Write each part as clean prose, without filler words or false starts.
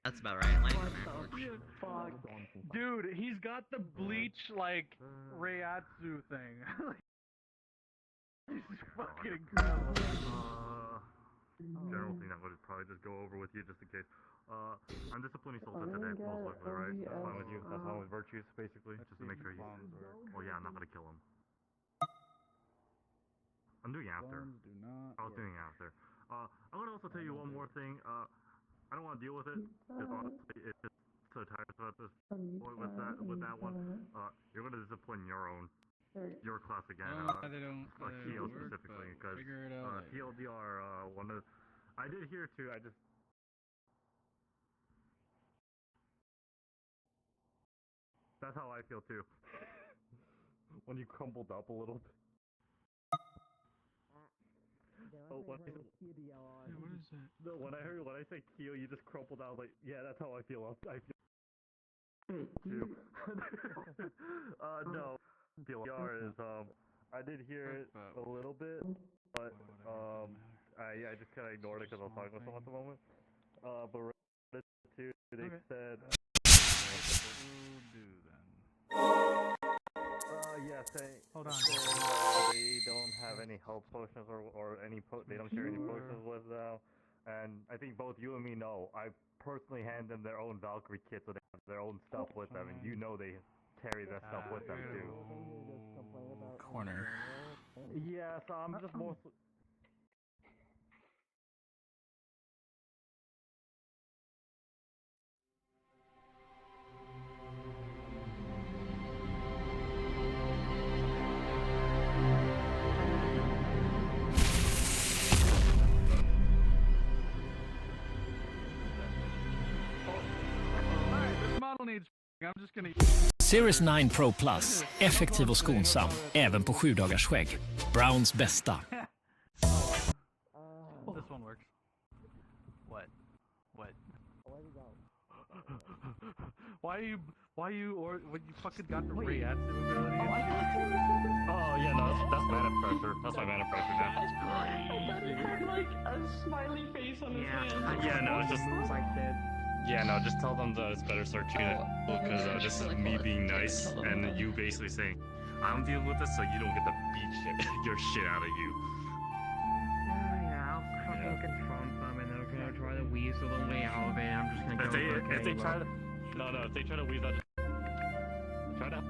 That's about right. Lightning What McQuarrie. the fuck? Dude, he's got the bleach like Reiatsu thing. This is fucking incredible. General thing that would probably just go over with you just in case. I'm disciplining souls today, most likely, right? That's fine with you. That's fine with virtues, basically, just to make sure you. Oh yeah, I'm not gonna kill him. I'm doing after. Do not I was doing after. I'm gonna also tell you one more thing. I don't want to deal with it because honestly, it's just so tired about this point with that one. You're gonna discipline your class again. they don't Keo work, specifically but because figure it out later. TLDR one of. I did hear too. I just. That's how I feel too. When you crumbled up a little bit. Oh, what is it? Yeah, what is that? No, when I say Keo, you just crumpled out like, yeah, that's how I feel. I feel too. No, TLDR is I did hear it a little bit, but I just kind of ignored it because I was talking with someone at the moment. But Reddit too, they said. Yeah, Hold on. They don't have any health potions or any they don't share any potions with them. And I think both you and me know, I personally hand them their own Valkyrie kit so they have their own stuff with them, and you know they carry that stuff with them too. Corner. Yeah, so I'm just mostly. This model needs. I'm just gonna. Series 9 Pro Plus. Effektiv och skonsam. Även på 7 dagars skägg. Browns bästa. This one works. What? Why when you fucking got the Reiatsu ability? Oh yeah, no, that's mana pressure. That's my mana pressure now. That's great. He had like a smiley face on his hand. Yeah, no, it's just like that. Yeah, no, just tell them that it's better start tuning it because this is me being nice and you basically saying I'm dealing with this so you don't get to beat your shit out of you. Yeah, I'll fucking confront them and they're gonna try to weasel their way out of it. I'm just gonna go If they try to if they try to weasel try to.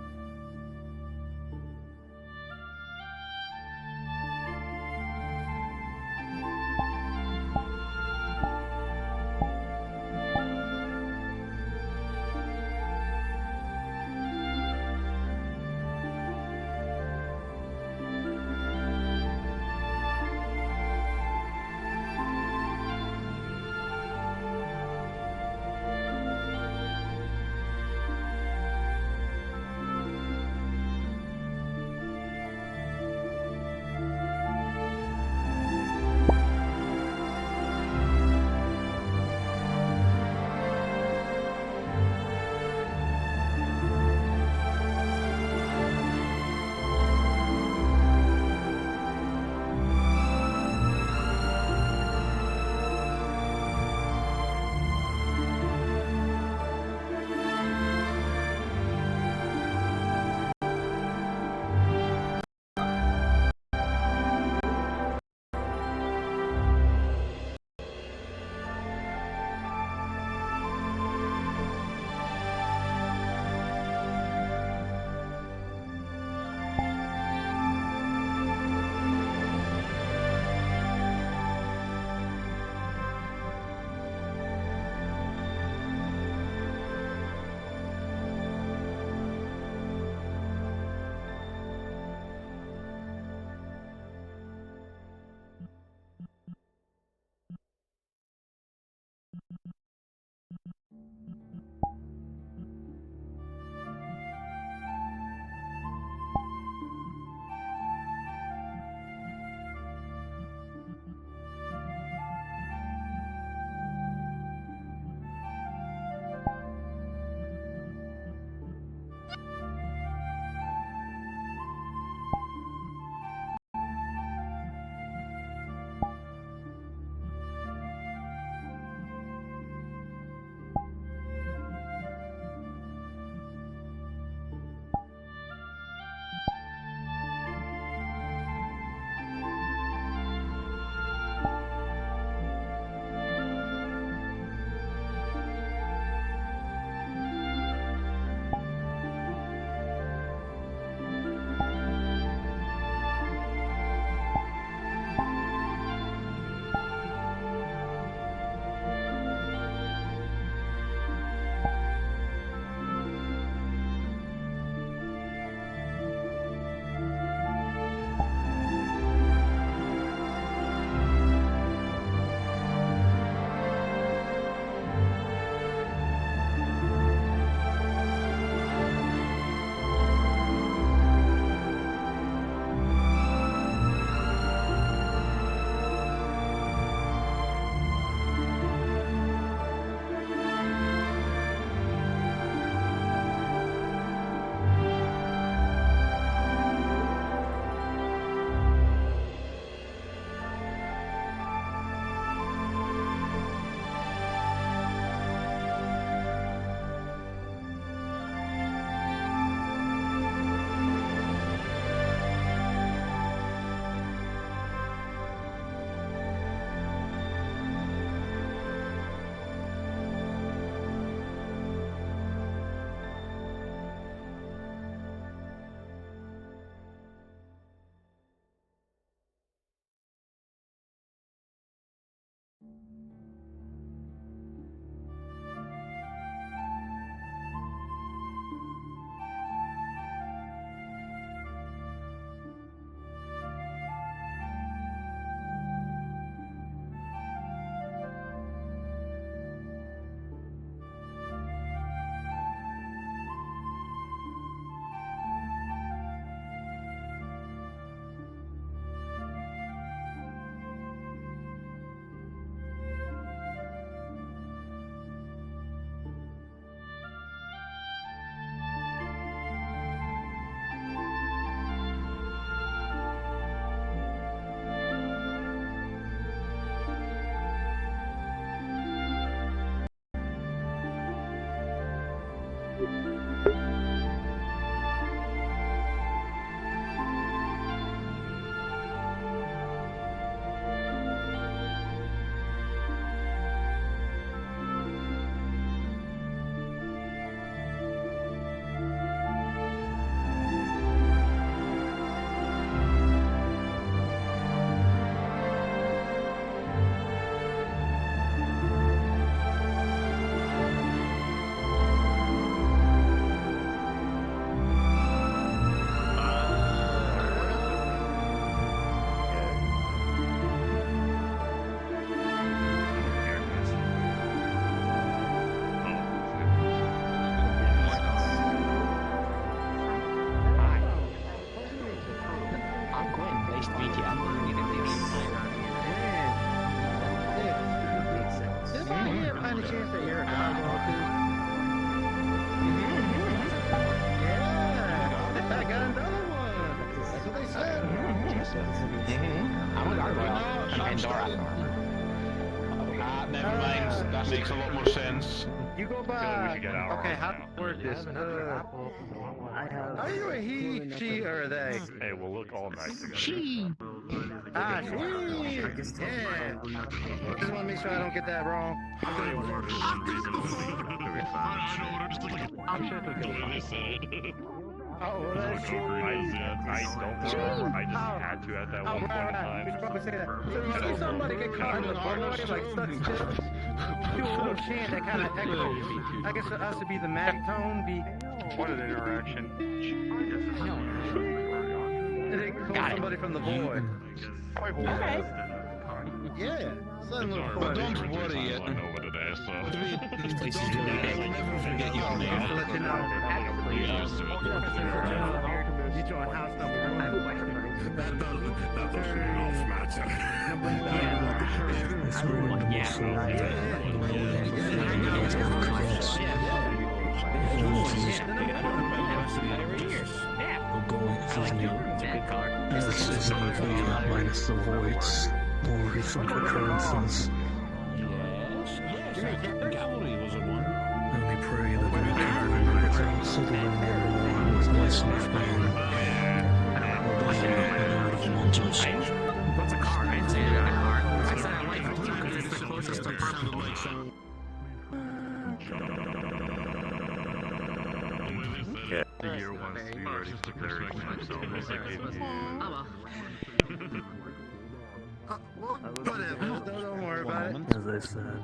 Nice to meet you. Did I hear by any chance that you're a gargoyle too? Yeah, I got another one. That's what they said. I'm a gargoyle. I'm Pandora. Never mind. That makes a lot more sense. You go I feel like we by. should get our Okay, own how now. to work this? Are you a he, she, or a they? Hey, we'll look all nice together. She. Ah, she. Yeah. Just want to make sure I don't get that wrong. Oh, well, that's true. I don't know. I just had to at that one point in We time. should probably say that. So you see somebody get caught in the hallway, like stuck still, do a little chant that kind of echoes. I guess for us to be the magic tone, be What an interaction. and then call somebody from the void. Okay. Yeah, something a little But funny. don't worry yet. I know what it is, so. This place is really big. I'll never forget your Just to name. let you know. You join house number one. This is minus the voids or different occurrences. Cavalry was a one. Only pray that we can remember to settle in one with myself being monsters. What's a car? I didn't say it got a car. I said I like it too because it's the closest apartment building. Yeah, the year once we already took their so almost like they Oh well. Whatever, don't worry about it. As I said,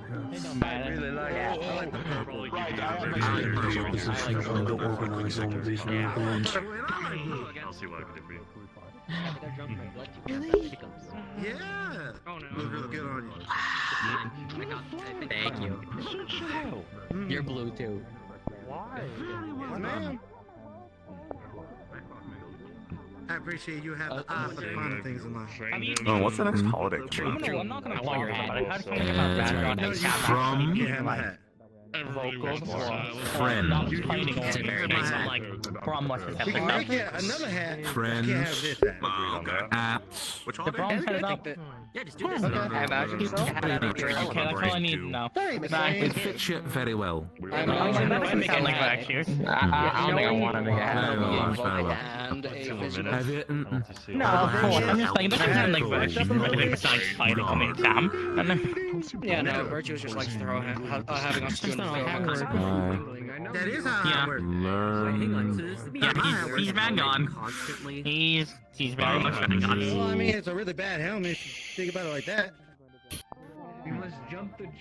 I really like it. I like the purple. this is something to organize all of these new ones. I'll see what I can do for you. Yeah. Oh no. Looks real good on you. Thank you. You're blue too. Yes, ma'am. I appreciate you have the eye for the finer things in life. Oh, what's the next holiday? I'm not gonna want your talk hat. about it. How do you Think think about about background that? and You From can't have my hat. Vocal Friend. Not fighting It's a on very it. nice one. Like from what We can make it another hat. You Friends. can't have this hat. at the problem is about Yeah, just do this. Okay. I imagine so. okay, that's all I need to know. That ain't the Nah, same. it fits you very well. I'm not making like that here. I don't think I want to make Very well, very well. And a vision. Have you? No, of course. I'm just saying, there's nothing like virtue for anything besides fighting on me, damn. And then, Yeah, no, virtue is just like having us do That is how Yeah. I work. Learn. yeah, he's bang on. Constantly. He's very much bang on. Well, I mean, it's a really bad helmet if you think about it like that.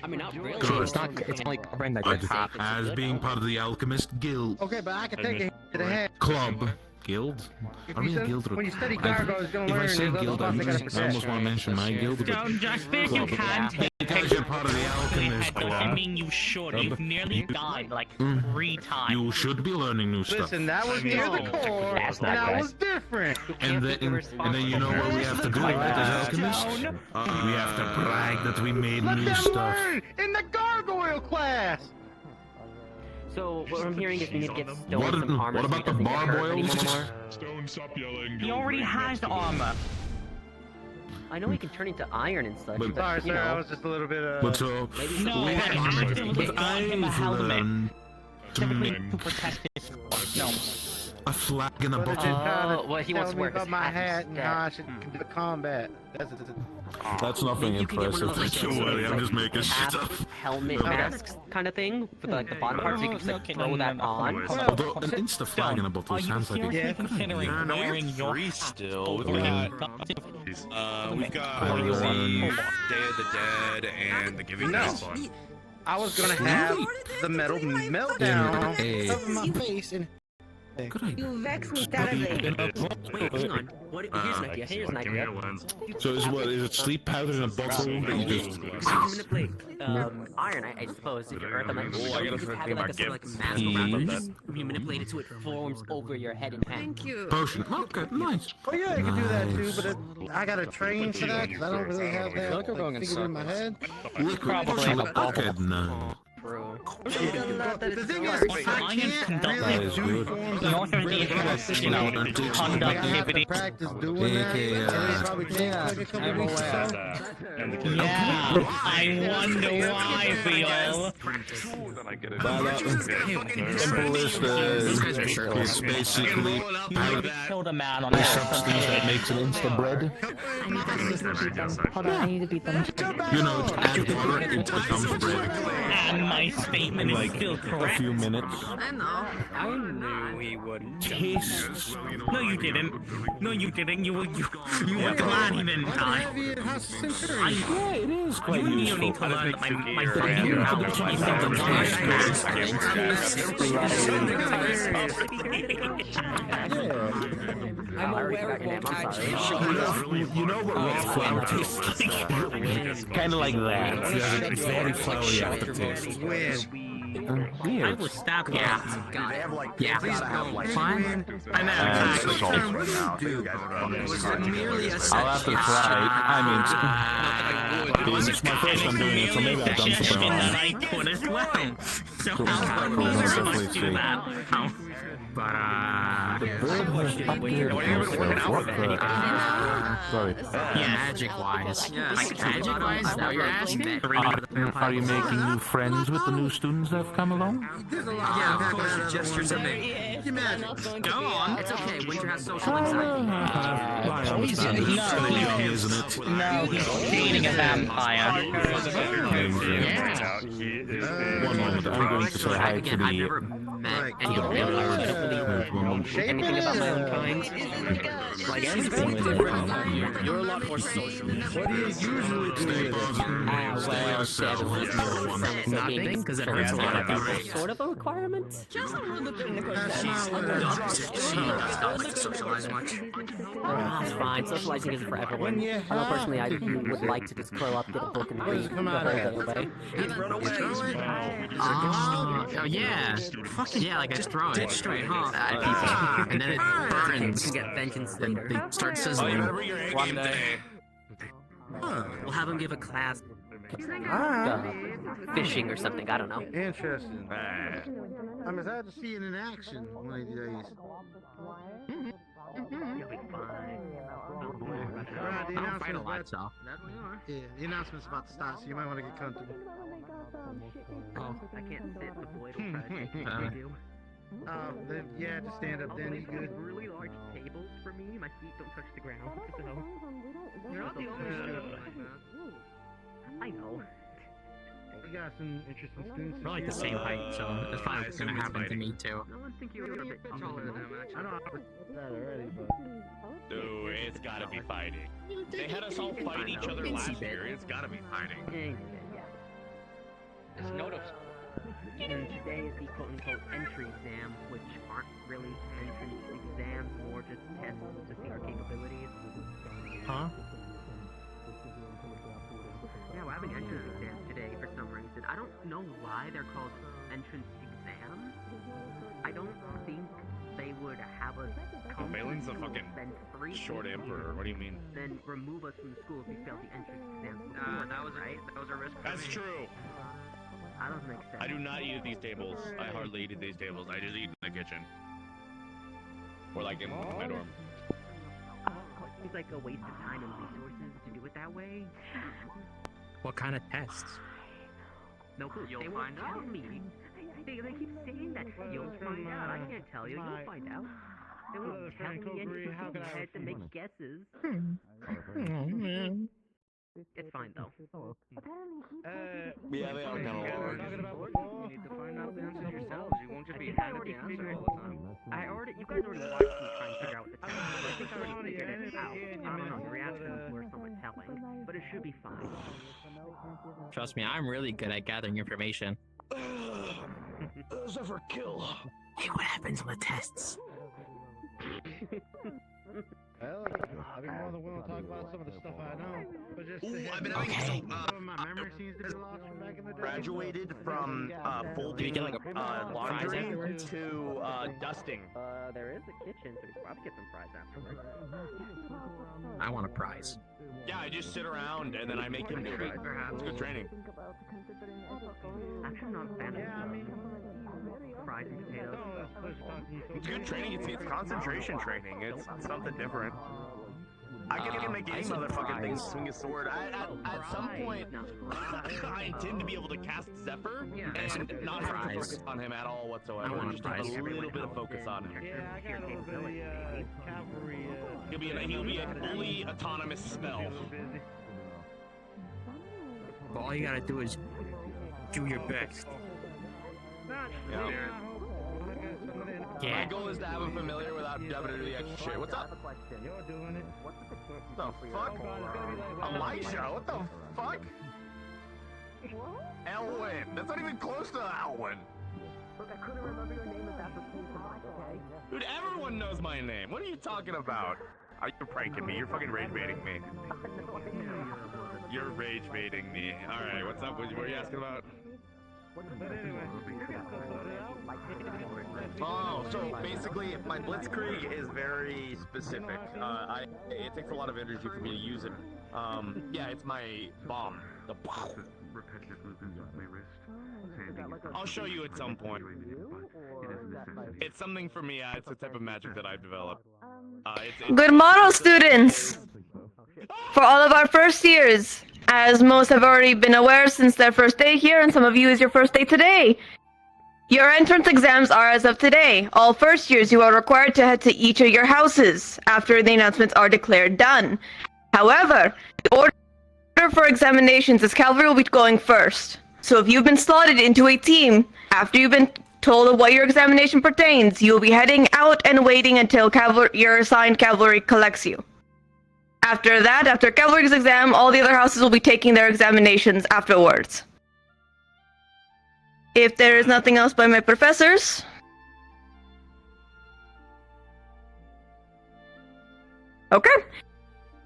I mean, not really. Good. It's only covering like I the just- top. As being part of the Alchemist Guild. Okay, but I can take a hit to the head. Club. Guild? If I you mean said- guild. when you study I- gargoyles, you're gonna if I learn say there's other guild, I spots they gotta almost want to mention my guild. But Don't just because you can take because you're part of the Alchemist doesn't Club, mean you should. You've nearly died like 3 times. you should be learning new stuff. Listen, that was near the core, That's and not that right. was different. And then you know what we have to do as alchemists? We have to brag that we made Let new them stuff. learn in the gargoyle class. So what I'm hearing is we need to get Stone What- some armor. what so he about the doesn't get hurt barboils? anymore. Stone, stop yelling. He already has the armor. I know he can turn into iron and such, But- but Sorry, you sir, I know. was just a little bit But so, No, we I have have to give him a I've helmet. learned to Typically make to protect his no. a flag in a But it bottle. just kinda Oh, what he wants tells to me wear about his my hat hat and instead. how I should do the combat. That's nothing You can get one of impressive. those, like, Don't worry, I'm just making Half shit up. helmet mask kind of thing for the, like the bottom part, so you can just like Okay, throw no, that no, on. Although an insta flag in a bottle Are you sounds like a seriously Yeah. considering No, we wearing have your 3 hat still. over We've your got, hat? we've got Halloween. Day of the Dead and the Giving No. Death one. I was gonna have the metal meltdown Hey. of my face and Good idea. You vex me terribly. Wait, hang on. What? Here's an idea. Here's an Give me idea. a lens. So is it sleep powder in a bottle that you just... Manipulate. Iron, I suppose. If you're earth, I'm like, Oh, I gotta you just start have thinking like a about sort of like gifts. mask Hmm. around it. You manipulate it so it forms over your head and hand. Thank you. Potion. Okay, nice. oh yeah, you can do that too, but I gotta train for that, 'cause I don't really have that like we're going in figured in my head. Probably a bucket now. Bro. The thing is, I can't That really is do good. forms of North Korea really has, consistent you know, training. conduct I have to activity. practice doing that. Yeah, and it probably takes like a couple I'm weeks or aware. so. Yeah, I wonder why, Bill. Simple is it's basically Killed a man on the that. substance that makes an instant bread. Hold on, I need to beat them. You know, add water, it becomes bread. And my statement is still A correct. few minutes. I know. I knew he wouldn't. Tastes. No, you didn't. No, you didn't. You were glad he didn't die. Heavy and hot centurion. Yeah, it is quite You useful. need to learn that my Yeah, friend you here have how to to try use something I'm aware it won't actually You know what raw flour tastes like? Kind of like that. It has a very floury aftertaste. I Weird. was stabbed. Yeah. Yeah. Fine. I know. Exactly. I'll have to try. I mean, it's my first time doing it, so maybe I've done something That wrong. I could as well. So Cool. how Cool. come I'll you definitely must do see. that? How? The bird has appeared himself. What the? Sorry. Yeah, Magic-wise. Magic-wise? Is that what you're asking? Are you making new friends with the new students that have come along? Yeah, of course. Gestures of me. go on. It's okay. Winter has social anxiety. I understand. It's still young, isn't it? No, he's dating a vampire. One moment, I'm going to say hi to Again, I've the... never met any of Anything about my own kind. Like anything with it. You're a lot more social. What do you usually do with it? Well, seven was Nothing, because it hurts a lot of people. sort of a requirement. That's not what She does not like to socialize much. It's fine. Socializing isn't for everyone. I know personally I would like to just curl up, get a book, and read the whole day away. Oh, yeah. Yeah, like I just throw it straight, huh? At people. And then it burns. You get vengeance Then later. they start sizzling. One day. We'll have them give a class. Fishing or something. I don't know. Interesting. I'm excited to see it in action one of these days. You'll be fine. Right, the I don't fight a announcement's lot, about, so. yeah, the announcement's about to start, so you might want to get comfortable. Oh, I can't sit. The boy will try to take me. They do. Then, yeah, just stand up then, you good. Really large tables for me. My feet don't touch the ground, so. You're not the only student like that. I know. We got some interesting students. We're like the same height, so it's probably gonna happen to me too. No one think you were a bit taller than him, actually. I know I was that already, but Dude, it's gotta be fighting. They had us all fight each other last year. It's gotta be fighting. It's noticeable. And today is the quote-unquote entry exam, which aren't really entrance exams, more just tests to see our capabilities. Huh? Yeah, we're having entrance exams today for some reason. I don't know why they're called entrance exams. I don't think they would have us come to Balin's a school, fucking spend 3 Short days emperor. here, What do you mean? then remove us from the school if we failed the entrance exams before, that was right? That was a risk for That's me. true. That doesn't make sense. I do not eat at these tables. I hardly eat at these tables. I just eat in the kitchen. Or like in my dorm. It seems like a waste of time and resources to do it that way. What kind of tests? No clue. They won't tell me. They keep saying that. You'll find out. I can't tell you. You'll find out. They won't tell me anything. I had to make guesses. It's fine though. Yeah, they are kind of large. You need to find out the answers yourselves. You won't just be handed the answer all the time. You guys already watched me try and figure out the test. I think I already figured it out. I don't know. Your reactions were somewhat telling, but it should be fine. Trust me, I'm really good at gathering information. Those ever kill. Hey, what happens on the tests? Well, I'd be more than willing to talk about some of the stuff I know, but just Ooh, I've been some having of my memory seems to be lost from back in the day. graduated from folding laundry to dusting. There is a kitchen, so we could probably get some fries afterwards. I want a prize. Yeah, I just sit around and then I make him do it. It's good training. Actually, not a fan of fries and potatoes. It's good training. It's concentration training. It's something different. I can make any motherfucking thing swing a sword. At some point, I intend to be able to cast Zephyr and not have to focus on him at all whatsoever. I want a Just have prize. a little bit of focus on him. Yeah, I got a little bit of cavalry. He'll be a fully autonomous spell. But all you gotta do is do your best. Yeah. Yeah. My goal is to have a familiar without having to do the extra shit. What's up? You're doing it. What the fuck? Elisha, what the fuck? Elwyn. That's not even close to Elwyn. Look, I couldn't remember your name as that pertains to Mike, okay? Dude, everyone knows my name. What are you talking about? Are you pranking me? You're fucking rage baiting me. You're rage baiting me. Alright, what's up? What are you asking about? Oh, so basically, my blitzkrieg is very specific. It takes a lot of energy for me to use it. Yeah, it's my bomb. The I'll show you at some point. It's something for me. It's a type of magic that I've developed. Good morrow, students! For all of our first years, as most have already been aware since their first day here, and some of you is your first day today, your entrance exams are as of today. All first years, you are required to head to each of your houses after the announcements are declared done. However, the order for examinations is cavalry will be going first. So if you've been slotted into a team, after you've been told of what your examination pertains, you will be heading out and waiting until your assigned cavalry collects you. After that, after cavalry's exam, all the other houses will be taking their examinations afterwards. If there is nothing else by my professors... Okay.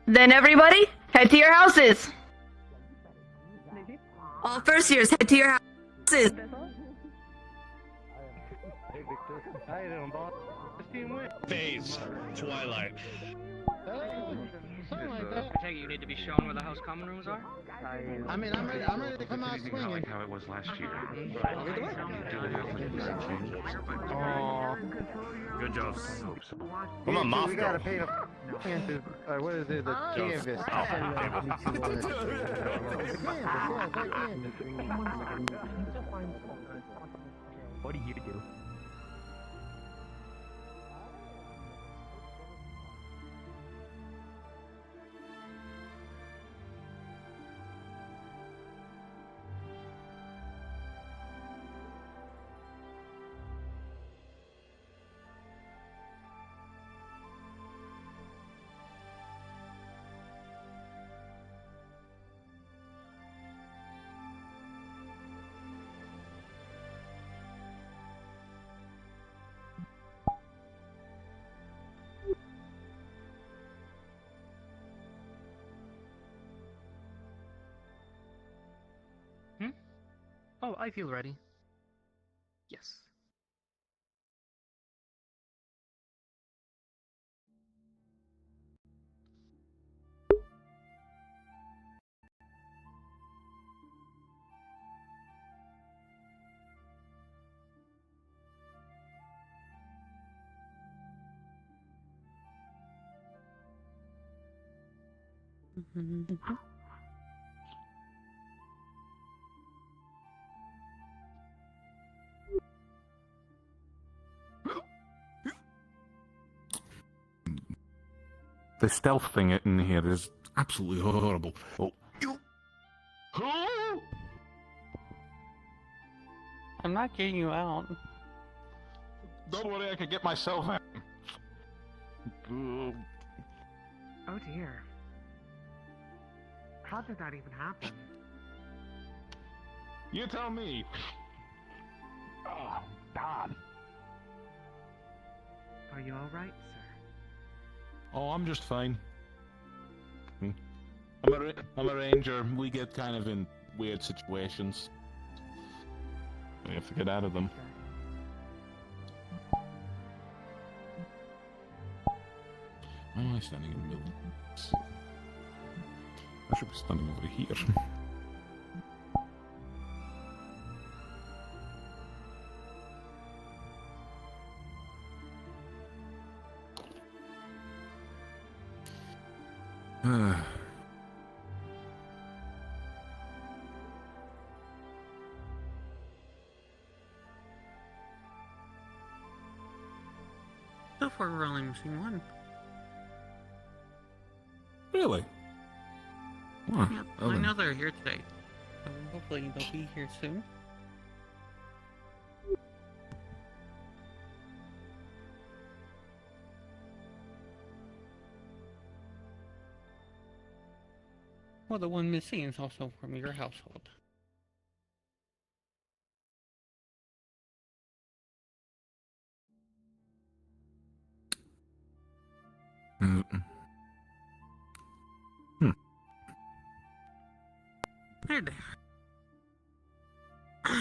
Then everybody, head to your houses. All first years, head to your houses. How you doing, boss? This team win. Phase. Twilight. Something like that. I take it you need to be shown where the house common rooms are? I'm ready to come out swinging. Like how it was last year. Good job. Come on, Mothra. We gotta pay the canvas. What is it? The canvas. What do you do? Oh, I feel ready. Yes. The stealth thing in here is absolutely horrible. Oh. I'm not getting you out. Don't worry, I can get myself out. Oh dear. How did that even happen? You tell me. Oh, Don. Are you alright, sir? Oh, I'm just fine. I'm a ranger. We get kind of in weird situations. We have to get out of them. Why am I standing in the middle? I should be standing over here. So far, we're only missing one. Really? Huh. Yeah, Well I then. know they're here today. So hopefully they'll be here soon. Well, the one missing is also from your household. There they are.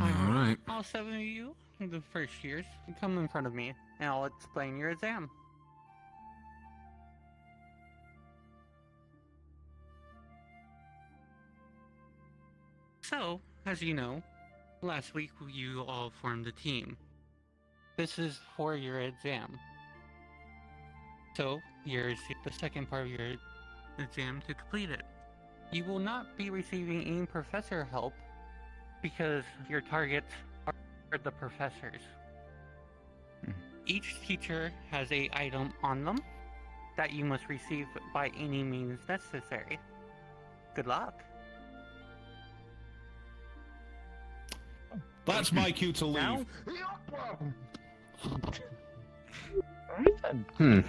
Alright. All 7 of you, the first years, come in front of me, and I'll explain your exam. So, as you know, last week you all formed a team. This is for your exam. So, here's the second part of your exam to complete it. You will not be receiving any professor help because your targets are the professors. Each teacher has an item on them that you must receive by any means necessary. Good luck. That's my cue to leave. Now? This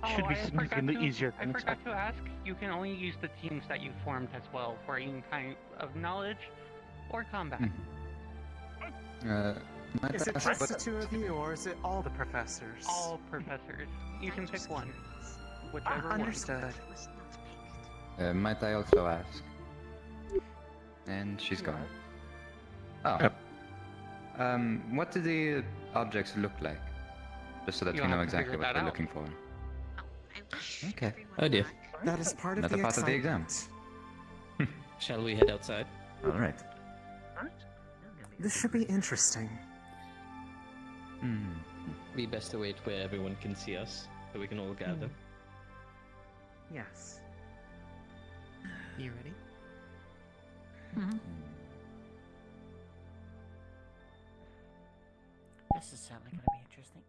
Oh, should be I significantly easier I than forgot to ask, you can only use the teams that you formed as well for any kind of knowledge or combat. Is it just the two of you, or is it all the professors? All professors. You can pick one. Whichever one. Understood. Might I also ask? And she's gone. Oh. Yep. What do the objects look like? Just so that You'll we know have to exactly figure what that we're out. looking for. Okay. Oh dear. That is part of Another the part of the exam. excitement. Shall we head outside? Alright. This should be interesting. Be best to wait where everyone can see us, so we can all gather. Yes. You ready? This is certainly going to be interesting.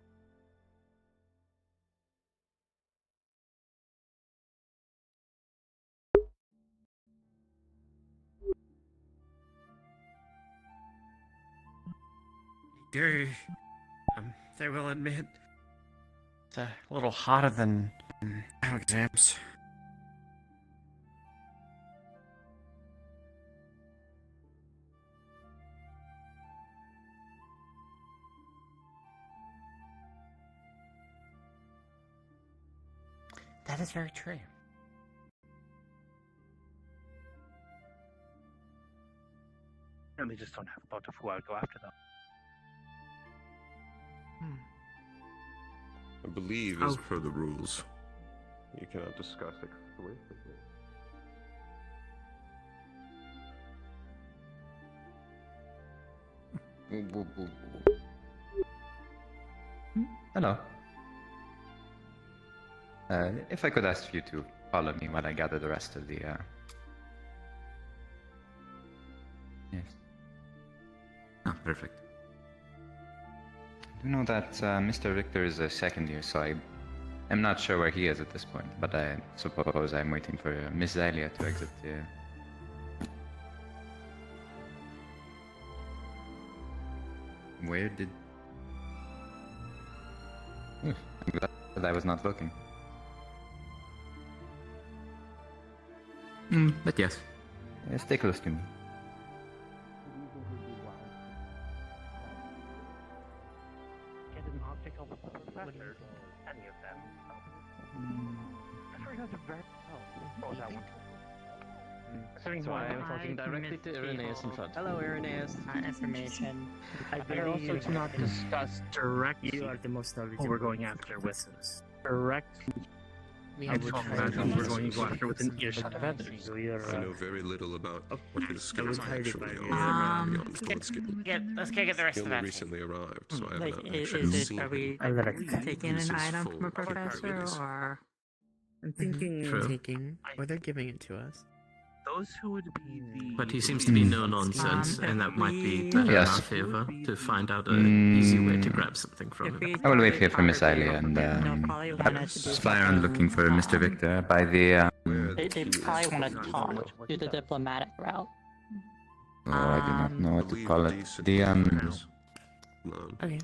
I will admit, it's a little hotter than our exams. That is very true. And they just don't have a lot of who I'll go after them. I believe, as per the rules, you cannot discuss exclusively. Hello. If I could ask you to follow me while I gather the rest of the, Yes. Oh, perfect. I know that Mr. Richter is a second year, so I am not sure where he is at this point, but I suppose I'm waiting for Miss Zalia to exit the... Where did... I'm glad that I was not looking. But yes. Stay close to me. professors, any of them. Professor has a very oh, that one. So I am talking directly to Irenaeus himself. Hello, Irenaeus. Information. I Better also to not discuss directly You are the most who we're going after with direct. We I have would talk highly about who we're recommend going to go after with an earshot of others. I know very little about what his skills highly actually recommend are beyond fluid skill. Let's get the rest He of only that. recently arrived, so I have Like, not is actually it, seen are we him. taking This an is item full from a of professor, capabilities. or? I'm thinking True. taking, or they're giving it to us. Those who would be the. But he seems to be no nonsense, and that might be better in Yes. our favor to find out an easy way to grab something from him. I will wait here for Miss Alia and just fly around looking for Mr. Victor by the. They probably want to talk, do the diplomatic route. Oh, I do not know what to call it. The Okay.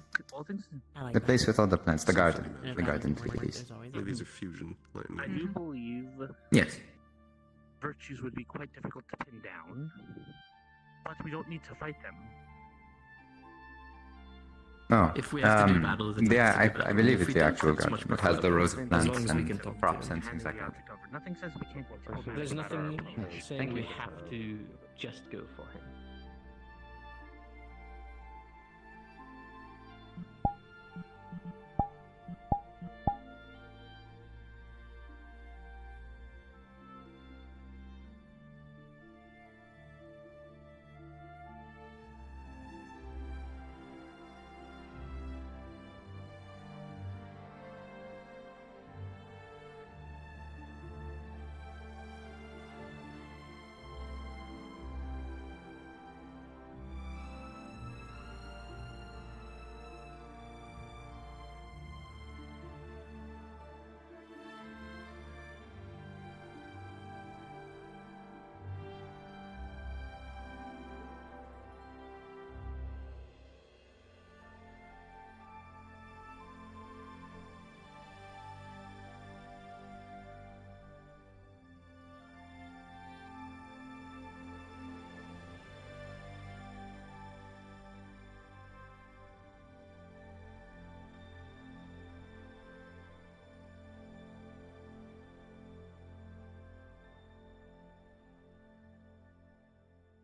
the place with all the plants, the garden, the garden, please. Maybe it's a fusion. I do believe Yes. virtues would be quite difficult to pin down, but we don't need to fight them. Oh, If we have to do battle, then yeah, we have to do I battle. believe If it's we the don't, actual it's much garden. more It has the clever. rose As plants long as we can and talk props to and him. things like that. Nothing says we can't go together. There's nothing saying we have to just go for him.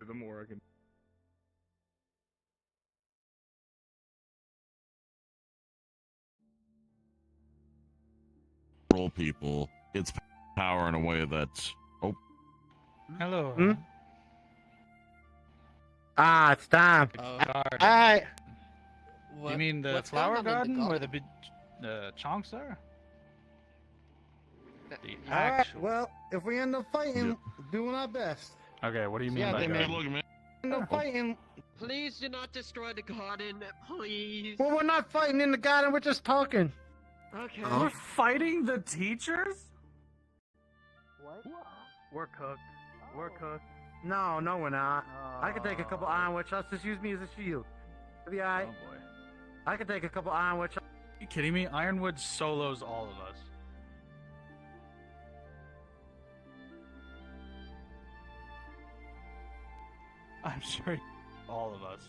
The more I can. Control people. It's power in a way that's. Oh. Hello. Ah, it's time. Oh, garden. Alright. You mean the flower garden where the big chunks are? The Alright, actual. well, if we end up fighting, doing our best. Okay, what do you mean Yeah, by they that? may- End up fighting. Please do not destroy the garden, please. Well, we're not fighting in the garden, we're just talking. Okay. We're fighting the teachers? What? We're cooked. We're cooked. No, we're not. I can take a couple ironwood shots, just use me as a shield. It'll be alright. Oh boy. I can take a couple ironwood shots. Are you kidding me? Ironwood solos all of us. I'm sure all of us.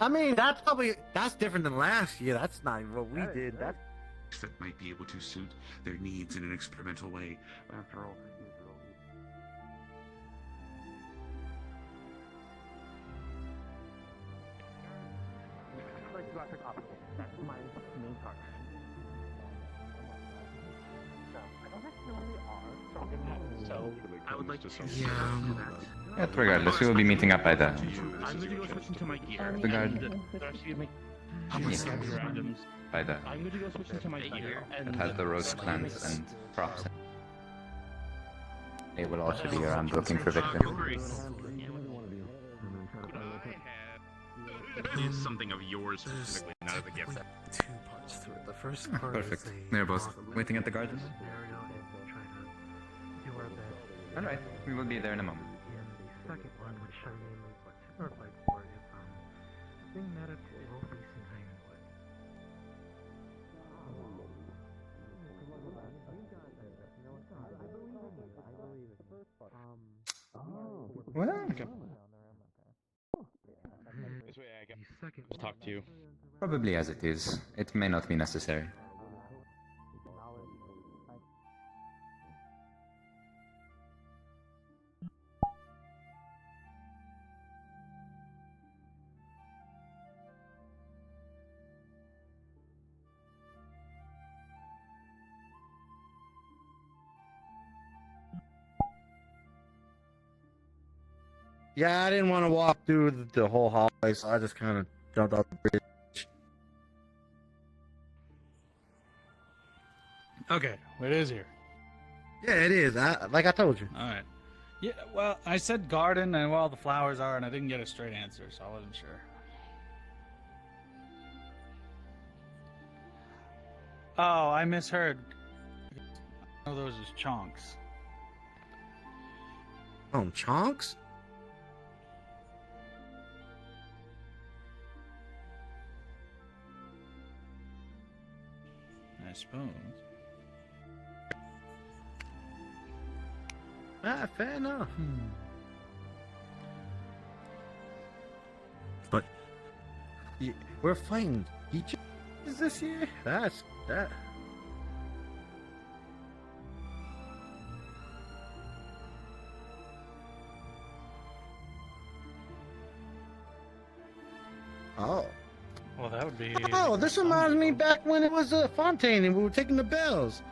I mean, that's different than last year. That's not even what we did. That's that might be able to suit their needs in an experimental way. After all, That's my main target. So, I don't actually know where they are, so I would like to Yeah, regardless, we will be meeting up by the. I'm going to go switch into my gear. The garden. By the. I'm going to go switch into my gear. It has the rose plants and props. They will also be around looking for Victor. It's something of yours specifically, not as a gift. Two parts to it. The first part is Perfect. They're both waiting at the garden. Alright, we will be there in a moment. The second one, which I name what Timber fight for, is thing meta to low facing Ironwood. What? This way I can talk to you. Probably as it is. It may not be necessary. Yeah, I didn't want to walk through the whole hallway, so I just kind of jumped off the bridge. Okay, it is here. Yeah, it is. Like I told you. All right. Yeah, well, I said garden and where all the flowers are, and I didn't get a straight answer, so I wasn't sure. Oh, I misheard. I know those as chonks. Oh, chonks? I suppose. Ah, fair enough. But we're fighting teachers this year? That's that. Oh. Well, that would be... Oh, this reminds me back when it was a Fontaine and we were taking the bells.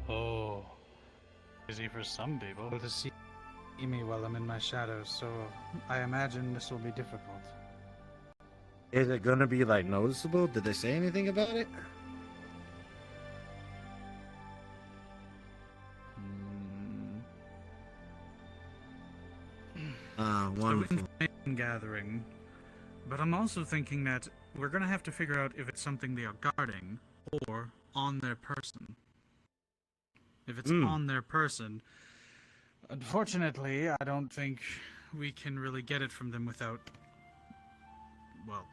Oh. Easy for some people to see me while I'm in my shadows, so I imagine this will be difficult. Is it gonna be like noticeable? Did they say anything about it? Wonderful. So information gathering, but I'm also thinking that we're gonna have to figure out if it's something they are guarding or on their person. If it's on their person, unfortunately, I don't think we can really get it from them without, well,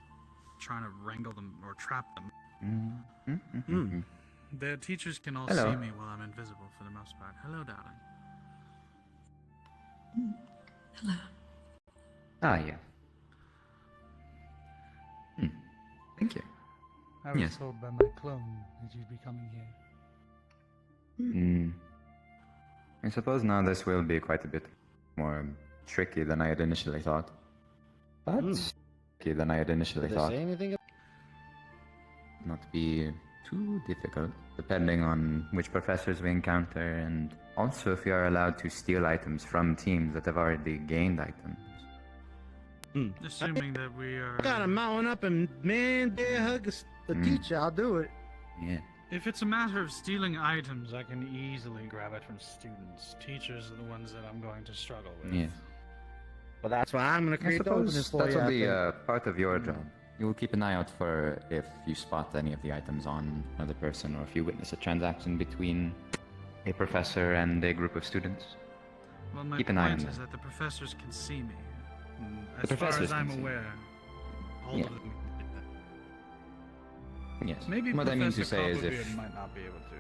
trying to wrangle them or trap them. The teachers can all Hello. see me while I'm invisible for the most part. Hello, darling. Hello. Ah, yeah. Thank you. I was Yes. told by my clone that you'd be coming here. I suppose now this will be quite a bit more tricky than I had initially thought. But tricky than I had initially Did they thought. say anything? Not be too difficult, depending on which professors we encounter, and also if we are allowed to steal items from teams that have already gained items. Assuming that we are... I gotta mount up and man, dare hug the teacher. I'll do it. Yeah. If it's a matter of stealing items, I can easily grab it from students. Teachers are the ones that I'm going to struggle with. Yeah. Well, that's why I'm gonna I create the openings suppose for that you. will I be think. part of your job. You will keep an eye out for if you spot any of the items on another person, or if you witness a transaction between a professor and a group of students. Well, my Keep an eye on point that. is that the professors can see me. The As far professors as I'm can see. aware, all Yeah. of them. Yes. Maybe what I mean to Professor say is Copperbeard if... might not be able to.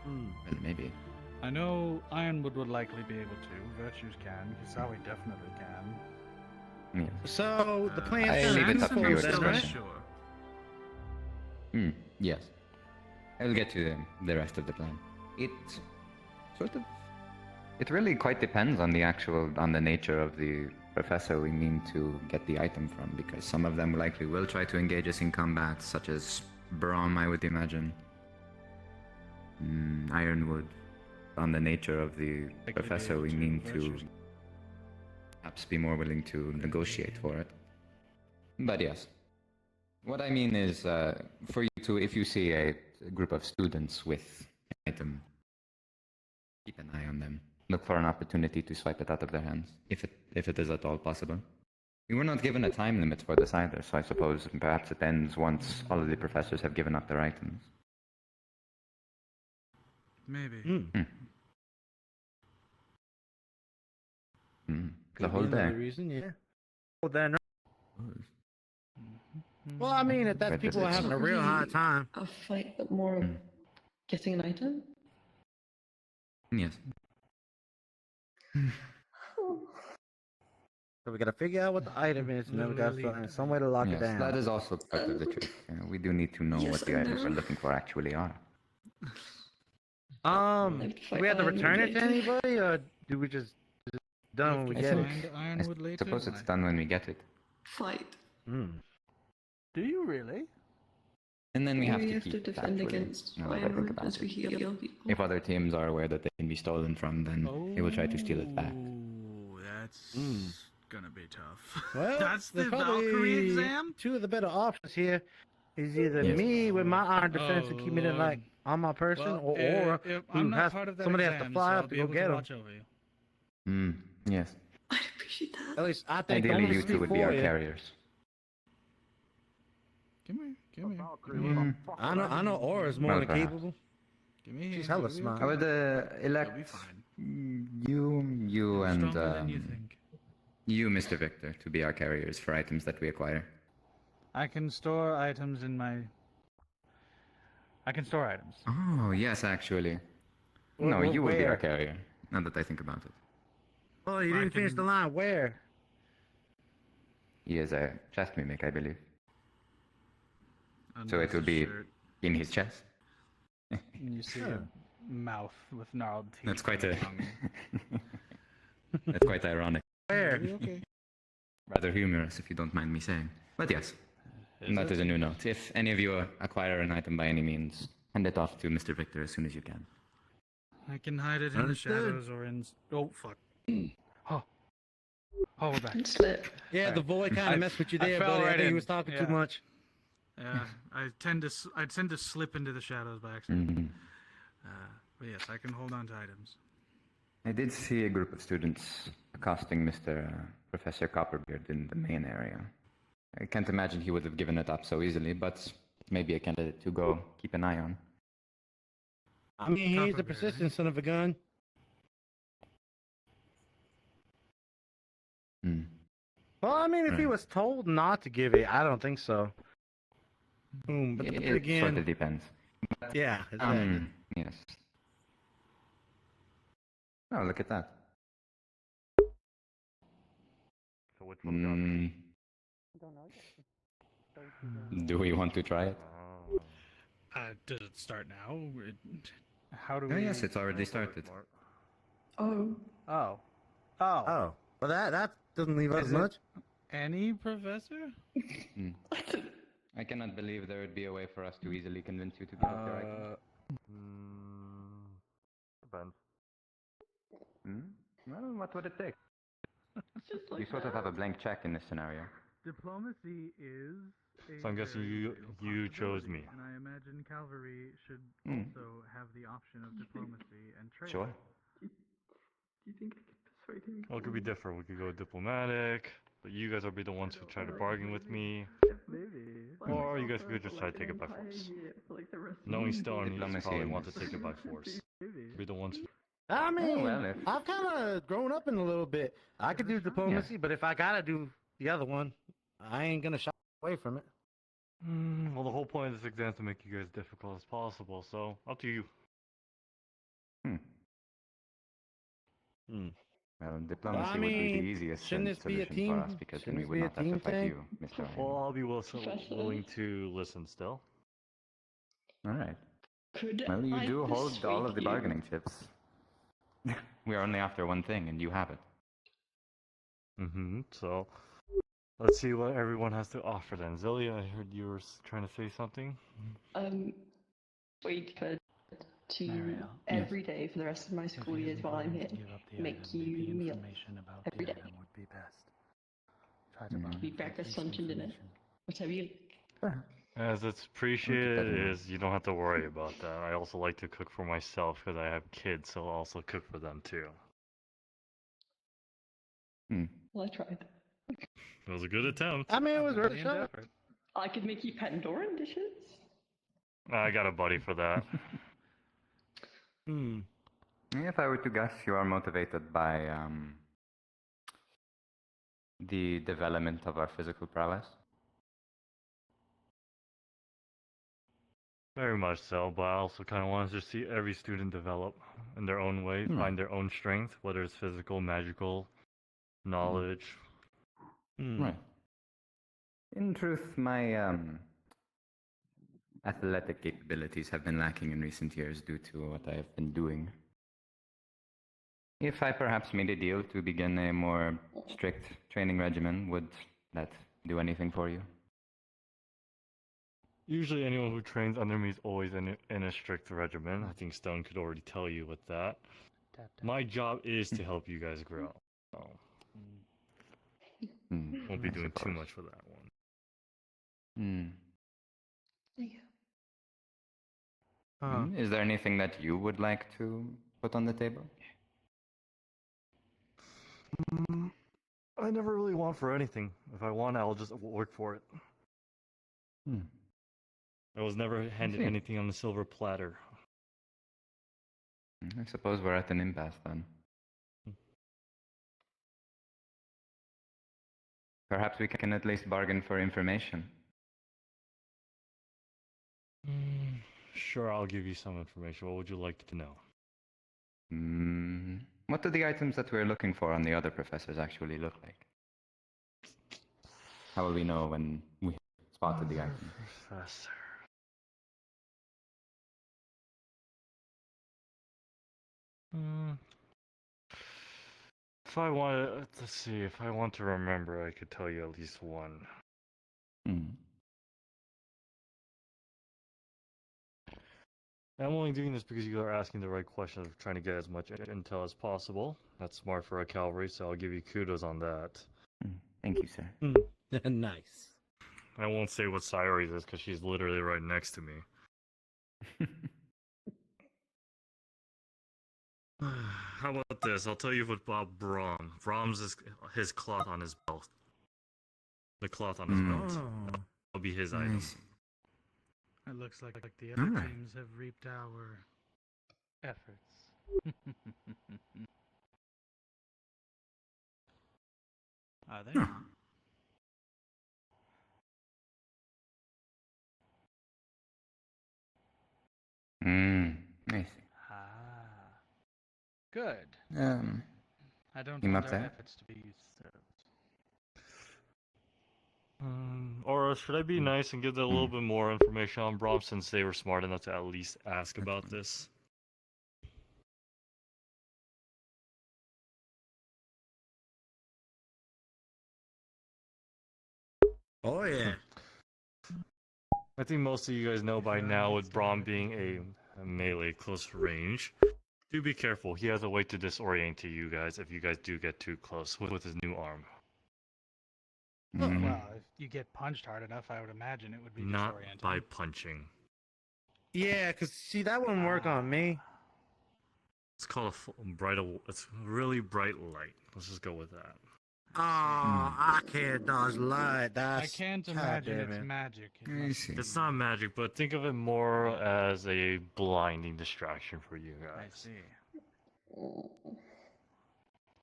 Well, maybe. I know Ironwood would likely be able to. Virtues can. Kisawi definitely can. Yes. So the plan. I leave it up to I'm your still not discretion. sure. Yes. I will get to the rest of the plan. It sort of... It really quite depends on on the nature of the professor we mean to get the item from, because some of them likely will try to engage us in combat, such as Braum, I would imagine. Ironwood. On the nature of the professor we mean to perhaps be more willing to negotiate for it. But yes. What I mean is, for you to, if you see a group of students with an item, keep an eye on them. Look for an opportunity to swipe it out of their hands, if it is at all possible. We were not given a time limit for this either, so I suppose perhaps it ends once all of the professors have given up their items. Maybe. The whole Could be another day. reason, yeah. Well then. Well, I mean, if that's Where does people it are having a stop? real hard time. A fight, but more of getting an item. Yes. So we gotta figure out what the item is, and then we gotta find some way to lock it Yes, down. that is also part of the trick. We do need to know what the items we're looking for actually are. Do we have to return it to anybody, or do we just done when we get it? I suppose it's done when we get it. Fight. Do you really? And then we have to have keep to defend that with against it, now that I think fire about as we it. heal people. If other teams are aware that they can be stolen from, then they will try to steal it back. Ooh, that's gonna be tough. Well, That's the there's probably Valkyrie exam? Two of the better options here is either Yes. me with my iron defense and keeping it like on my person, Well, or if I'm who not has, part of that somebody has to exam, fly so up I'll to be go able get to him. watch over you. Yes. At least I think Ideally, I'm gonna you two speak would be for our you. carriers. Give me. I know Aura's more Well, than perhaps. capable. Give me. She's hella smart. I would elect you and Stronger than you think. you, Mr. Victor, to be our carriers for items that we acquire. I can store items in my. I can store items. Oh, yes, actually. Where- No, where- you will be our where? carrier, now that I think about it. Oh, you didn't finish the line. Where? He is a chest mimic, I believe. So Under it will his be shirt. in his chest. And you see a mouth with gnarled teeth. That's quite and a. tongue. That's quite ironic. Where? Okay. Rather humorous, if you don't mind me saying. But yes, that is a new note. If any of you acquire an item by any means, hand it off to Mr. Victor as soon as you can. I can hide it in the Understood. shadows or in. Oh fuck. Oh. Oh, we're back. Yeah, the void kind I- of messed with you I there, fell buddy. I right think he in. was talking Yeah. too much. Yeah, I tend to slip into the shadows by accident. Mhm. But yes, I can hold on to items. I did see a group of students accosting Mr. Professor Copperbeard in the main area. I can't imagine he would have given it up so easily, but maybe a candidate to go keep an eye on. I mean, he's a persistent son of a gun. Hmm. Well, I mean, if he Right. was told not to give it, I don't think so. But It then again, sort of depends. yeah, exactly. Yes. Oh, look at that. So which one? Do we want to try it? Does it start now? How do Oh, we? yes, it's already started. Oh. Oh. Oh. Well, that doesn't leave us Is it much. Any professor? Hmm. I cannot believe there would be a way for us to easily convince you to give up your item. Depends. Well, what would it take? You sort of have a blank check in this scenario. Diplomacy is. So I'm guessing you chose me. And I imagine cavalry should Hmm. also have the option of diplomacy and trade. Sure. Do you think I could persuade him? Well, it could be different. We could go diplomatic, but you guys will be the ones who try to bargain with me. Maybe. Or you guys could just try to take it by force. Knowing still on you Diplomacy probably and- want to take it by force. Be the ones who. I mean, well, if- I've kind of grown up in a little bit. I could do diplomacy, but if I gotta do the other one, I ain't gonna shy away from it. Well, the whole point of this exam is to make you guys difficult as possible, so up to you. Well, diplomacy I would be mean, the easiest shouldn't this be a solution for us team- because then shouldn't we this would be a not have to team fight thing? you, Mr. Ryan. Well, I'll be Professor? willing to listen still. All right. Could Well, you I do hold all of persuade the you? bargaining chips. We are only after one thing, and you have it. So, let's see what everyone has to offer then. Zelia, I heard you were trying to say something. Wait for to every day for the rest of my school years while I'm here, make you meal every day. Would be best. Try Mhm. Be breakfast, lunch, and dinner, whatever you. As it's appreciated is you don't have to worry about that. I also like to cook for myself because I have kids, so I'll also cook for them too. Well, I tried. It was a good attempt. I mean, it was worth a shot. I could make you Pandoran dishes. I got a buddy for that. If I were to guess, you are motivated by the development of our physical prowess. Very much so, but I also kind of want to see every student develop in their own way, find their own strength, whether it's physical, magical, knowledge, Right. In truth, my athletic capabilities have been lacking in recent years due to what I have been doing. If I perhaps made a deal to begin a more strict training regimen, would that do anything for you? Usually anyone who trains under me is always in a strict regimen. I think Stone could already tell you with that. My job is to help you guys grow. So won't be doing too much for that one. Is there anything that you would like to put on the table? I never really want for anything. If I want, I'll just work for it. I was never handed anything on a silver platter. I suppose we're at an impasse then. Perhaps we can at least bargain for information. Sure, I'll give you some information. What would you like to know? What do the items that we're looking for on the other professors actually look like? How will we know when we spotted the item? Professor. If I want, let's see. If I want to remember, I could tell you at least one. I'm only doing this because you are asking the right questions, of trying to get as much intel as possible. That's smart for a cavalry, so I'll give you kudos on that. Thank you, sir. Nice. I won't say what Sayori's is because she's literally right next to me. How about this? I'll tell you what Bob Brahm. Brahms is his cloth on his belt. The cloth on his belt. That'll be his item. It looks like the other teams have reaped our efforts. Are they? I see. Good. I don't Team want up our there? efforts to be usurped. Or should I be nice and give them a little bit more information on Brahm since they were smart enough to at least ask about this? Oh yeah. I think most of you guys know by now with Brahm being a melee close range. Do be careful. He has a way to disorient you guys if you guys do get too close with his new arm. Well, if you get punched hard enough, I would imagine it would be Not disorienting. by punching. Yeah, cause see that wouldn't work on me. It's called it's really bright light. Let's just go with that. Oh, I can't dodge light. I can't imagine it's magic. It's not magic, but think of it more as a blinding distraction for you guys. I see.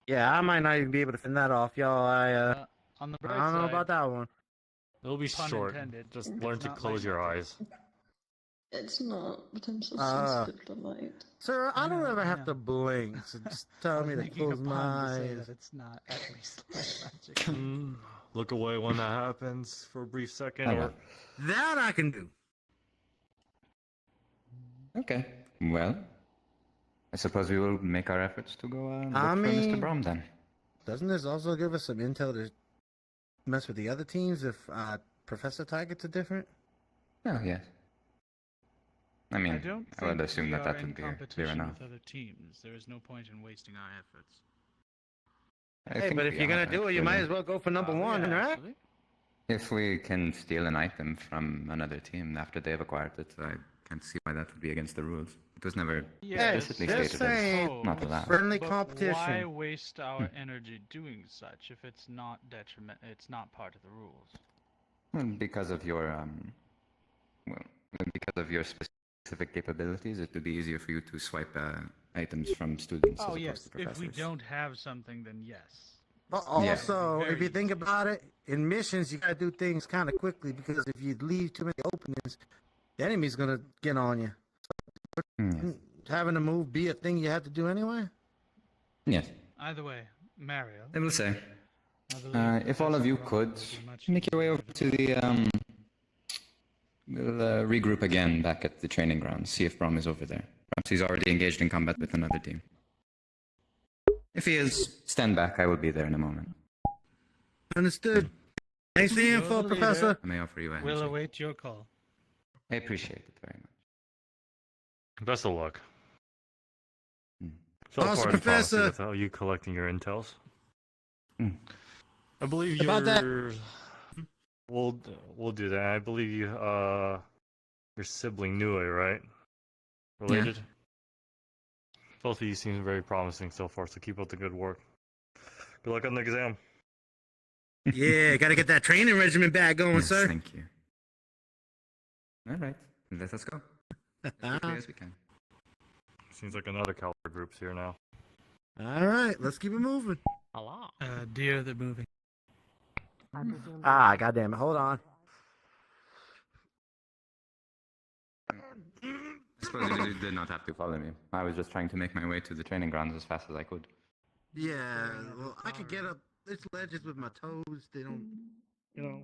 Yeah, I might not even be able to fend that off, y'all. On the I bright don't know side, about that one. It'll be Pun short. intended. Just It's learn to not close like your magic. eyes. It's not, but I'm so Ah. sensitive to light. Sir, I don't ever have to blink, so just tell me to making a close my pun to say eyes. that it's not at least like magic. Look away when that happens for a brief second. I Or know. That I can do. Okay. Well, I suppose we will make our efforts to go look I for Mr. mean- Brahm then. Doesn't this also give us some intel to mess with the other teams if Professor Ty gets a different? Oh, yes. I mean, I don't I would think assume we that are that in would be clear competition enough. with other teams. There is no point in wasting our efforts. I Hey, think but if we you're gonna are, do it, you actually. might as well go for number one, right? Actually. If we can steal an item from another team after they've acquired it, I can't see why that would be against the rules. It was never explicitly just stated as saying. not allowed. Friendly But competition. why waste our energy doing such if it's not detriment? It's not part of the rules. Well, because of your because of your specific capabilities, it would be easier for you to swipe items from students as Oh opposed yes, to professors. if we don't have something, then yes. But Yeah. also, Very if you think about it, in missions you gotta do things kind of quickly because if you leave too many openings, the enemy's gonna get on you. Having to move be a thing you have to do anyway. Yes. Either way, Mario. I will say, If all of you could make your way over to the we'll regroup again back at the training grounds. See if Brom is over there. Perhaps he's already engaged in combat with another team. If he is, stand back. I will be there in a moment. Understood. Thanks for the info, Professor. I may offer you a We'll handshake. await your call. I appreciate it very much. Best of luck. So So Awesome, far, Professor. With how you collecting your intels. I believe About that- your. We'll do that. I believe you your sibling Nue, right? Related. Both of you seem very promising so far. So keep up the good work. Good luck on the exam. Yeah, gotta get that training regimen back going, Yes, sir. thank you. All right, let us go. As quickly as we can. Seems like another caliber group's here now. All right, let's keep it moving. Hello. Dear the moving. Ah, goddamn it! Hold on. I suppose you did not have to follow me. I was just trying to make my way to the training grounds as fast as I could. Yeah, well, I can get up this ledges with my toes. They don't, you know.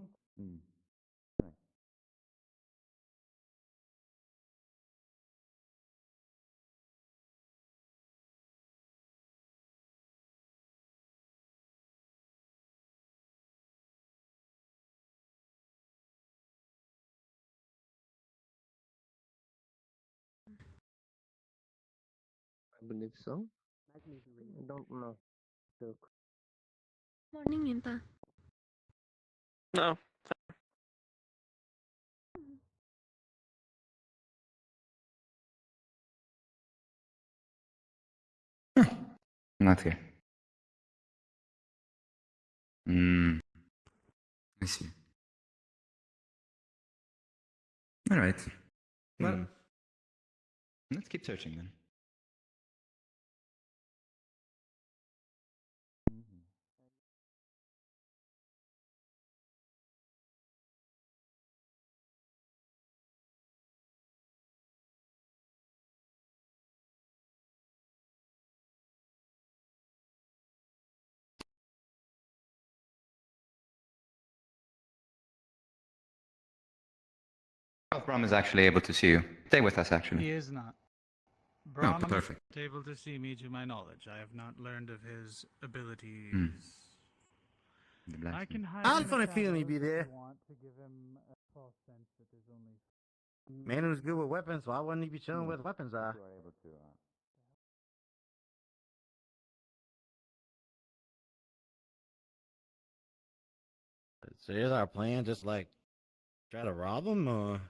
I believe so. I don't know. Morning, Inta. No. Not here. I see. All right. Well, let's keep searching then. Brom is actually able to see you. Stay with us, actually. He is not. Brahm perfect. is able to see me to my knowledge. I have not learned of his abilities. I can hide. I in had a the funny feeling shadows he'd be if I there. want to give him a false sense that there's only. Man who's good with weapons, why wouldn't he be chilling where the weapons are? So here's our plan, just like try to rob him, or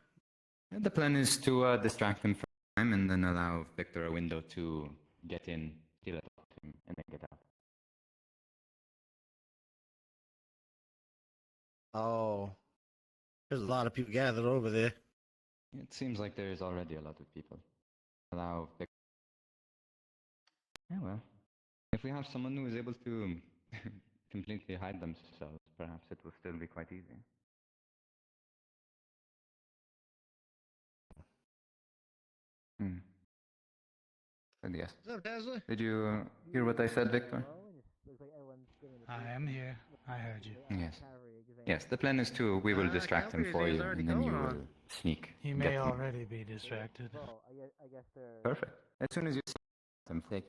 The plan is to distract him for time and then allow Victor a window to get in, steal it off him, and then get out. oh, there's a lot of people gathered over there. It seems like there is already a lot of people. Allow Victor. Yeah, well, if we have someone who is able to completely hide themselves, perhaps it will still be quite easy. And yes. What's up, Tesla? Did you hear what I said, Victor? I am here. I heard you. Yes. Yes, the plan is to, we will distract him for you, and then you will sneak. He get may him. already be distracted. Perfect. As soon as you see him, take.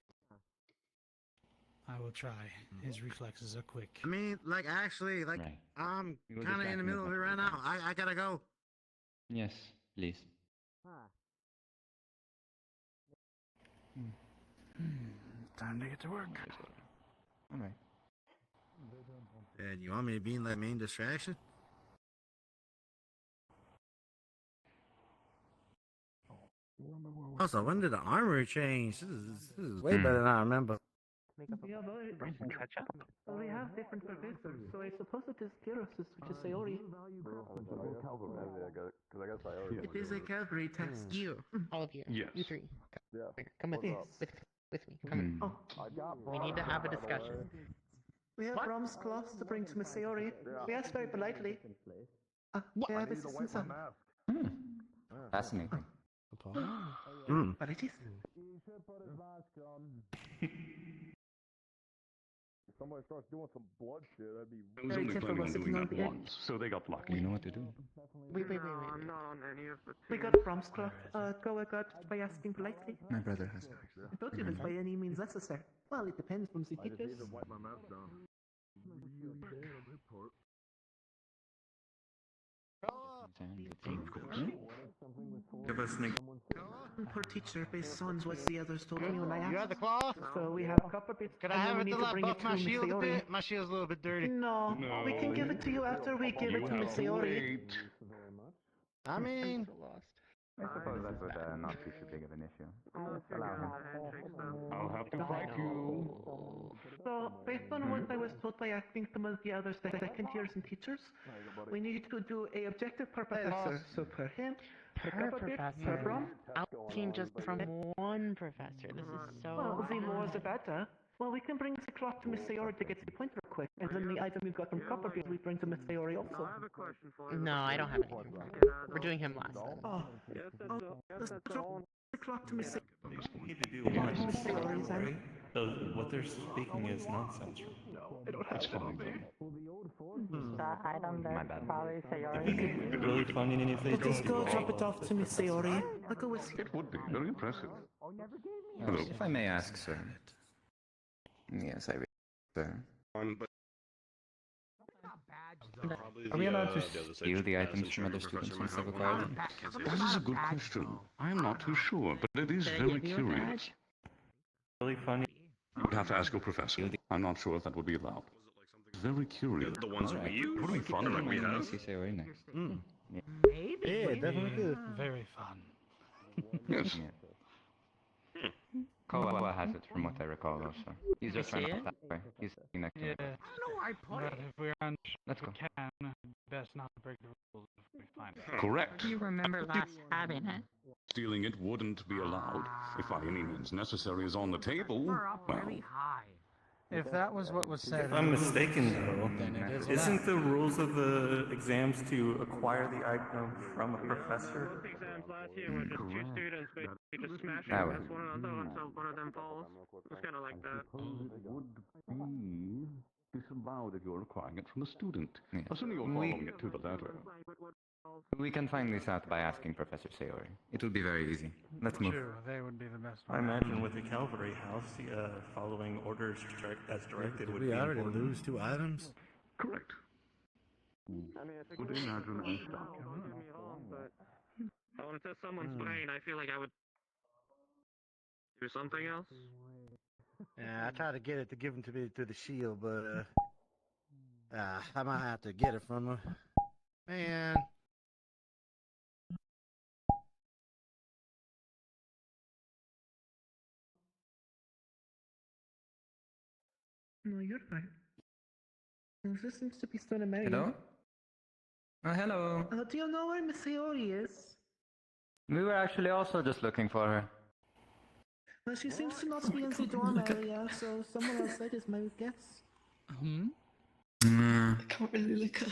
I will try. His reflexes are quick. I mean, like actually, like Right. I'm You will kind of in distract the me middle of as it much right as now. I gotta go. Yes, please. Time to get to work. All right. And you want me to be in that main distraction? Also, when did the armory change? This is way better than I remember. Yeah, but Catch up. well, they have different professors, so I suppose it is Theros, which is Sayori. It is a cavalry task. You, all of you, Yes. you three, come with Yes. with me. Come in. Oh, We need to have a discussion. we have Brahms cloths to bring to Miss Sayori. We asked very politely. They have assistance on. Fascinating. But it is. somebody starts doing some blood shit, that'd be. I was only planning on doing that once, so they got lucky. You know what to do. Wait. I'm not on any of the We got Bromscroft. Go got by asking politely. My brother has. I thought it was by any means necessary. Well, it depends from the teachers. Wipe my mouth down. Poor teacher, based on what the others told me when I asked. You have the cloth? So we have a couple bits. Can I have it till I buff my shield a bit? My shield's a little bit dirty. No, we can give it to you after we give it to Miss Sayori. I mean, I suppose that would not be too big of an issue. Allow him. I'll have to fight you. So, based on what I was told by asking some of the other second tiers and teachers, we need to do a objective per professor. So per him, per professor, professor. per Brom. Outing just from one professor. This is so. Well, the more the better. Well, we can bring the clock to Miss Sayori to get the point real quick, and then the item we've got from Copperfield we bring to Miss Sayori also. I have a question for you. No, I don't have anything for him. We're doing him last then. Oh, the clock to Miss Sayori. So what they're speaking is nonsense. I don't have The item that's probably Sayori. It'd be really funny if they But just go drop it off to Miss Sayori. I'll go with you. It would be very impressive. Hello. If I may ask, sir. Yes, I will, sir. But Are we allowed to steal the items from other students once they've acquired them? That is a good question. I'm not too sure, but it is very curious. Really funny. You'd have to ask your professor. I'm not sure if that would be allowed. Very curious. The ones we use. What are we fun that we have? Maybe. Yeah, definitely good. Very fun. Yes. Koa has it, from what I recall, also. He's just I see running up that way. He's sitting next to me. I don't know where I put But it. if we're unsure Let's go. we can, best not to break the rules if we find it. Correct. You remember last having it? Stealing it wouldn't be allowed. If by any means necessary is on the table, We're up well, really high. If that was what was said, If I'm mistaken, though, then it is isn't the rules of the exams to acquire the item from a professor? Exams last year were just two students basically just smashing That against one another until one of them falls. It's kind of like that. it would be disallowed if you're acquiring it from a student. Yes. Assuming you're following it to the letter. We can find this out by asking Professor Sayori. It will be very easy. Let's move. True, they would be the best. I imagine with the Calvary House, following orders as directed would be we already important. lose 2 items. Correct. Would imagine a stop. But until someone's playing, I feel like I would do something else. Yeah, I tried to get it to give him to me through the shield, but I might have to get it from her. Man. No, you're fine. This seems to be still in Mary. Hello? Oh, hello. Do you know where Miss Sayori is? We were actually also just looking for her. Well, she seems to not be in the dorm area, so someone outside is my guess. Hmm? Mm. I can't really look at.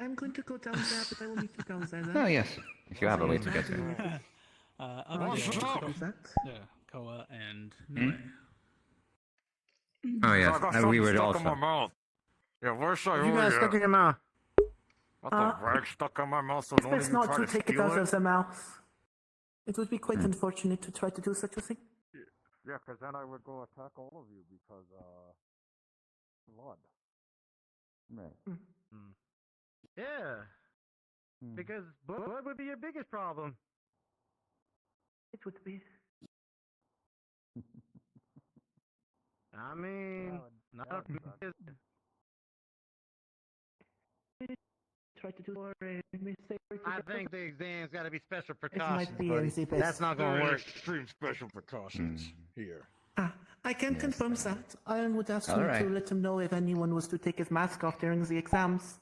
I'm going to go down there, but I will meet you down there then. Oh, yes. If you have a way to get there. Yeah, Koa and Noe. Oh, yes. We were also. Yeah, where's you guys stuck in your mouth? What the rag stuck in my mouth, so It's best not to take it out of the mouth. It would be quite unfortunate to try to do such a thing. Yeah, because then I would go attack all of you because, blood. Right. Yeah. Because blood would be your biggest problem. It would be. I mean, not Try to do more mistake. I think the exam's got to be special might precautions, be buddy. in the best. That's not going to work. Extreme special precautions here. I can confirm that. I would ask him Alright. to let him know if anyone was to take his mask off during the exams.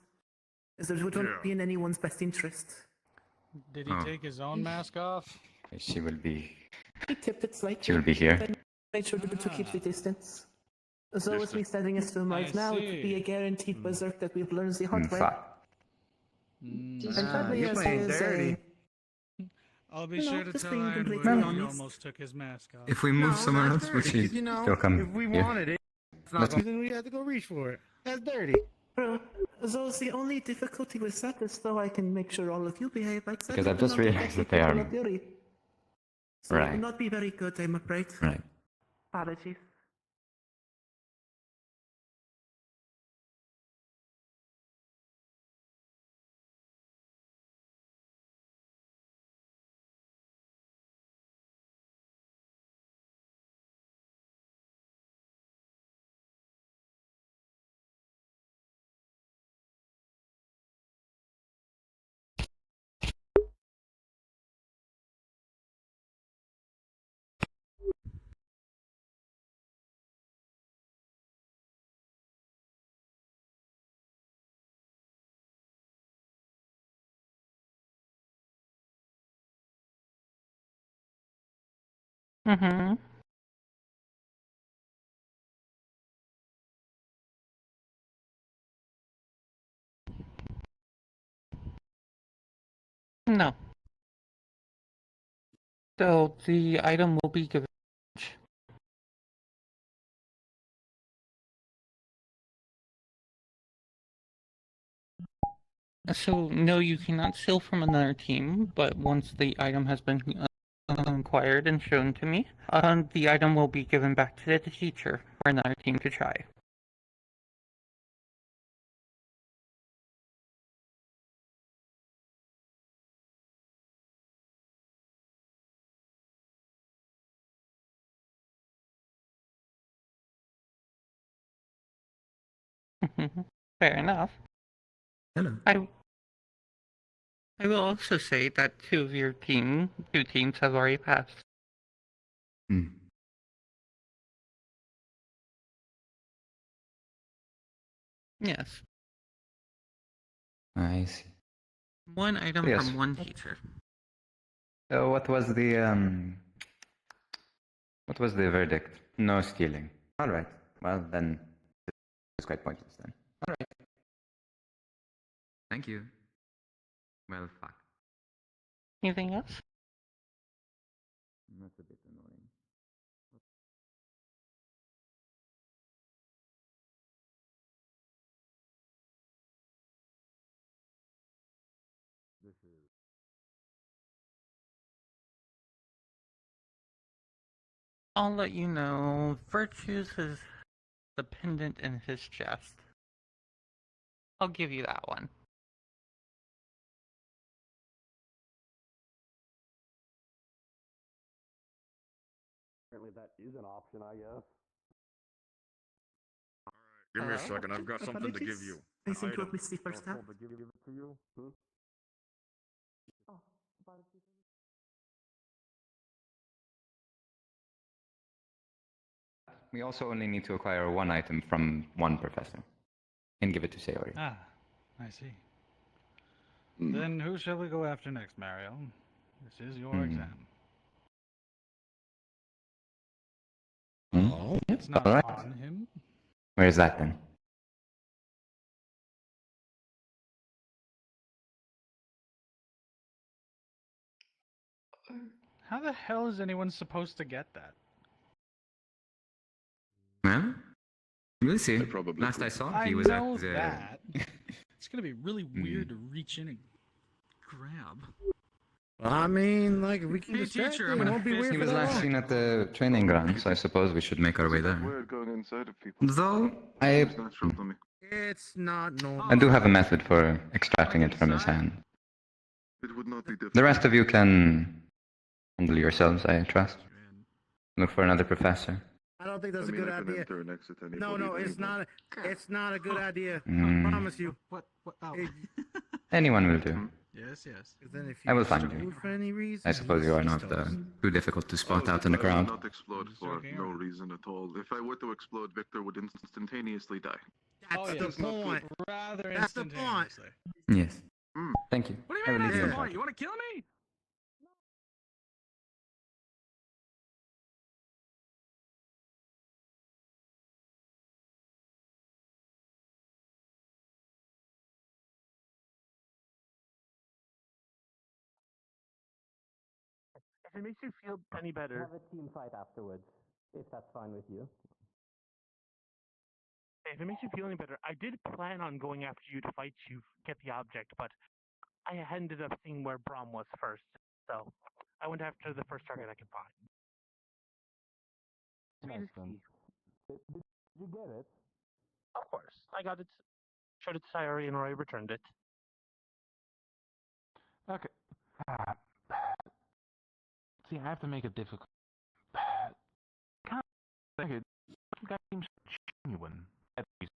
As it wouldn't be in anyone's best interest. Did he take his own mask off? She will be. He tipped it slightly. She will be here. and made sure to keep the distance. So as we standing as to right now, it would be a guaranteed berserk that we've learned the hard way. And sadly, you're as playing is dirty. I'll be No, sure to just tell being Ironwood completely he honest. almost took his mask off. If we move somewhere else, would she You know, still come if we here? wanted it, not then we have to go reach for it. That's dirty. Well, so the only difficulty with that is though I can make sure all of you behave like that. Because I've it will just not realized affect that the they are- people of Yuri. So it Right. will not be very good, I'm afraid. Right. Apologies. Mm-hmm. No. So the item will be given. So no, you cannot steal from another team, but once the item has been acquired and shown to me, the item will be given back to the teacher for another team to try. Fair enough. Hello. I will also say that two teams have already passed. Hmm. Yes. I see. One item Yes. from one teacher. So what was the verdict? No stealing. All right. Well, then it's quite pointless then. All right. Thank you. Well, fuck. Anything else? That's a bit annoying. This is. I'll let you know. Virtues is the pendant in his chest. I'll give you that one. Apparently that is an option, I guess. Give me a second. I've got something to give you. I think Item. you'll be sleep first, huh? To give it to you? We also only need to acquire one item from one professor and give it to Sayori. Ah, I see. Then who shall we go after next, Mario? This is your exam. Oh, It's not all right. on him. Where is that then? How the hell is anyone supposed to get that? Well, we'll see. Last I saw, he was at know the. that. It's gonna be really weird to reach in and grab. Well, I mean, like, if we can Hey, distract teacher, him, I'm it gonna won't be fist weird He for was that last long. seen at the training ground, so I suppose we should make our way there. Weird going inside of people. Though It's natural to me. It's not normal. I do have a method for extracting it from his hand. It would not be difficult. The rest of you can handle yourselves, I trust. Look for another professor. I don't think that's I mean, a good I can idea. enter and exit anybody No, at it's any not. It's not a good idea. Mm. I promise you. What? Oh. Anyone will do. Yes, yes. Then if I will get find you. screwed for any reason, I suppose you are not too difficult to spot out in the I crowd. would not explode for no reason at all. If I were to explode, Victor would instantaneously die. That's the point. Rather That's the point. instantaneously. Yes. Thank you. What do I you will mean leave you that's in the point? charge. You want to kill me? If it makes you feel any better. Have a team fight afterwards, if that's fine with you. If it makes you feel any better, I did plan on going after you to fight you, get the object, but I ended up seeing where Braum was first, so I went after the first target I could find. Excellent. Did you get it? Of course, I got it. Showed it to Sayori and Roy returned it. Okay. See, I have to make it difficult. Can't think it. That seems genuine. At least.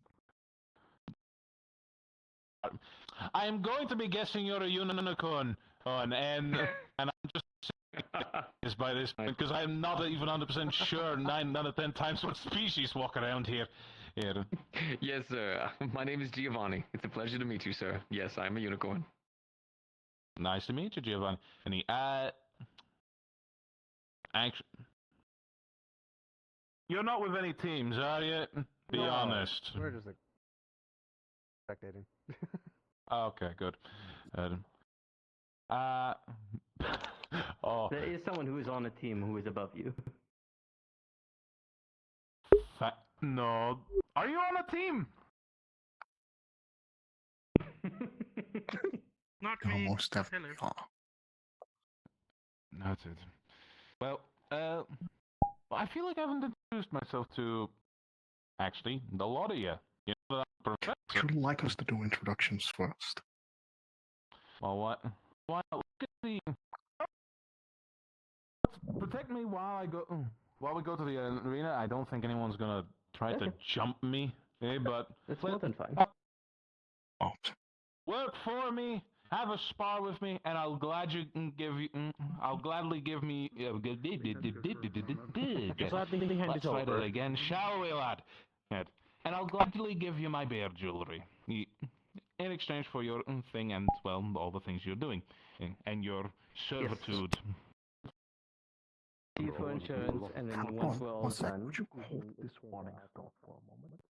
I am going to be guessing you're a unicorn, and I'm just saying by this point because I'm not even 100% sure 9 out of 10 times what species walk around here. Yes, sir. My name is Giovanni. It's a pleasure to meet you, sir. Yes, I'm a unicorn. Nice to meet you, Giovanni. Actually, you're not with any teams, are you? Be honest. We're just spectating. Okay, good. There is someone who is on a team who is above you. No. Are you on a team? Not me. Almost definitely are. Noted. Well, I feel like I haven't introduced myself to, actually, the lot of you. You know that I'm a professor. Would you like us to do introductions first? Well, what? Why not look at the... Protect me while we go to the arena. I don't think anyone's gonna try to jump me, but... That's more than fine. Work for me, have a spar with me, and I'll gladly give me... Let's try that again, shall we, lad? And I'll gladly give you my bear jewelry. In exchange for your thing and, well, all the things you're doing. And your servitude. See you for insurance, and then once we're all done... Would you hold this warning stop for a moment?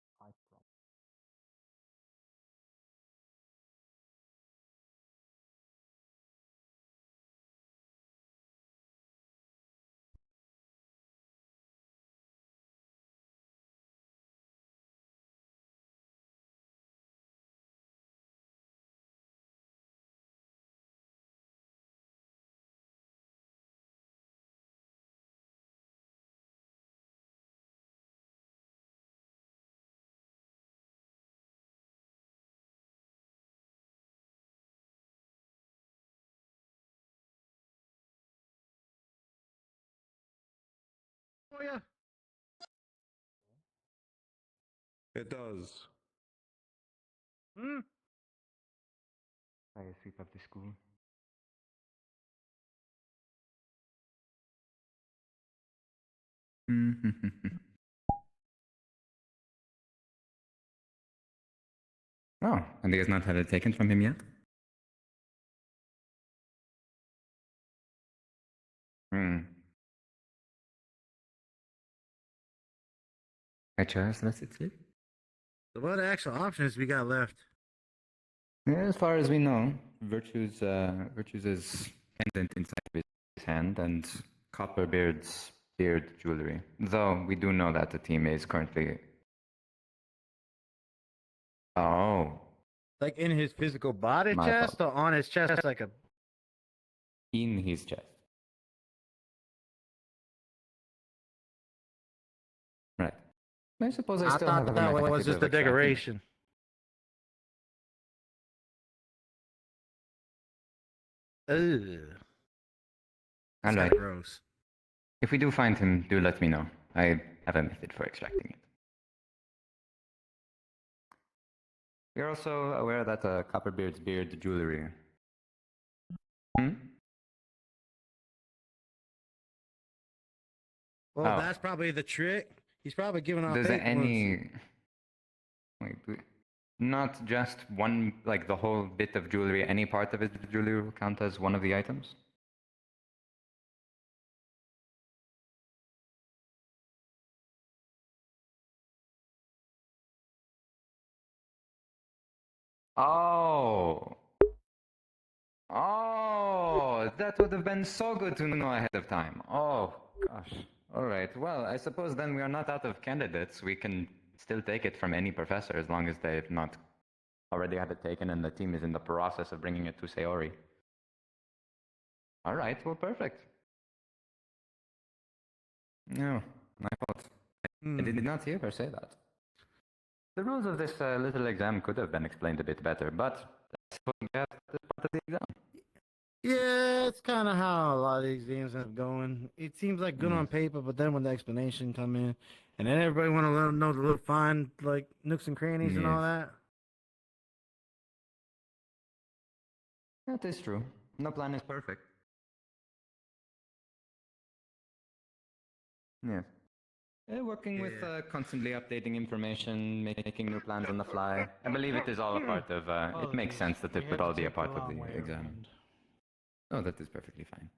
Oh, yeah. It does. I sweep up the school. Oh, and he has not had it taken from him yet? I just let it sleep. So what actual options we got left? Yeah, as far as we know, Virtue's is pendant inside of his hand and Copperbeard's beard jewelry. Though we do know that the team is currently... Oh. Like in his physical body My chest fault. or on his chest like a... In his chest. Right. I suppose I still thought have that a was method just of the extracting it. decoration. Ugh. All That's right. gross. If we do find him, do let me know. I have a method for extracting it. We are also aware that Copperbeard's beard jewelry. Well, Oh. that's probably the trick. He's probably giving off Does fake any... ones. Wait, not just one, like the whole bit of jewelry, any part of his jewelry will count as one of the items? Oh! Oh! That would have been so good to know ahead of time. Oh, gosh. Alright, well, I suppose then we are not out of candidates. We can still take it from any professor as long as they've not already had it taken and the team is in the process of bringing it to Sayori. All right, well, perfect. No, my fault. I did not hear her say that. The rules of this little exam could have been explained a bit better, but that's what we have as part of the exam. Yeah, it's kind of how a lot of these games end up going. It seems like good on paper, but then when the explanation come in, and then everybody want to know the little fine like nooks and crannies and all that. That is true. No plan is perfect. Yeah. Working with constantly updating information, making new plans on the fly. I believe it is all a part of. It makes sense that it would all be a part of the exam. Oh, that is perfectly fine.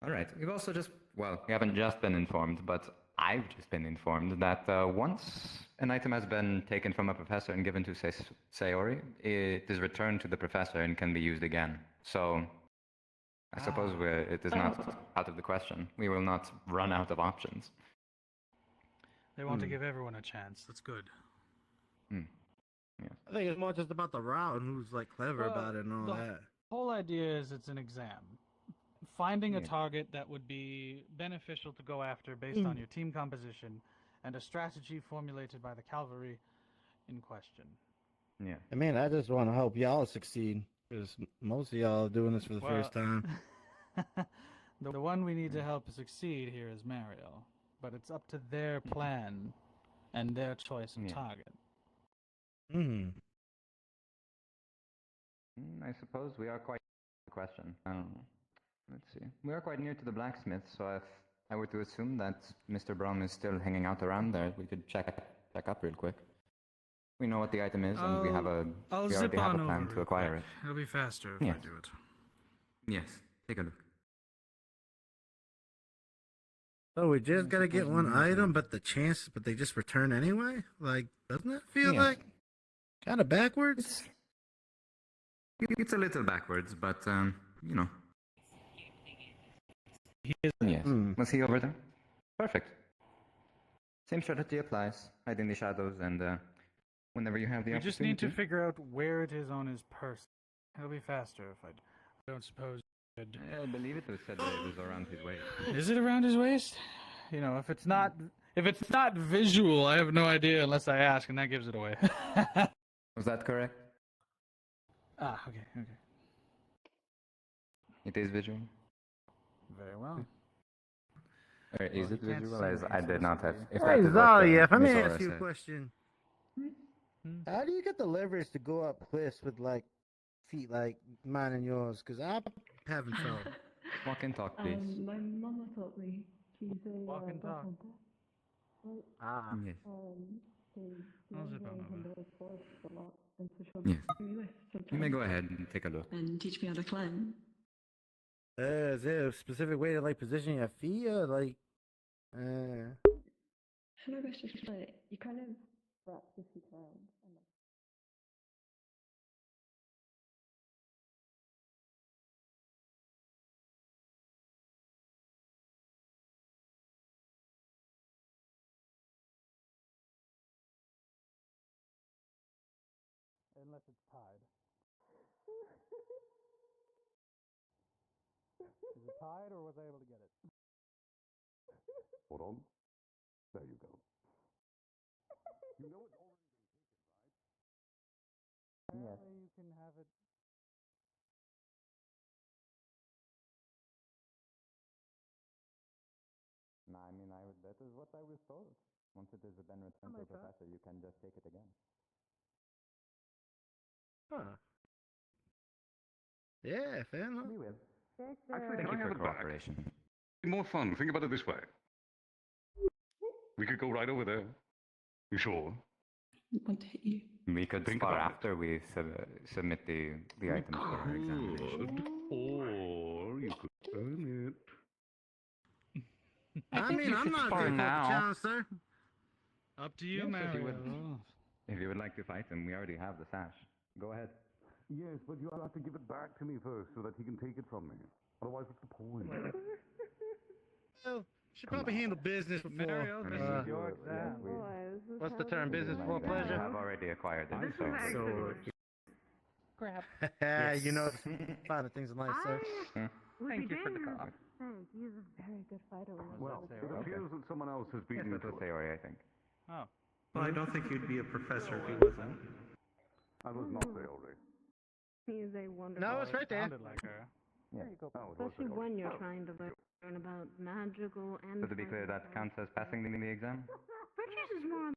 All right. We've also just, well, we haven't just been informed, but I've just been informed that once an item has been taken from a professor and given to Sayori, it is returned to the professor and can be used again. So I suppose it is not out of the question. We will not run out of options. They want to give everyone a chance. That's good. I think it's more just about the route and who's like clever about it and all that. The whole idea is it's an exam. Finding a target that would be beneficial to go after based on your team composition and a strategy formulated by the cavalry in question. Yeah. I mean, I just want to help y'all succeed because most of y'all are doing this for the first time. The one we need to help succeed here is Mario, but it's up to their plan and their choice of target. I suppose we are quite the question. I don't know. Let's see. We are quite near to the blacksmith, so if I were to assume that Mr. Brom is still hanging out around there, we could check up real quick. We know what the item is, and we already have a plan to acquire it. It'll be faster if I do it. Yes, take a look. So we just gotta get one item, but they just return anyway? Like, doesn't that feel like kind of backwards? It's a little backwards, but, you know. Yes. Was he over there? Perfect. Same strategy applies. Hide in the shadows, and whenever you have the opportunity. We just need to figure out where it is on his person. It'll be faster if I don't suppose. I believe it was said that it was around his waist. Is it around his waist? You know, if it's not visual, I have no idea unless I ask, and that gives it away. Was that correct? Okay. It is visual. Very well. Or is it visual? I did not have. Hey, Zaliev, let me ask you a question. How do you get the leverage to go up cliffs with like feet like mine and yours? Because I'm having trouble. Walk and talk, please. My mama taught me. She's a Walk and talk. Yes. Yes. You may go ahead and take a look. And teach me how to climb. Is there a specific way to like position your feet or like? How do I best explain it? You kind of wrap your feet around. Unless it's tied. Is it tied or was I able to get it? Hold on. There you go. You know it's already been taken, right? Yes. You can have it. No, I mean, that is what I was told. Once it has been returned to the professor, you can just take it again. Huh. Yeah, fair enough. We will. Actually, Thank can you I for have it back? cooperation. More fun. Think about it this way. We could go right over there. You sure? Want to hit you? We could start after we submit the items for our examination. Or you could earn it. I mean, I'm not good for the challenge, sir. Up to you, Yes, Mario. If you would like to fight him, we already have the sash. Go ahead. Yes, but you have to give it back to me first so that he can take it from me. Otherwise, what's the point? Well, Should probably handle business before. Mario, this is your exam. What's the term? Business before pleasure? I've already acquired it, so... Crap. You know, finding things in life, sir. Thank you for the coffee. He's a very good fighter. Well, it appears that someone else has beaten you to it. Sayori, I think. Oh. Well, I don't think you'd be a professor if he wasn't. I was not Sayori. He's a wonderful. No, it's right there. Sounded like her. Yeah. Especially when you're trying to learn about magical and. So to be clear, that counts as passing the exam? Bridges is more.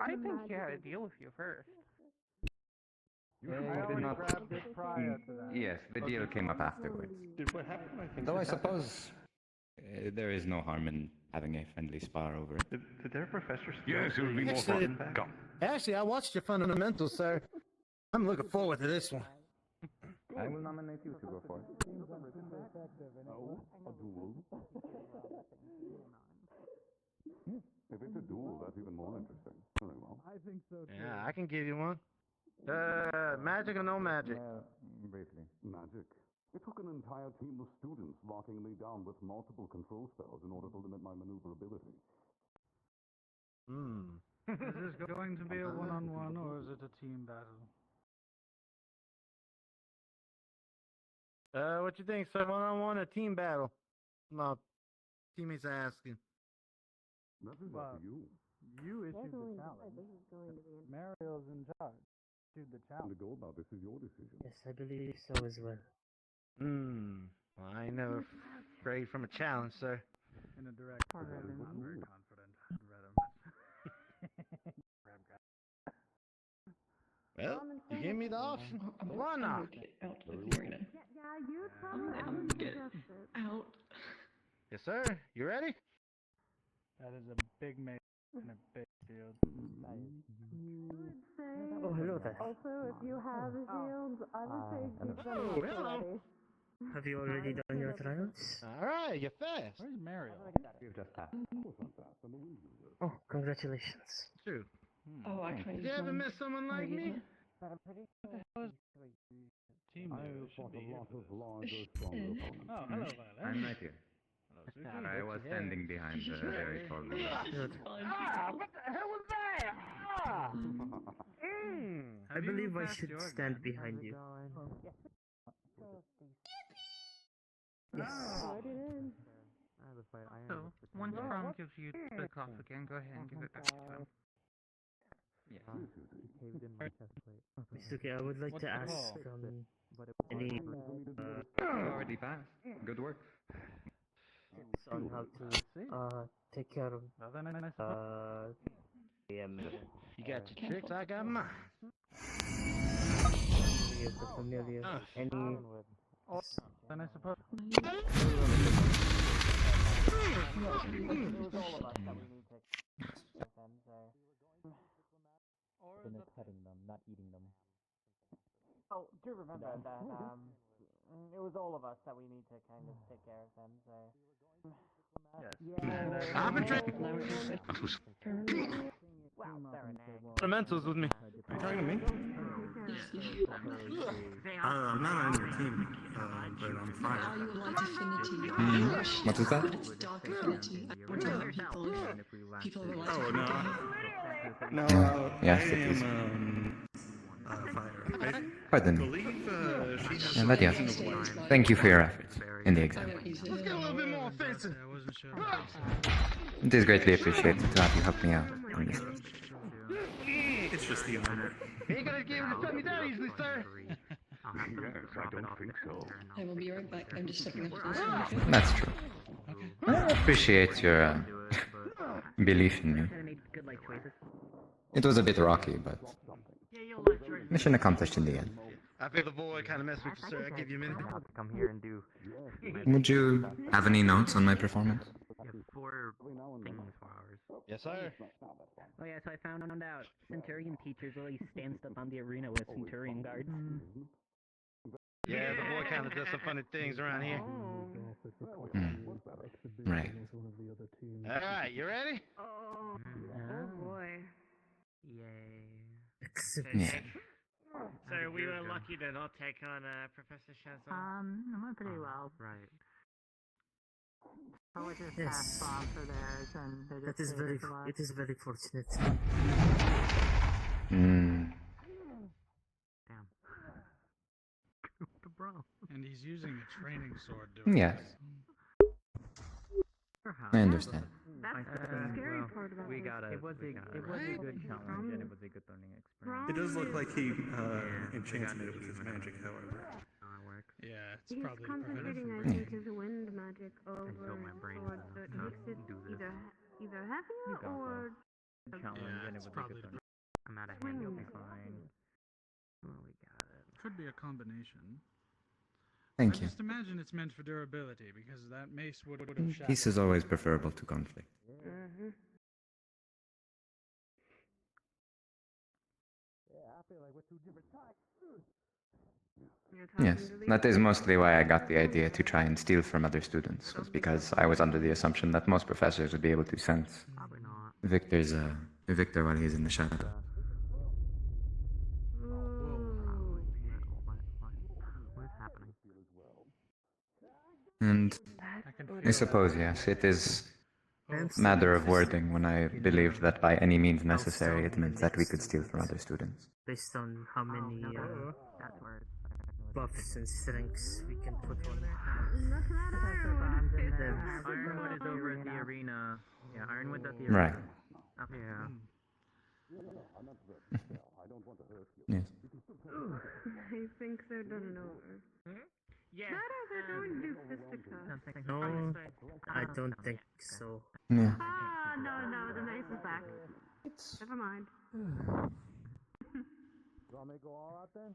I think he had a deal with you first. Yeah, you did not. Yes, the deal came up afterwards. What happened? Though I suppose there is no harm in having a friendly spar over it. Did their professor? Yes, it would be more fun. Come. Actually, I watched your fundamentals, sir. I'm looking forward to this one. I will nominate you to go for it. A duel? If it's a duel, that's even more interesting. Very well. I think so too. Yeah, I can give you one. Magic or no magic? Briefly. Magic. It took an entire team of students locking me down with multiple control spells in order to limit my maneuverability. Is this going to be a one-on-one or is it a team battle? What you think, sir? One-on-one or team battle? My teammates are asking. That is up to you. You issued the challenge. Mario's in charge. Issued the How to challenge. go about this is your decision. Yes, I believe so as well. Well, I ain't never strayed from a challenge, sir. In a direct. I'm very confident. I'd rather Well, you gave me the option. Why not? Out of the arena. Yeah, you probably Get out. Yes, sir. You ready? That is a big mate in a big field. Oh, hello there. Also, if you have shields, I would say keep them ready. Have you already done your trials? All right, you're fast. Where's Mario? You've just passed. Oh, congratulations. True. Oh, actually. Did you ever met someone like me? Team leader should be here for this. Oh, hello, Violet. I'm right here. Hello, I was standing behind the very tall man. What the hell was that? I believe I should stand behind you. Yes. So, once Prom gives you the cough again, go ahead and give it back to him. It's okay, I would like to ask any Already passed. Good work. tips on how to take care of You got your tricks, I got mine. the familiar, any Then I suppose. Cutting them, not eating them. Oh, do remember that it was all of us that we need to kind of take care of them, so... I've been drinking Wow, fundamentals with me. Are you talking to me? I'm not on your team, but I'm fine. Now you like affinity. What is that? It's dark affinity. We're telling people that like Oh, affinity. no. Yes, I it is. am, fire. Pardon me. believe, she has Yeah, but yes. Thank you for your efforts in the exam. Let's get a little bit more offensive. I wasn't sure. It is greatly appreciated to have you help me out on this. It's just the armor. You ain't gonna be able to tell me that easily, sir. Yes, I don't think so. I will be right back. I'm just stepping up to this one. That's true. I appreciate your belief in me. Good life choices. It was a bit rocky, but mission accomplished in the end. I feel the boy kind of messed with you, sir. I give you a minute. Come here and do. Would you have any notes on my performance? 4 things for hours. Yes, sir. Oh yeah, so I found out Centurion teachers always stand up on the arena with Centurion guards. Yeah, the boy kind of does some funny things around here. Right. All right, you ready? Oh boy. Yay. Yeah. So we were lucky to not take on Professor Shazam. I'm pretty well. Right. Yes. That is it is very fortunate. Mm. Damn. The bro. And he's using a training sword doing Yes. this. I understand. That's the scary part about we this. got it. It was a good challenge and it was a good learning experience. It does look like he enchanted it with his magic, however. Yeah, it's He's probably concentrating, I prevented think, his wind magic over my brain sword, is so it enough makes it to do this. either heavier got or challenge Yeah, and it it's was a probably good learning. I'm out of hand, you'll be fine. Oh, we got it. Could be a combination. Thank I you. just imagine it's meant for durability because that mace would have shattered. Peace is always preferable to conflict. Mm-hmm. Yeah, I feel like we're two different types. Yes, that is mostly why I got the idea to try and steal from other students, was because I was under the assumption that most professors would be able to sense Probably not. Victor while he's in the shadow. What is happening? And I suppose, yes, it is a matter of wording when I believed that by any means necessary it meant that we could steal from other students. Based on how many That's where it's buffs and strengths we can put on Ironwood is over at the arena. Yeah, Ironwood's at the Right. arena. Yeah. Yes. I think they're done over. Yeah. Better they're going to do fisticuffs. No, I don't think so. Yeah. Ah, no, the knife is back. Never mind. You want me to go all out then?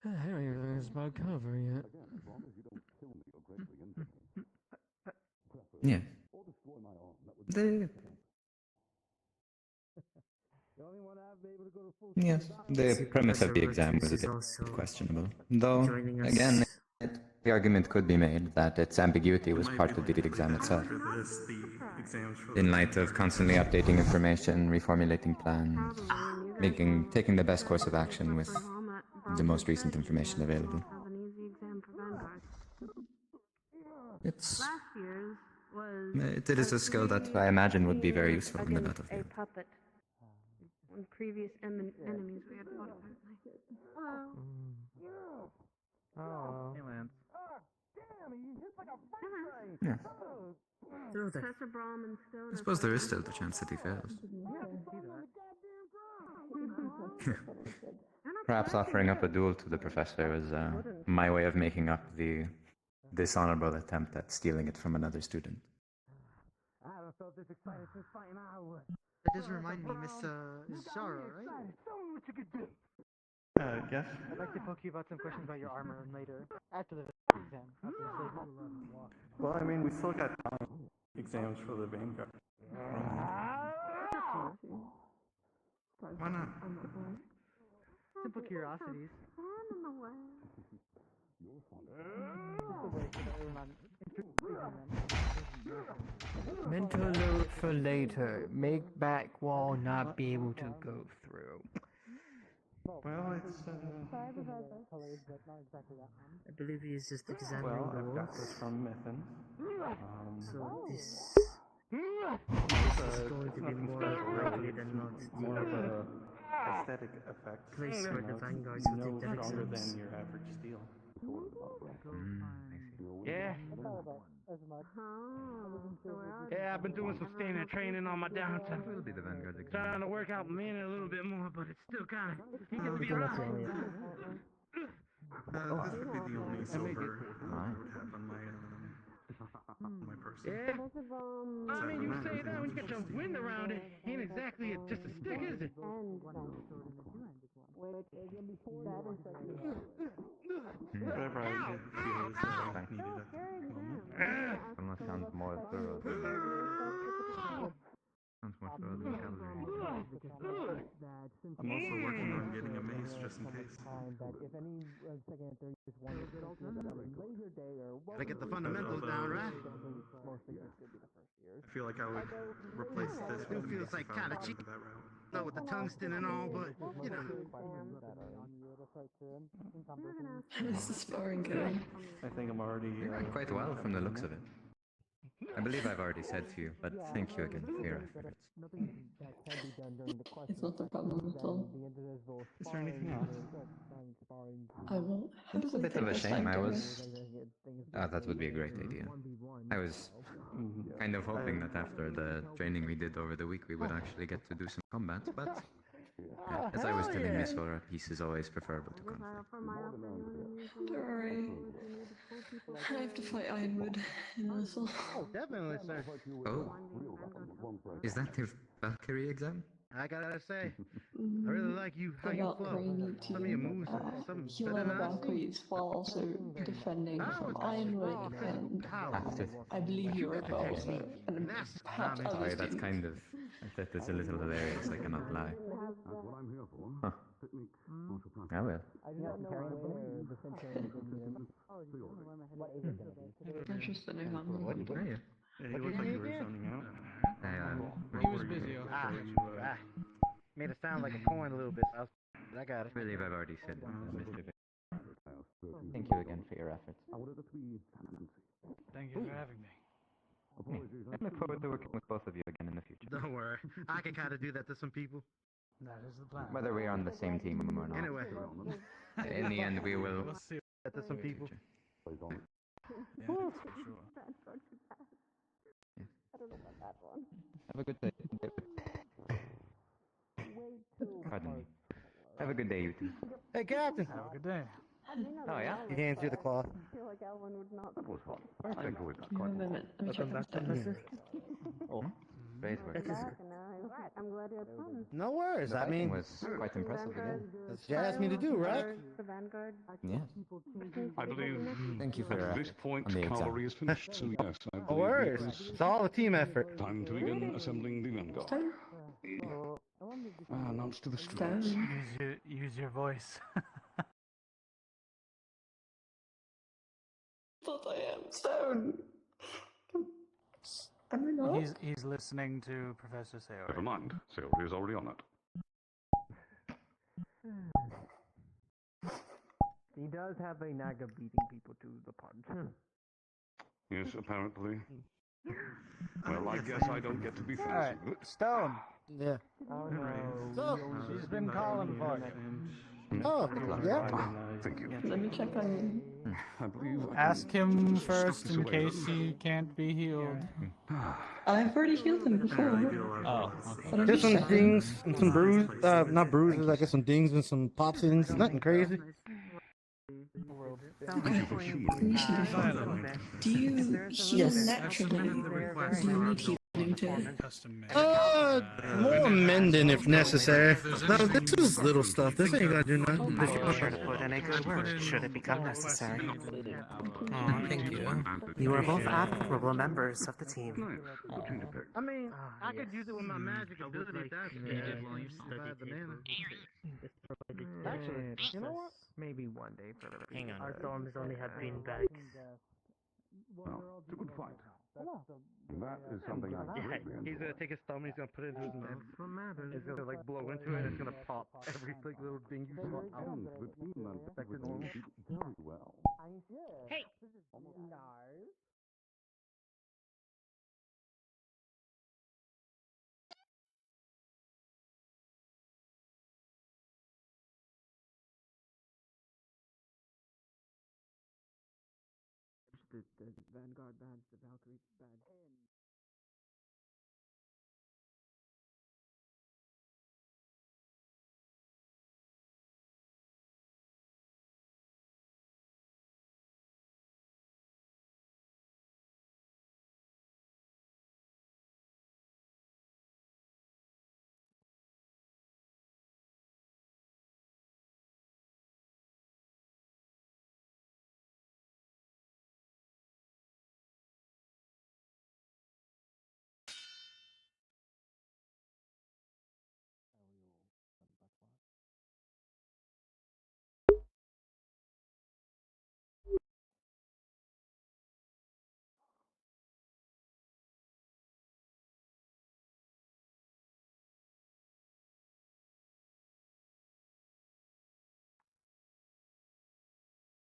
I don't even think it's my cover yet. Yeah. Yes, the premise of the exam was a bit questionable. Though, again, the argument could be made that its ambiguity was part of the exam itself. In light of constantly updating information, reformulating plans, taking the best course of action with the most recent information available. Have an easy exam for Vanguard. It's Last year's was it is a skill that I imagine would be very useful in the against battlefield. a puppet. On previous enemies we had fought apparently. Hello. Oh. Hey, Lance. Yeah. Professor Brahm and Stone. I suppose there is still the chance that he fails. Perhaps offering up a duel to the professor was my way of making up the dishonorable attempt at stealing it from another student. I haven't felt this excited since fighting Iowa. That does remind me, Miss Zara, right? Show me what you can do. Yes? I'd like to poke you about some questions about your armor later, after the exam. Well, I mean, we still got exams for the Vanguard. Why not? Simple curiosities. Mental note for later. Make back wall not be able to go through. Well, it's I believe he's just examining well, the I've got walls. this from Mython. So this It's is going to be nothing more special, likely really. than not It's more of the a aesthetic effect. place you where know, the it's vanguards will no take their stronger exams. than your average steel. Yeah. Yeah, I've been doing some standard training on my downtime. Will be the Vanguard exam. Trying to work out man a little bit more, but it's still kind of. He gets me You're not around. wrong yet. This would be the only silver I would have on my person. Yeah. I mean, you say that when you get some wind around it, ain't exactly just a stick, is it? Whatever I did feel is I needed at the moment. Unless sounds more thorough than sounds more thorough than cavalry. I'm also working on getting a mace just in case. Gotta get the fundamentals down, right? I feel like I would replace this Still with a feels mace like if I kinda went cheap. that route. No, with the tungsten and all, but you know. How's the sparring going? I think I'm already Quite well from the looks of it. I believe I've already said to you, but thank you again for your efforts. It's not a problem at all. Is there anything else? I will It was a happily bit of take a this shame. time I to was. rest. That would be a great idea. I was kind of hoping that after the training we did over the week, we would actually get to do some combat, but as I was telling Miss Laura, peace is always preferable to conflict. Don't worry. I have to fight Ironwood in Russell. Oh, definitely, sir. Oh, is that the Valkyrie exam? I gotta say, I really like you, how The you flow. Valkyrie need Some of your moves, some heal better other than I see. Valkyries while also defending from Ironwood, and I believe you're a bowser, and perhaps Sorry, others that's do. kind of. That is a little hilarious, I cannot lie. Huh. I will. Interesting, I don't know. What are you? He looked like you were zoning out. He was busy. Made it sound like a coin a little bit. I got it. I believe I've already said Mr. Vic. Thank you again for your efforts. Thank you for having me. I look forward to working with both of you again in the future. Don't worry. I can kind of do that to some people. That is the plan. Whether we are on the same team or not. Anyway. In the end, we will. We'll see. That to some people. Yeah, that's for sure. I don't know about that one. Have a good day. Pardon me. Have a good day, you two. Hey, Captain. Have a good day. Oh, yeah? He hands you the cloth. I feel like Alvin would not. That was fun. I think we've got Give me a moment. Let me check my stuff. Oh, great work. I'm glad you had fun. No worries. The I mean, fighting was quite impressive again. that's what you asked me to do, right? The Vanguard. Yes. I believe Thank you for your at this effort point on the exam. cavalry is finished, so yes, I No believe worries. it is It's all a team effort. time to begin assembling the vanguard. Announce to the students. Use your voice. Thought I am stone. Am I not? He's listening to Professor Sayori. Never mind, Sayori is already on it. He does have a knack of beating people to the punch. Yes, apparently. Well, I guess I don't get to be fancy with it. Stone. Yeah. Oh no. So, She's been calling for you. oh, yeah. Thank you. Let me check on you. I believe Ask him first in case he can't be healed. I've already healed him before. Oh, But I'm Just just some checking. dings and some bruises, not bruises, I guess some dings and some pops-ins, nothing crazy. Okay. You should be fine. Do you heal naturally? Or do you need healing too? More mending if necessary. No, this is little stuff. This ain't gonna do nothing. Be sure to put in a good word should it become necessary. Oh, thank you. You are both admirable members of the team. I mean, I could use it with my magic ability if that's bad banana. Actually, you know what? Maybe one day for the Hang on. Our storms only have beanbags. Well, it's a good fight. That is something I Yeah, greatly he's enjoy. gonna take his thumb, he's gonna put it into his mouth. It's gonna like blow into it, and it's gonna pop every like, little thing you saw out. And between them, Back to with normal. me very well. Hey! No. The Vanguard badge, the Valkyrie badge.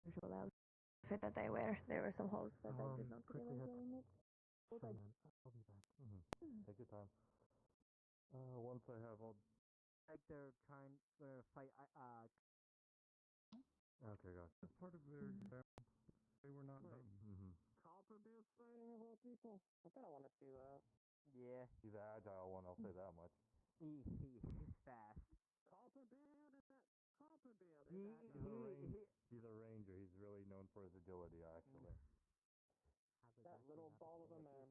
Usual outfit that they wear. There were some holes that I did not put in. Sure, man. I'll be back. Take your time. Once I have all. Like they're trying to fight. Okay, gotcha. That's part of their exam. They were not done. Copperbeard fighting of all people. I kind of want to see that. Yeah. He's an agile one, I'll say that much. He's fast. Copperbeard is that? Copperbeard is that? He's a ranger. He's really known for his agility, actually. That little ball of a man.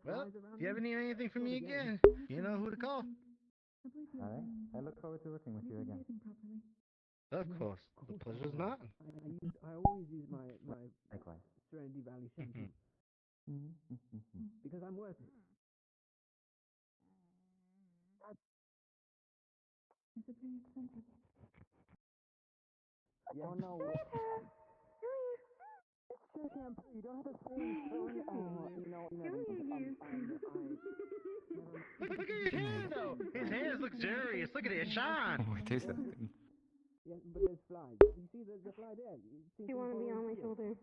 Well, if you ever need anything from me again, you know who to call. Alright, I look forward to working with you again. Of course, the pleasure's mine. I always use my Likewise. Serenity Valley shampoo because I'm worth it. Is it very expensive? Oh no. It's shampoo. You don't have to say Look at his hair, though. His hair is luxurious. Look at it shine. What is that thing? Yeah, but there's flies. You see the fly there? Do you want to be on my shoulder?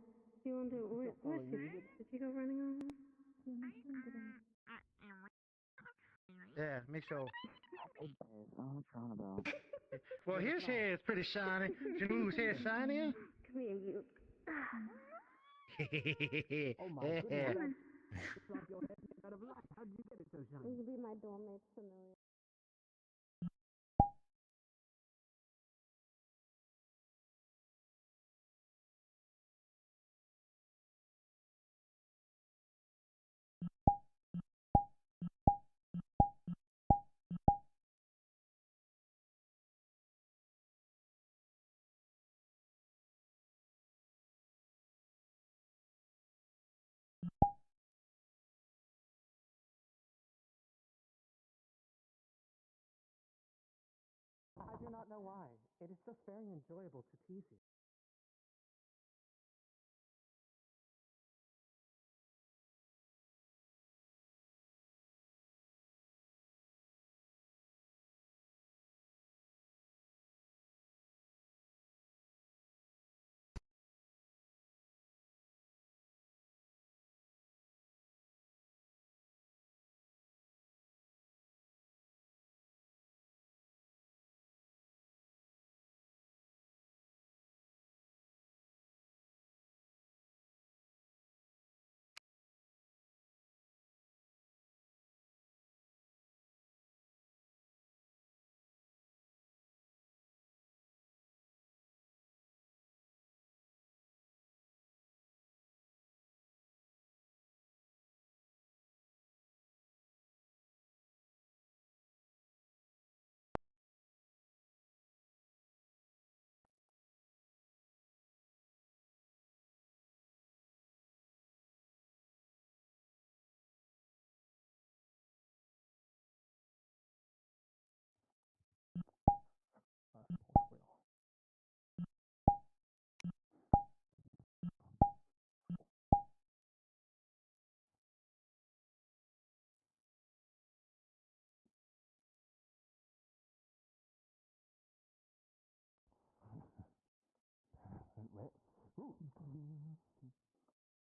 Do you want to? Where's she? Did you go running on? Yeah, make sure. I'm trying about. Well, his hair is pretty shiny. Janu's hair shinier? Come here, you. Oh my goodness. It's like your head out of light. How did you get it so shiny? This will be my doormate familiar. I do not know why. It is just very enjoyable to tease you.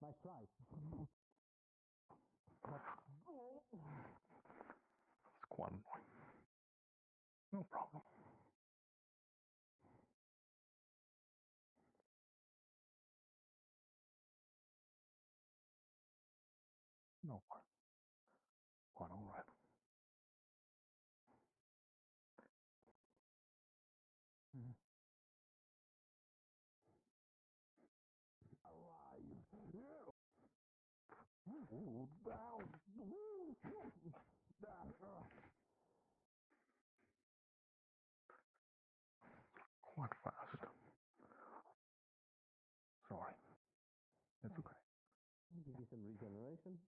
Nice try. It's quite annoying. No problem. No, quite all right. Quite fast. Sorry. It's okay. Give you some regeneration.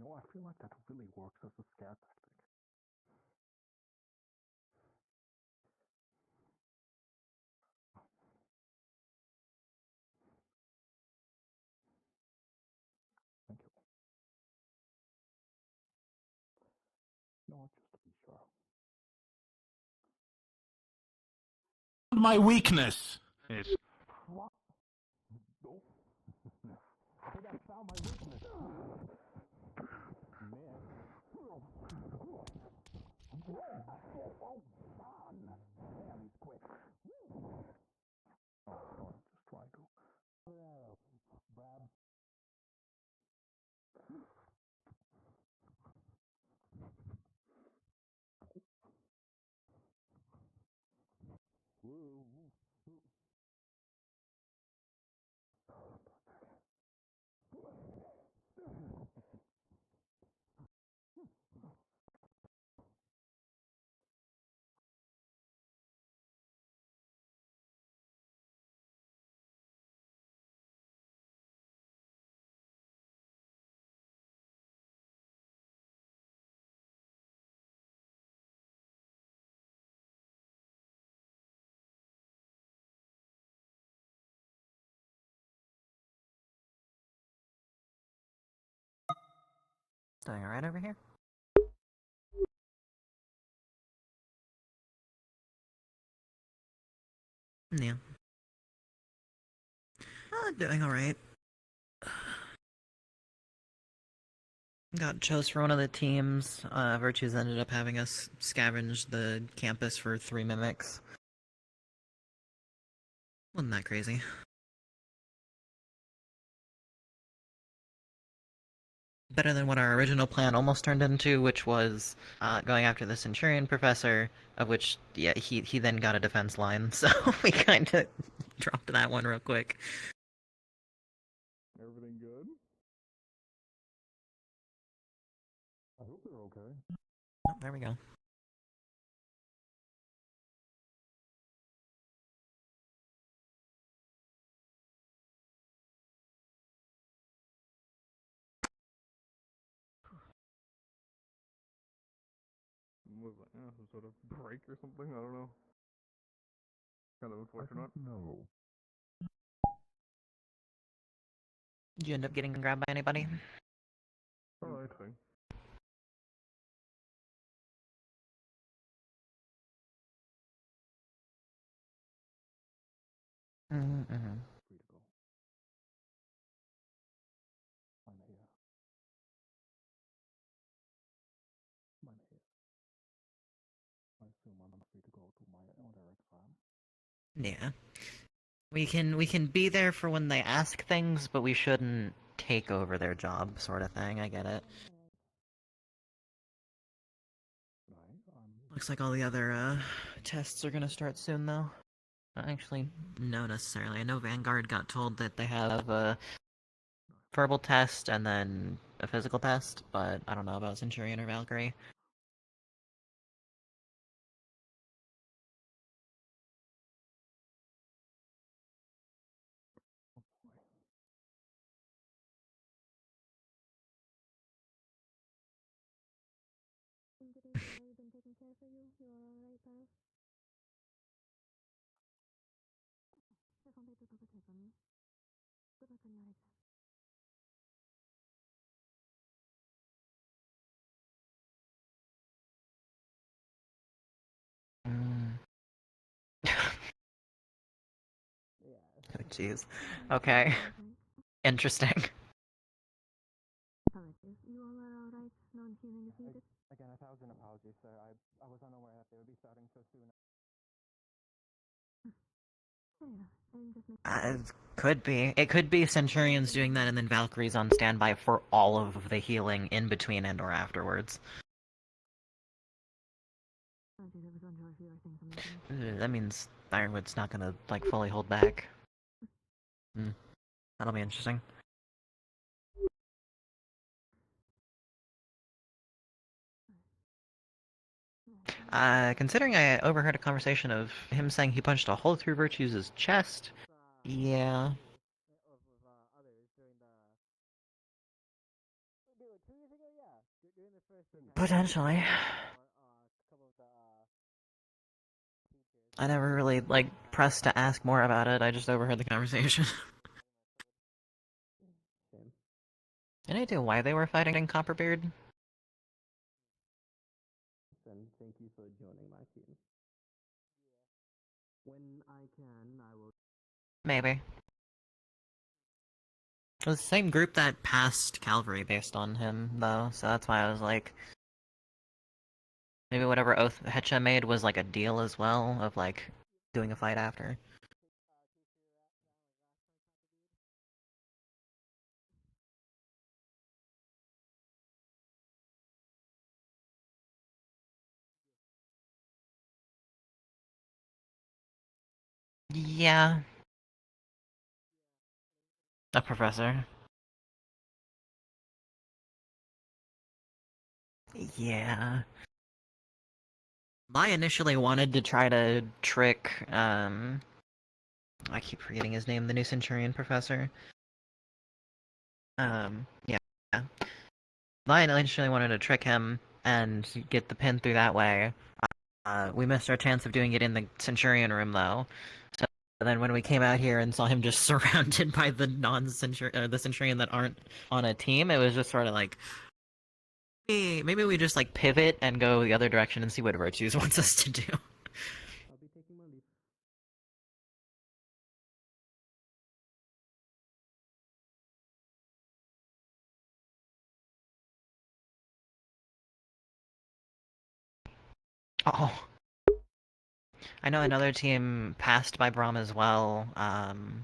know, I feel like that really works as a scare tactic. Thank you. No, just to be sure. My weakness is What? No. Hey, that found my weakness. Man. Oh, man. Damn, he's quick. Oh, no, just try to. Brad. Doing alright over here? Yeah. Doing alright. Got chose for one of the teams. Virtues ended up having us scavenge the campus for 3 mimics. Wasn't that crazy. Better than what our original plan almost turned into, which was going after the Centurion Professor, of which, yeah, he then got a defense line, so we kinda dropped that one real quick. Everything good? I hope they're okay. Oh, there we go. Was like, some sort of break or something? I don't know. Kind of unfortunate. No. Did you end up getting grabbed by anybody? Alright, thing. Mm-hmm. Free to go. I'm here. I'm here. I assume I'm free to go to my other exam. Yeah. We can be there for when they ask things, but we shouldn't take over their job, sort of thing. I get it. Looks like all the other tests are gonna start soon, though. Actually, no, necessarily. I know Vanguard got told that they have a verbal test and then a physical test, but I don't know about Centurion or Valkyrie. Oh, jeez. Okay. Interesting. You all are alright? No healing is needed? Again, 1,000 apologies, sir. I was unaware that they would be starting so soon. It could be. It could be Centurions doing that and then Valkyrie's on standby for all of the healing in between and or afterwards. That means Ironwood's not gonna, like, fully hold back. That'll be interesting. Considering I overheard a conversation of him saying he punched a hole through Virtue's chest, yeah. Potentially. I never really, like, pressed to ask more about it, I just overheard the conversation. Any idea why they were fighting in Copperbeard? Thank you for joining my team. When I can, I will. Maybe. It was the same group that passed Calvary based on him, though, so that's why I was like... Maybe whatever oath Hecha made was like a deal as well, of like, doing a fight after. Yeah. A professor. Yeah. I initially wanted to try to trick, I keep forgetting his name, the new Centurion professor. Yeah. I initially wanted to trick him and get the pin through that way. We missed our chance of doing it in the Centurion room, though. So then when we came out here and saw him just surrounded by the the Centurion that aren't on a team, it was just sort of like, maybe we just like pivot and go the other direction and see what Virtues wants us to do. I'll be taking my leave. Oh. I know another team passed by Braum as well, and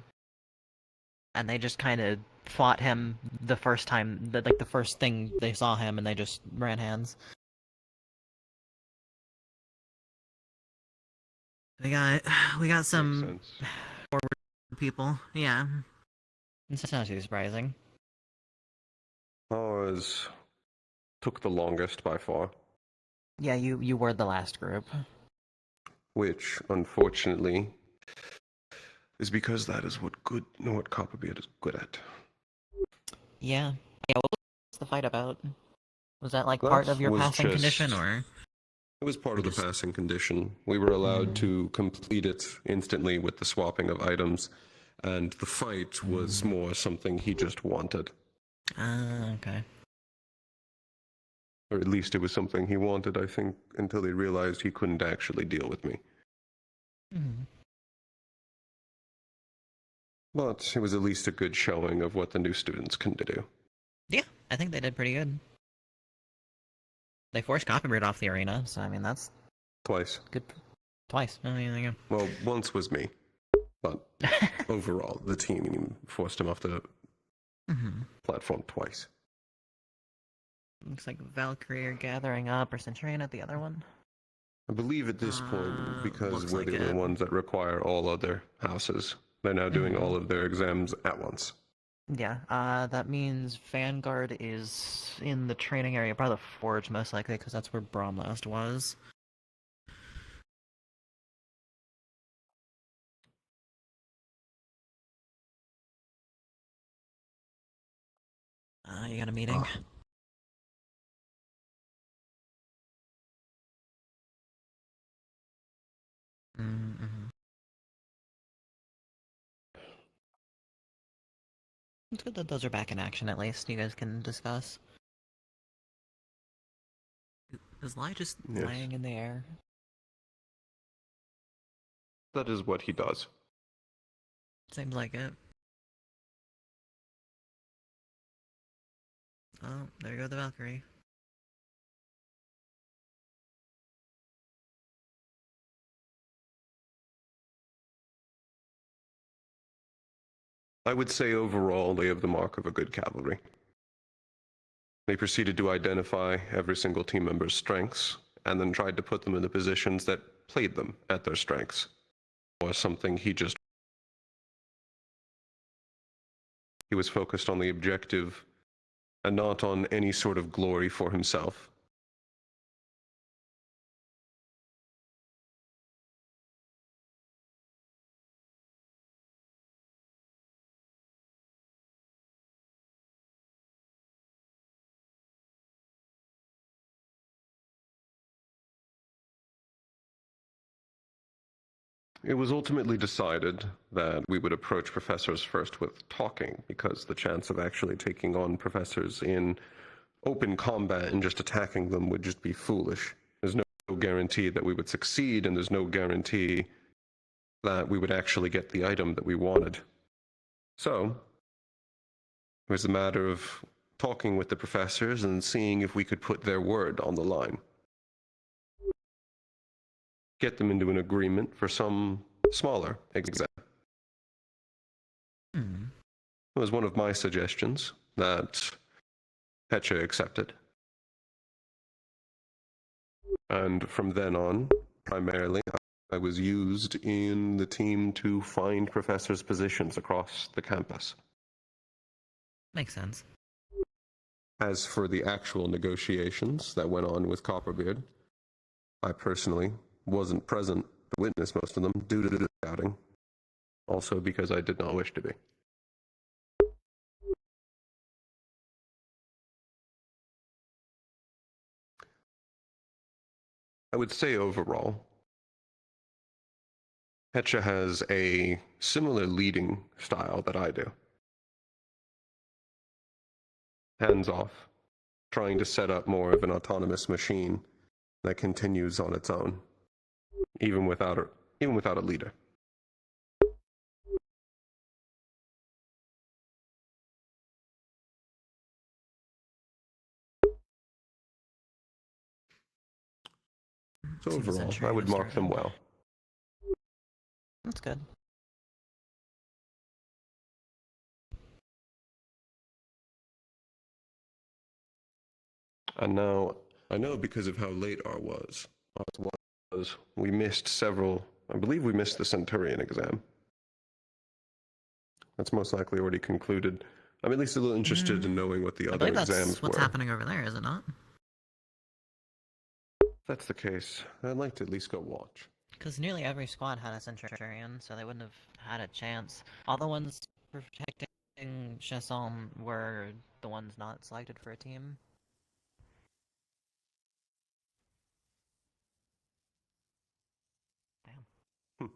they just kind of fought him the first time, like the first thing they saw him, and they just ran hands. We got some forward people, yeah. It's not too surprising. Ours took the longest by far. Yeah, you were the last group. Which, unfortunately, is because that is what Copperbeard is good at. Yeah. Yeah, what was the fight about? Was that like part of your passing condition, or? It was part of the passing condition. We were allowed to complete it instantly with the swapping of items, and the fight was more something he just wanted. Okay. Or at least it was something he wanted, I think, until he realized he couldn't actually deal with me. But it was at least a good showing of what the new students can do. Yeah, I think they did pretty good. They forced Copperbeard off the arena, so I mean that's... Twice. Good. Twice. Oh, yeah, there you go. Well, once was me. But overall, the team forced him off the platform twice. Looks like Valkyrie are gathering up, or Centurion at the other one. I believe at this point, because we're like the only ones that require all other houses, they're now doing all of their exams at once. Yeah, that means Vanguard is in the training area, probably the Forge most likely, because that's where Braum last was. You got a meeting? It's good that those are back in action, at least. You guys can discuss. Is Lai just laying in the air? That is what he does. Seems like it. Oh, there go the Valkyrie. I would say overall they have the mark of a good cavalry. They proceeded to identify every single team member's strengths, and then tried to put them in the positions that played them at their strengths. Or something he was focused on the objective, and not on any sort of glory for himself. it was ultimately decided that we would approach professors first with talking, because the chance of actually taking on professors in open combat and just attacking them would just be foolish. There's no guarantee that we would succeed, and there's no guarantee that we would actually get the item that we wanted. So, it was a matter of talking with the professors and seeing if we could put their word on the line. Get them into an agreement for some smaller exam. It was one of my suggestions that Pecha accepted. And from then on, primarily, I was used in the team to find professors' positions across the campus. Makes sense. As for the actual negotiations that went on with Copperbeard, I personally wasn't present to witness most of them due to the doubting. Also because I did not wish to be. I would say overall, Pecha has a similar leading style that I do. Hands off, trying to set up more of an autonomous machine that continues on its own, even without a leader. So overall, I would mark them well. That's good. And now, I know because of how late ours was, we missed several, I believe we missed the Centurion exam. That's most likely already concluded. I'm at least a little interested in knowing what the other exams were. That's what's happening over there, is it not? If that's the case, I'd like to at least go watch. Because nearly every squad had a Centurion, so they wouldn't have had a chance. All the ones protecting Chasson were the ones not selected for a team. Damn.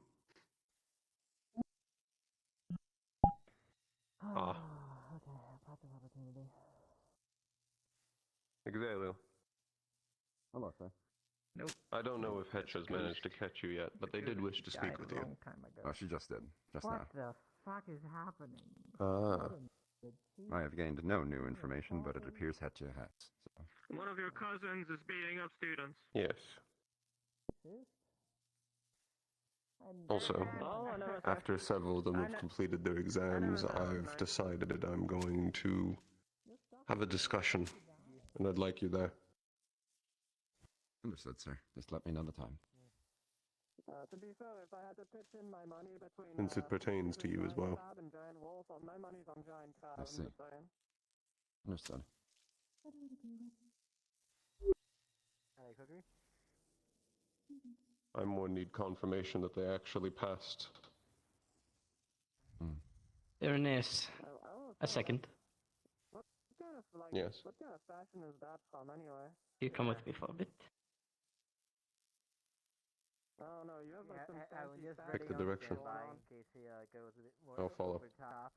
Ah. Okay, lots of opportunity. Exalio. Hello, sir. Nope. I don't know if Hetcha's managed to catch you yet, but they did wish to speak with you. Oh, she just did. Just now. What the fuck is happening? Ah. I have gained no new information, but it appears Hetcha has. So. One of your cousins is beating up students. Yes. Also, after several of them have completed their exams, I've decided I'm going to have a discussion, and I'd like you there. Understood, sir. Just let me know the time. To be fair, if I had to pitch in my money between Since it pertains to you as well. and Giant Wolf, my money's on Giant Crab. I see. Understood. I more need confirmation that they actually passed. Ernest, a second. Yes. What kind of fashion is that from, anyway? You come with me for a bit. Oh no, you have like some fancy Pick the direction. In case he goes a bit more I'll follow. over top.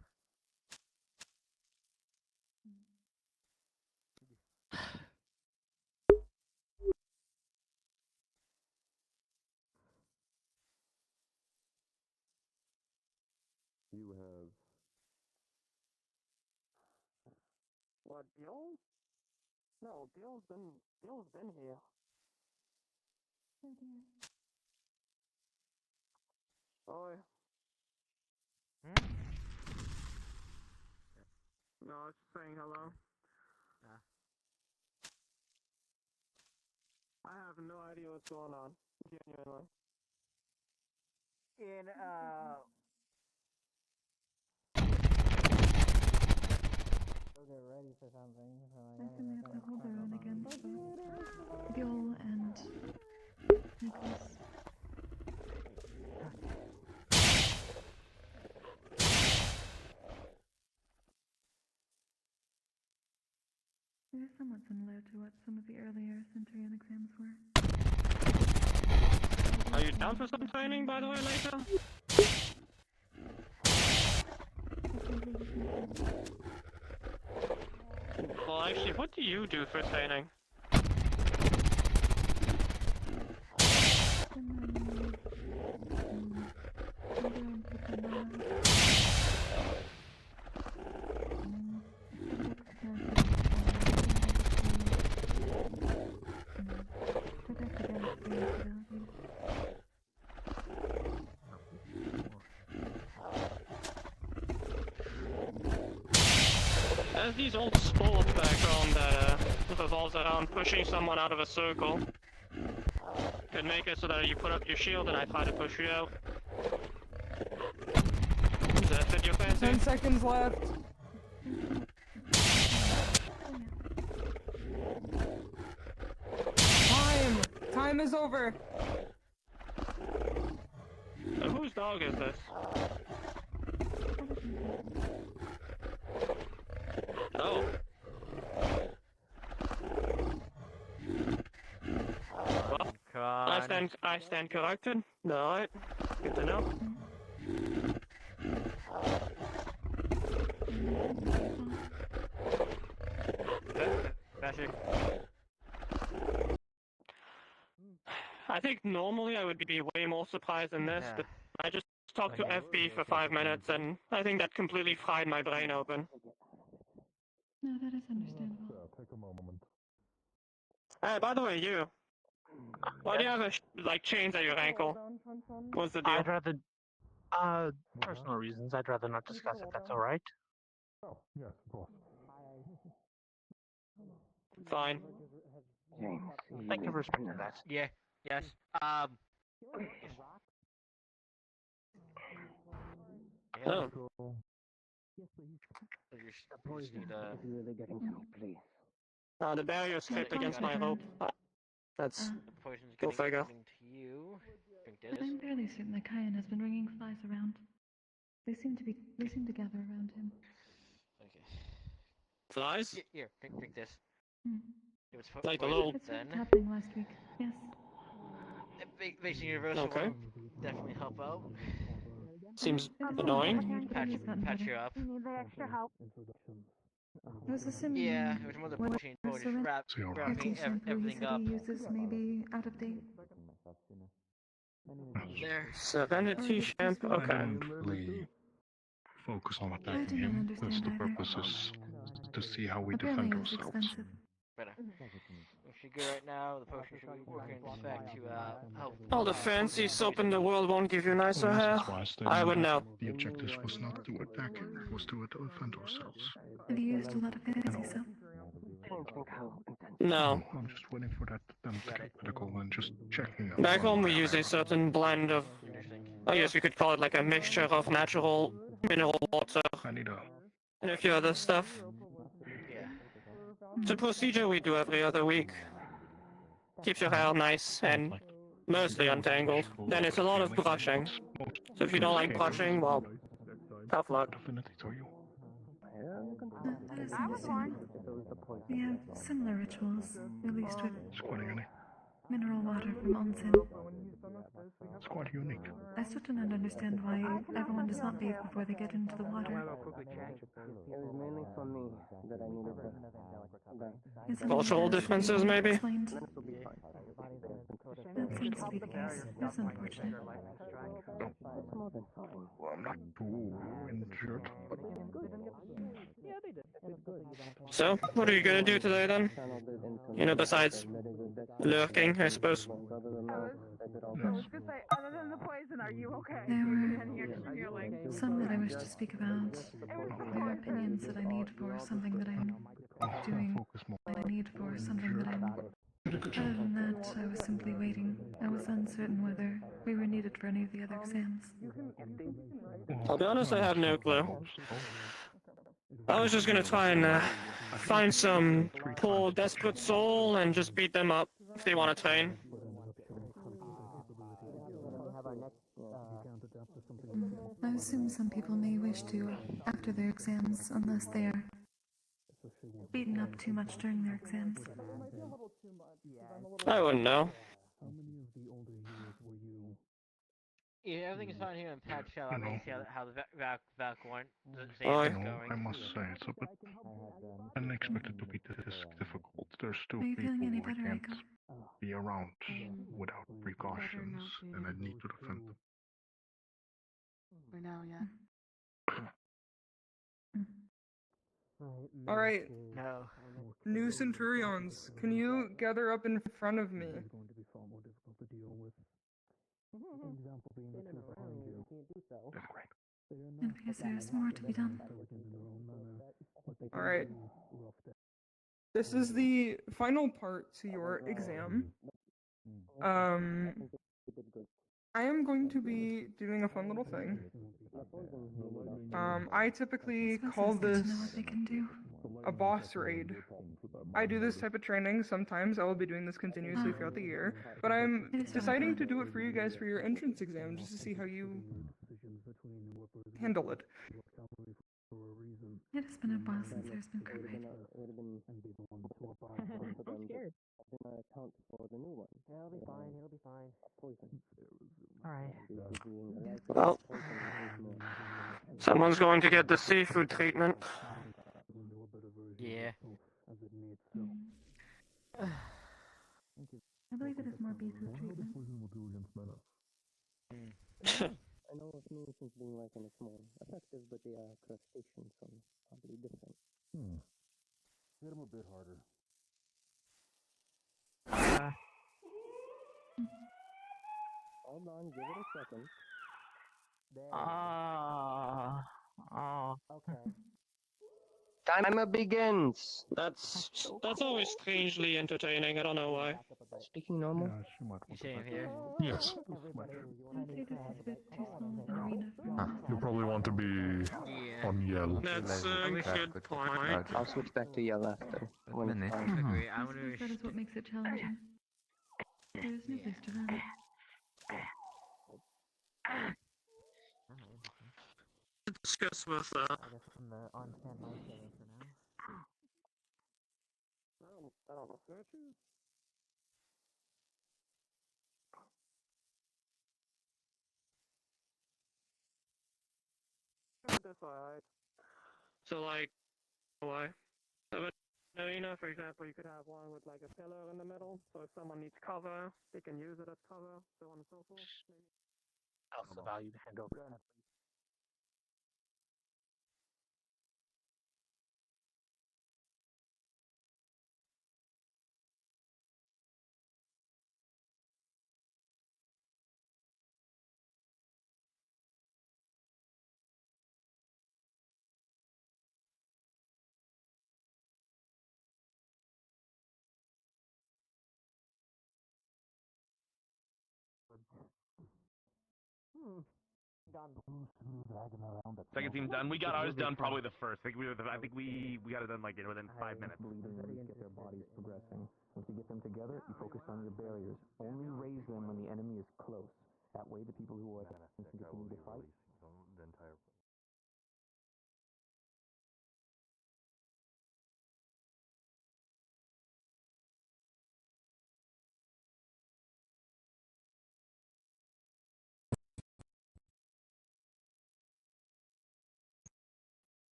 You have... What, Dill? No, Dill's been here. Oi. No, I was just saying hello. I have no idea what's going on, genuinely. Get ready for something. I think we have to hold their own against Biol and Nicholas. They're somewhat similar to what some of the earlier Centurion exams were. Are you down for some training, by the way, later? Well, actually, what do you do for training? There's these old sport background that revolves around pushing someone out of a circle. Could make it so that you put up your shield and I try to push you out. Does that fit your fancy? 10 seconds left. Time is over. Whose dog is this? Oh. Well, I stand corrected. Alright. Good to know. I think normally I would be way more surprised than this, but I just talked to FB for 5 minutes and I think that completely fried my brain open. No, that is understandable. Take a moment. By the way, you. Why do you have like chains at your ankle? What's the deal? I'd rather, personal reasons. I'd rather not discuss it. That's all right. Oh, yes, of course. Fine. Thank you for respecting that. Yeah. Yes. Oh. The barrier's clipped against my rope. That's go figure. But I'm fairly certain that Kyan has been bringing flies around. They seem to gather around him. Okay. Flies? Here, drink this. It was like a little. It's what happening last week. Yes. Basic Universal will definitely help out. Seems annoying. Patch you up. Need the extra help. I was assuming Yeah, it was more the protein just wrapping everything up. uses may be out of date. There. Serenity shampoo. Okay. Really focus on I attacking do not him. understand That's the either. purpose is to see how we Apparently defend it's ourselves. expensive. Better. We should go right now. The potion should be working in effect to help. All the fancy soap in the world won't give you nicer hair. I would know. The objective was not to attack him, it was to defend ourselves. Have you used a lot of fancy soap? No. I'm just waiting for that to get medical and just checking out. Back home we use a certain blend of, I guess we could call it like a mixture of natural mineral water and a few other stuff. It's a procedure we do every other week. Keeps your hair nice and mostly untangled. Then it's a lot of brushing. So if you don't like brushing, well, tough luck. That is understandable. We have similar rituals, at least with mineral water from onsen. It's quite unique. I still do not understand why everyone does not bathe before they get into the water. Cultural differences, maybe? That seems to be the case. That's unfortunate. Well, I'm not too injured, but... So, what are you gonna do today then? You know, besides lurking, I suppose. Other than the poison, are you okay? There were some that I wish to speak about. There are opinions that I need for something that I'm doing. I need for something that I'm... Other than that, I was simply waiting. I was uncertain whether we were needed for any of the other exams. I'll be honest, I have no clue. I was just gonna try and find some poor, desperate soul and just beat them up if they want to train. I assume some people may wish to after their exams, unless they are beaten up too much during their exams. I wouldn't know. How many of the older years were you Yeah, everything's fine here in Patch Shell. I mean, see how the Valk warrant the I Xan's going. I must say, it's a bit unexpected to be this difficult. There's still Are you feeling people any I better, can't Aiko? be around without precautions, and I need to defend them. For now, yeah. Alright. No. New Centurions, can you gather up in front of me? And because there's more to be done. Alright. This is the final part to your exam. I am going to be doing a fun little thing. I typically call this a boss raid. I do this type of training sometimes. I will be doing this continuously throughout the year. But I'm deciding to do it for you guys for your entrance exam, just to see how you handle it. It has been a while since there's been crit raid. I'm scared. Account for the new one. Yeah, it'll be fine. It'll be fine. Alright. Well, someone's going to get the seafood treatment. Yeah. I believe it is more beetroot treatment. I know of mutations being like in a small effective, but they are crustaceans, so probably different. Hit him a bit harder. Hold on, give it a second. Okay. Timer begins. That's always strangely entertaining. I don't know why. Speaking normal. You same here? Yes. You probably want to be on yell. That's a good point. I'll switch back to yell after. When it's I fine. agree. I wonder That is what makes it challenging. There is no place to run. Discuss with I guess I'm the on-cam mic for now. I don't know. That's alright. So like, why? But arena, for example, you could have one with like a pillar in the middle. So if someone needs cover, they can use it as cover, so on and so forth. Maybe. Also value to hand over. Done. Second team done. We got ours done probably the first. I think we got it done like within 5 minutes. Get their bodies progressing. Once you get them together, you focus on your barriers. Only raise them when the enemy is close. That way, the people who are can continue to fight. The entire.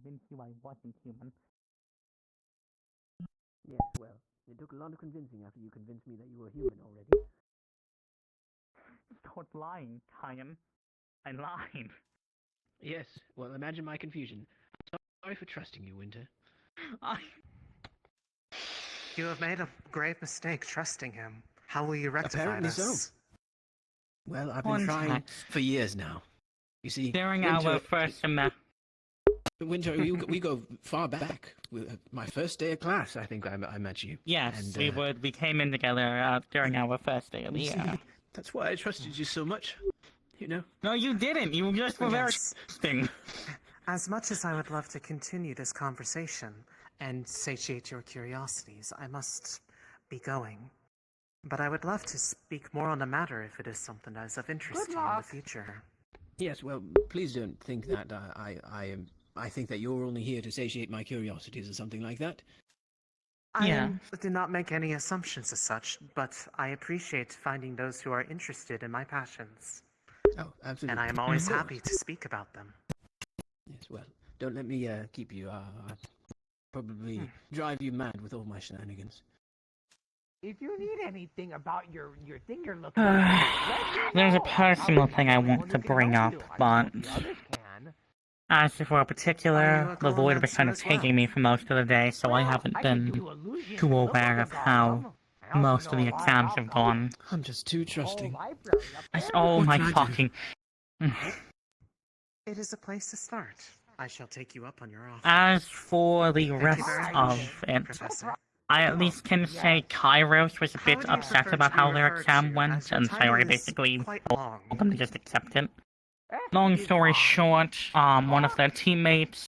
Convince you I wasn't human. Yes, well, it took a lot of convincing after you convinced me that you were human already. Stop lying, Kyan. I lied. Yes, well, imagine my confusion. Sorry for trusting you, Winter. You have made a grave mistake trusting him. How will you rectify Apparently this? so. Well, I've been trying for years now. You see, During Winter, our first semester. Winter, we go far back. My first day of class, I think I met you. Yes, And, we came in together during our first day of the year. That's why I trusted you so much. You know? No, you didn't. You just were very Yes. interesting. As much as I would love to continue this conversation and satiate your curiosities, I must be going. But I would love to speak more on the matter if it is something that is of interest to you in the future. Yes, well, please don't think that I think that you're only here to satiate my curiosities or something like that. I did not make any assumptions as such, but I appreciate finding those who are interested in my passions. Oh, absolutely. And I am always Of course. happy to speak about them. Yes, well, don't let me keep you. I'll probably drive you mad with all my shenanigans. If you need anything about your thing you're looking There's a personal thing I want to bring up, but as for a particular, the void was kind of taking me for most of the day, so I haven't been too aware of how most of the exams have gone. I'm just too trusting. Oh my fucking... It is a place to start. I shall take you up on your offer. As for the Thank you rest very of much, it, Professor. I at least can say Kairos was a bit upset about how their exam went, and so I basically told them to just accept it. Long story short, one of their teammates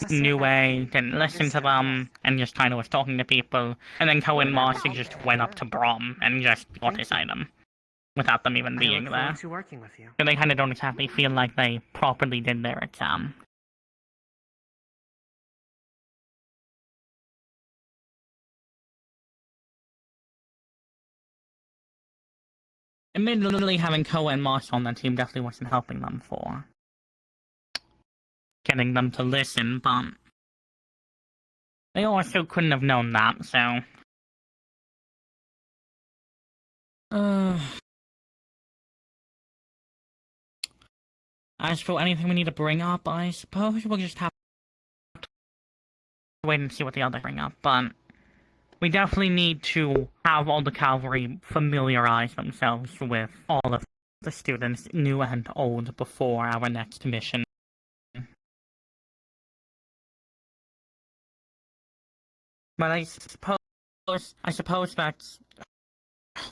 knew way, didn't listen to them, and just kind of was talking to people, and then Cohen Marcy just went up to Brom and just got his item, without them even being there. forward to working with you. So they kind of don't exactly feel like they properly did their exam. Admittedly, having Koa and Moss on the team definitely wasn't helping them for getting them to listen, but they also couldn't have known that, so... As for anything we need to bring up, I suppose we'll just have to wait and see what the others bring up, but... We definitely need to have all the cavalry familiarize themselves with all of the students, new and old, before our next mission. But I suppose that's...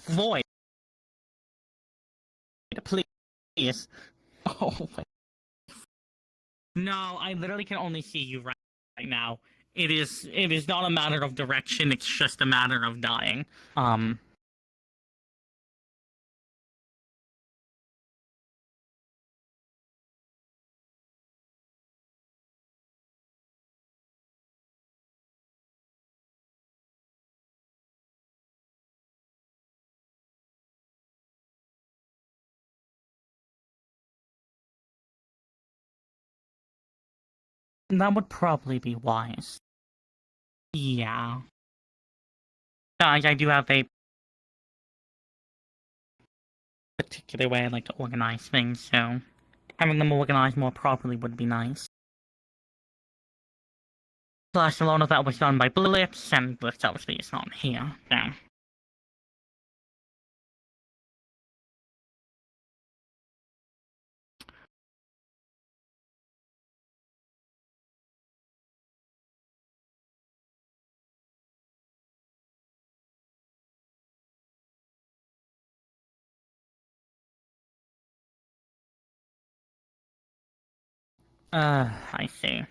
Void. Please. Oh my... No, I literally can only see you right now. It is not a matter of direction, it's just a matter of dying. That would probably be wise. Yeah. Besides, I do have a particular way I like to organize things, so having them organized more properly would be nice. Plus, a lot of that was done by Blitz, and Blitz obviously is not here, so... I see.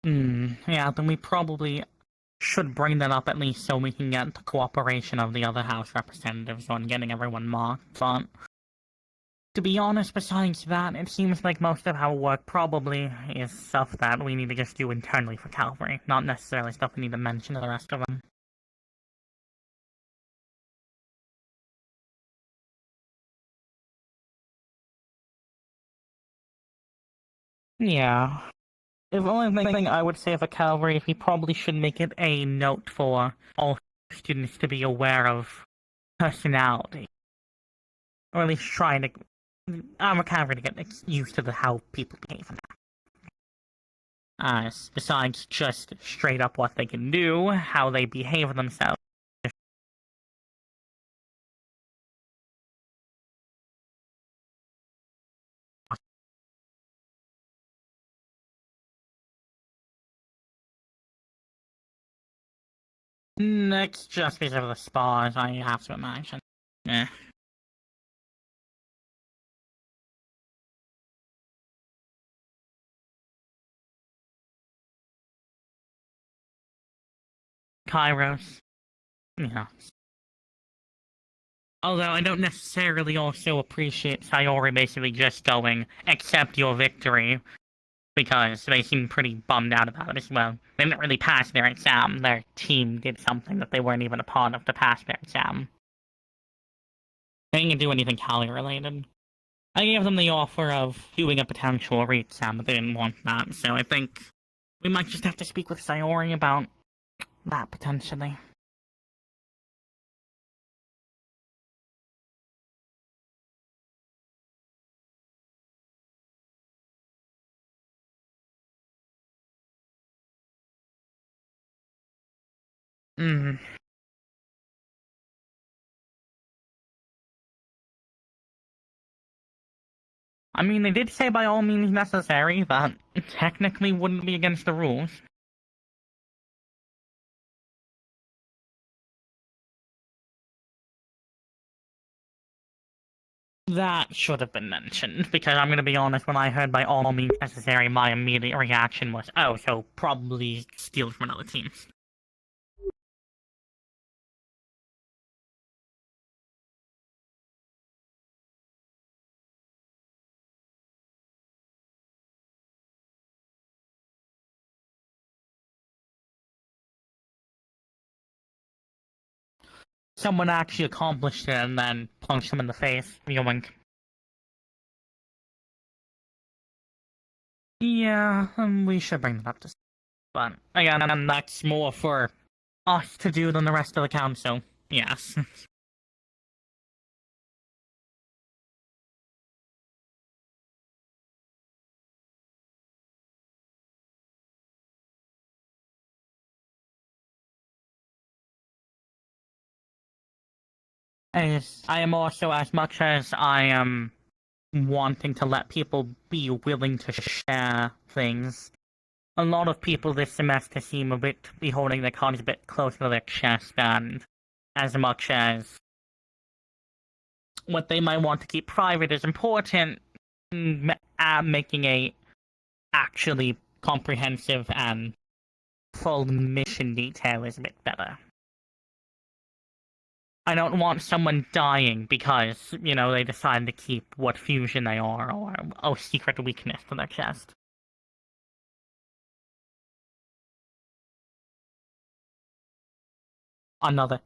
Yeah, then we probably should bring that up at least so we can get the cooperation of the other House representatives on getting everyone marked, but... To be honest, besides that, it seems like most of our work probably is stuff that we need to just do internally for Calvary, not necessarily stuff we need to mention to the rest of them. Yeah. The only thing I would say for Calvary, we probably should make it a note for all students to be aware of personality. Or at least trying to... Our Calvary to get used to how people behave. Besides just straight up what they can do, how they behave themselves. Next, just because of the spars, I have to imagine. Eh. Kairos. Yeah. Although I don't necessarily also appreciate Sayori basically just going, accept your victory, because they seem pretty bummed out about it as well. They didn't really pass their exam. Their team did something that they weren't even a part of to pass their exam. They didn't do anything Cali related. I gave them the offer of doing a potential re-exam, but they didn't want that, so I think we might just have to speak with Sayori about that potentially. Hmm. I mean, they did say by all means necessary, that technically wouldn't be against the rules. That should have been mentioned, because I'm gonna be honest, when I heard by all means necessary, my immediate reaction was, oh, so probably steal from another team. Someone actually accomplished it and then punched him in the face, yoink. Yeah, we should bring that up to. But again, that's more for us to do than the rest of the council. Yes. As I am also, as much as I am wanting to let people be willing to share things, a lot of people this semester seem a bit to be holding their cards a bit closer to their chest, and as much as what they might want to keep private is important, making a actually comprehensive and full mission detail is a bit better. I don't want someone dying because, you know, they decide to keep what fusion they are or a secret weakness to their chest. Another.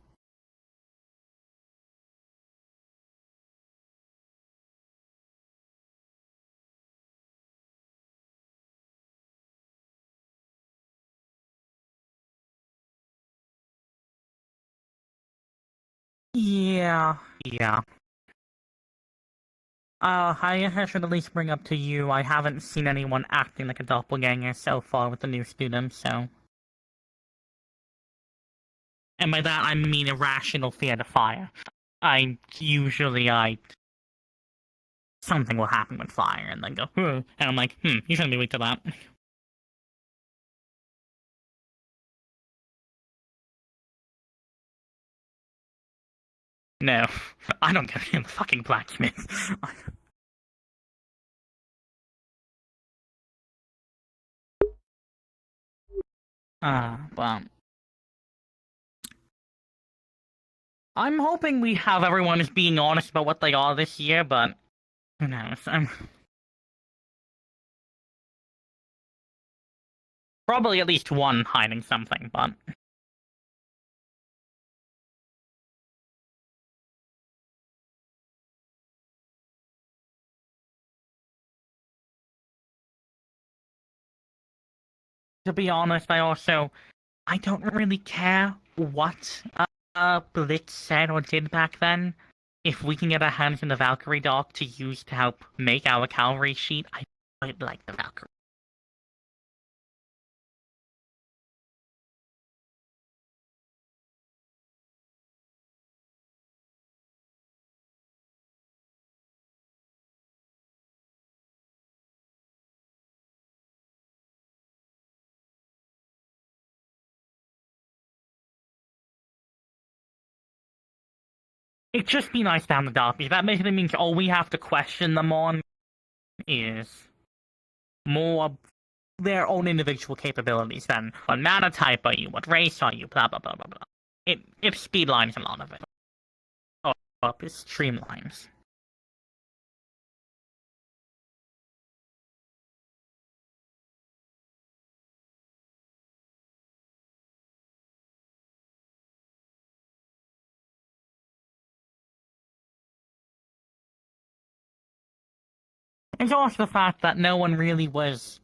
Yeah. I should at least bring up to you, I haven't seen anyone acting like a doppelganger so far with the new students, so... And by that, I mean irrational fear to fire. Something will happen with fire, and then go, and I'm like, you shouldn't be weak to that. No, I don't go in the fucking blacksmith. Well... I'm hoping we have everyone is being honest about what they are this year, but... who knows, probably at least one hiding something, but... To be honest, I don't really care what Blitz said or did back then. If we can get our hands on the Valkyrie dock to use to help make our cavalry sheet, I quite like the Valkyrie. It'd just be nice to have the dock, because that basically means all we have to question them on is more their own individual capabilities. Then, what mana type are you? What race are you? Blah blah blah blah blah. It speedlines a lot of it. Up, it streamlines. It's also the fact that no one really was.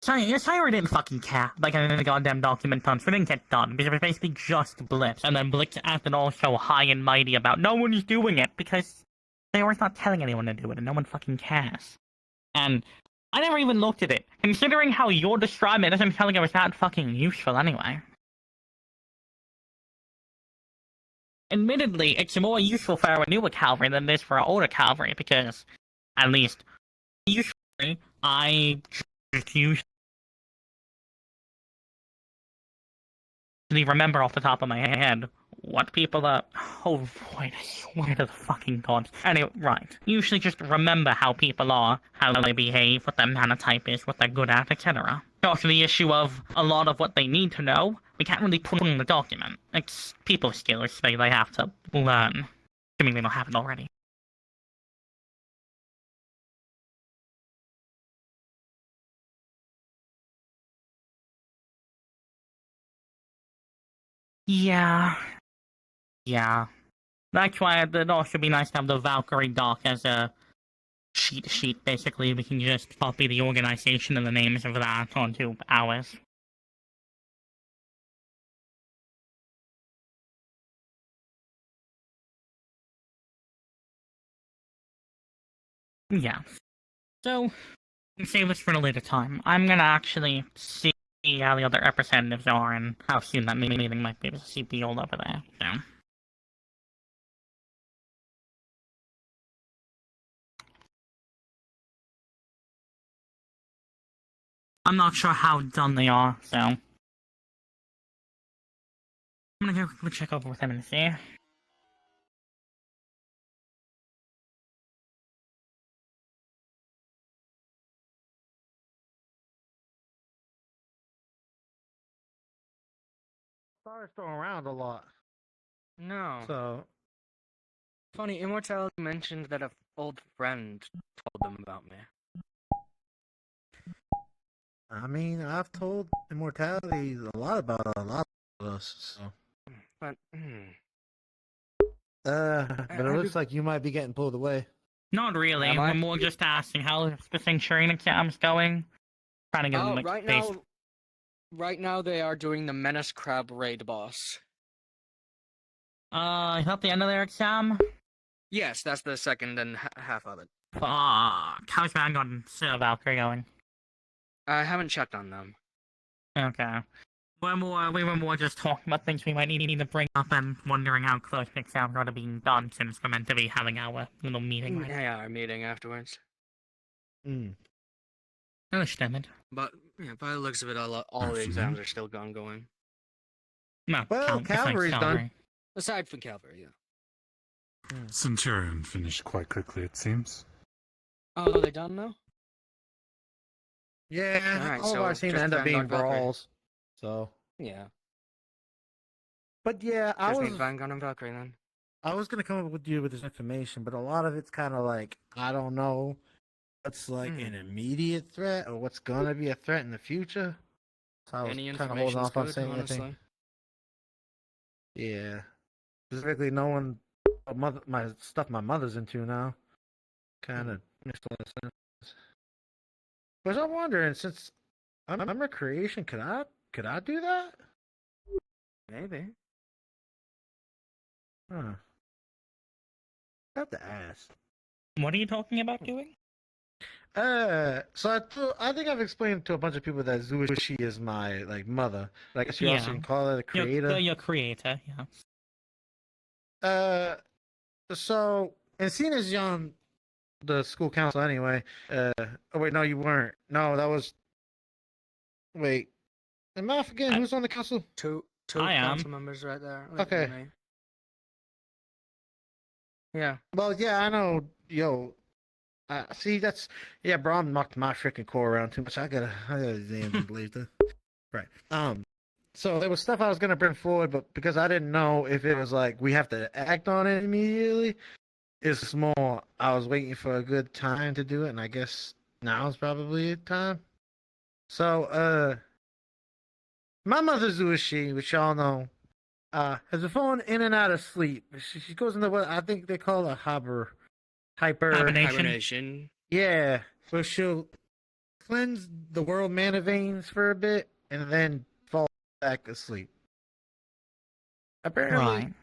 Cyra didn't fucking care, like in the goddamn document punch. We didn't get done, because it was basically just Blitz, and then Blitz acted all so high and mighty about no one is doing it, because they were not telling anyone to do it, and no one fucking cares. And I never even looked at it, considering how you're describing it doesn't feel like it was that fucking useful anyway. Admittedly, it's more useful for our newer cavalry than it is for our older cavalry, because, at least, usually, I just usually remember off the top of my head what people are. Oh, boy, I swear to the fucking gods. Anyway, right. Usually just remember how people are, how they behave, what their mana type is, what they're good at, etc. Also, the issue of a lot of what they need to know, we can't really put in the document. It's people skills they have to learn, assuming they don't have it already. Yeah. That's why it'd also be nice to have the Valkyrie doc as a cheat sheet, basically. We can just copy the organization and the names of that onto ours. Yeah. So, save this for a later time. I'm gonna actually see how the other representatives are and how soon that meeting might be able to see Beal over there, so. I'm not sure how done they are, so. I'm gonna go quickly check over with them and see. Star's thrown around a lot. No. So, Funny, Immortality mentioned that an old friend told them about me. I mean, I've told Immortality a lot about a lot of us, so. But, But it looks like you might be getting pulled away. Not really. We're more just asking how the Centurion exam's going. Trying to get them like right now they are doing the Menace Crab raid boss. Is that the end of their exam? Yes, that's the second and half of it. Fuck. How's Vanguard and Valkyrie going? I haven't checked on them. Okay. We were more just talking about things we might need to bring up and wondering how close the exams are to being done since we're meant to be having our little meeting. Right? Yeah, our meeting afterwards. Understand. But yeah, by the looks of it, all the exams are still ongoing. No, well, cavalry's done. Aside from cavalry, yeah. Centurion finished quite quickly, it seems. Oh, are they done now? Yeah, Alright, all so of our seem to just end up being Vanguard Valkyrie. brawls. So. Yeah. But yeah, I Just was. need Vanguard and Valkyrie then. I was gonna come up with you with this information, but a lot of it's kind of like I don't know what's like an immediate threat or what's gonna be a threat in the future. So I was Any kind of holding information's off on good, saying anything. honestly. Yeah, specifically knowing my stuff my mother's into now, kind of makes a lot of sense. But I'm wondering, since I'm a creation, could I do that? Maybe. Huh. I have to ask. What are you talking about doing? So I think I've explained to a bunch of people that Zuishi is my mother. Like she also can call her the creator. Your creator, yeah. So and seeing as you're on the school council anyway. Oh wait, no, you weren't. No, that was. Wait, am I forgetting who's on the council? Two I am. council members right there. Okay. Yeah. Well, yeah, I know. Yo, See, yeah, bro. I'm knocked my freaking core around too much. I gotta examine later. Right. So there was stuff I was gonna bring forward, but because I didn't know if it was like we have to act on it immediately, it's more. I was waiting for a good time to do it, and I guess now is probably a time. So, my mother's Uishi, which y'all know, has been falling in and out of sleep. She goes into what I think they call a hibernation. Yeah, where she'll cleanse the world mana veins for a bit and then fall back asleep. Apparently, Right.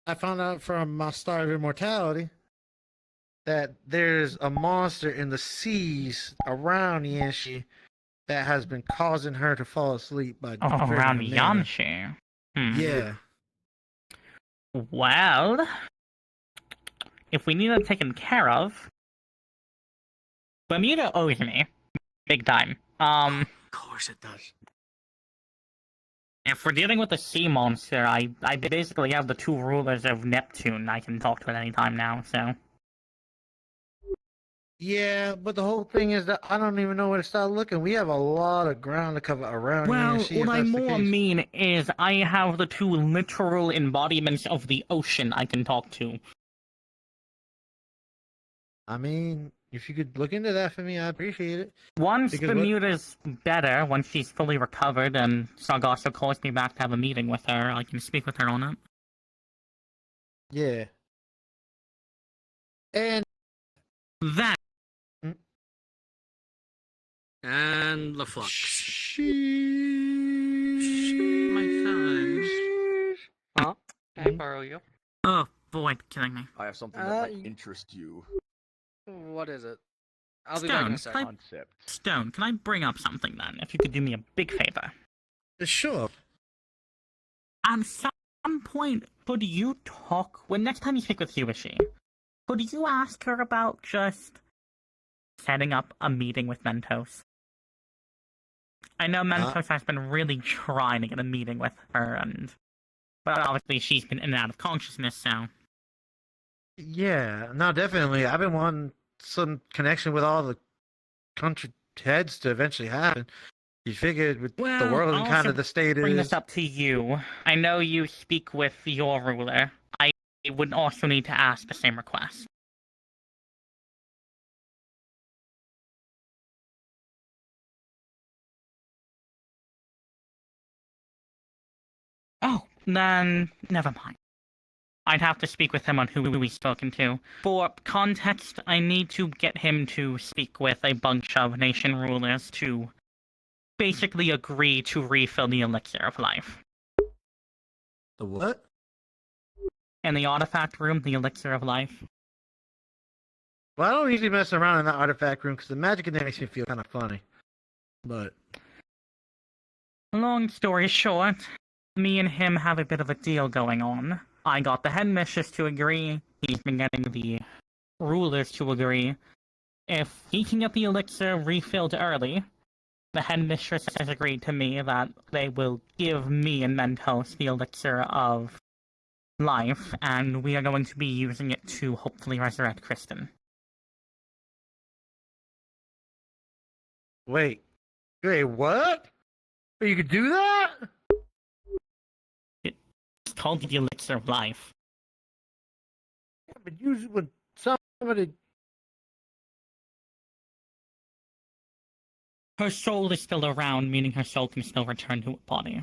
I found out from my Star of Immortality that there's a monster in the seas around Yanshi that has been causing her to fall asleep by Around draining her mana. Yanshi. Yeah. Well, if we need it taken care of, Bermuda owes me. Big time. Of course it does. If we're dealing with a sea monster, I basically have the two rulers of Neptune I can talk to at any time now, so. Yeah, but the whole thing is that I don't even know where to start looking. We have a lot of ground to cover around Well, Yanshi, what if I that's the more case. mean is I have the two literal embodiments of the ocean I can talk to. I mean, if you could look into that for me, I'd appreciate it. Once Because Bermuda's better, once she's fully recovered and Sargasso calls me back to have a meeting with her, I can speak with her on it. Yeah. And that. And the flux. My son. Huh? Can I borrow you? Oh, boy, kidding me. I have something that might interest you. What is it? I'll be back in a second. Stone, can I bring up something then? If you could do me a big favor. Sure. At some point, could you talk, when next time you speak with Yuishi, could you ask her about just setting up a meeting with Mentos? I know Mentos has been really trying to get a meeting with her, but obviously she's been in and out of consciousness, so. Yeah, no, definitely. I've been wanting some connection with all the country heads to eventually happen. You figured with the world and kind of the state bring is. this up to you. I know you speak with your ruler. I would also need to ask the same request. Oh, then never mind. I'd have to speak with him on who we've spoken to. For context, I need to get him to speak with a bunch of nation rulers to basically agree to refill the elixir of life. The what? In the artifact room, the elixir of life. Well, I don't usually mess around in that artifact room because the magic in there makes me feel kind of funny. But long story short, me and him have a bit of a deal going on. I got the headmistress to agree. He's been getting the rulers to agree. If he can get the elixir refilled early, the headmistress has agreed to me that they will give me and Mentos the elixir of life, and we are going to be using it to hopefully resurrect Kristen. Wait, what? You could do that? It's called the elixir of life. Yeah, but usually when somebody. Her soul is still around, meaning her soul can still return to her body.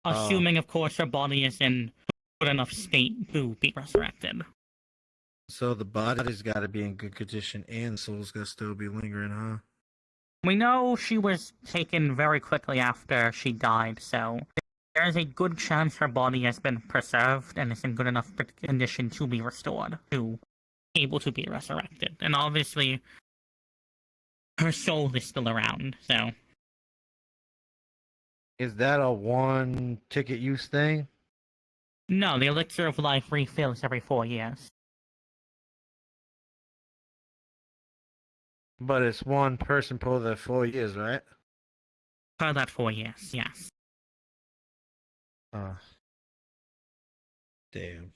Assuming, of course, her body is in good enough state to be resurrected. So the body's got to be in good condition and the soul's got to still be lingering, huh? We know she was taken very quickly after she died, so there is a good chance her body has been preserved and is in good enough condition to be restored, able to be resurrected. And obviously, her soul is still around, so. Is that a one ticket use thing? No, the elixir of life refills every 4 years. But it's one person per the 4 years, right? Per that 4 years, yes. Damn.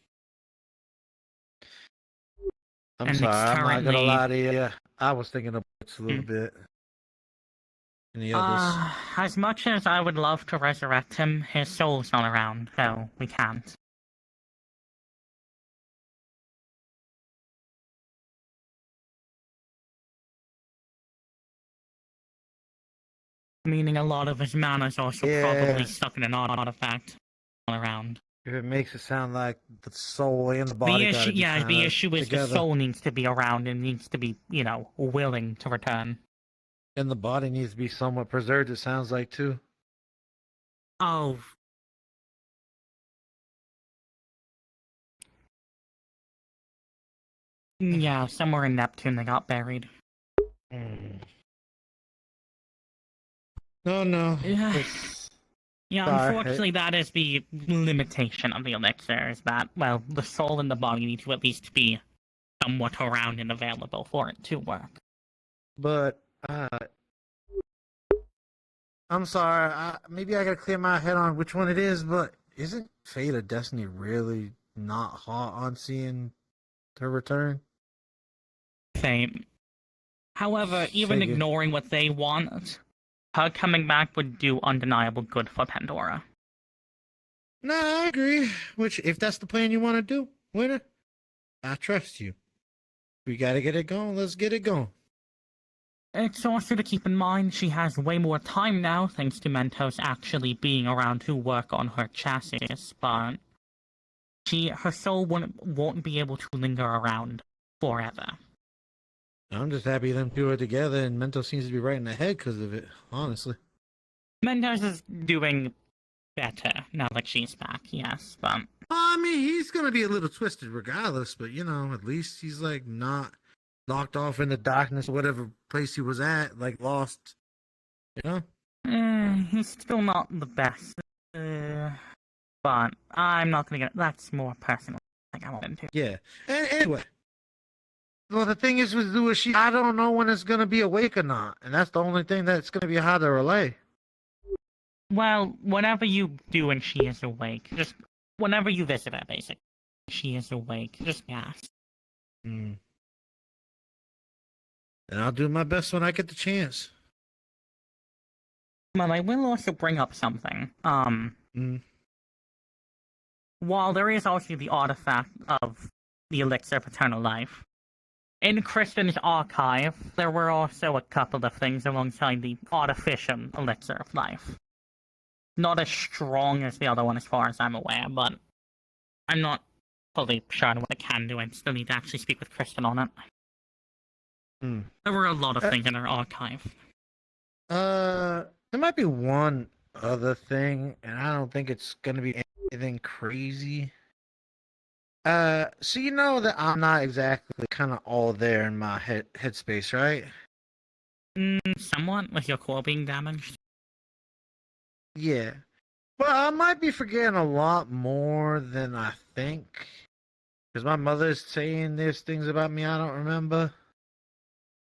I'm And sorry, it's I'm not gonna currently- lie to you. I was thinking of Blitz a little bit. And the others. As much as I would love to resurrect him, his soul's not around, so we can't. Meaning a lot of his mana's also probably stuck in an artifact all around. If it makes it sound like the soul and the body The gotta issue, be yeah, the kinda issue is together. the soul needs to be around and needs to be, willing to return. And the body needs to be somewhat preserved, it sounds like, too. Oh. Yeah, somewhere in Neptune they got buried. No. Yeah. Yeah, Sorry. unfortunately, that is the limitation of the elixir, is that, well, the soul and the body need to at least be somewhat around and available for it to work. But, I'm sorry, maybe I gotta clear my head on which one it is, but isn't Fate of Destiny really not hot on seeing her return? Same. However, even Figure. ignoring what they want, her coming back would do undeniable good for Pandora. No, I agree. Which, if that's the plan you want to do, winner, I trust you. We gotta get it going. Let's get it going. It's also to keep in mind she has way more time now, thanks to Mentos actually being around to work on her chassis, but her soul won't be able to linger around forever. I'm just happy them two are together, and Mentos seems to be right in the head because of it, honestly. Mentos is doing better now that she's back, yes, but... I mean, he's gonna be a little twisted regardless, but, at least he's, not locked off in the darkness, whatever place he was at, lost, He's still not the best. But I'm not gonna get... That's more personal. I won't into. Yeah. And anyway. Well, the thing is with Lewis, I don't know when it's gonna be awake or not, and that's the only thing that's gonna be hard to relay. Well, whatever you do when she is awake, just whenever you visit her, basically, she is awake, just ask. And I'll do my best when I get the chance. Well, I will also bring up something. While there is also the artifact of the Elixir of Eternal Life, in Kristen's archive, there were also a couple of things alongside the artificial Elixir of Life. Not as strong as the other one as far as I'm aware, but I'm not fully sure on what it can do. I still need to actually speak with Kristen on it. There were a lot of things in her archive. There might be one other thing, and I don't think it's gonna be anything crazy. So you know that I'm not exactly kind of all there in my headspace, right? Somewhat, with your core being damaged. Yeah. But I might be forgetting a lot more than I think. Because my mother's saying there's things about me I don't remember.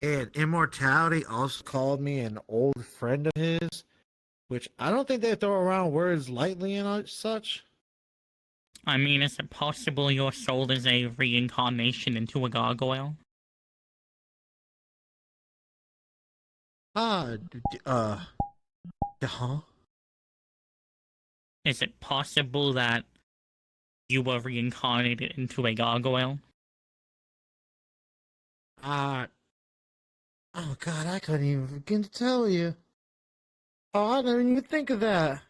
And Immortality also called me an old friend of his. Which I don't think they throw around words lightly and such. I mean, is it possible your soul is a reincarnation into a gargoyle? Huh? Is it possible that you were reincarnated into a gargoyle? Oh god, I couldn't even begin to tell you. Oh, I didn't even think of that.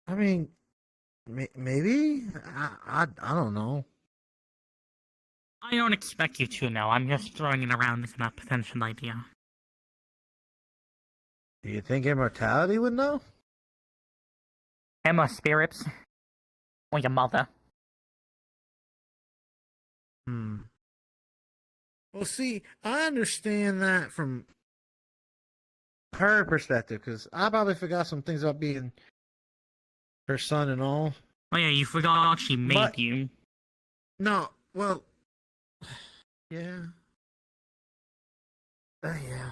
I mean, maybe? I don't know. I don't expect you to know. I'm just throwing it around as a potential idea. Do you think Immortality would know? Emma spirits? Or your mother? Well, see, I understand that from her perspective, because I probably forgot some things about being her son and all. Oh yeah, you forgot she made you. No, well, yeah. Yeah.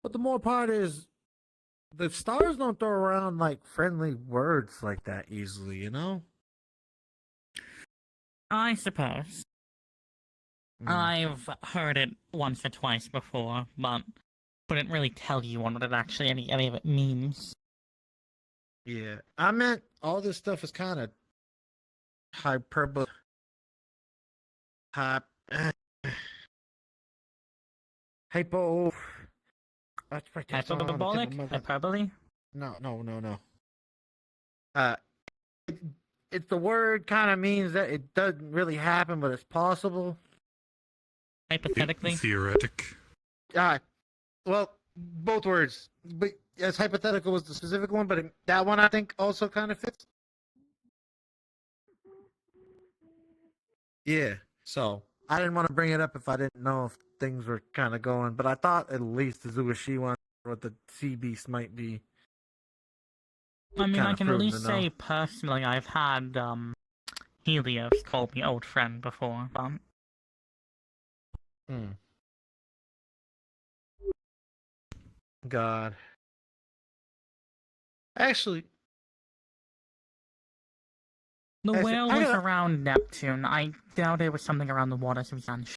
But the more part is, the stars don't throw around, friendly words like that easily, I suppose. I've heard it once or twice before, but couldn't really tell you what it actually any of it means. Yeah, I meant all this stuff is kind of hyperbole. Hypo. Hyperbolic? Hyperbole? No. It's the word kind of means that it doesn't really happen, but it's possible. Hypothetically? Theoretic. Well, both words. But yes, hypothetical was the specific one, but that one I think also kind of fits. Yeah, so I didn't want to bring it up if I didn't know if things were kind of going, but I thought at least the Zuashi one, what the sea beast might be. I mean, I can at least to know. say personally, I've had Helios call me old friend before, but God. Actually, the I see- whale I was gotta- around Neptune. I doubt it was something around the waters of Yansh.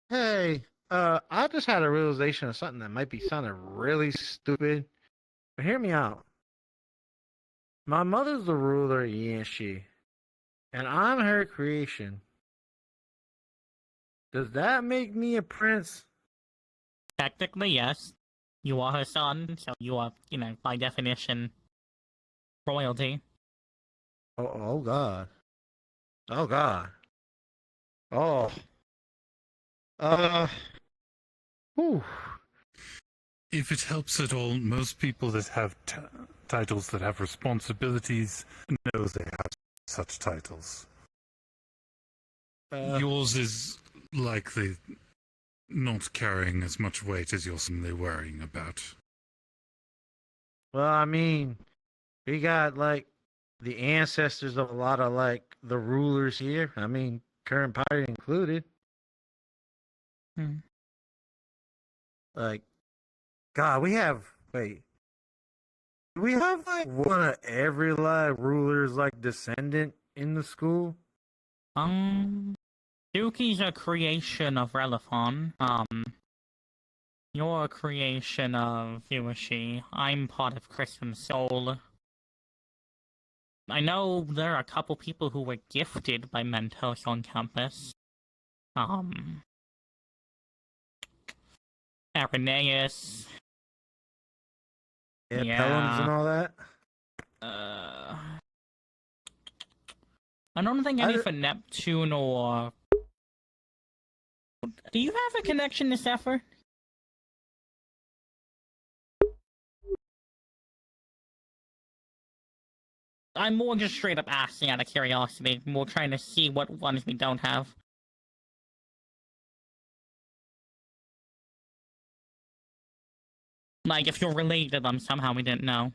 hey, I just had a realization of something that might be sounding really stupid, but hear me out. My mother's the ruler of Yanshi, and I'm her creation. Does that make me a prince? Technically, yes. You are her son, so you are, by definition, royalty. Oh God. Oh God. Oh. Whew. If it helps at all, most people that have titles that have responsibilities know they have such titles. Yours is likely not carrying as much weight as you're suddenly worrying about. Well, I mean, we got like the ancestors of a lot of like the rulers here. I mean, current party included. Like, God, we have like one of every like ruler's like descendant in the school. Yuki's a creation of Relifon. You're a creation of Yuishi. I'm part of Crystal Soul. I know there are a couple people who were gifted by Mentos on campus. Irenaeus. Yeah, Pelhams and all that. I don't think any for Neptune or... Do you have a connection to Zephyr? I'm more just straight up asking out of curiosity. We're trying to see what ones we don't have. Like, if you're related to them somehow, we didn't know.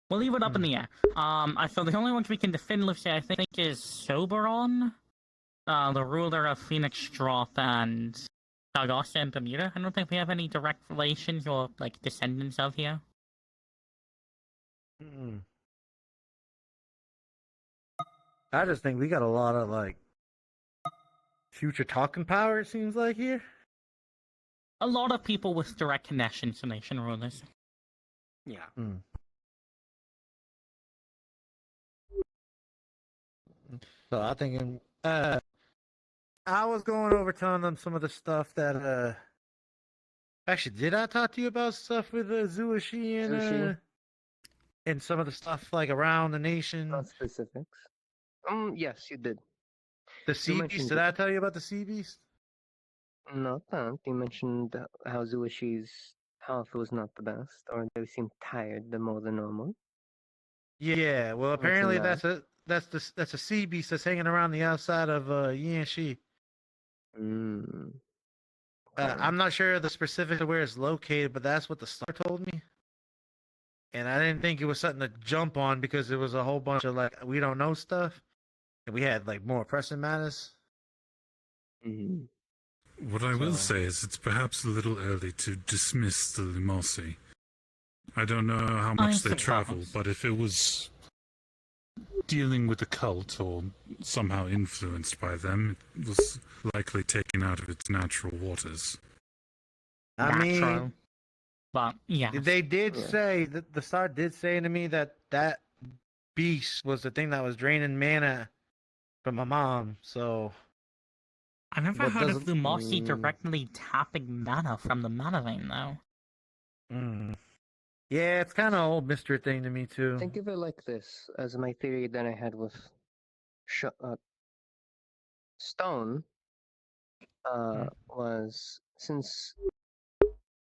We'll leave it up in the air. I feel the only ones we can definitively say, I think, is Soberon, the ruler of Phoenix Drop, and Sargossa and Bermuda. I don't think we have any direct relations or, like, descendants of here. I just think we got a lot of like future talking power. It seems like here. A lot of people with direct connections to nation rulers. Yeah. So I think I was going over telling them some of the stuff that actually, did I talk to you about stuff with Zuashi and some of the stuff like around the nation? Not specifics. Yes, you did. The sea beast? Did I tell you about the sea beast? Not that. You mentioned how Zuashi's health was not the best, or they seemed tired more than normal. Yeah, well apparently That's that's a sea beast that's hanging around the outside of Yanshi. I'm not sure the specifics of where it's located, but that's what the star told me. And I didn't think it was something to jump on because it was a whole bunch of like we don't know stuff, and we had like more pressing matters. What I will say is it's perhaps a little early to dismiss the Lumossi. I don't know how much they travel, but if it was dealing with a cult or somehow influenced by them, it was likely taken out of its natural waters. I mean, but yeah, they did say that the Star did say to me that that beast was the thing that was draining mana from my mom. So I never heard of Lumossi directly tapping mana from the mana vein, though. Yeah, it's kind of an old mystery thing to me too. Think of it like this, as my theory that I had with Stone was since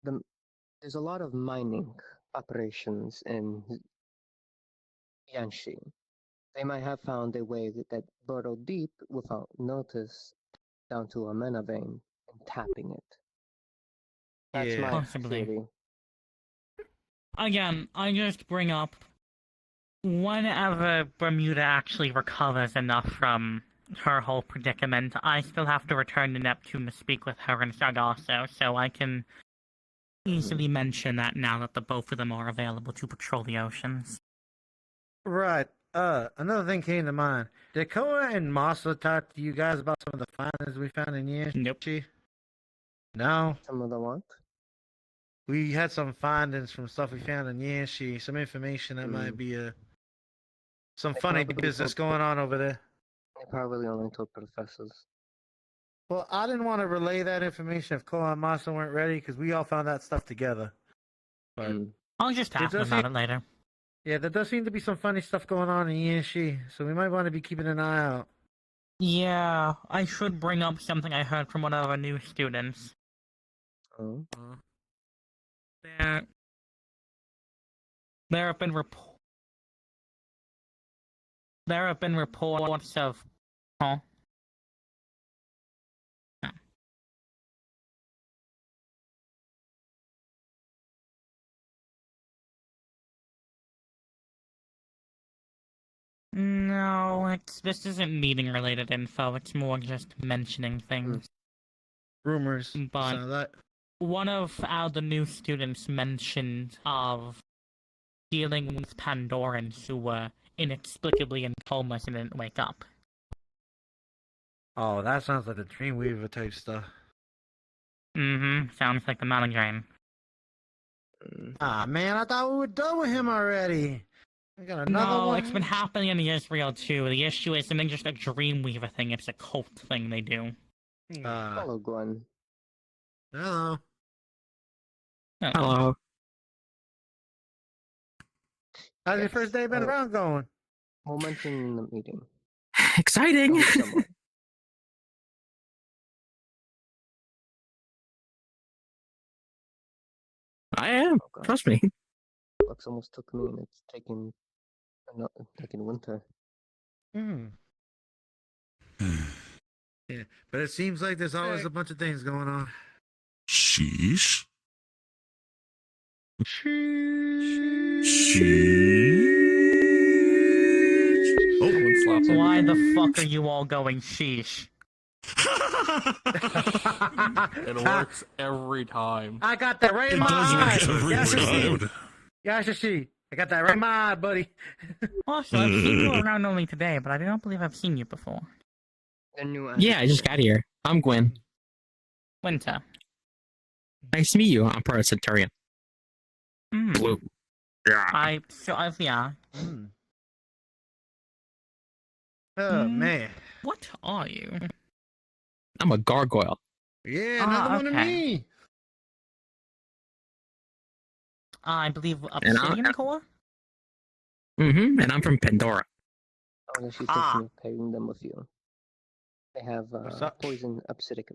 there's a lot of mining operations in Yanshi. They might have found a way that burrowed deep without notice down to a mana vein and tapping it. That's my theory. Again, I just bring up whenever Bermuda actually recovers enough from her whole predicament, I still have to return to Neptune to speak with her and Sargasso, so I can easily mention that now that the both of them are available to patrol the oceans. Right. Another thing came to mind. Did Koa and Masa talk to you guys about some of the findings we found in Yanshi? Nope. No? Some of the what? We had some findings from stuff we found in Yanshi, some information that might be some funny business going on over there. They probably only told professors. Well, I didn't want to relay that information if Koa and Masa weren't ready, because we all found that stuff together. But I'll just ask them about it later. Yeah, there does seem to be some funny stuff going on in Yanshi, so we might want to be keeping an eye out. Yeah, I should bring up something I heard from one of our new students. Oh. There have been reports of No, this isn't meeting related info, it's more just mentioning things. Rumors. But one of the new students mentioned of dealing with Pandorans who were inexplicably in comas and didn't wake up. Oh, that sounds like the Dreamweaver type stuff. Sounds like the Malagrain. Ah, man, I thought we were done with him already. We got another one. It's been happening in Israel too. The issue isn't just a Dreamweaver thing, it's a cult thing they do. Hello, Gwen. Hello. Hello. How's your first day been around going? We'll mention in the meeting. Exciting! I am. Trust me. Lux almost took me, and it's taking winter. Yeah, but it seems like there's always a bunch of things going on. Sheesh. Why the fuck are you all going sheesh? It works every time. I got that right in my eye. Yashashi, I got that right in my eye, buddy. Also, I've seen you around only today, but I don't believe I've seen you before. Yeah, I just got here. I'm Gwen. Winter. Nice to meet you. I'm part of Centurion. Blue. Yeah. Yeah. Oh, man. What are you? I'm a gargoyle. Yeah, another one of me. I believe Obsidian Core? And I'm from Pandora. Oh, she's thinking of pairing them with you. They have poison obsidic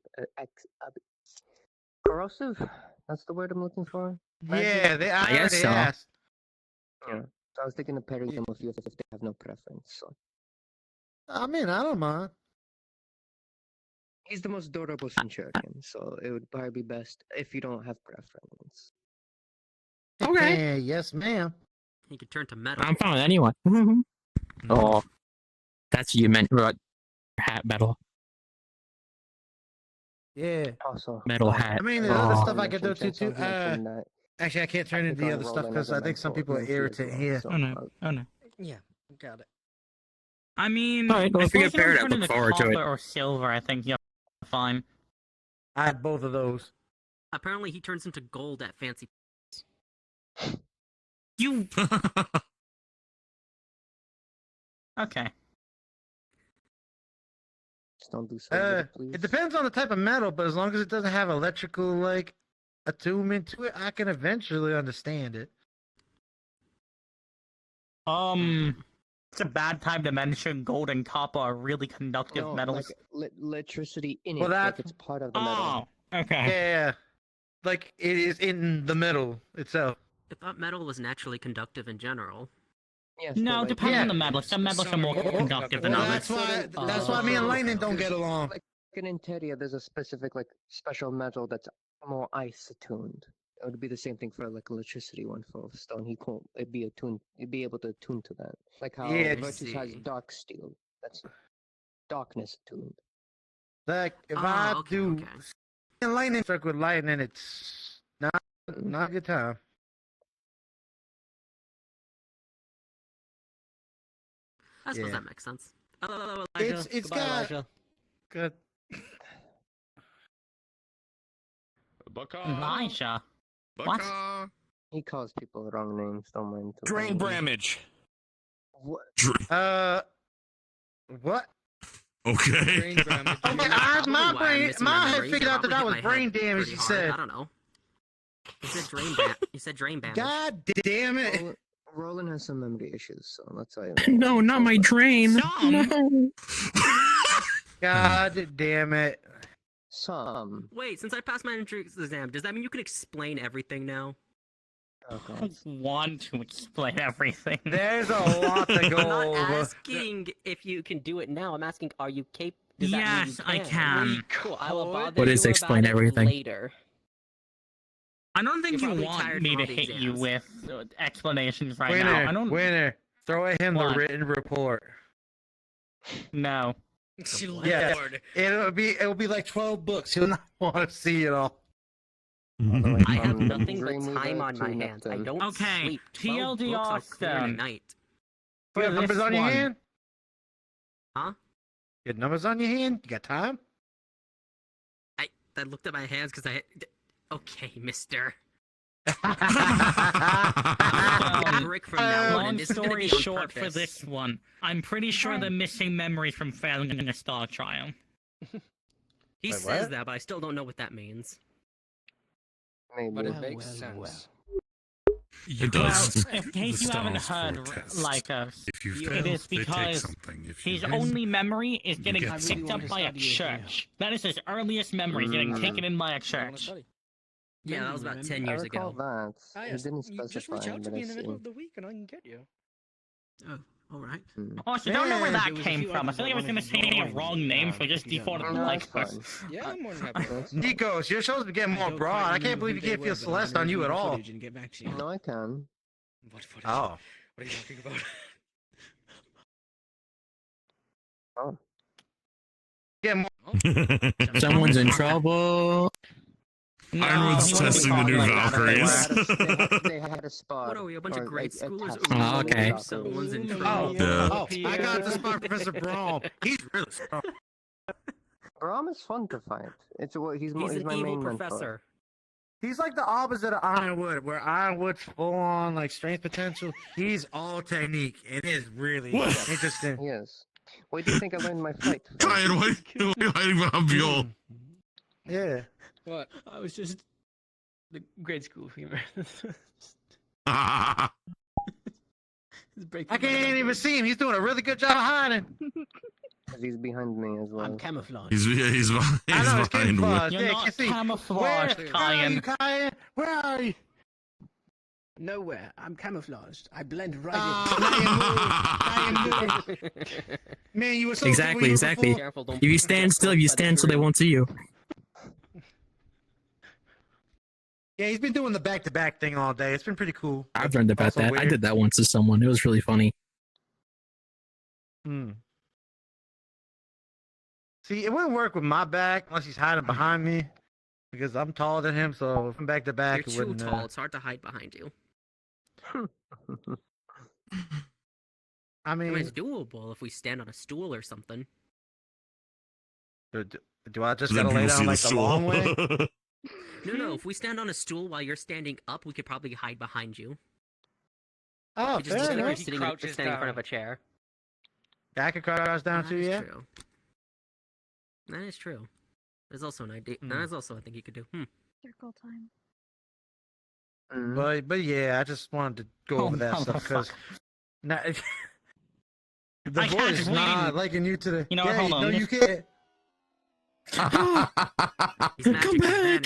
corrosive. That's the word I'm looking for. Yeah, I guess so. Asked. Yeah, so I was thinking of pairing them with you if they have no preference. So. I mean, I don't mind. He's the most durable Centurion, so it would probably be best if you don't have preference. Okay. Yes, ma'am. He could turn to metal. I'm fine with anyone. Oh, that's what you meant about hat metal. Yeah. Also, Metal hat. I mean, there's other Oh. stuff I could do too. Mentioned that Actually, I can't turn into the other stuff because I think some people are irritant here. Oh no. Oh no. Yeah, got it. I mean, Alright, well, as if you long get as you don't paired, I turn look into forward to copper it. or silver, I think you're fine. I had both of those. Apparently, he turns into gold at fancy. You. Okay. Just don't do so. It depends on the type of metal, but as long as it doesn't have electrical like attunement to it, I can eventually understand it. It's a bad time to mention gold and copper are really conductive No, metals. like electricity in Well, it, like that's- it's part of the metal. Oh, okay. Yeah, like it is in the metal itself. I thought metal was naturally conductive in general. Yes, No, but, depending yeah. on the metal. Some metals are more conductive than Well, others. that's why me and Lightning don't get along. Like in interior, there's a specific like special metal that's more ice attuned. It would be the same thing for like electricity one for stone. He can't it'd be able to attune to that. Like how Yeah, Virtus has see. dark steel. That's darkness attuned. Like if Oh, I okay, do okay. and lightning strike with lightning, it's not a good time. I suppose Yeah. that makes sense. Hello, Elijah. It's Goodbye, got Elijah. good. Elijah. What? He calls people the wrong names. Don't mind. Drain Bramage. What? What? Okay. Okay, my brain, my head figured out that that was brain damage. You said. I don't know. You said drain damage. You said drain damage. God damn it! Roland has some memory issues, so that's why. No, not my drain. No. God damn it! Some. Wait, since I passed my entrance exam, does that mean you can explain everything now? I don't want to explain everything. There's a lot to go I'm not over. asking if you can do it now. I'm asking, are you capable? Yes, I can. Cool. I will bother What is you explain about it everything? later. I don't think You're you probably want tired me from to all the hit you exams. with explanations right Winner, now. I don't. winner. Throw at him the What? written report. No. Yeah, it'll be like 12 books. He'll not want to see it all. I have nothing but time on my hands. I don't Okay, sleep. 12 TLDR books are clear in a Stone. night. You got numbers on your one. hand? Huh? You got numbers on your hand? You got time? I looked at my hands because I. Okay, Mister. Brick from now on, and Long this is gonna story be on short for purpose. this one, I'm pretty sure they're missing memory from failing in a star trial. He Wait, says what? that, but I still don't know what that means. Maybe. But it makes sense. It Well, does. in case you haven't heard, like us, If you it fail, is they take because something. If you his win, only memory is getting get picked up by a church. That is his earliest memory, getting taken in by a church. Yeah, that was about 10 I years recall ago. that. He didn't specify. Just reach out to but me I in the middle see. of the week and I can get you. Oh, alright. Oh, so don't know where Yeah, that came from. I feel like I was gonna say a wrong name, so I just defaulted to No, like it's her. fine. Yeah, I'm more than happy. Nikos, you're supposed to be getting more broad. I can't believe you can't feel Celeste on you at all. No, I can. What footage? Oh. What are you talking about? Oh. Get more. Someone's in trouble. Ironwood's testing the new Valkyries. They had a spot. What are we, a bunch of or, grade like, a schoolers? test Ooh, Oh, okay. Someone's in Oh, trouble. Yeah. I got to spot Professor Braum. He's really strong. Braum is fun to fight. It's what he's He's an my evil main professor. mentor. He's like the opposite of Ironwood, where Ironwood's full on like strength potential. He's all technique. It is really What? interesting. Yes. Where do you think I learned my fight? Kyan, why are you hiding behind Bjorn? Yeah. What? I was just the grade school humor. I can't even see him. He's doing a really good job of hiding. Because he's behind me as well. I'm camouflaged. He's behind, I know, it's behind camouflage. Wood. You're Yeah, not can see. camouflaged, Where are you, Kyan. Kyan? Where are you? Nowhere. I'm camouflaged. I blend right Now you move. Man, you were so Exactly, exactly. If Careful, don't you stand still, if you stand still, they won't see you. Yeah, he's been doing the back-to-back thing all day. It's been pretty cool. I've learned about Also that. I weird. did that once to someone. It was really funny. Hmm. See, it wouldn't work with my back unless he's hiding behind me, because I'm taller than him. So if I'm back to back, You're it too wouldn't. tall. It's hard to hide behind you. I mean, it's doable if we stand on a stool or something. do I just Then gotta lay you'll see down the like the long way? No. If we stand on a stool while you're standing up, we could probably hide behind you. Oh, You just fair look like you're enough. standing in front of a chair. I could crouch down That too, is yeah. true. That is true. There's also an idea. Hmm. That is also, I think, you could do. Circle time. But yeah, I just wanted to go over that stuff because the I can't voice is not win. liking you to the. You know what, yeah, hold on, no, let me you just- can't. Come back!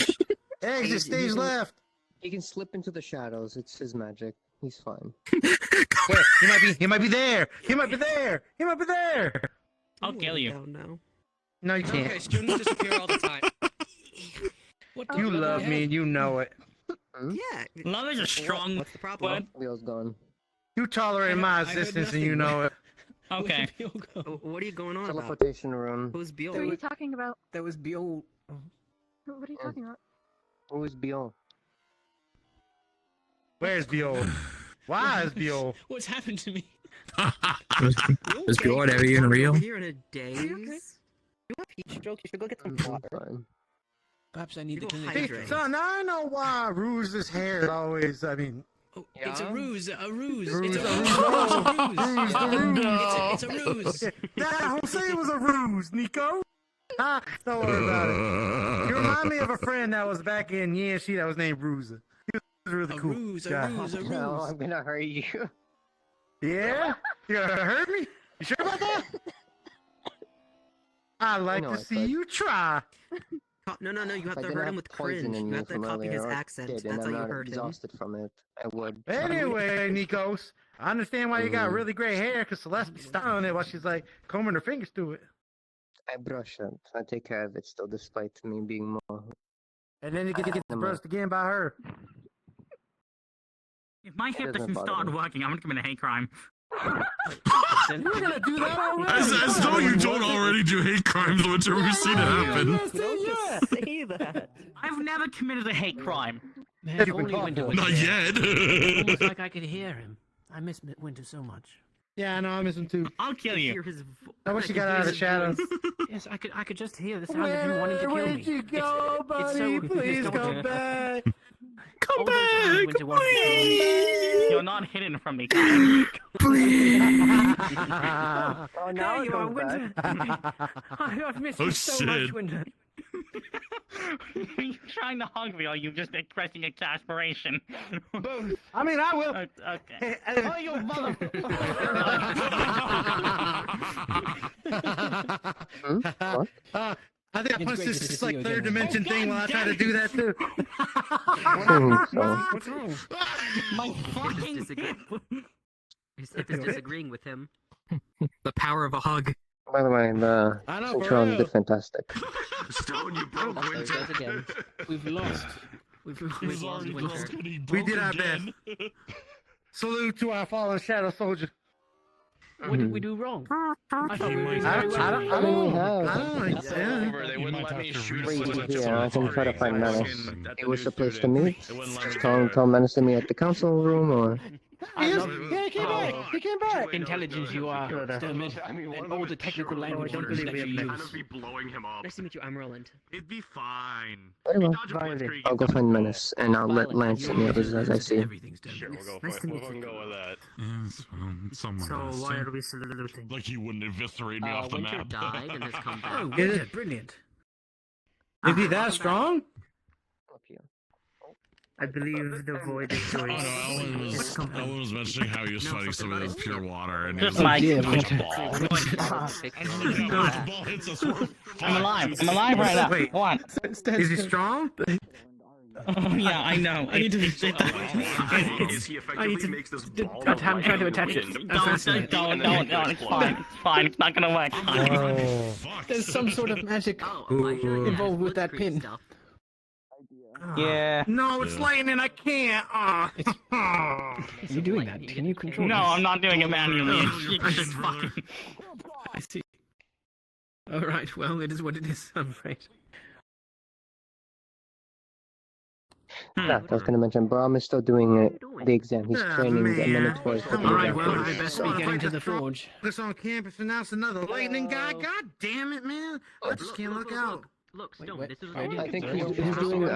Exit stage left. He can slip into the shadows. It's his magic. He's fine. Wait, he might be there. He might be there. He might be there. I'll kill you. No, you can't. Okay, students disappear all the time. What the You fuck? love me and you know it. Yeah. Love is a strong What's the problem? word. Leo's gone. You tolerate my I heard existence and nothing. you know it. Okay. What are you going on about? Teleportation room. Who's Biol? What are you talking about? That was Biol. What are you talking about? Who is Bion? Where's Biol? Why is Biol? What's happened to me? Was Bjorn ever even real? Here in a daze. You want heat stroke? You should go get some water. Fine. Perhaps I need the You don't clinic. hydrate. Son, I know why Ruse's hair is always. I mean, Oh, it's a ruse. A ruse. Ruse, It's a a ruse. ruse. It's a ruse. No. It's a ruse. Nah, Jose was a ruse, Nico. Ah, don't worry about it. You remind me of a friend that was back in Yanxi that was named Ruse. He was really cool. Ruse. A guy. ruse. A No, ruse. I'm gonna hurt you. Yeah? You gonna hurt me? You sure about that? I like know to I see could. you try. No. You have If I to didn't hurt him have with poison cringe. in You me have to from copy earlier his as a accent. kid, and That's how I'm you not hurt him. exhausted from it. I would. Anyway, Nikos, I understand why you got really gray hair because Celeste be styling it while she's like combing her fingers through it. I brush it. I take care of it still, despite me being more. And then you get to get brushed again by her. If my hip doesn't doesn't bother start me. working, I'm gonna commit a hate crime. You're gonna do that already? As though you don't already do hate crimes whenever we see it happen. Say that. I've never committed a hate crime. Man, You can only talk Winter to was Not there. yet. Almost like I could hear him. I miss Winter so much. Yeah, I know, I miss him too. I'll kill you. Hear his I wish you got out of the shadows. Yes, I could just hear the sound of him wanting to kill me. Where'd you go, It's buddy? so Please come nostalgic. back. Come All those times back, Winter wanted to kill me. You're not hidden from me, guys. please. Oh, now There it you are, comes Winter. back. I've missed Oh, you so much, shit. Winter. Are you trying to hug me or are you just expressing exasperation? Both. I mean, I will. Okay. Oh, you What? I think I It's punched great this to see like you third again. dimension thing while I try to do that too. What's wrong? My fucking disagree- His hip is disagreeing with him. The power of a hug. By the way, the I know, for intro real. did fantastic. Stone, you broke There he Winter. goes again. We've lost. We've He's lost already Winter. lost and he We broke did our again. Salute to our fallen shadow soldier. What did we do wrong? I thought we were doing I very don't well. I mean, we know. have. I don't know. Yeah. They You wouldn't might let have me to shoot read a it. switch Yeah, I can try to find Menace. Menace. It was the place to meet. Just tell Menace to meet at the council room, or Yeah, he came back. He came back. Intelligence you are, Sturmid. I mean, one And of all them the is technical shooting language don't words believe that we you have use. kind of be blowing him up. Nice to meet you, I'm Roland. It'd be fine. very well. Dodge a blitzkrieg. I'll go find Menace, and I'll let Lance hit me others as I see. Everything's done. Sure, we'll go Nice for to it. meet We'll you. go with that. Yes, well, someone has why to. are we saluting? Like he wouldn't eviscerate me off the Winter map. died and has come back. Oh, Is Winter, it- brilliant. Is he that strong? Up here. I believe the void is Oh no, Ellen was mentioning how he was fighting somebody with pure water and he was Just like Yeah, like a Winter. ball. The ball hits us. We're I'm alive. fucked. I'm alive right now. Wait. Go on. Is he strong? Oh, yeah, I know. I need to- Is he effectively makes this ball I'm trying to attach it. Don't. It's fine. It's fine. It's not gonna work. Oh. Fuck. There's some sort of magic Ooh. involved with that pin. Yeah. No, it's lightning. I can't. You're doing that. Can you control No, this? I'm not doing it manually. It's just fucking. I see. All right, well, it is what it is, I'm afraid. I was going to mention, Brahm is still doing the exam. He's training the Minotaurs for the All right, exam. well, I best be getting to the forge. Focus on campus and now it's another lightning guy. God damn it, man! I just can't look out. Look, Stone, this is I think he's doing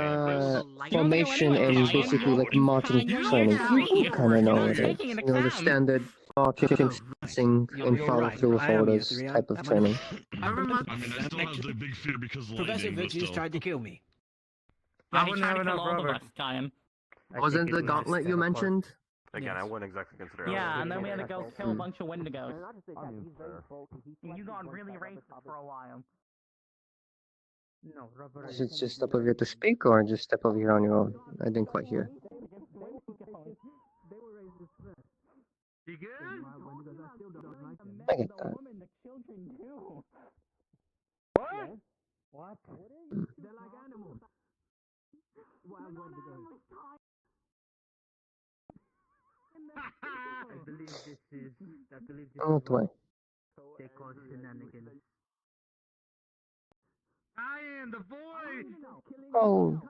formation and basically like marching training. You kind of know what it is. You know, the standard marching, fencing, and follow through with orders type of training. I remember I still have the big fear because of Professor lightning, but Virtues still. tried to kill me. I wouldn't have enough rubber. Wasn't the gauntlet you mentioned? Again, I wouldn't exactly consider it. Yeah, and then we had to go kill a bunch of Wendigos. You got really racist for a while. No, rubber. Is it just step over here to speak or just step over here on your own? I didn't quite hear. You good? I get that. What? What? They're like animals. I believe this is. What way? They call shenanigans. I am the void. Oh,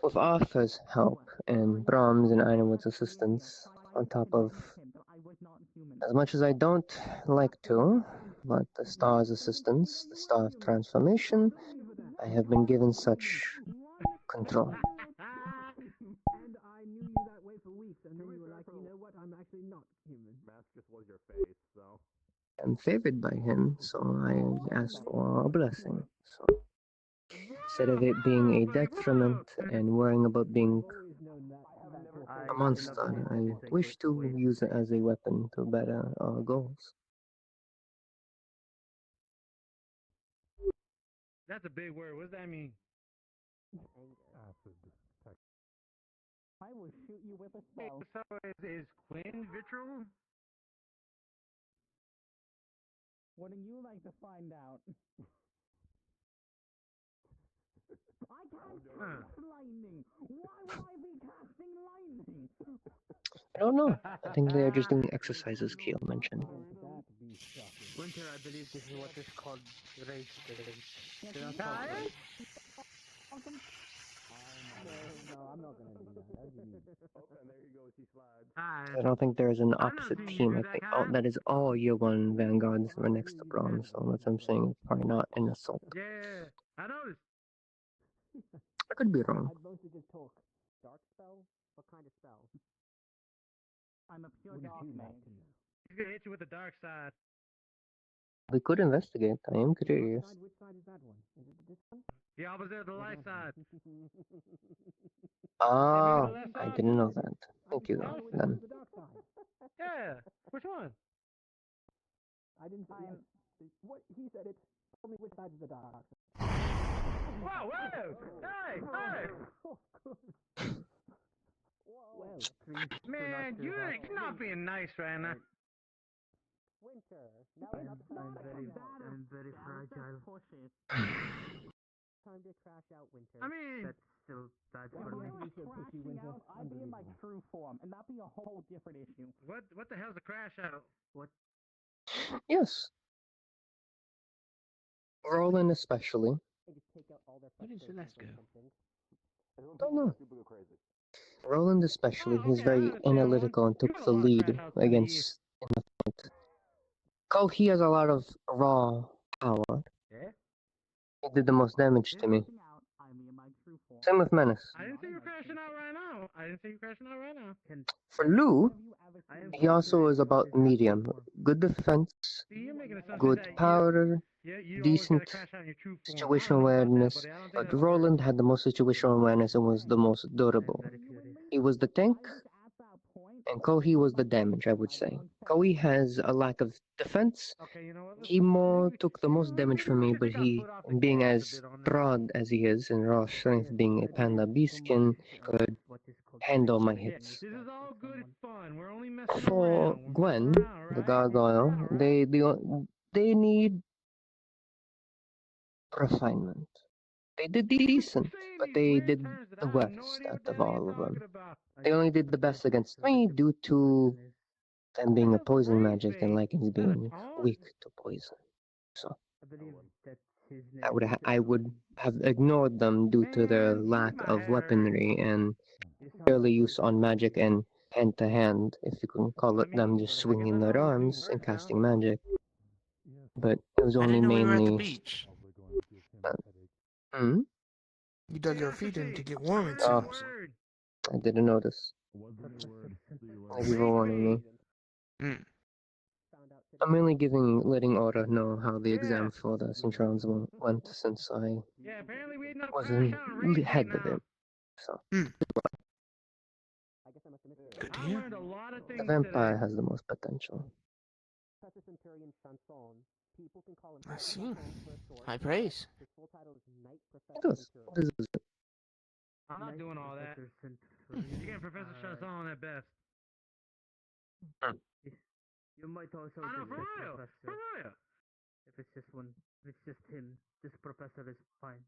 with Arthur's help and Brahms and Ironwood's assistance, on top of, as much as I don't like to, but the Star's assistance, the Star of Transformation, I have been given such control. And I knew you that way for weeks, and then you were like, you know what, I'm actually not human. Mask just was your face, so. I'm favored by him, so I asked for a blessing. So instead of it being a detriment and worrying about being a monster, I wish to use it as a weapon to better our goals. That's a big word. What does that mean? I will shoot you with a spell. So is Quinn vitriol? Wouldn't you like to find out? I can't cast lightning. Why would I be casting lightning? I don't know. I think they're just doing exercises, Keel mentioned. Winter, I believe this is what is called race. No, I'm not gonna do that. Okay, there you go. She slides. I don't think there's an opposite team. I think that is all Year 1 Vanguards were next to Brahm, so that's what I'm saying. It's probably not an assault. Yeah, I noticed. I could be wrong. I'd mostly just talk. Dark spell? What kind of spell? I'm a pure dark mage. He's gonna hit you with the dark side. We could investigate. I am curious. Which side is that one? Is it this one? The opposite of the light side. Ah, I didn't know that. Thank you, then. Yeah, which one? I didn't see what he said it. Tell me which side is the dark. Whoa, whoa! Hey, hey! Well, Man, you're not being nice right now. Winter. Now I'm very fragile. Time to crash out, Winter. I mean, that's still bad for me. I'd be in my true form, and that'd be a whole different issue. What the hell's a crash out? What? Yes. Roland especially. Where did Celeste go? Don't know. Roland especially, he's very analytical and took the lead against in the fight. He has a lot of raw power. Yeah? He did the most damage to me. Same with Menace. I didn't see you crashing out right now. For Lou, he also is about medium. Good defense, good power, decent situational awareness, but Roland had the most situational awareness and was the most durable. He was the tank, and Kohi was the damage, I would say. Kohi has a lack of defense. He more took the most damage from me, but he, being as broad as he is, and raw strength being a panda beastskin, could handle my hits. For Gwen, the gargoyle, they need refinement. They did decent, but they did the worst out of all of them. They only did the best against me due to them being a poison magic and lycans being weak to poison. So I would have ignored them due to their lack of weaponry and early use on magic and hand to hand, if you can call it them just swinging their arms and casting magic. But it was I only didn't know we were at the mainly. beach. Hmm? You dug your feet in to get warm, it Oh, seems. I didn't notice. Thank you for warning me. I'm mainly letting Aura know how the exam for the Centrons went since I wasn't head of it. So. Good to hear. The vampire has the most potential. I see. High praise. It does. This is it. I'm not doing all that. You get Professor Chazon at best. You might also I know, do for this, real. Professor. For real. If it's just him, this professor is fine.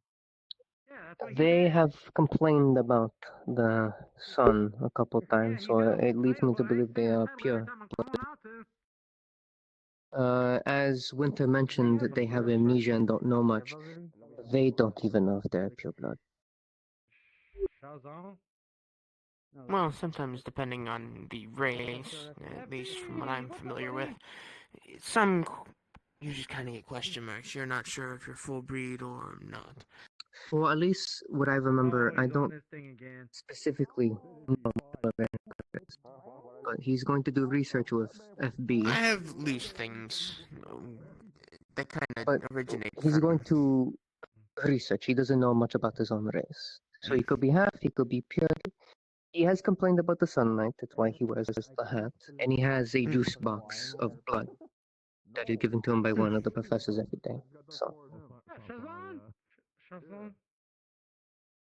Yeah, that's what They have complained about the sun a couple times, so it leads me to believe they are pure. As Winter mentioned, they have amnesia and don't know much. They don't even know if they're pure blood. Chazon? Well, sometimes depending on the race, at least from what I'm familiar with, some you just kind of get question marks. You're not sure if you're full breed or not. Well, at least what I remember, I don't specifically know what it is, but he's going to do research with FB. I have loose things that kind But of originate he's from. going to research. He doesn't know much about his own race. So he could be half, he could be pure. He has complained about the sunlight, that's why he wears the hat. And he has a juice box of blood that is given to him by one of the professors every day. So, Chazon? Chazon?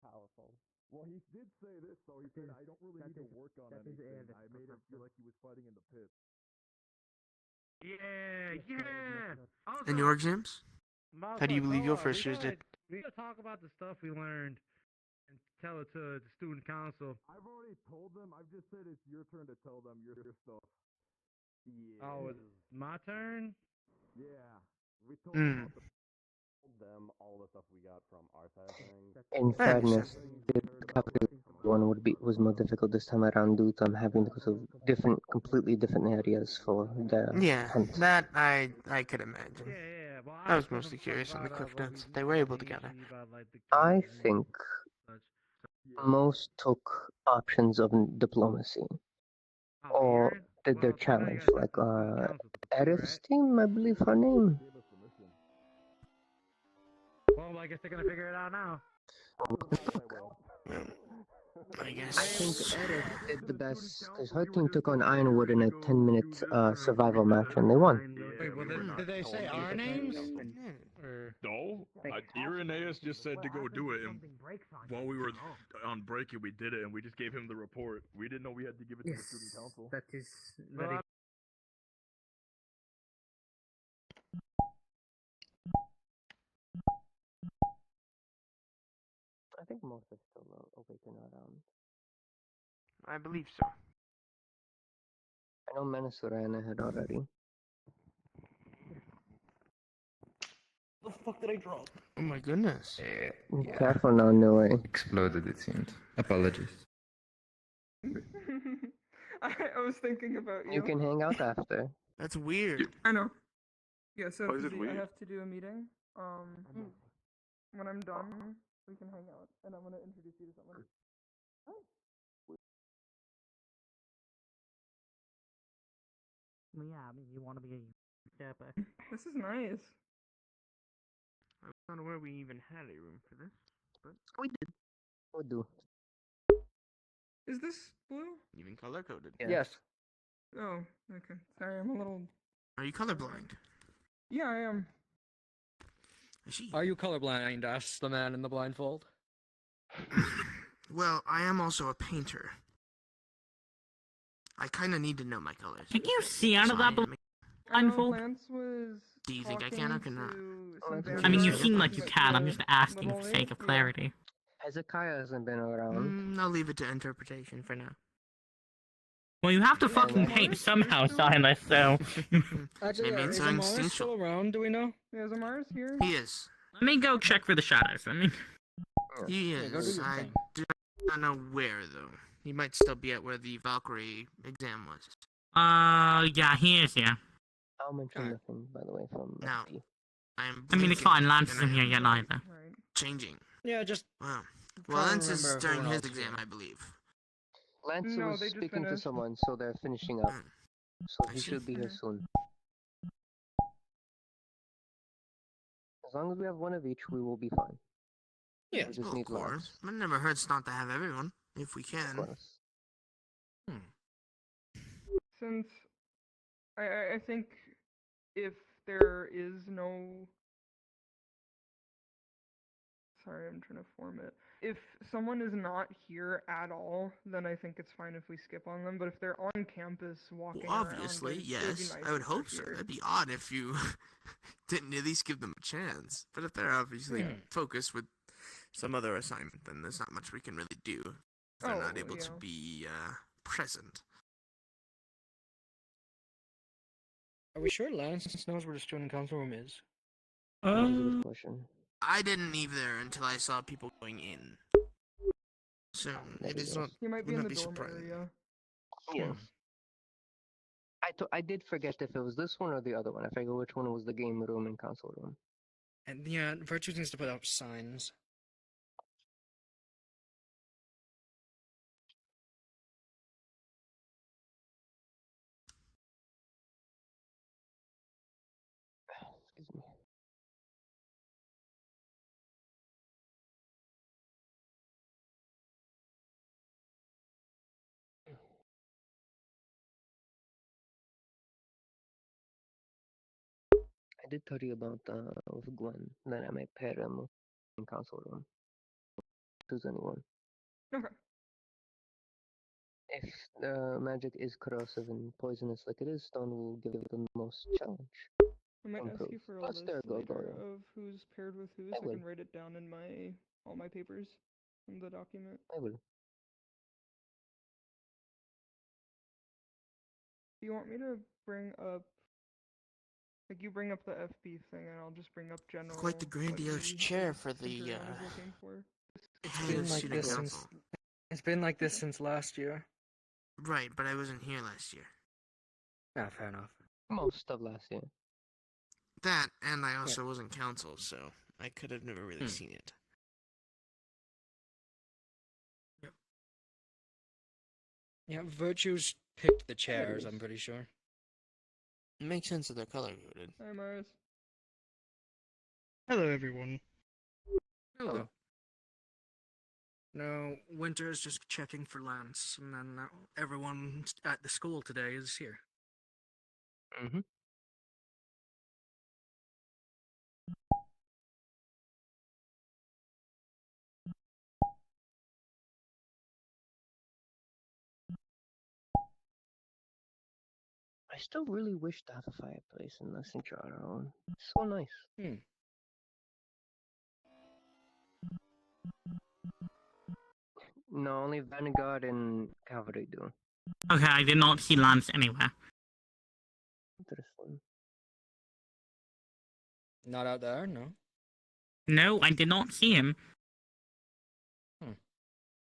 Powerful. Well, he did say this, though. He said, I don't really need to work on anything. I made it feel like he was fighting in the pit. Yeah. And your exams? How do you believe your first years did? We gotta talk about the stuff we learned and tell it to the student council. I've already told them. I've just said it's your turn to tell them your stuff. Yeah. Oh, it's my turn? Yeah. We told them all the stuff we got from our side of things. in fairness, the one was more difficult this time around due to them having to go to completely different areas for their Yeah, hunt. that I could imagine. I was mostly curious on the cliff notes they were able to gather. I think most took options of diplomacy or did their challenge, like Erif's team, I believe her name. Well, I guess they're gonna figure it out now. I guess. I think Erif did the best because her team took on Ironwood in a 10-minute survival match and they won. Wait, well, did they say our names? No, Irenaeus just said to go do it, and while we were on break, we did it, and we just gave him the report. We didn't know we had to give it to the student council. That is very. I think most are still awake and around. I believe so. I know Menace ran ahead already. The fuck did I drop? Oh my goodness. Yeah. Careful now, no way. Exploded, it seemed. Apologies. I was thinking about you. You can hang out after. That's weird. I know. Yeah, so Why is it I weird? have to do a meeting. When I'm done, we can hang out, and I'm gonna introduce you to someone. Yeah, I mean, you want to be a Kappa. This is nice. I'm not aware we even had a room for this, but we did. We do. Is this blue? Even color coded. Yes. Oh, okay. Sorry, I'm a little. Are you colorblind? Yeah, I am. I see. Are you colorblind? Asks the man in the blindfold. Well, I am also a painter. I kind of need to know my colors. Can you see out of that blindfold? Do you think I can or cannot? I mean, you seem like you can. I'm just asking for sake of clarity. Hezekiah hasn't been around. I'll leave it to interpretation for now. Well, you have to fucking paint somehow, Silas, so... Actually, Maybe is it's Amara instinctual. still around? Do we know? Yeah, is Amara's here? He is. Let me go check for the shadows. He Yeah, go do is. your I thing. do not know where, though. He might still be at where the Valkyrie exam was. Yeah, he is, yeah. I'll mention nothing, by the way, from Now, FP. I mean, it's fine, Lance isn't here yet either. Changing. Yeah, just... Wow. trying Well, to Lance is remember during who his else exam, here. I believe. Lance No, was they just speaking to finished. someone, so they're finishing up. So he should be here soon. As long as we have one of each, we will be fine. Yeah, We just of need course. Lance. It never hurts not to have everyone, if we Of can. course. Since I think if there is no... Sorry, I'm trying to form it. If someone is not here at all, then I think it's fine if we skip on them. But if they're on campus walking Well, around, obviously, it would be yes. nice I would if they're hope so. here. That'd be odd if you didn't at least give them a chance. But if they're obviously focused with some other assignment, then there's not much we can really do if they're not able to be present. Are we sure Lance knows where the student council room is? That's a good question. I didn't leave there until I saw people going in. So it is not. He might be would in not the be dorm surprising. area. Yes. I did forget if it was this one or the other one. I forget which one was the game room and console room. And yeah, Virtues needs to put up signs. Excuse me. I did tell you about with Glenn that I might pair him in console room. Choose anyone. Okay. If the magic is corrosive and poisonous like it is, stone will give it the most challenge. I might ask Improve. you for a Plus list they're later go-go. of who's paired with who, I so I will. can write it down in all my papers in the document. I will. Do you want me to bring up, like, you bring up the FB thing, and I'll just bring up general. Quite the grandiose chair for the Centurion is looking for? It's head been of like student this council. since. It's been like this since last year. Right, but I wasn't here last year. Yeah, fair enough. Most of last year. That, and I also wasn't council, so I could have never really seen it. Yeah, Virtues picked the chairs, I'm pretty sure. It makes sense that they're color coded. Hi, Mars. Hello, everyone. Hello. No, Winter is just checking for Lance, and then everyone at the school today is here. Mm-hmm. I still really wish to have a fireplace in the Sanctuary. It's so nice. No, only Vanguard and Cavalry do. Okay, I did not see Lance anywhere. Interesting. Not out there, no. No, I did not see him.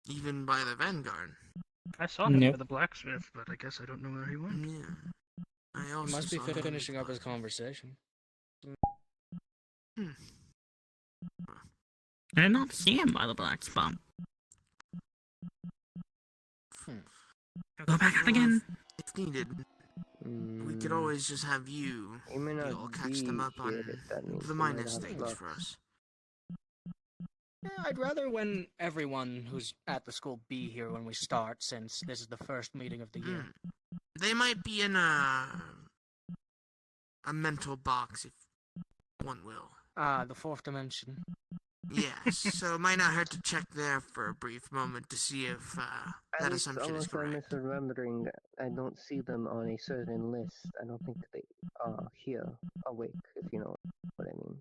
Even by the Vanguard. I saw him Nope. with the blacksmith, but I guess I don't know where he went. Yeah. I He also must be saw him on finishing the up his conversation. Hmm. I did not see him by the black spot. Go back out again. If needed, we could always just have you. He may not You'll catch them be up on here, if that means the he might minus have things luck. for us. Yeah, I'd rather when everyone who's at the school be here when we start, since this is the first meeting of the year. They might be in a mental box, if one will. Ah, the fourth dimension. Yes, so it might not hurt to check there for a brief moment to see if At that least, assumption is unless I'm correct. misremembering, I don't see them on a certain list. I don't think they are here awake, if you know what I mean.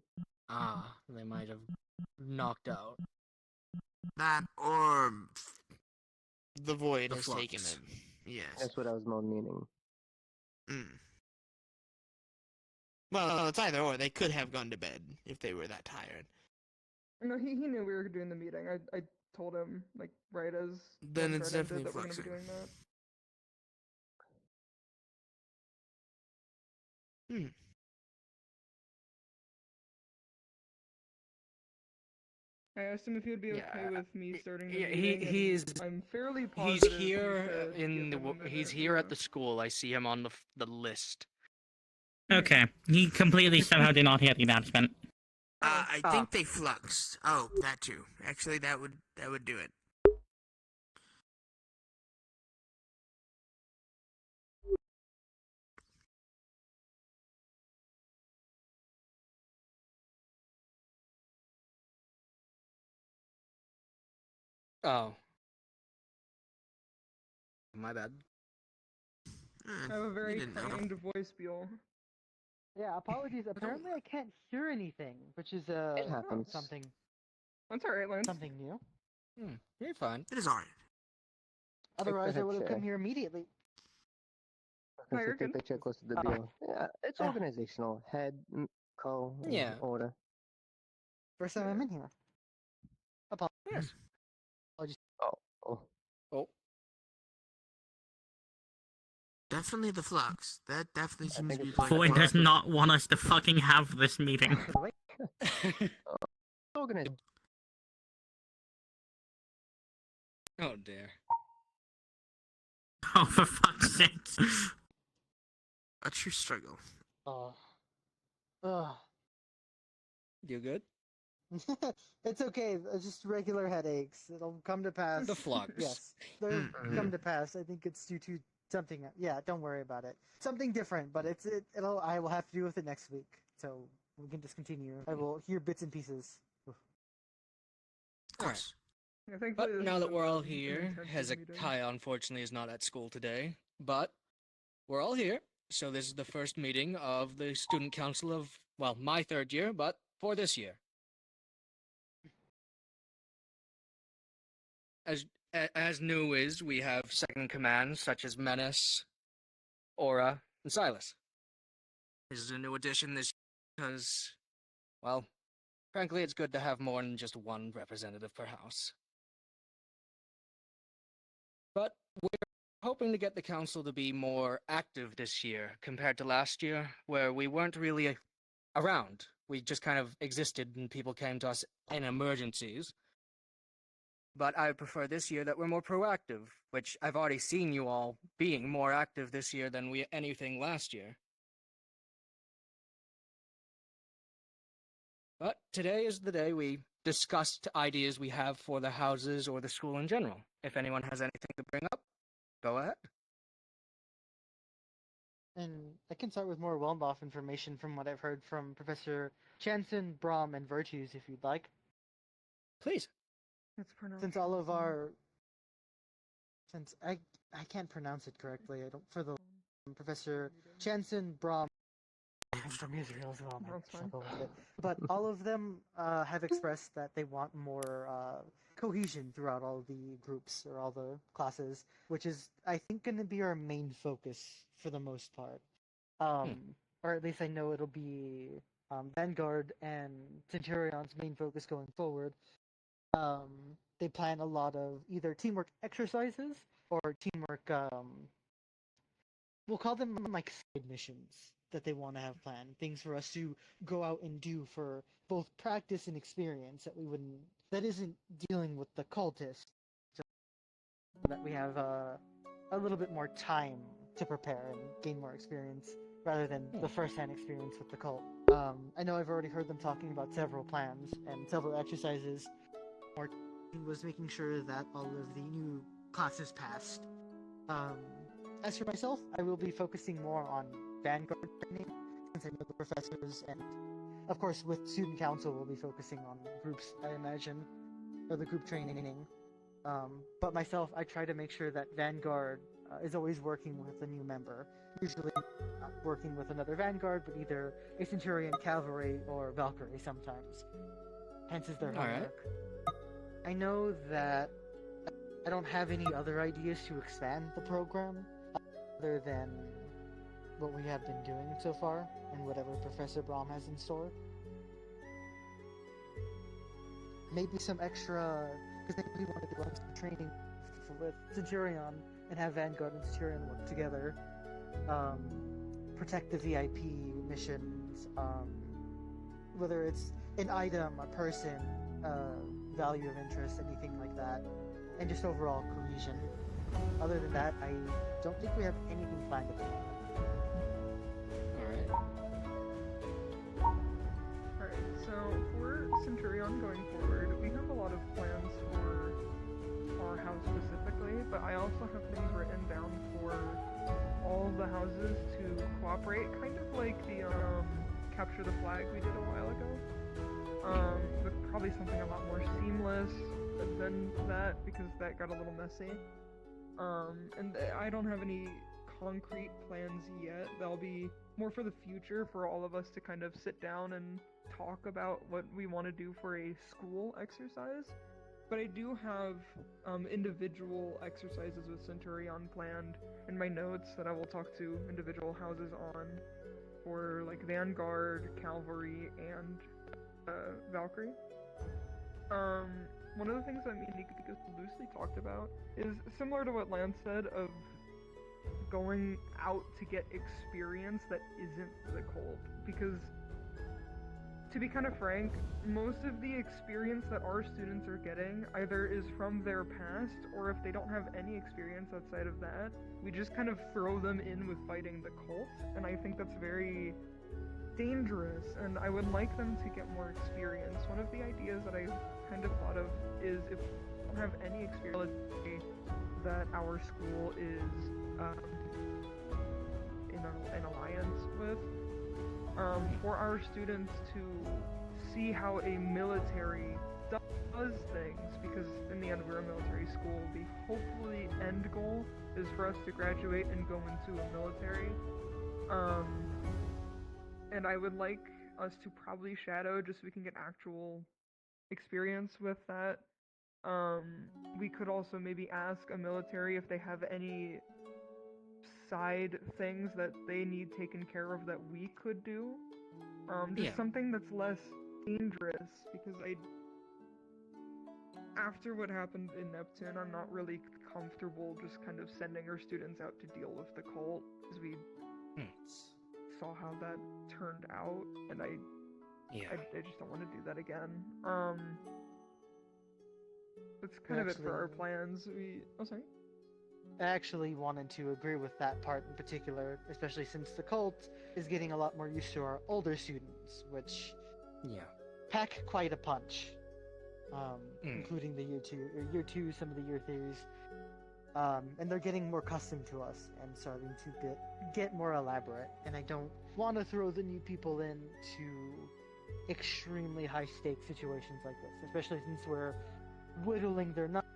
Ah, they might have knocked out. That or the void The has flux. taken them. Yes. That's what I was more meaning. Well, it's either or. They could have gone to bed if they were that tired. No, he knew we were doing the meeting. I told him, like, right as Then one it's thread ended definitely that we're gonna be Fluxing. doing that. I asked him if he would be okay with me starting the meeting. He's I'm fairly he's positive here said in the give him a he's minute, here at yeah. the school. I see him on the list. Okay, he completely somehow did not hear the announcement. I think they fluxed. Oh, that too. Actually, that would do it. Oh. My bad. I have a very kind voice, Beal. Yeah, apologies. Apparently, I can't hear anything, which is It happens. something. That's alright, Lance. Something new. You're fine. It is alright. Otherwise, I would have Check. come here immediately. No, you're Take good. the checklist of the bill. Yeah, it's organizational. Head, call, Yeah. order. First time I'm in here. Yes. Apologies. Oh. Definitely the flux. That definitely seems to be like. Floyd does not want us to fucking have this meeting. Organized. Oh dear. Oh, for fuck's sake. A true struggle. You good? It's okay. It's just regular headaches. It'll come to pass. The flux. Yes, they'll come to pass. I think it's due to something. Yeah, don't worry about it. Something different, but it'll. I will have to deal with it next week. So we can just continue. I will hear bits and pieces. Alright. I think But this now is that we're all an here, intensive meeting. Hezekiah unfortunately is not at school today, but we're all here. So this is the first meeting of the student council of, well, my third year, but for this year. As new is, we have second commands such as Menace, Aura, and Silas. This is a new addition this because, well, frankly, it's good to have more than just one representative per house. But we're hoping to get the council to be more active this year compared to last year, where we weren't really around. We just kind of existed and people came to us in emergencies. But I prefer this year that we're more proactive, which I've already seen you all being more active this year than anything last year. But today is the day we discussed ideas we have for the houses or the school in general. If anyone has anything to bring up, go ahead. And I can start with more Wellendorf information from what I've heard from Professor Chanson, Brahm, and Virtues, if you'd like. Please. Since all of our... Since I can't pronounce it correctly, I don't... For the Professor Chanson, Brahm... I'm from Israel as well, man. Struggle with it. But all of them have expressed that they want more cohesion throughout all the groups or all the classes, which is, I think, going to be our main focus for the most part. Or at least I know it'll be Vanguard and Centurion's main focus going forward. They plan a lot of either teamwork exercises or teamwork, we'll call them like side missions that they want to have planned. Things for us to go out and do for both practice and experience that isn't dealing with the cultists. So that we have a little bit more time to prepare and gain more experience rather than the first-hand experience with the cult. I know I've already heard them talking about several plans and several exercises. More was making sure that all of the new classes passed. As for myself, I will be focusing more on Vanguard training, since I know the professors, and of course with student council we'll be focusing on groups, I imagine, or the group training. But myself, I try to make sure that Vanguard is always working with a new member. Usually not working with another Vanguard, but either a Centurion, Cavalry, or Valkyrie sometimes. Hence is their homework. I know that I don't have any other ideas to expand the program other than what we have been doing so far and whatever Professor Brahm has in store. Maybe some extra, because we wanted to run some training with Centurion and have Vanguard and Centurion work together. Protect the VIP missions, whether it's an item, a person, value of interest, anything like that, and just overall cohesion. Other than that, I don't think we have anything planned at the moment. Alright, so for Centurion going forward, we have a lot of plans for our house specifically, but I also have things written down for all the houses to cooperate, kind of like the capture the flag we did a while ago. But probably something a lot more seamless than that, because that got a little messy. And I don't have any concrete plans yet. That'll be more for the future for all of us to kind of sit down and talk about what we want to do for a school exercise. But I do have individual exercises with Centurion planned in my notes that I will talk to individual houses on for like Vanguard, Cavalry, and Valkyrie. One of the things that me and Nika loosely talked about is similar to what Lance said of going out to get experience that isn't the cult, because to be kind of frank, most of the experience that our students are getting either is from their past, or if they don't have any experience outside of that, we just kind of throw them in with fighting the cult, and I think that's very dangerous, and I would like them to get more experience. One of the ideas that I kind of thought of is, if we don't have any experience that our school is in an alliance with, for our students to see how a military does things, because in the end we're a military school. The hopefully end goal is for us to graduate and go into a military. And I would like us to probably shadow just so we can get actual experience with that. We could also maybe ask a military if they have any side things that they need taken care of that we could do. Just something that's less dangerous, because after what happened in Neptune, I'm not really comfortable just kind of sending our students out to deal with the cult, because we saw how that turned out, and I just don't want to do that again. That's kind of it for our plans. I actually wanted to agree with that part in particular, especially since the cult is getting a lot more used to our older students, which pack quite a punch, including the year two, some of the year threes, and they're getting more accustomed to us and starting to get more elaborate. And I don't want to throw the new people into extremely high stakes situations like this, especially since we're whittling their numbers.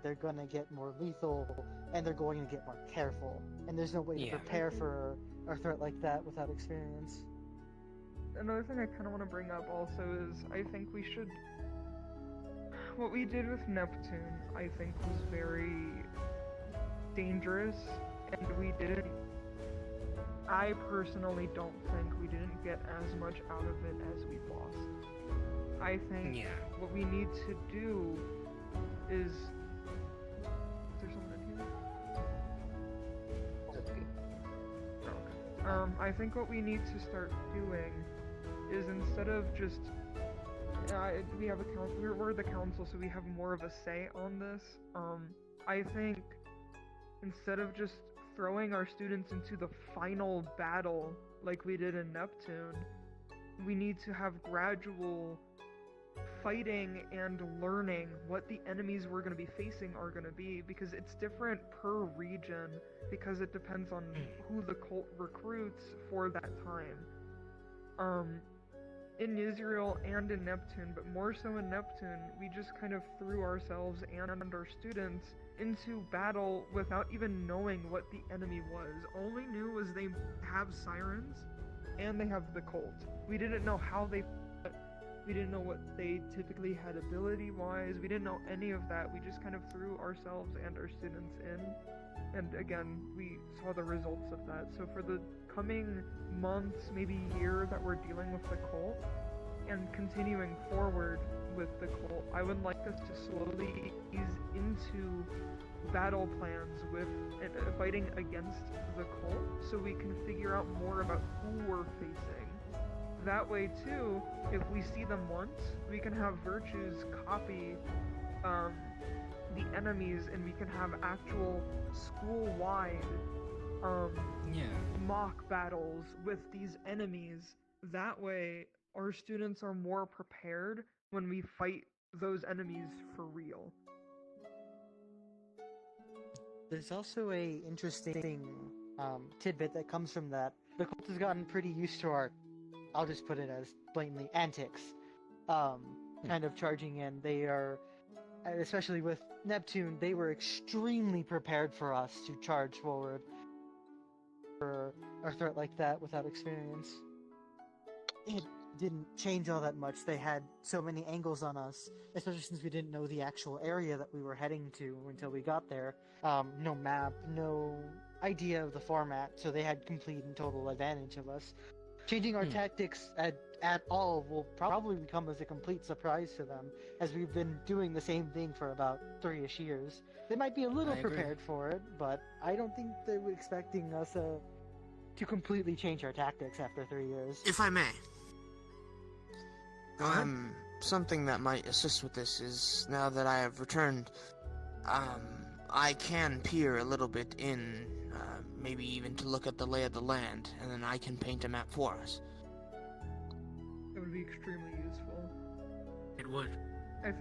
They're gonna get more lethal, and they're going to get more careful, and there's no way to prepare for a threat like that without experience. Another thing I kind of want to bring up also is, I think we should... What we did with Neptune, I think, was very dangerous, and we didn't... I personally don't think we didn't get as much out of it as we lost. I think what we need to do is... I think what we need to start doing is, instead of just... we have a council, we're the council, so we have more of a say on this. I think instead of just throwing our students into the final battle like we did in Neptune, we need to have gradual fighting and learning what the enemies we're going to be facing are going to be, because it's different per region, because it depends on who the cult recruits for that time. In Israel and in Neptune, but more so in Neptune, we just kind of threw ourselves and our students into battle without even knowing what the enemy was. All we knew was they have sirens and they have the cult. We didn't know how they... We didn't know what they typically had ability-wise. We didn't know any of that. We just kind of threw ourselves and our students in. And again, we saw the results of that. So for the coming months, maybe year that we're dealing with the cult, and continuing forward with the cult, I would like us to slowly ease into battle plans with fighting against the cult, so we can figure out more about who we're facing. That way too, if we see them once, we can have Virtues copy the enemies, and we can have actual school-wide mock battles with these enemies. That way, our students are more prepared when we fight those enemies for real. There's also a interesting tidbit that comes from that. The cult has gotten pretty used to our, I'll just put it as blatantly, antics. Kind of charging in. They are, especially with Neptune, they were extremely prepared for us to charge forward for a threat like that without experience. It didn't change all that much. They had so many angles on us, especially since we didn't know the actual area that we were heading to until we got there. No map, no idea of the format, so they had complete and total advantage of us. Changing our tactics at all will probably become as a complete surprise to them, as we've been doing the same thing for about 3-ish years. They might be a little prepared for it, but I don't think they were expecting us to completely change our tactics after 3 years. If I may. Something that might assist with this is, now that I have returned, I can peer a little bit in, maybe even to look at the lay of the land, and then I can paint a map for us. It would be extremely useful. It would. I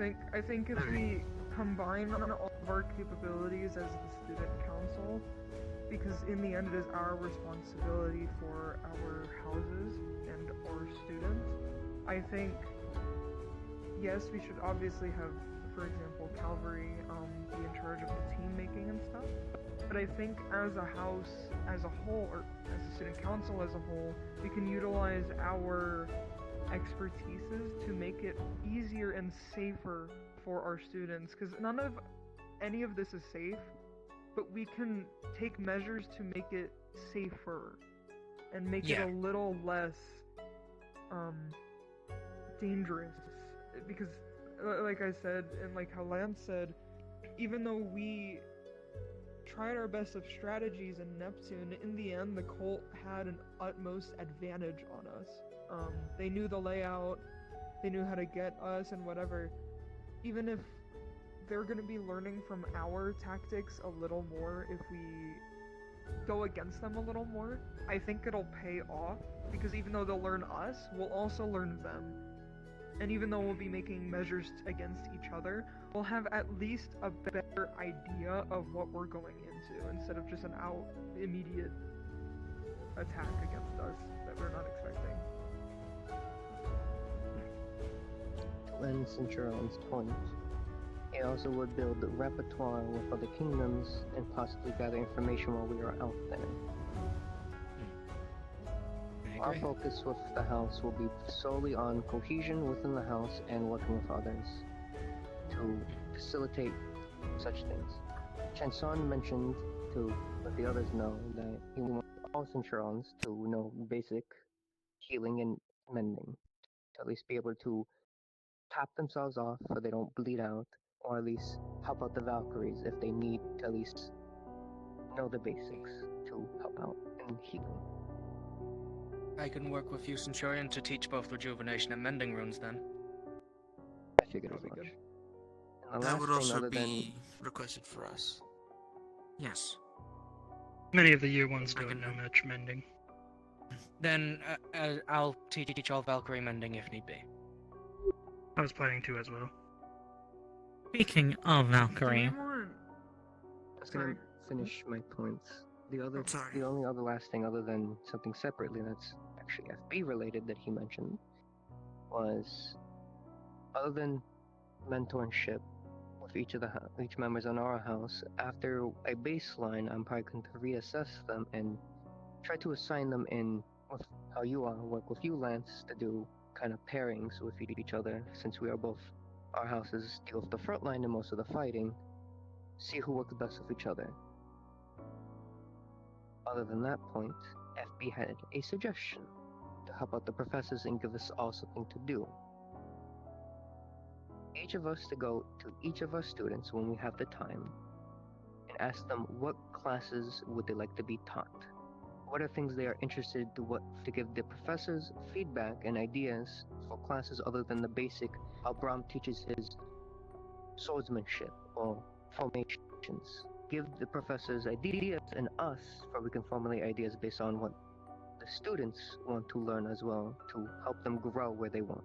think if we combine all of our capabilities as the student council, because in the end it is our responsibility for our houses and our students, I think, yes, we should obviously have, for example, Calvary be in charge of the team making and stuff, but I think as a house as a whole, or as a student council as a whole, we can utilize our expertises to make it easier and safer for our students, because none of any of this is safe, but we can take measures to make it safer and make it a little less dangerous, because like I said, and like how Lance said, even though we tried our best of strategies in Neptune, in the end the cult had an utmost advantage on us. They knew the layout, they knew how to get us and whatever. Even if they're going to be learning from our tactics a little more, if we go against them a little more, I think it'll pay off, because even though they'll learn us, we'll also learn them. And even though we'll be making measures against each other, we'll have at least a better idea of what we're going into, instead of just an immediate attack against us that we're not expecting. To end Centurion's point, he also would build a repertoire with other kingdoms and possibly gather information while we are out there. Our focus with the house will be solely on cohesion within the house and working with others to facilitate such things. Chanson mentioned to let the others know that he wants all Centurions to know basic healing and mending, to at least be able to top themselves off so they don't bleed out, or at least help out the Valkyries if they need to at least know the basics to help out in healing. I can work with you, Centurion, to teach both rejuvenation and mending runes then. I figured as much. That would also be requested for us. Yes. Many of the year ones don't know much mending. Then I'll teach all Valkyrie mending if need be. I was planning to as well. Speaking of Valkyrie, I was gonna finish my points. The only other last thing, other than something separately that's actually FB related that he mentioned, was other than mentorship with each members on our house, after a baseline, I'm probably going to reassess them and try to assign them in with how you are, work with you, Lance, to do kind of pairings with each other, since we are both, our houses deal with the front line and most of the fighting, see who works best with each other. Other than that point, FB had a suggestion to help out the professors and give us all something to do. Each of us to go to each of our students when we have the time and ask them what classes would they like to be taught. What are things they are interested to give the professors feedback and ideas for classes other than the basic how Brahm teaches his swordsmanship or formations. Give the professors ideas and us for we can formulate ideas based on what the students want to learn as well to help them grow where they want.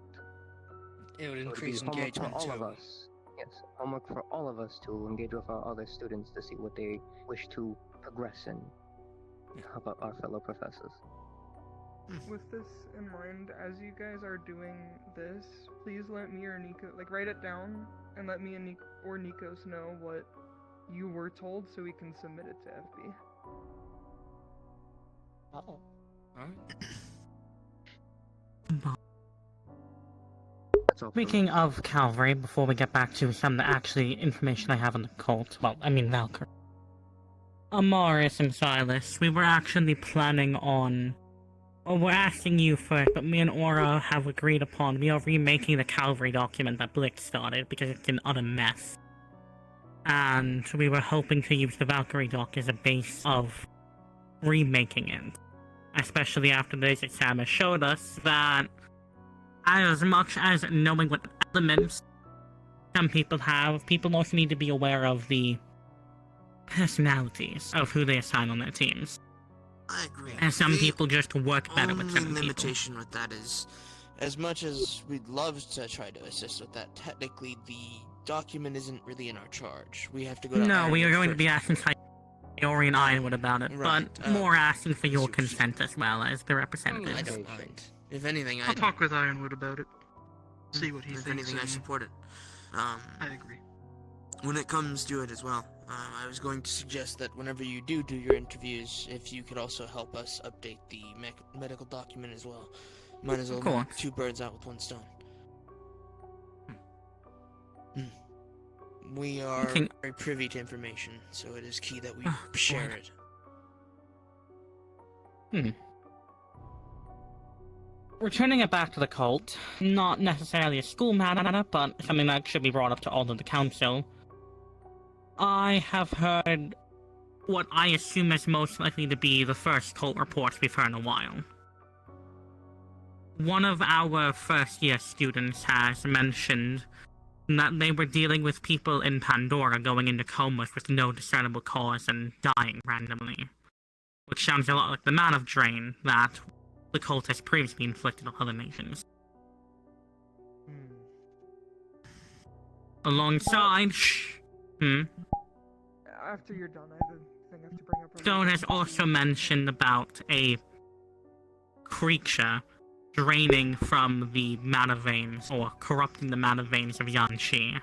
It would So increase it'd be homework engagement for all too. of us. Yes, homework for all of us to engage with our other students to see what they wish to progress in. Help out our fellow professors. With this in mind, as you guys are doing this, please let me or Nico, write it down and let me and Nikos know what you were told so we can submit it to FB. Uh-oh. Speaking of Calvary, before we get back to some of the actually information I have on the cult, well, I mean Valkyrie. Amaris and Silas, we were actually planning on... Well, we're asking you first, but me and Aura have agreed upon we are remaking the Calvary document that Blix started because it's an utter mess. And we were hoping to use the Valkyrie doc as a base of remaking it. Especially after this exam has showed us that as much as knowing what elements some people have, people also need to be aware of the personalities of who they assign on their teams. I agree. And some people just work better with certain The only people. limitation with that is, as much as we'd love to try to assist with that, technically the document isn't really in our charge. We have to go to No, we are Ironwood going to first. be asking Sayori and Ironwood about it, Right, but more asking for your consent as well as the I representatives. don't mind. If anything, I'll talk with Ironwood about it. See what he if thinks. anything, I and support it. I agree. When it comes to it as well, I was going to suggest that whenever you do your interviews, if you could also help us update the medical document as well. Might as well Cool. knock two birds out with one stone. We are Okay. very privy to information, so it is key that we Oh, share boy. it. Returning it back to the cult, not necessarily a school matter, but something that should be brought up to all of the council. I have heard what I assume is most likely to be the first cult reports we've heard in a while. One of our first-year students has mentioned that they were dealing with people in Pandora going into comas with no discernible cause and dying randomly. Which sounds a lot like the Man of Drain that the cult has previously inflicted on other nations. Alongside, After you're done, I have a thing I have to bring up. Stone has also mentioned about a creature draining from the mana veins, or corrupting the mana veins of Yanxi.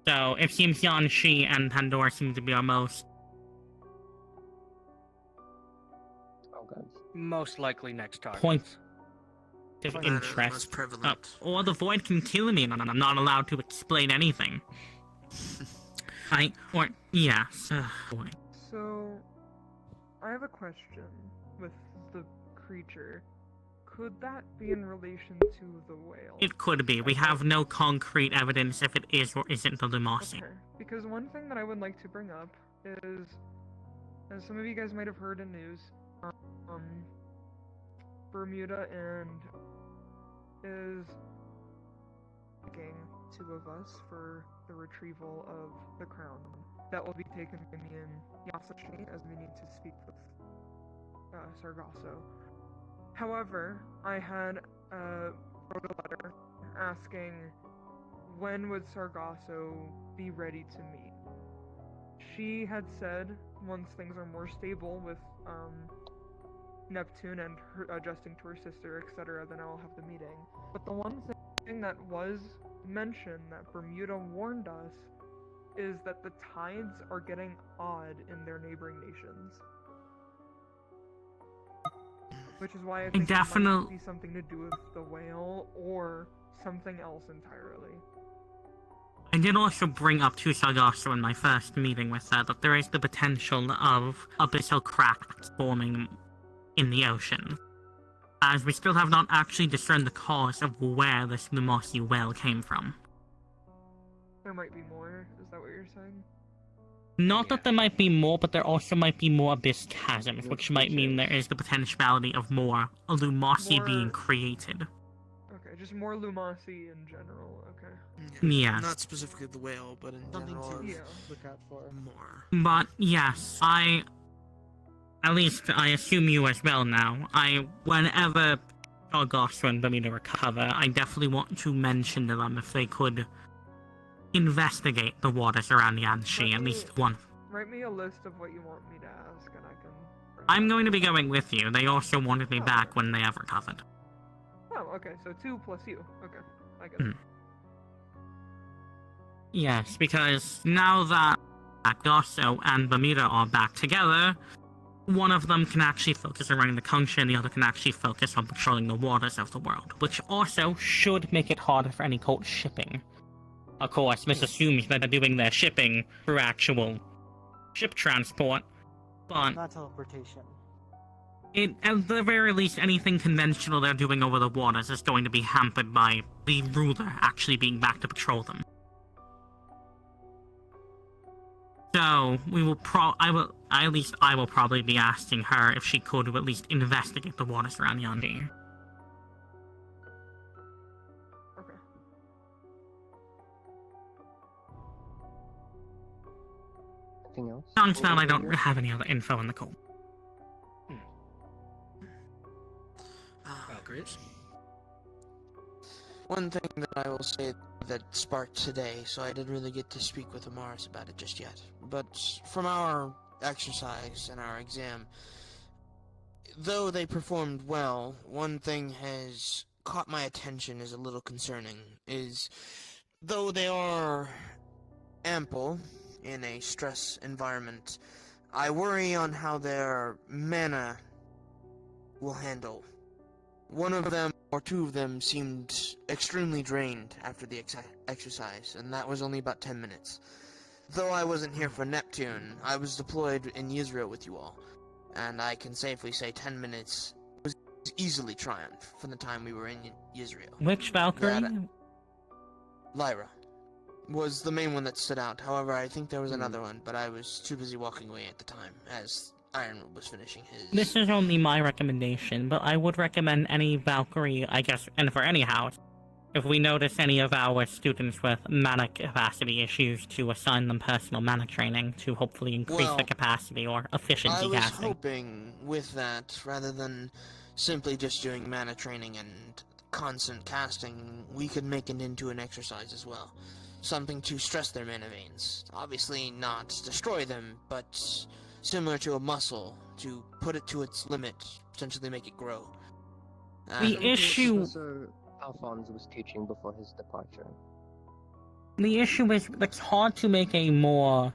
So, it seems Yanxi and Pandora seem to be our most... Most likely next target. point of That is interest. most prevalent. Or the Void can kill me and I'm not allowed to explain anything. Yes. Boy. So, I have a question with the creature. Could that be in relation to the whale? It could be. We have no concrete evidence if it is or isn't the Lumasi. Okay. Because one thing that I would like to bring up is, as some of you guys might have heard in news, Bermuda and is asking two of us for the retrieval of the crown. That will be taken by me and Yasashi as we need to speak with Sargasso. However, I had wrote a letter asking when would Sargasso be ready to meet. She had said once things are more stable with Neptune and her adjusting to her sister, etc., then I will have the meeting. But the one thing that was mentioned that Bermuda warned us is that the tides are getting odd in their neighboring nations. Which is why I think it might be something to do with the whale or something else entirely. I did also bring up to Sargasso in my first meeting with her that there is the potential of abyssal cracks forming in the ocean, as we still have not actually discerned the cause of where this Lumossi whale came from. There might be more, is that what you're saying? Not that there might be more, but there also might be more abyss chasms, which might mean there is the potentiality of more Lumossi being created. Okay, just more Lumossi in general, okay. Yes. Not specifically the whale, but in general. Look out for more. But yes, at least I assume you as well now, whenever Sargasso and Bermuda recover, I definitely want to mention to them if they could investigate the waters around Yanshi, at least one. Write me a list of what you want me to ask, and I can... I'm going to be going with you. They also wanted me back when they have recovered. Oh, okay, so 2 plus you. Okay, I get it. Yes, because now that Sargasso and Bermuda are back together, one of them can actually focus on running the country, and the other can actually focus on patrolling the waters of the world, which also should make it harder for any cult shipping. Of course, this assumes that they're doing their shipping through actual ship transport, but not teleportation. At the very least, anything conventional they're doing over the waters is going to be hampered by the ruler actually being back to patrol them. So, I will probably be asking her if she could at least investigate the waters around Yandi. Anything else? Until now, I don't have any other info in the call. Valkyries. One thing that I will say that sparked today, so I didn't really get to speak with Amaris about it just yet, but from our exercise and our exam, though they performed well, one thing has caught my attention as a little concerning, is though they are ample in a stress environment, I worry on how their mana will handle. One of them, or 2 of them, seemed extremely drained after the exercise, and that was only about 10 minutes. Though I wasn't here for Neptune, I was deployed in Israel with you all, and I can safely say 10 minutes was easily triumph from the time we were in Israel. Which Valkyrie? Lyra was the main one that stood out. However, I think there was another one, but I was too busy walking away at the time, as Ironwood was finishing his... This is only my recommendation, but I would recommend any Valkyrie, I guess, and for any house, if we notice any of our students with mana capacity issues, to assign them personal mana training to hopefully increase the capacity or efficiency I was casting. hoping with that, rather than simply just doing mana training and constant casting, we could make it into an exercise as well. Something to stress their mana veins. Obviously not destroy them, but similar to a muscle, to put it to its limit, potentially make it grow. The issue... Professor Alphonse was teaching before his departure. The issue is it's hard to make a more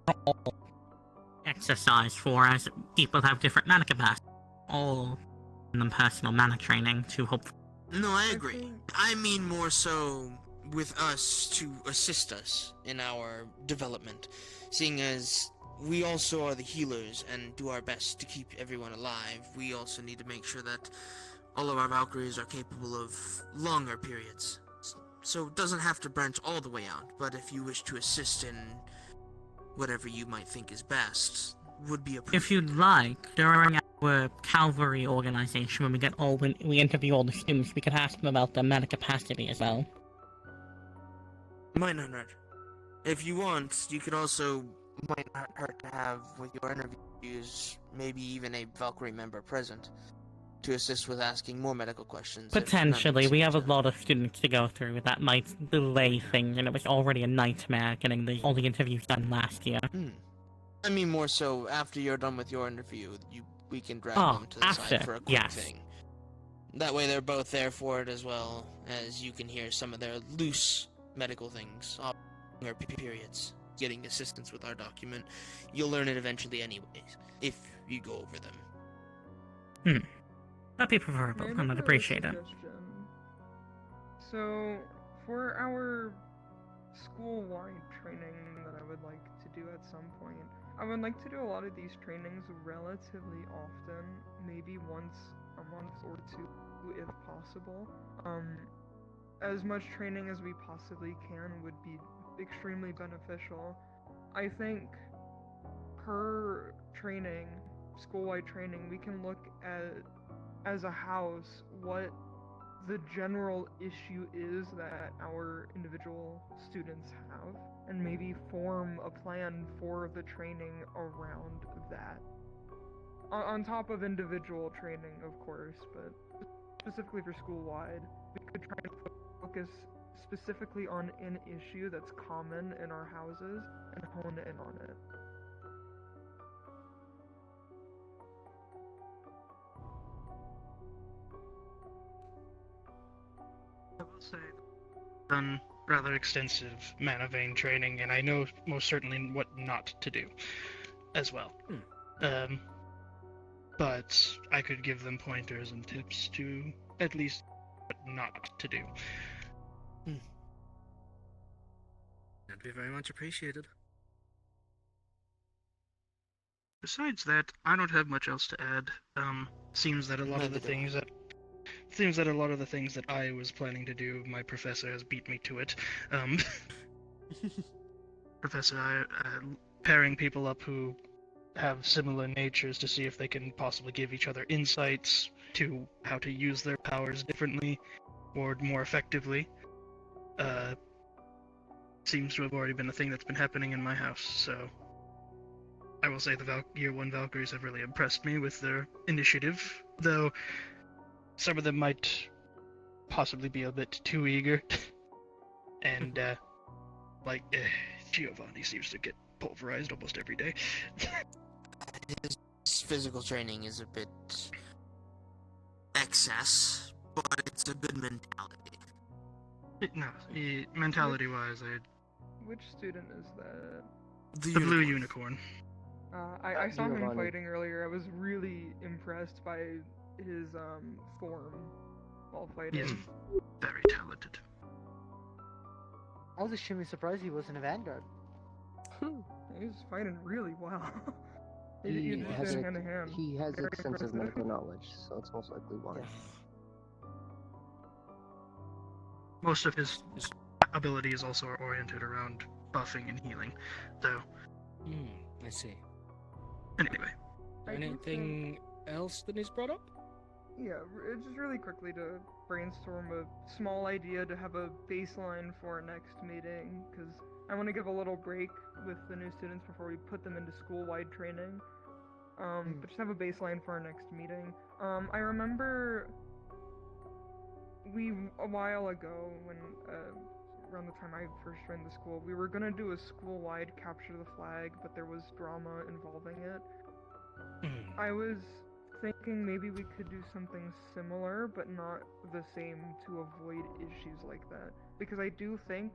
overall exercise for, as people have different mana capacity. All in them personal mana training to hope. No, I agree. I mean more so with us to assist us in our development, seeing as we also are the healers and do our best to keep everyone alive. We also need to make sure that all of our Valkyries are capable of longer periods. So it doesn't have to branch all the way out, but if you wish to assist in whatever you might think is best, would be appreciated. If you'd like, during our cavalry organization, when we interview all the students, we could ask them about their mana capacity as well. Might not hurt. If you want, you could also, might not hurt to have with your interviews, maybe even a Valkyrie member present, to assist with asking more medical questions. Potentially, we have a lot of students to go through that might delay things, and it was already a nightmare getting all the interviews done last year. I mean more so, after you're done with your interview, we can drag them to the side for a quick thing. That way they're both there for it, as well as you can hear some of their loose medical things, or periods, getting assistance with our document. You'll learn it eventually anyways, if you go over them. That'd be preferable, May I and make I'd a appreciate it. suggestion? So, for our school-wide training that I would like to do at some point, I would like to do a lot of these trainings relatively often, maybe once a month or two, if possible. As much training as we possibly can would be extremely beneficial. I think per training, school-wide training, we can look at, as a house, what the general issue is that our individual students have, and maybe form a plan for the training around that. On top of individual training, of course, but specifically for school-wide, we could try and focus specifically on an issue that's common in our houses and hone in on it. I will say, I've done rather extensive Mana Vein training, and I know most certainly what not to do, as well. But I could give them pointers and tips to at least what not to do. That'd be very much appreciated. Besides that, I don't have much else to add. Seems that a lot of the things that I was planning to do, my professor has beat me to it. Professor, pairing people up who have similar natures to see if they can possibly give each other insights to how to use their powers differently or more effectively. Seems to have already been a thing that's been happening in my house, so I will say the Year 1 Valkyries have really impressed me with their initiative, though some of them might possibly be a bit too eager. And, Giovanni seems to get pulverized almost every day. His physical training is a bit excess, but it's a good mentality. Mentality-wise, Which student is that? The Blue Unicorn. I saw him Giovanni. fighting earlier. I was really impressed by his form while fighting. He's very talented. I was extremely surprised he wasn't a Vanguard. He was fighting really well. He just has did hand to hand. he has Very extensive impressive. medical knowledge, so it's most likely why. Most of his abilities also are oriented around buffing and healing, though. I see. Anyway. Anything else that is brought up? Yeah, just really quickly to brainstorm a small idea to have a baseline for our next meeting, because I want to give a little break with the new students before we put them into school-wide training. But just have a baseline for our next meeting. I remember a while ago, when around the time I first joined the school, we were gonna do a school-wide capture the flag, but there was drama involving it. I was thinking maybe we could do something similar, but not the same, to avoid issues like that. Because I do think,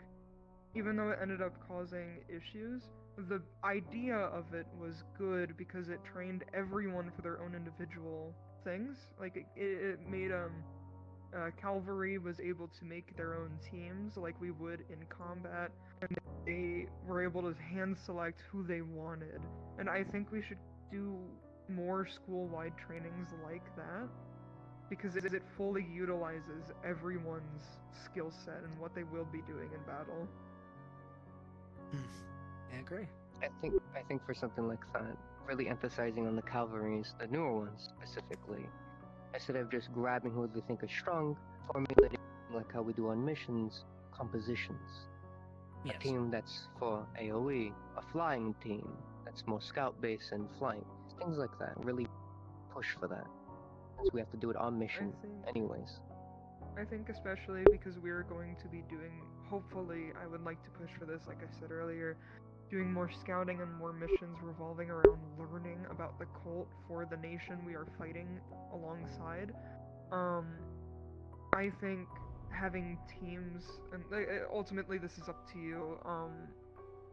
even though it ended up causing issues, the idea of it was good because it trained everyone for their own individual things. Like, it made, Cavalry was able to make their own teams like we would in combat, and they were able to hand select who they wanted. And I think we should do more school-wide trainings like that, because it fully utilizes everyone's skill set and what they will be doing in battle. I agree. I think for something like that, really emphasizing on the cavalries, the newer ones specifically, instead of just grabbing who we think is strong, formulating like how we do on missions, compositions. Yes. A team that's for AoE, a flying team that's more scout-based and flying. Things like that. Really push for that. Since we have to do it on mission anyways. I think especially because we're going to be doing, hopefully, I would like to push for this, like I said earlier, doing more scouting and more missions revolving around learning about the cult for the nation we are fighting alongside. I think having teams, and ultimately this is up to you,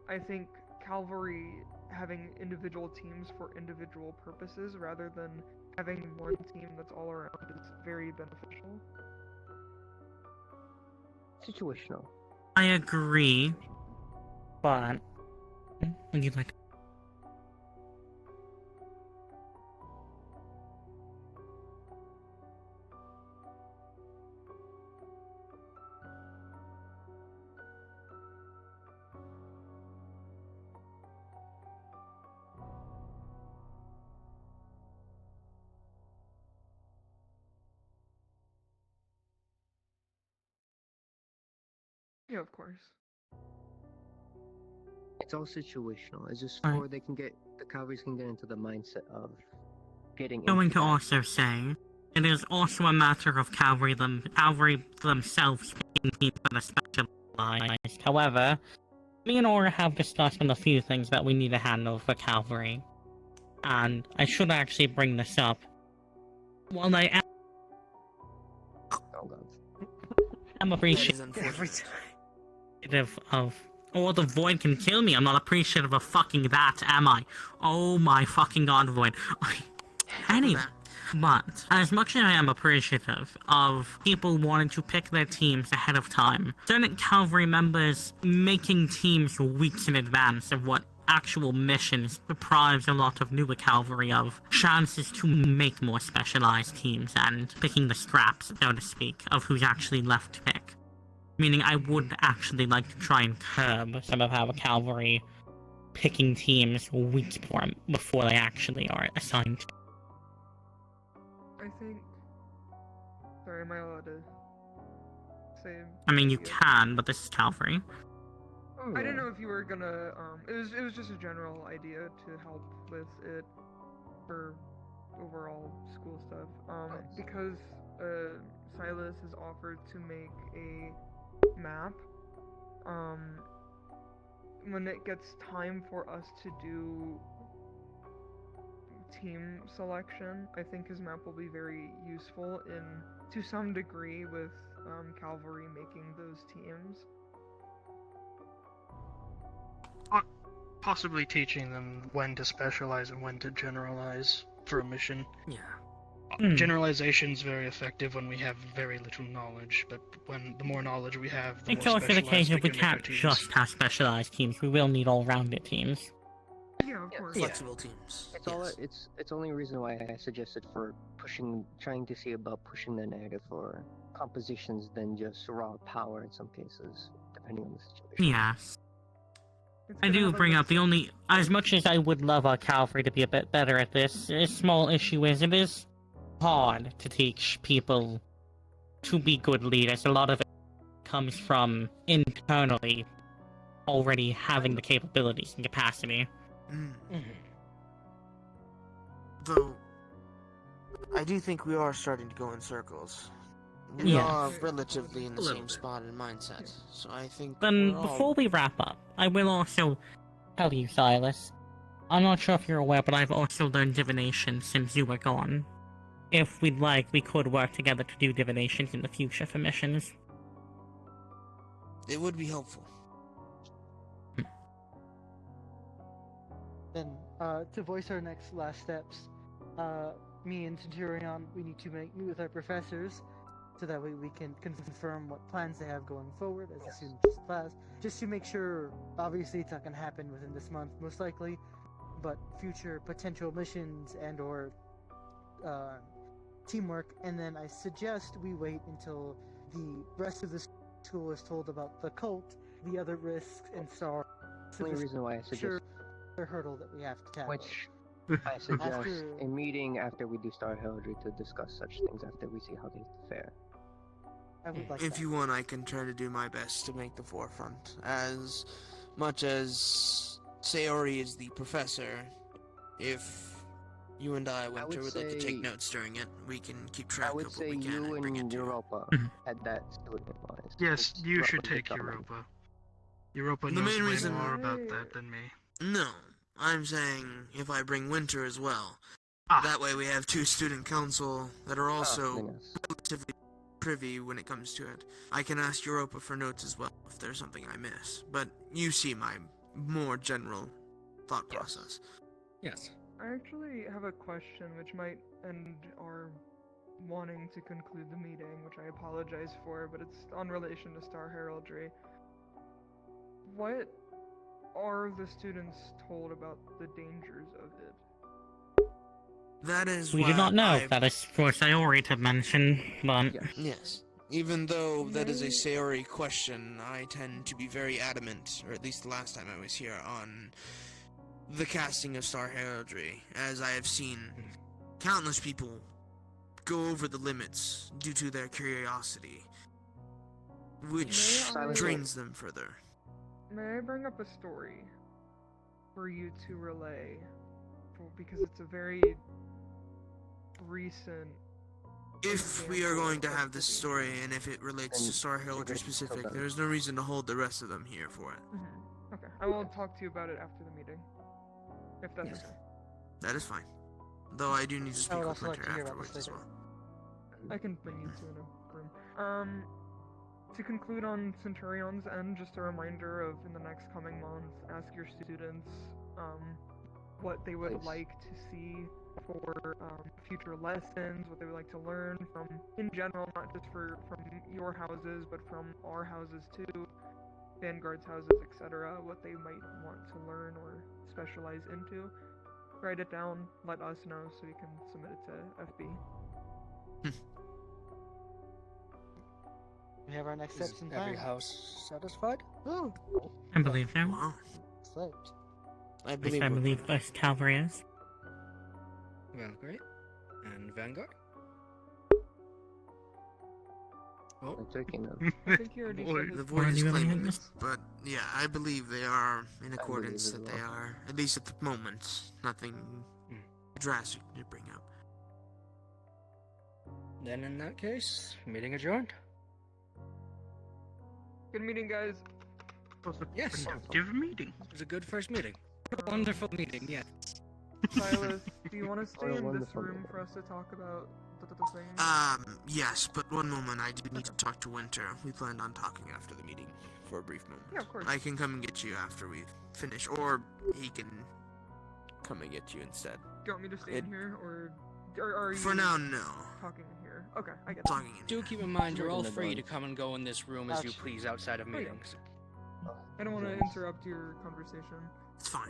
I think cavalry having individual teams for individual purposes rather than having one team that's all around is very beneficial. Situational. I agree, but would you like? Yeah, of course. It's all situational. It's just Right. for the cavalries can get into the mindset of getting Going into to that. also say, it is also a matter of cavalry themselves picking teams that are specialized. However, me and Aura have discussed on a few things that we need to handle for cavalry, and I should actually bring this up. While I am, I'm appreciative of, or the Void can kill me. I'm not appreciative of fucking that, am I? Oh my fucking god, Void. Anyway, but as much as I am appreciative of people wanting to pick their teams ahead of time, certain cavalry members making teams weeks in advance of what actual missions deprives a lot of newer cavalry of chances to make more specialized teams and picking the scraps, so to speak, of who's actually left to pick. Meaning I would actually like to try and curb some of our cavalry picking teams weeks before they actually are assigned. I think. Sorry, am I allowed to say? I mean, you can, but this is cavalry. I didn't know if you were gonna. It was just a general idea to help with it for overall school stuff. Because Silas has offered to make a map. When it gets time for us to do team selection, I think his map will be very useful to some degree with cavalry making those teams. Possibly teaching them when to specialize and when to generalize for a mission. Yeah. Generalization's very effective when we have very little knowledge, but when the more knowledge we have, the It's more also the case specialized if we can make our can't teams. just have specialized teams, we will need all-rounded teams. Yeah, of course. Flexible teams. It's only reason why I suggested for trying to see about pushing the narrative for compositions than just raw power in some cases, depending on the situation. Yes. I do bring up the only, as much as I would love our cavalry to be a bit better at this, a small issue is it is hard to teach people to be good leaders. A lot of it comes from internally already having the capabilities and capacity. Though, I do think we are starting to go in circles. We Yes. are relatively in the A little same bit. spot in mindset, so I think Then, we're all... before we wrap up, I will also tell you, Silas, I'm not sure if you're aware, but I've also learned divination since you were gone. If we'd like, we could work together to do divinations in the future for missions. It would be helpful. Then, to voice our last steps, me and Centurion, we need to meet with our professors, so that way we can confirm what plans they have going forward as a student class, just to make sure, obviously it's not going to happen within this month, most likely, but future potential missions and or teamwork, and then I suggest we wait until the rest of the school is told about the cult, the other risks, and so The only reason why I suggest the hurdle that we have to tackle. which I suggest After- a meeting after we do Star Heraldry to discuss such things after we see how they fare. I would like If that. you want, I can try to do my best to make the forefront. As much as Sayori is the professor, if you and I, Winter, would like to take notes during it, we can keep track I would of what say we can you and bring it and to Europa Mm-hmm. had that student wise. Yes, you should take Europa. Europa The knows main way reason- more about that than me. No, I'm saying if I bring Winter as well. Ah. That way we have two student council that are also yes. relatively privy when it comes to it. I can ask Europa for notes as well if there's something I miss. But you see my more general thought process. Yes. I actually have a question which might end our wanting to conclude the meeting, which I apologize for, but it's on relation to Star Heraldry. What are the students told about the dangers of it? That is We do what not know. I- That is for Sayori to mention, but... Yes. Even though that is a Sayori question, I tend to be very adamant, or at least the last time I was here, on the casting of Star Heraldry, as I have seen countless people go over the limits due to their curiosity, which drains them further. May I bring up a story for you to relay? Because it's a very recent... If we are going to have this story, and if it relates to Star Heraldry specific, there's no reason to hold the rest of them here for it. Okay, I will talk to you about it after the meeting. If that's okay. That is fine. Though I do need to I speak would with also like Winter to hear about afterwards this as later. well. I can bring you two in a room. To conclude on Centurion's end, just a reminder of in the next coming months, ask your students what they would like to see for future lessons, what they would like to learn from, in general, not just from your houses, but from our houses too, Vanguard's houses, etc., what they might want to learn or specialize into. Write it down, let us know so we can submit it to FB. We have our next Is steps in every plan. house satisfied? Oh, I believe so. slipped. I At least I believe this cavalry is. Well, great. And Vanguard? Oh, I'm taking them. I think you already said The his void is Really claiming hit this, but yeah, I believe they are in accordance believe that as they well. are, at least at the moment, nothing drastic to bring up. then in that case, meeting adjourned. Good meeting, guys. Yes, Productive meeting. it was a good first meeting. Wonderful meeting, yes. Silas, do you want to stay What a in this wonderful room meeting. for us to talk about the thing? Yes, but one moment, I do need to talk to Winter. We planned on talking after the meeting for a brief moment. Yeah, of course. I can come and get you after we finish, or he can come and get you instead. Do you want me to stay It- in here, or are you... For now, no. Talking in here. Okay, I get Talking in Do here. keep in mind, you're all Working the free to bunch. come and go in this room as you Actually- please outside of Oh, yeah. meetings. I don't want to interrupt your conversation. It's fine.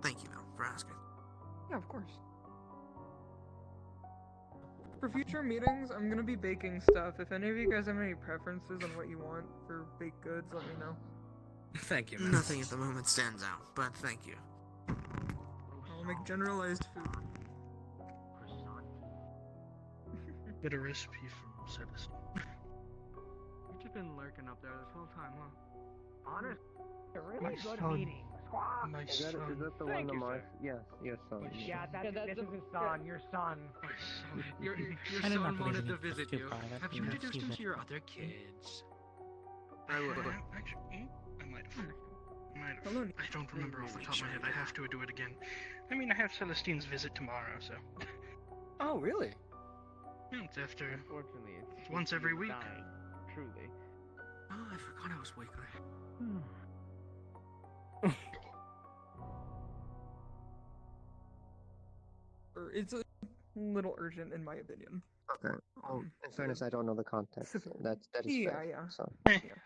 Thank you, though, for asking. Yeah, of course. For future meetings, I'm gonna be baking stuff. If any of you guys have any preferences on what you want for baked goods, let me know. Thank you, man. Nothing at the moment stands out, but thank you. I'll make generalized food. Get a recipe from Celestine. You've just been lurking up there this whole time, huh? Honest, a My really good son. meeting. Squawk! My Is that son. the Thank one you, of my... sir. Yes, your son. My Yeah, son. this is his son, your son. My son. Your I did not son believe wanted in to it. visit It's too you. private. Have you Yeah, introduced excuse him me. to your other kids? I would. Actually, I might have. Hello. I don't remember off the top of my head. I have to do it again. I mean, I have Celestine's visit tomorrow, so. Oh, really? Yeah, it's after. Unfortunately, It's once every week. dying, truly. Oh, I forgot I was weekly. It's a little urgent, in my opinion. Okay. Oh, in fairness, I don't know the context. That is Yeah, fair. yeah. So.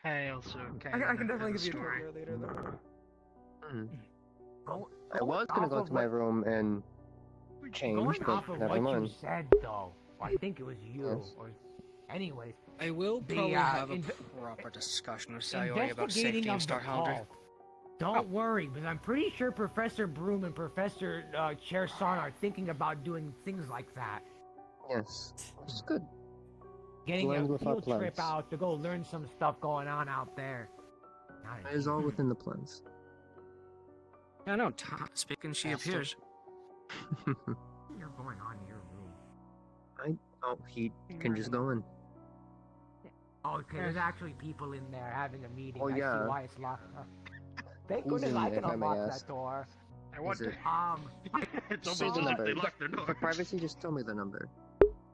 I also I can definitely have a give you a story. tour later, though. I was gonna go to my room and change, Going but off of never what mind. you said, though, I think it was you, Yes. or anyways. I will The, probably have a inve- proper discussion with Sayori about investigating safety in of the Star Heraldry. cult. Don't worry, because I'm pretty sure Professor Broom and Professor Chair Son are thinking about doing things like that. Yes, it's good. Getting Aligns a with our field trip plans. out to go learn some stuff going on out there. It is all within the plans. Yeah, no, speaking she Faster. appears. You're going on to your room. He can just go in. Oh, okay, there's actually people in there having a meeting. Oh, I yeah. see why it's locked up. Thank Who's goodness in I there, can if I may unlock ask? that door. I want Is to. it- It's Say almost the as if number. they locked their door. For privacy, just tell me the number.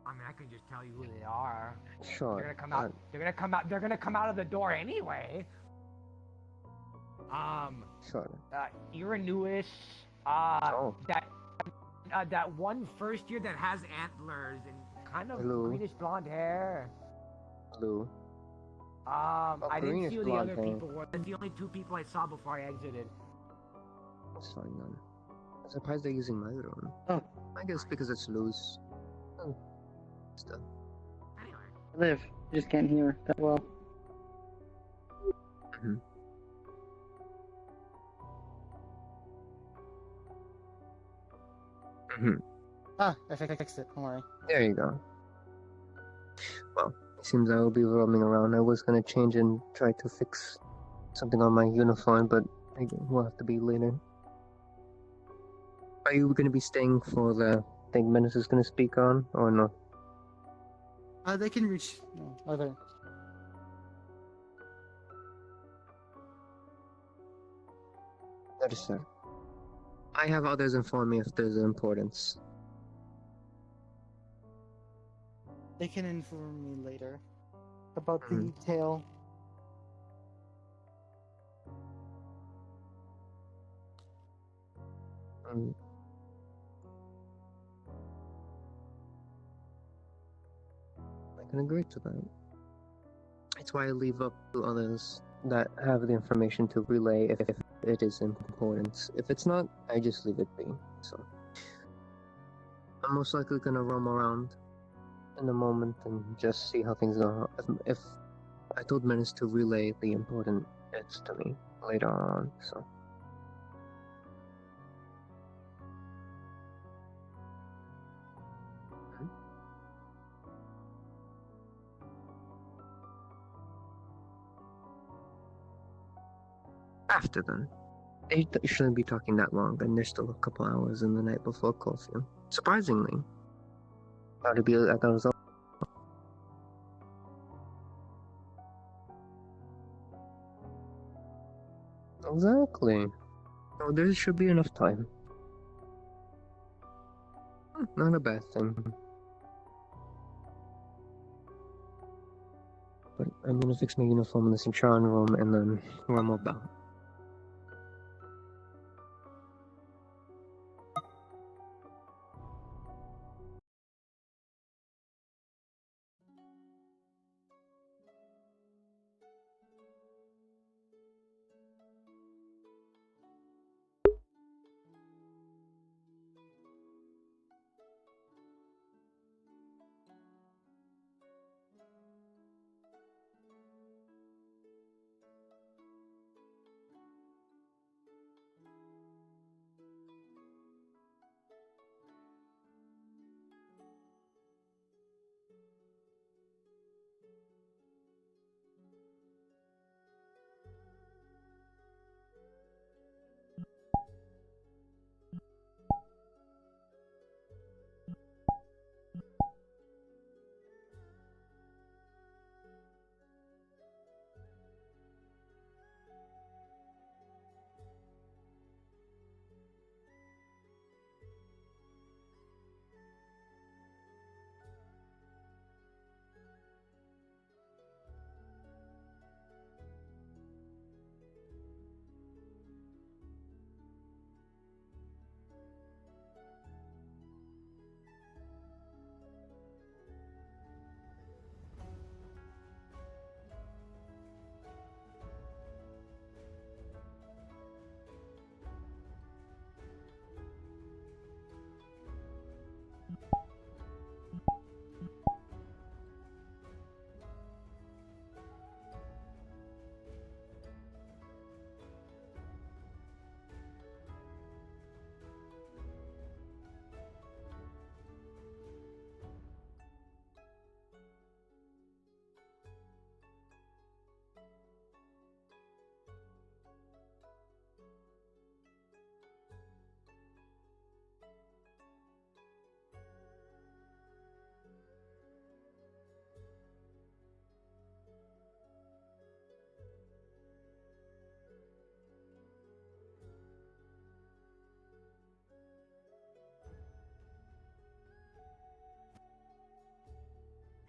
I mean, I can just tell you who they are. Sure. They're gonna come out. They're gonna come out. They're gonna come out of the door anyway. Sure. Irenuis, Oh. That one first year that has antlers and kind of Hello. greenish blonde hair. Hello. I didn't greenish see who the blonde other hair. people were. That's the only two people I saw before I exited. That's fine then. I'm surprised they're using my room. Oh. I guess because it's loose. Oh. Stuff. I live. Just can't hear that well. Ah, I fixed it. Don't worry. There you go. Well, it seems I will be roaming around. I was gonna change and try to fix something on my uniform, but we'll have to be later. Are you gonna be staying for the thing Menace is gonna speak on, or no? They can reach. No, other. That is sir. I have others inform me if there's importance. They can inform me later about the tale. I can agree to that. It's why I leave up to others that have the information to relay if it is important. If it's not, I just leave it be. So I'm most likely gonna roam around in a moment and just see how things go. If I told Menace to relay the important bits to me later on, so. After then. They shouldn't be talking that long, and there's still a couple hours in the night before curfew. Surprisingly. I thought it was Exactly. Oh, there should be enough time. Not a bad thing. But I'm gonna fix my uniform in the Centurion room and then roam about.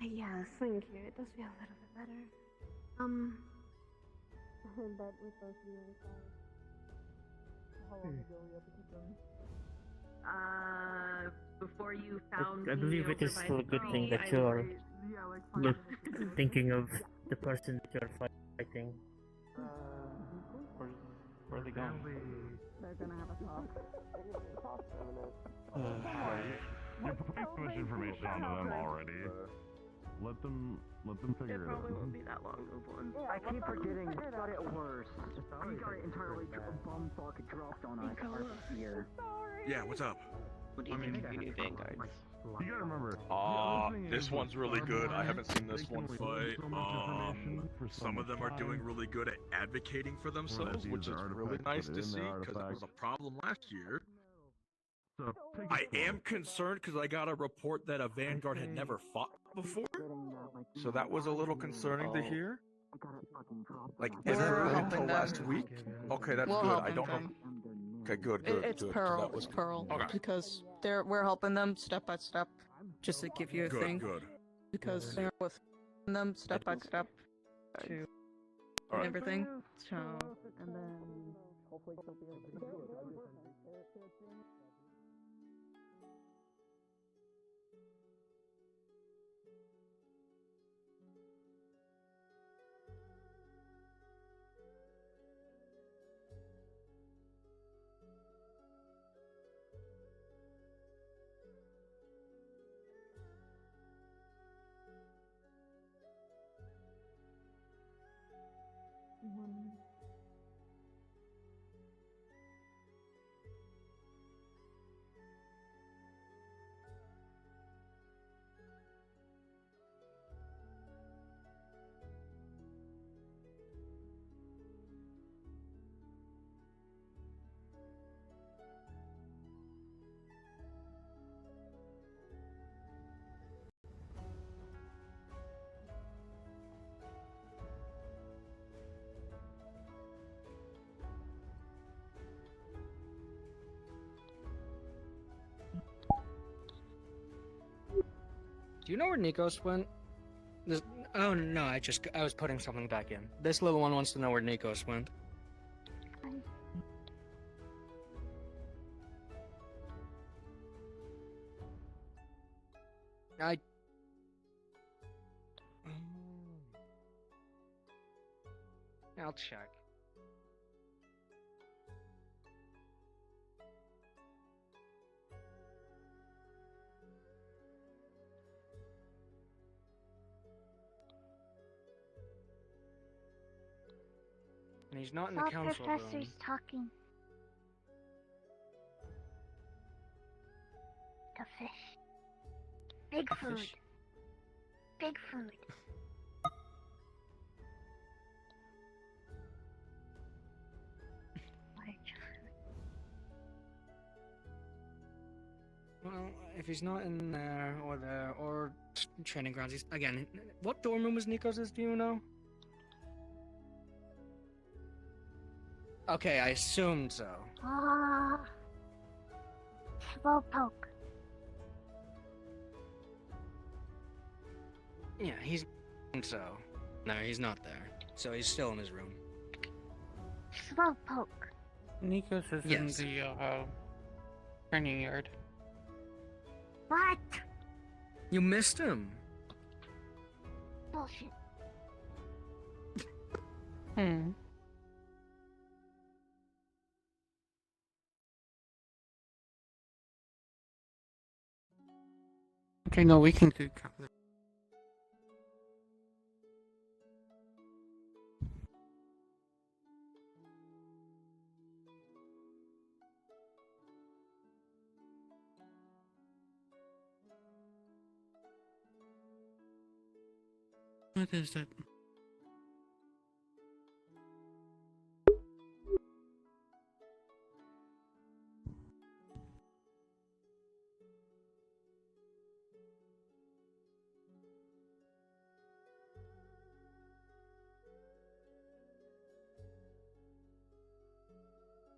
Yes, thank you. It does feel a little bit better. But we're supposed to be inside. Before you found I believe the it is still a good thing overvice that you're look, thinking of the person that you're fighting. Where are they going? They're gonna have a talk. You're putting too much information onto them already. Let them figure it out. It probably won't be that long of one. I keep forgetting, we got it worse. We got it entirely bumfuck dropped on us here. Yeah, what's up? What do you think of your new Vanguard? You gotta remember. This one's really good. I haven't seen this one fight. Some of them are doing really good at advocating for themselves, which is really nice to see, because it was a problem last year. I am concerned because I got a report that a Vanguard had never fought before, so that was a little concerning to hear. Like, until last week? Okay, that's We'll good. help I don't know. them. Okay, good, good, It's good. Pearl. That was It's Pearl. Okay. Because we're helping them step by step, just to give you a Good, thing. good. Because they're with them step by step to and Alright. everything. So and then hopefully she'll be able to do it. Do you know where Nikos went? Oh no, I was putting something back in. This little one wants to know where Nikos went. I'll check. And he's not in the Saw council professors room. talking. The fish. Big food. Fish? Big food. Well, if he's not in there or training grounds, he's again. What dorm room was Nikos's? Do you know? Okay, I assumed so. Ah. Slowpoke. Yeah, he's so. No, he's not there. So he's still in his room. Slowpoke. Nikos is Yes. in the training yard. What? You missed him. Bullshit. Okay, no, we can do. What is that?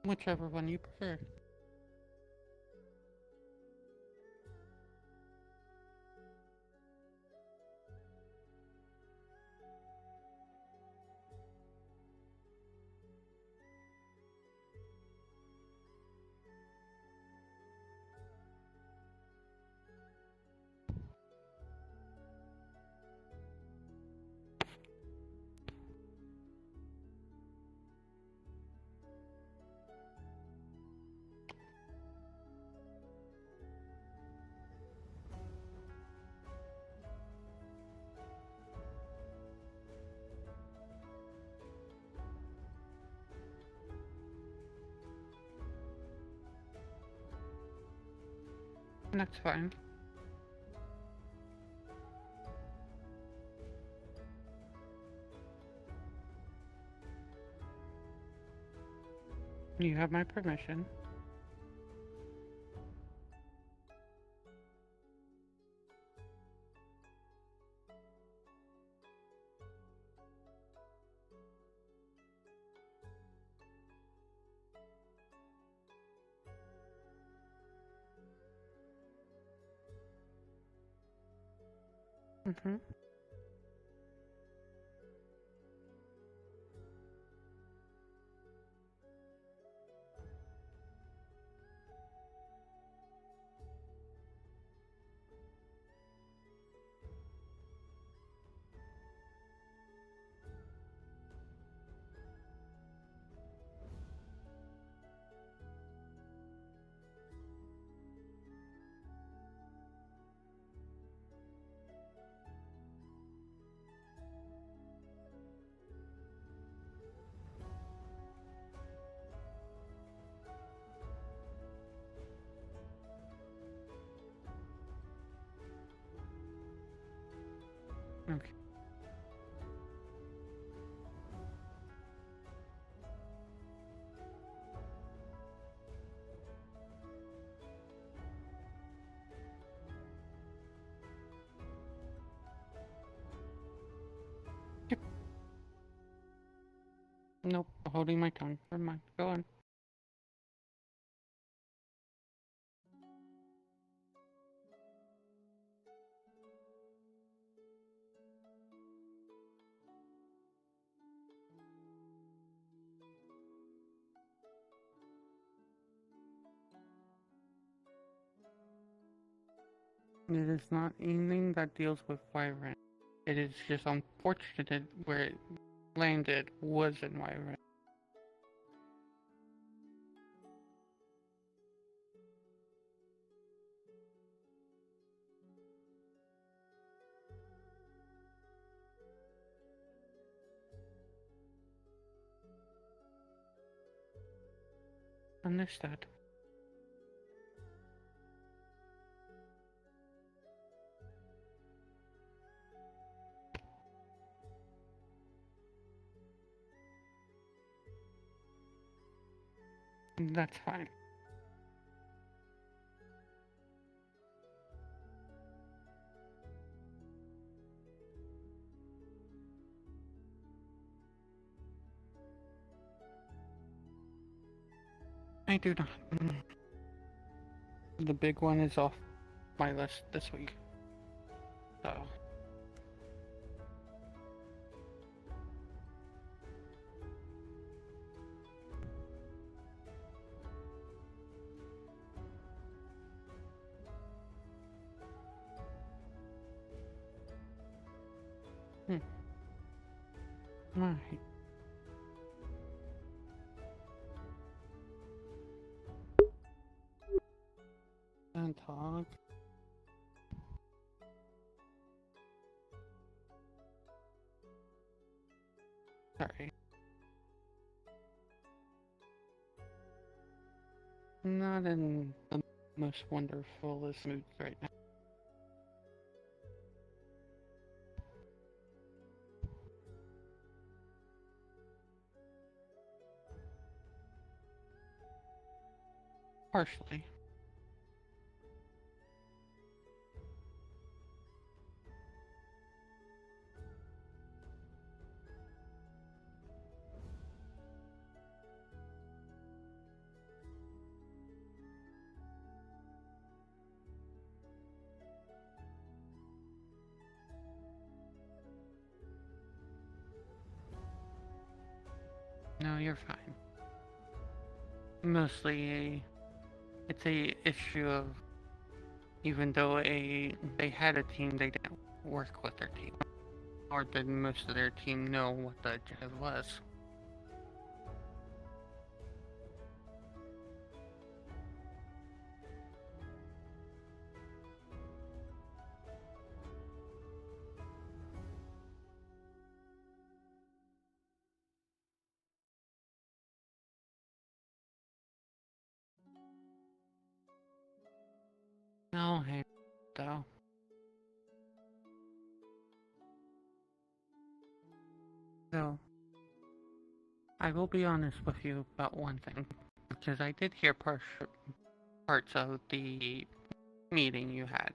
Whichever one you prefer. That's fine. You have my permission. Mm-hmm. Okay. Yep. Nope, holding my tongue. Never mind. Go on. It is not anything that deals with Wyvern. It is just unfortunate where it landed was in Wyvern. Understood. That's fine. I do not. The big one is off my list this week. So. Alright. And talk. Sorry. Not in the most wonderfulest moods right now. Partially. No, you're fine. Mostly, it's a issue of even though they had a team, they didn't work with their team, or did most of their team know what the objective was? No, hey, though. So, I will be honest with you about one thing, because I did hear parts of the meeting you had.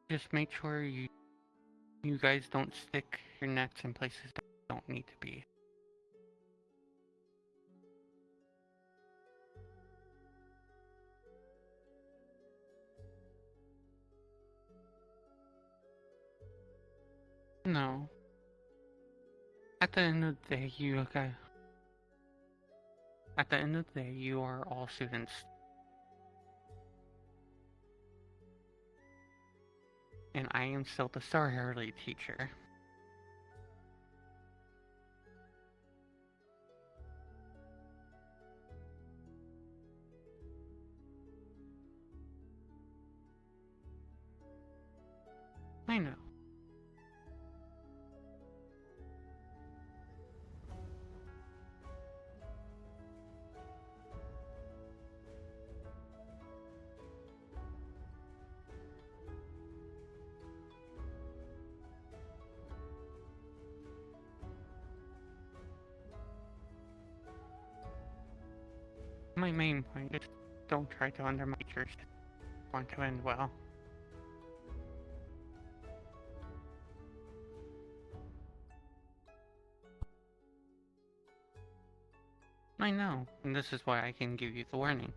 Just make sure you guys don't stick your necks in places that don't need to be. No. At the end of the day, At the end of the day, you are all students. And I am still the Star Harley teacher. I know. My main point is don't try to undermine teachers. Want to end well. I know, and this is why I can give you the warning.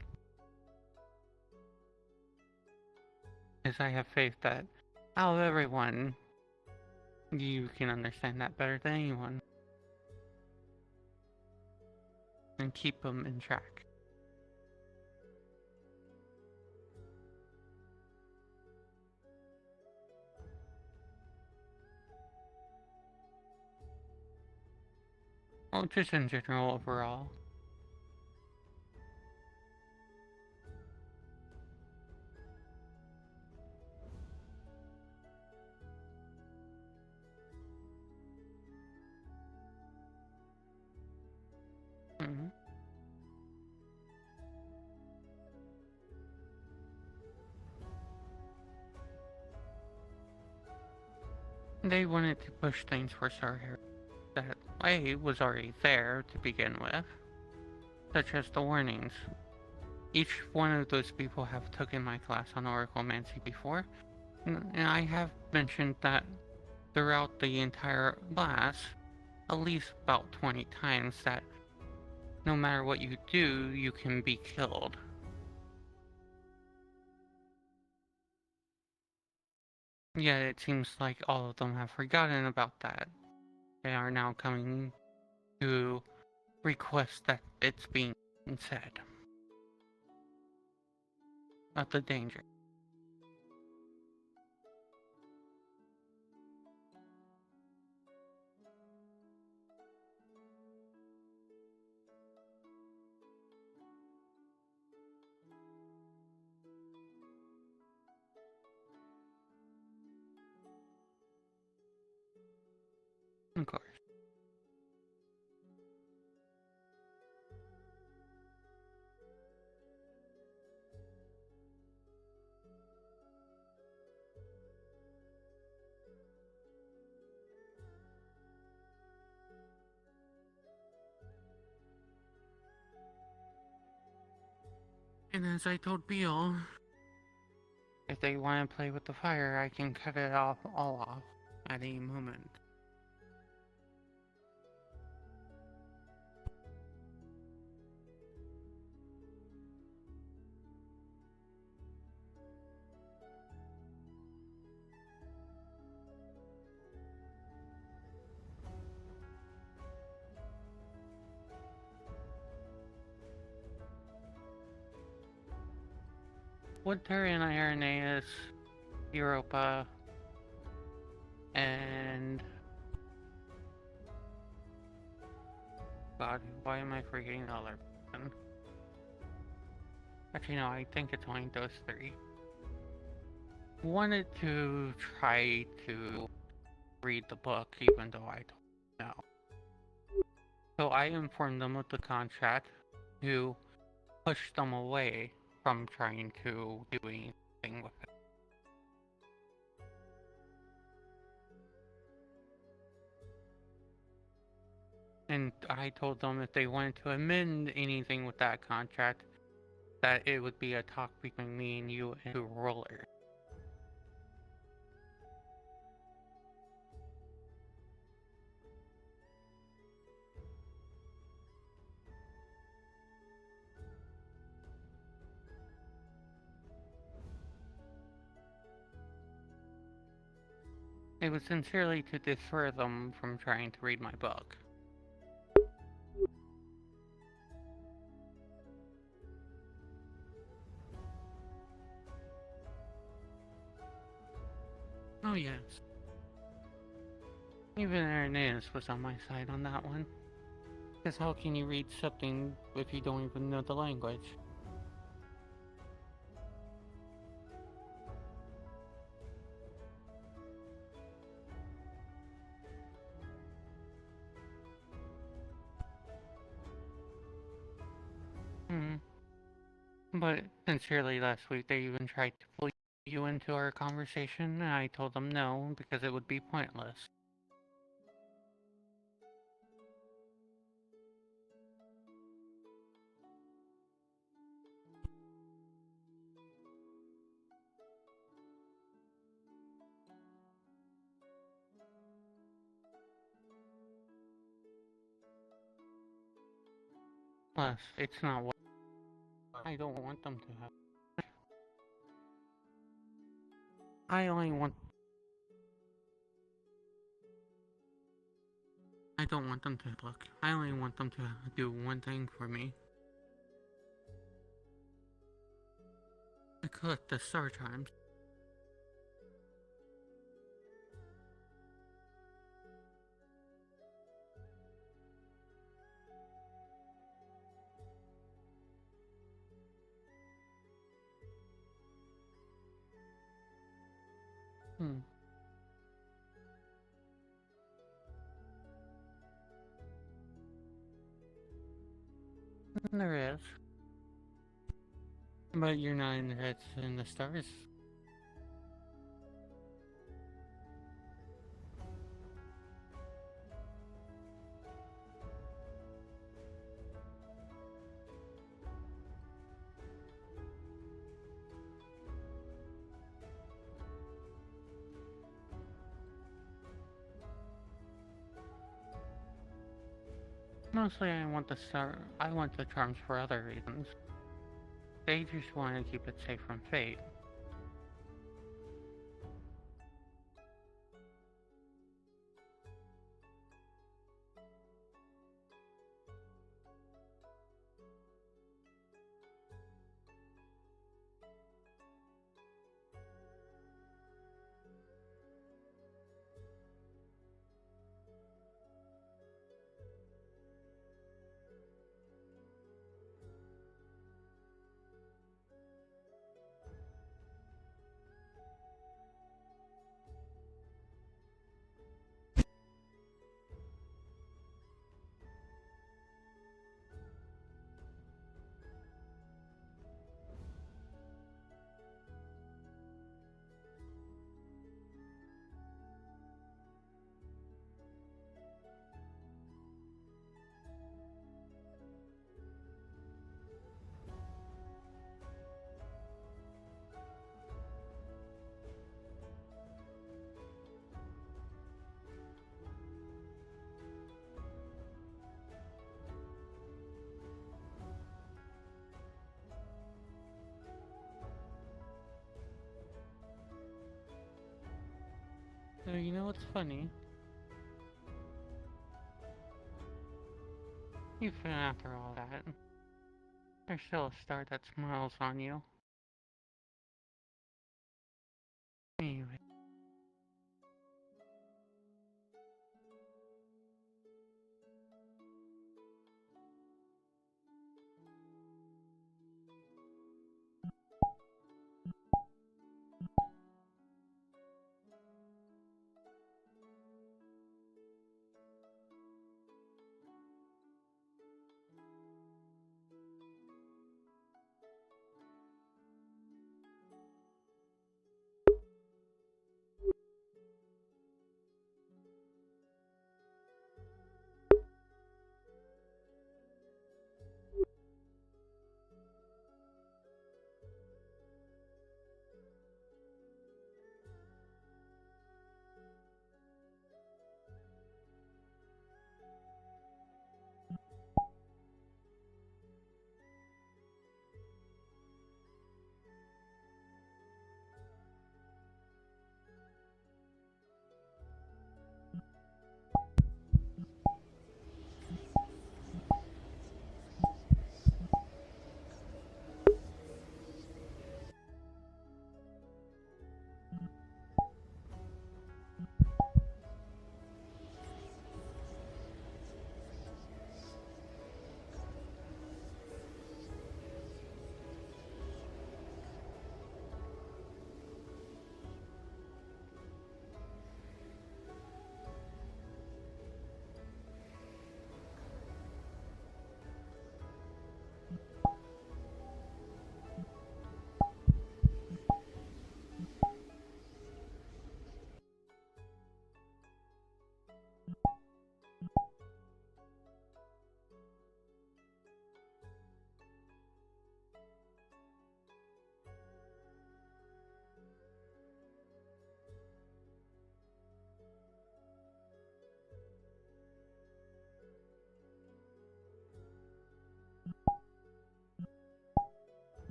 As I have faith that out of everyone, you can understand that better than anyone. And keep them in track. Well, just in general, overall. Mm-hmm. They wanted to push things for Star Hero that I was already there to begin with, such as the warnings. Each one of those people have taken my class on Oraclemancy before, and I have mentioned that throughout the entire class, at least about 20 times, that no matter what you do, you can be killed. Yet it seems like all of them have forgotten about that. They are now coming to request that it's being said. About the danger. Of course. And as I told Beal, if they want to play with the fire, I can cut it all off at any moment. Wood Terran Irenaeus, Europa, and God, why am I forgetting the other person? Actually, no, I think it's only those three. Wanted to try to read the book, even though I don't know. So I informed them of the contract to push them away from trying to do anything with it. And I told them if they wanted to amend anything with that contract, that it would be a talk between me and you and the roller. It was sincerely to deter them from trying to read my book. Oh yes. Even Ernest was on my side on that one. Because how can you read something if you don't even know the language? But sincerely last week they even tried to pull you into our conversation, and I told them no, because it would be pointless. Plus, it's not what I don't want them to have. I don't want them to look. I only want them to do one thing for me. To collect the star chimes. There is. But you're not interested in the stars. Mostly I want the charms for other reasons. They just want to keep it safe from fate. So you know what's funny? Even after all that, there's still a star that smiles on you. Anyway.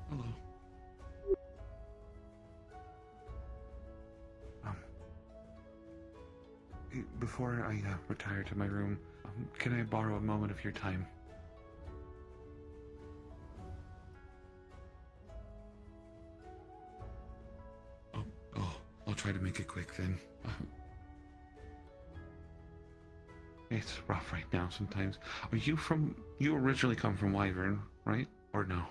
Hello. Before I retire to my room, can I borrow a moment of your time? I'll try to make it quick then. It's rough right now sometimes. Are you you originally come from Wyvern, right? Or no?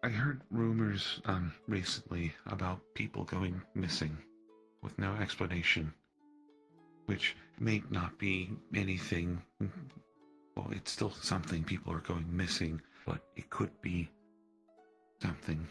I heard rumors recently about people going missing with no explanation, which may not be anything. Well, it's still something. People are going missing, but it could be something.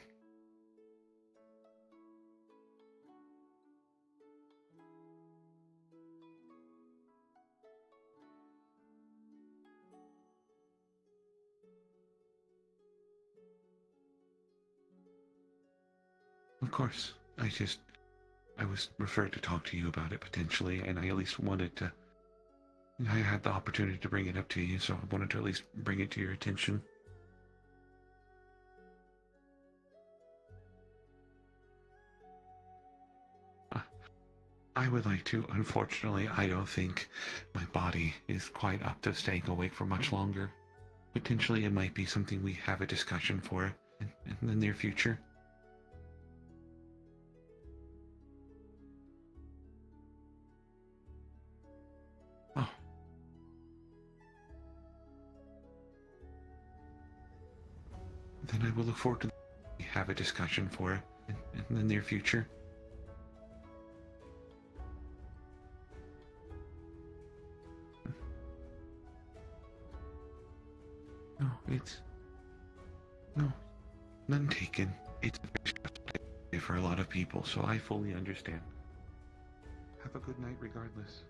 Of course. I was referred to talk to you about it potentially, and I at least wanted to. I had the opportunity to bring it up to you, so I wanted to at least bring it to your attention. I would like to. Unfortunately, I don't think my body is quite up to staying awake for much longer. Potentially, it might be something we have a discussion for in the near future. Oh. Then I will look forward to have a discussion for in the near future. No, none taken. It's a very stressful day for a lot of people, so I fully understand. Have a good night regardless.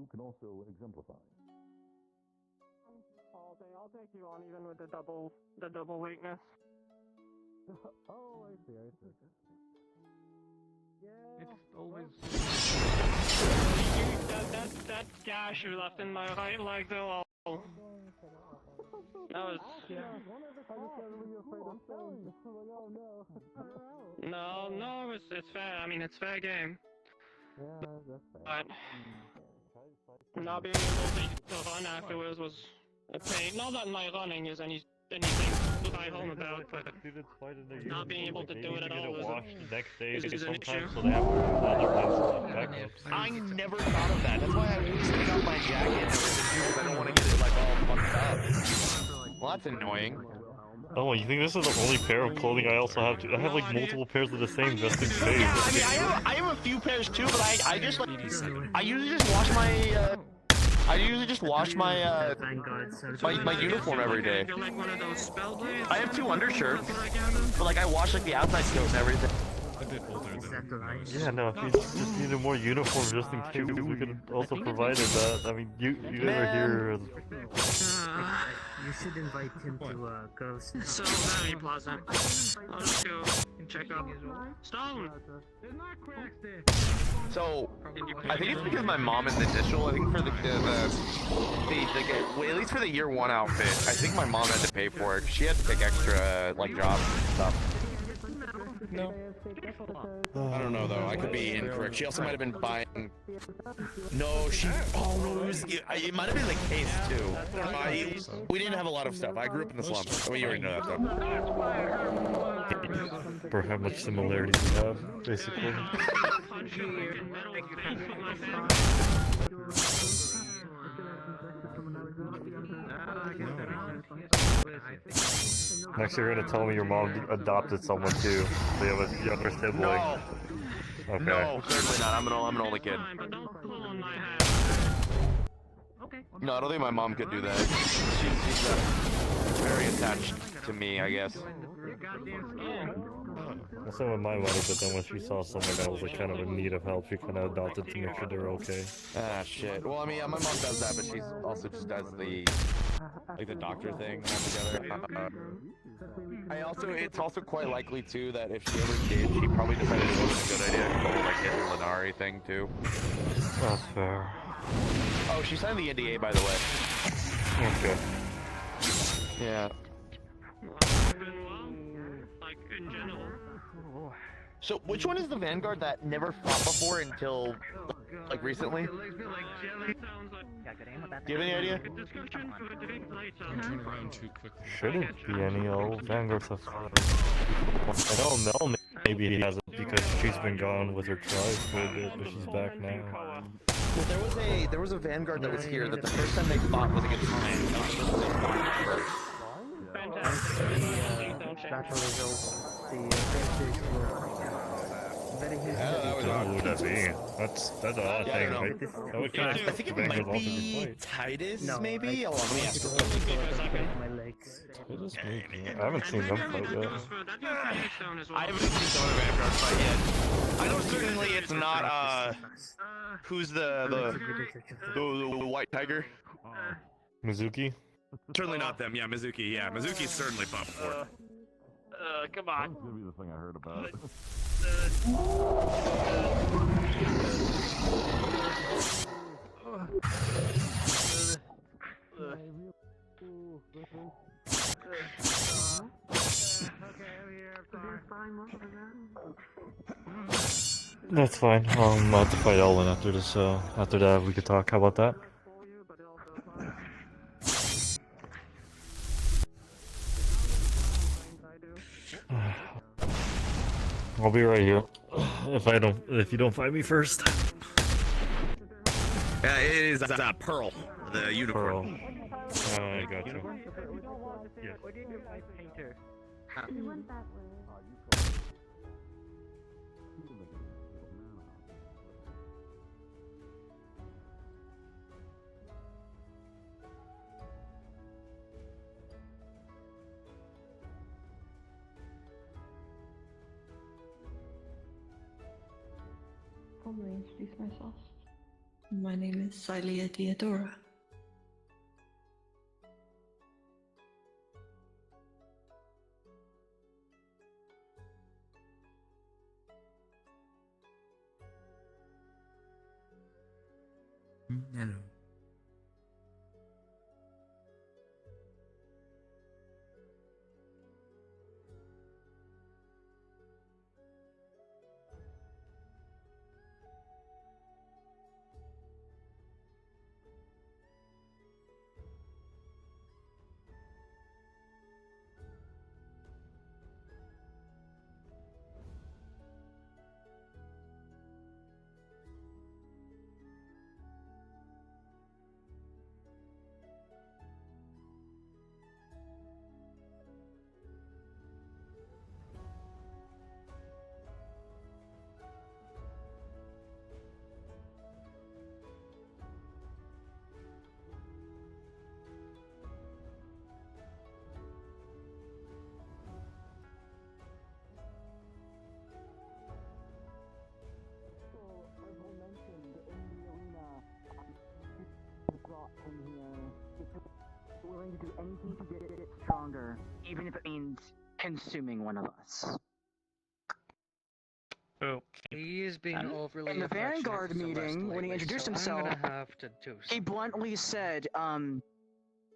you can also exemplify. I'll take you on even with the double weakness. Oh, I see. Yeah. It's always that gash you left in my right leg though. That was no, it's fair. I mean, it's fair game. But not being able to run afterwards was a pain. Not that my running is anything to write home about, but not being able to do it at all is an issue. I never thought of that. That's why I always take out my jacket because I don't want to get it like all fucked up. Well, that's annoying. Oh, you think this is the only pair of clothing I also have? I have like multiple pairs of the same just in case. Yeah, I mean, I have a few pairs too, but I just like I usually just wash my my uniform every day. I have 2 undershirts, but like I wash like the outside coat and everything. A bit older than yeah, no, if you just needed more uniform just in case, we could have also provided that. I mean, you never hear. You should invite him to go. So very pleasant. I'll just go and check out Stone. So I think it's because my mom is initial. I think for the well, at least for the year 1 outfit, I think my mom had to pay for it. She had to take extra like jobs and stuff. No. I don't know though. I could be incorrect. She also might have been buying. No, she. Oh no, it might have been the case too. We didn't have a lot of stuff. I grew up in the slums. I mean, you already know that stuff. For how much similarities we have, basically. Next, you're gonna tell me your mom adopted someone too. So you have a younger sibling. No. Okay. No, certainly not. I'm an only kid. No, I don't think my mom could do that. She's very attached to me, I guess. Well, some of my mother, but then when she saw someone that was like kind of in need of help, she kind of adopted to make sure they're okay. Ah, shit. Well, I mean, yeah, my mom does that, but she's also just does the doctor thing altogether. It's also quite likely too that if she ever did, she probably decided it wasn't a good idea to go like hit the Lenari thing too. That's fair. Oh, she signed the NDA, by the way. Okay. Yeah. Like in general. So, which one is the Vanguard that never fought before until, like, recently? Do you have any idea? Don't turn around too quickly. Shouldn't be any old Vanguard stuff. I don't know, maybe he has it because she's been gone with her tribe for a bit, but she's back now. Well, there was a Vanguard that was here that the first time they fought was against Lions. That was just they fought first. What would that be? That's an odd thing. Right? That would kind of I think it might be Titus, maybe? Hold on, let me ask you. Titus, maybe. I haven't seen them fight yet. I haven't seen Zona Vanguard fight yet. I know certainly it's not, who's the White Tiger? Mizuki? Certainly not them, yeah, Mizuki, yeah. Mizuki's certainly fought before. Come on. That's gonna be the thing I heard about. That's fine. I'll have to fight Elwin after this, so after that we could talk. How about that? I'll be right here. If you don't find me first. Yeah, it is Pearl, the unicorn. Pearl. I got you. Yes. He went that way. Formally introduce myself. My name is Silia Diodora. Hello. Willing to do anything to get it stronger, even if it means consuming one of us. He's being overly In the affectionate Vanguard to Celeste meeting, when he lately, introduced so himself, I'm gonna have to do he bluntly said,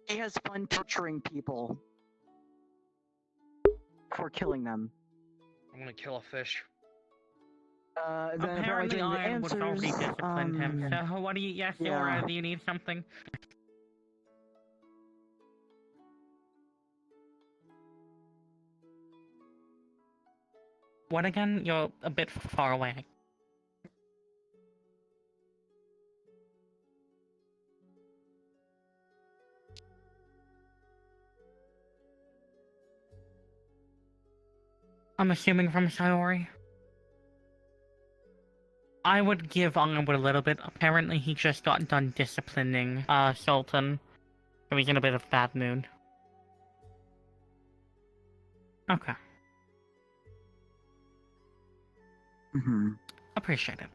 he has fun torturing people for killing them. I'm gonna kill a fish. Then Apparently, the Iron would have already answers, disciplined him. So, what do you? Yes, yeah. Aura, do you need something? What again? You're a bit far away. I'm assuming from Sayori. I would give Onward a little bit. Apparently, he just got done disciplining Sultan, so he's in a bit of bad mood. Okay. Appreciate it.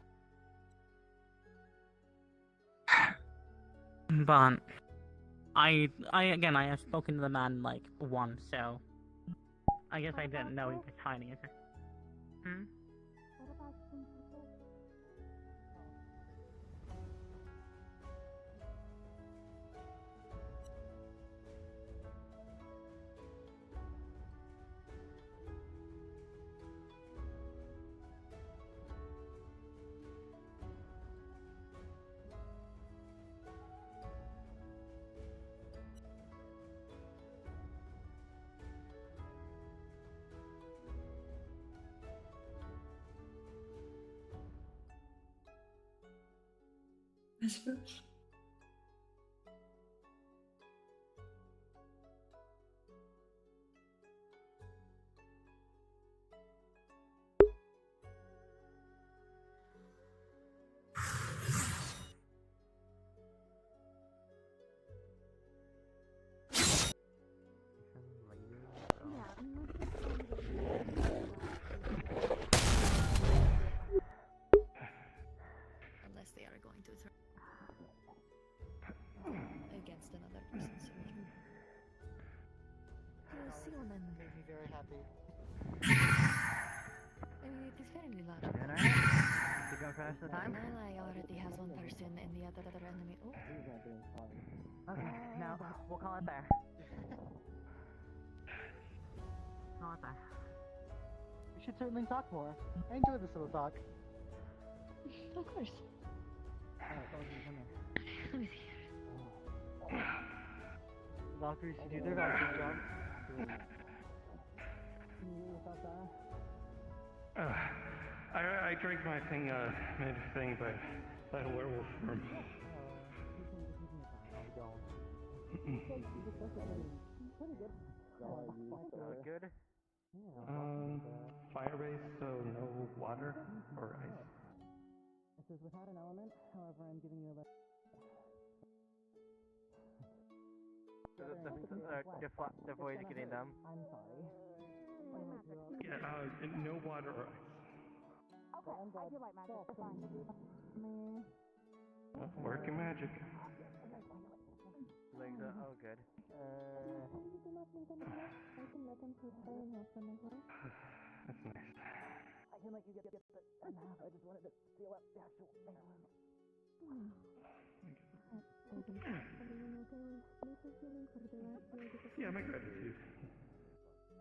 But I have spoken to the man like once, so I guess I didn't know he was hiding it. I suppose. Unless they are going to turn against another person soon. You will see on them. Made me very happy. I mean, it is fairly large. Keep going fast the time. Malai already has one person and the other enemy. Oh. Okay, now we'll call it there. Call it there. We should certainly talk more. I enjoy this little talk. Of course. Let me see. Valkyries do their Valkyrie job. I drank my thing, mid-thing, by a werewolf form. Good? Fire-based, so no water or ice. It says without an element, however, I'm giving you a Avoid getting them. I'm sorry. Yeah, no water or ice. Okay, I do like magic, that's fine. Working magic. Like that. Oh, good. That's nice. I can let you get the math. I just wanted to feel out the actual balance. Yeah, my gratitude. I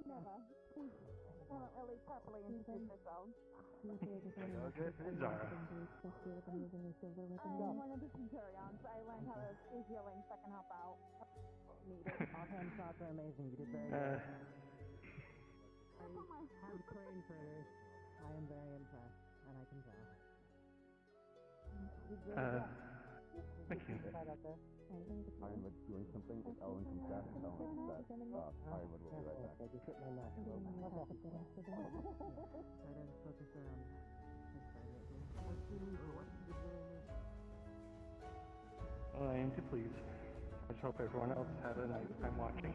never. Haven't really properly introduced yourselves. Zara. I'm one of the Centurions. I learned how to use healing, so I can help out. Needed. Offhand shots are amazing. You did very good. I'm praying for this. I am very impressed, and I can tell. Thank you. Ironwood's doing something. If Ellen comes back, tell him that Ironwood will be right back. I just hit my knife. I didn't focus around his side right here. What do you I aim to please. I just hope everyone else had a nice time watching.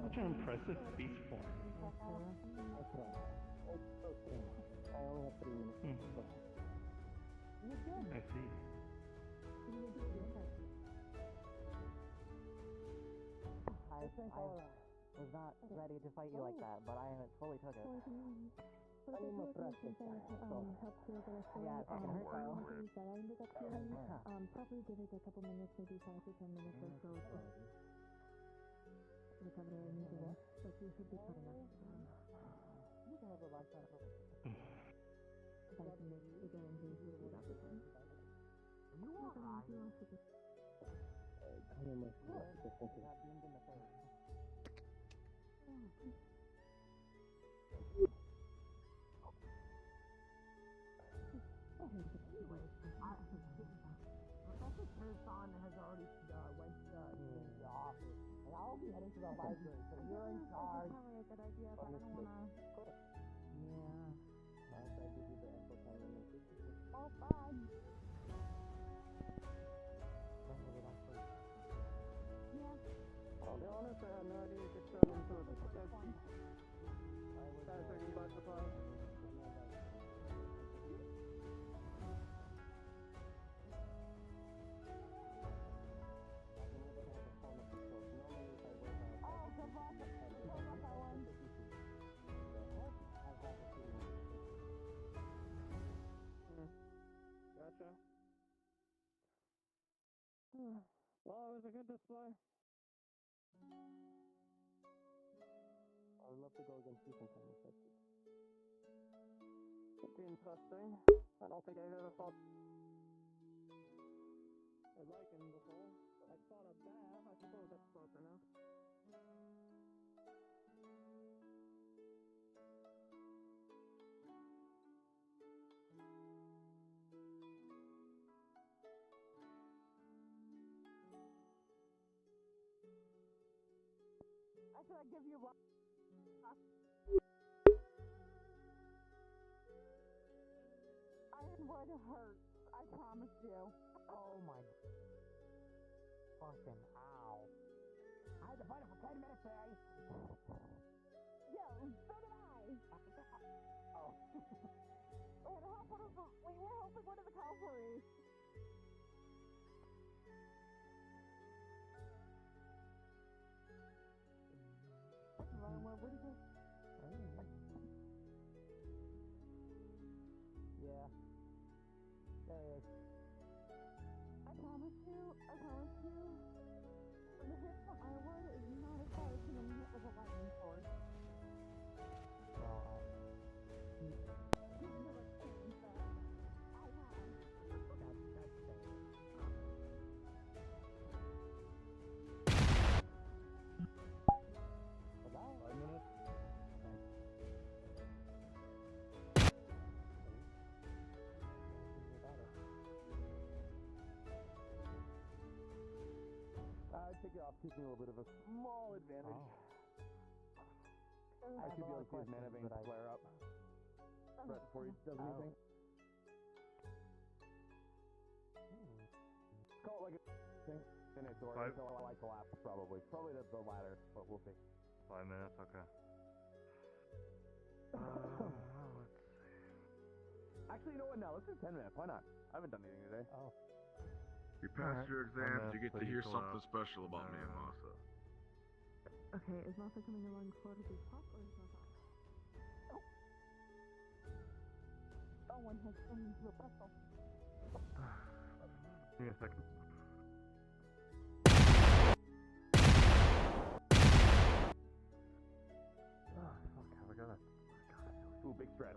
Such an impressive speech form. I only have 3 minutes. I see. I was not ready to fight you like that, but I totally took it. I'm a practice guy, so... Yeah, it's not gonna hurt, Kyle. Probably give it a couple minutes, maybe 5 to 10 minutes or so. Recover anything, but you should be fine after that. You can have a lot of fun. I can make the guarantee without the time. You are right. I am a beamed in the face. Anyway, Professor Kirsan has already went to the office, and I'll be heading to the library, so you're in charge. That's probably a good idea, but I don't wanna... Yeah. I'll give you the info time. Oh, fine. Yeah. I'll be honest, I had no idea you could travel into the Dead Sea. I was thinking about the fire. Gotcha. Well, it was a good display. I would love to go against you sometime if that's it. It'd be interesting. I don't think I've ever fought a Lycan before. I fought a bear. I suppose that's close enough. Should I give you one? Ironwood hurts, I promise you. Oh my... Fucking ow. I had to fight it for 10 minutes today. Yeah, so did I. Oh. We were helping one of the cavalry. Where'd he go? Yeah. There he is. I promise you, the hit from Ironwood is not as hard as getting hit with a lightning sword. You've never experienced that. I have. That's fair. 5 minutes? I take it off, gives me a little bit of a small advantage. I should be able to see his mana veins flare up right before he does anything. Call it like a thing. Finish or until I collapse, probably. Probably the latter, but we'll see. 5 minutes, okay. Actually, you know what? Now let's do 10 minutes. Why not? I haven't done anything today. Oh. You passed your exams, you get to hear something special about me and Masa. Okay, is Masa coming along for the pop or is Masa? Someone has turned into a vessel. Give me a second. Oh, fuck, have I got it? Ooh, big stretch.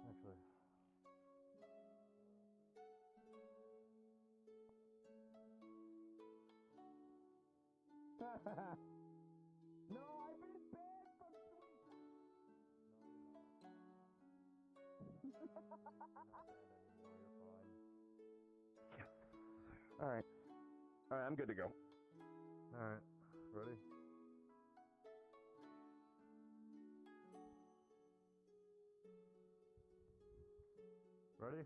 Actually. No, I've been banned from Alright. Alright, I'm good to go. Alright, ready? Ready?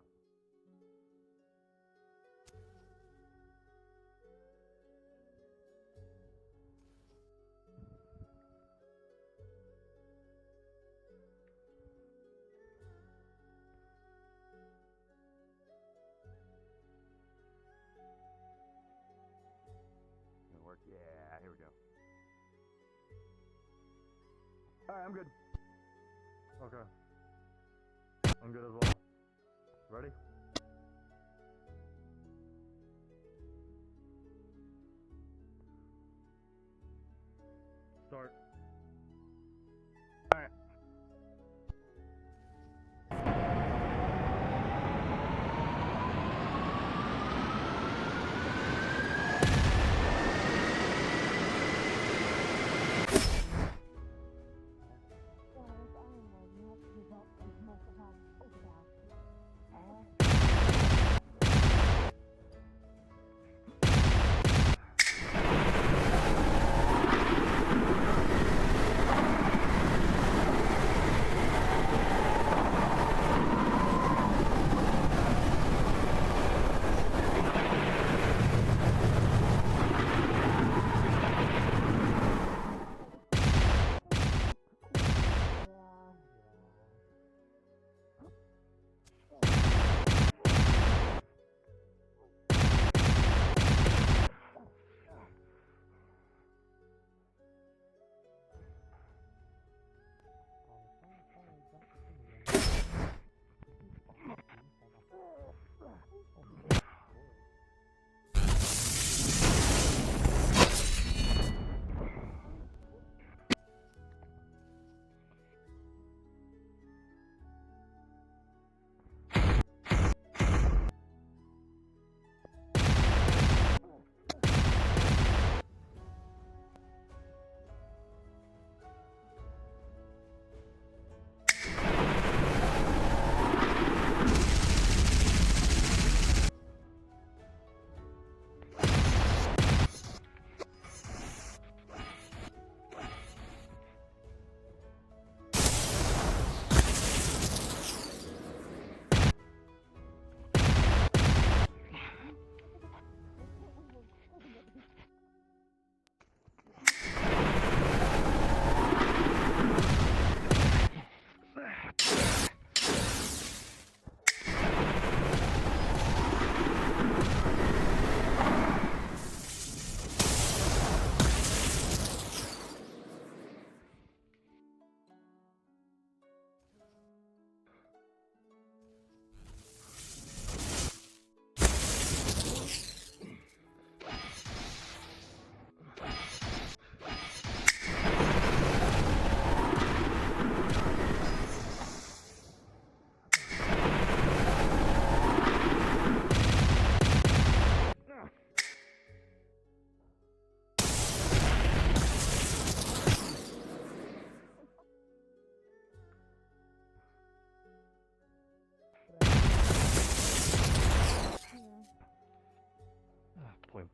Gonna work. Yeah, here we go. Alright, I'm good. Okay. I'm good as well. Ready? Start. Alright.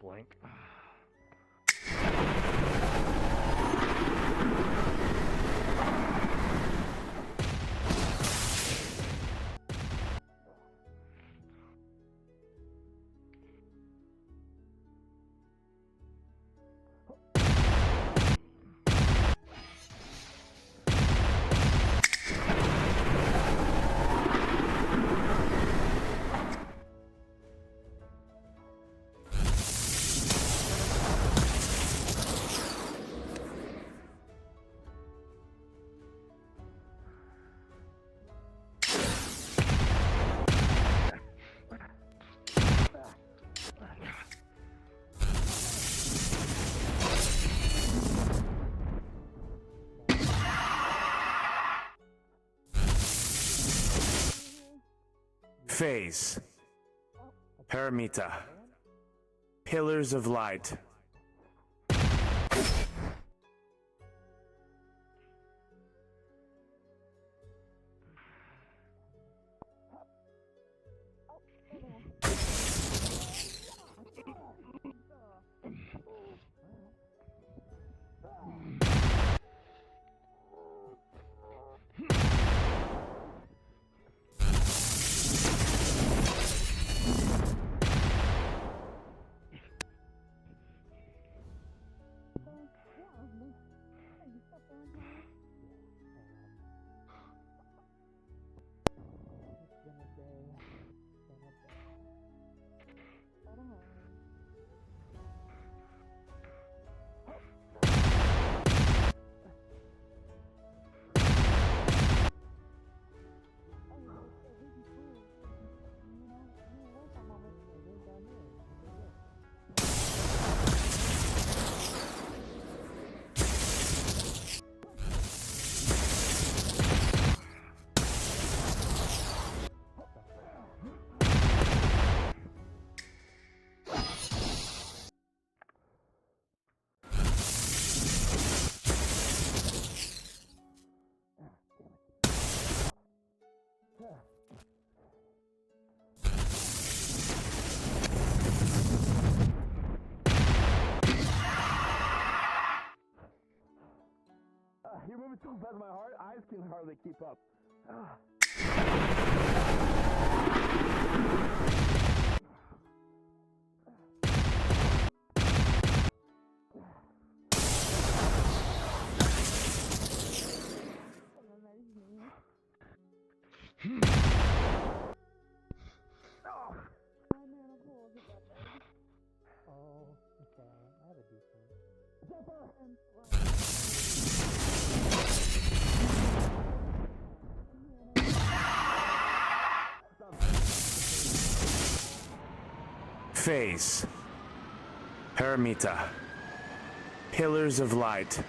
blank. Phase. Paramita. Pillars of Light. You're moving so fast, my eyes can hardly keep up. Phase. Paramita. Pillars of Light.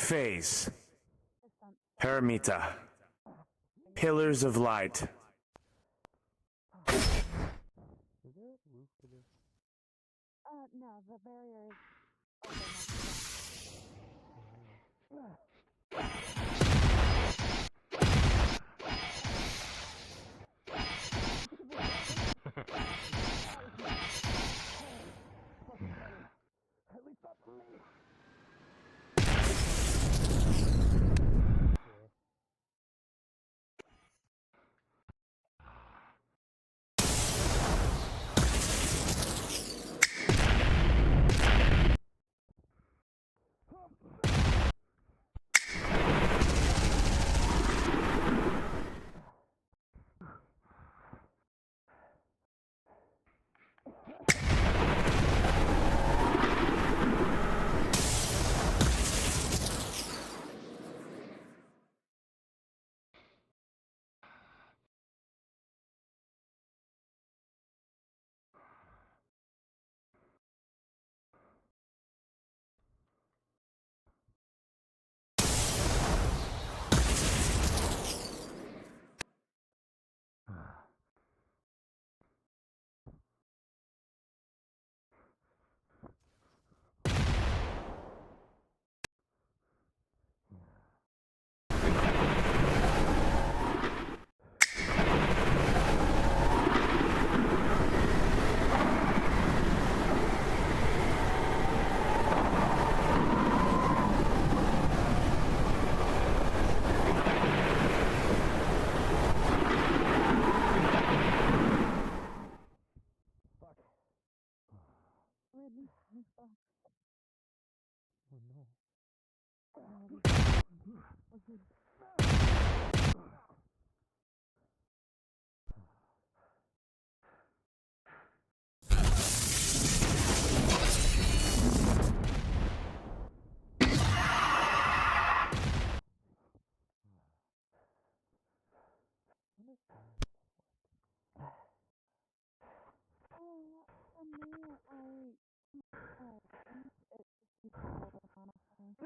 Phase. Paramita. Pillars of light. No, the barrier At least not for me.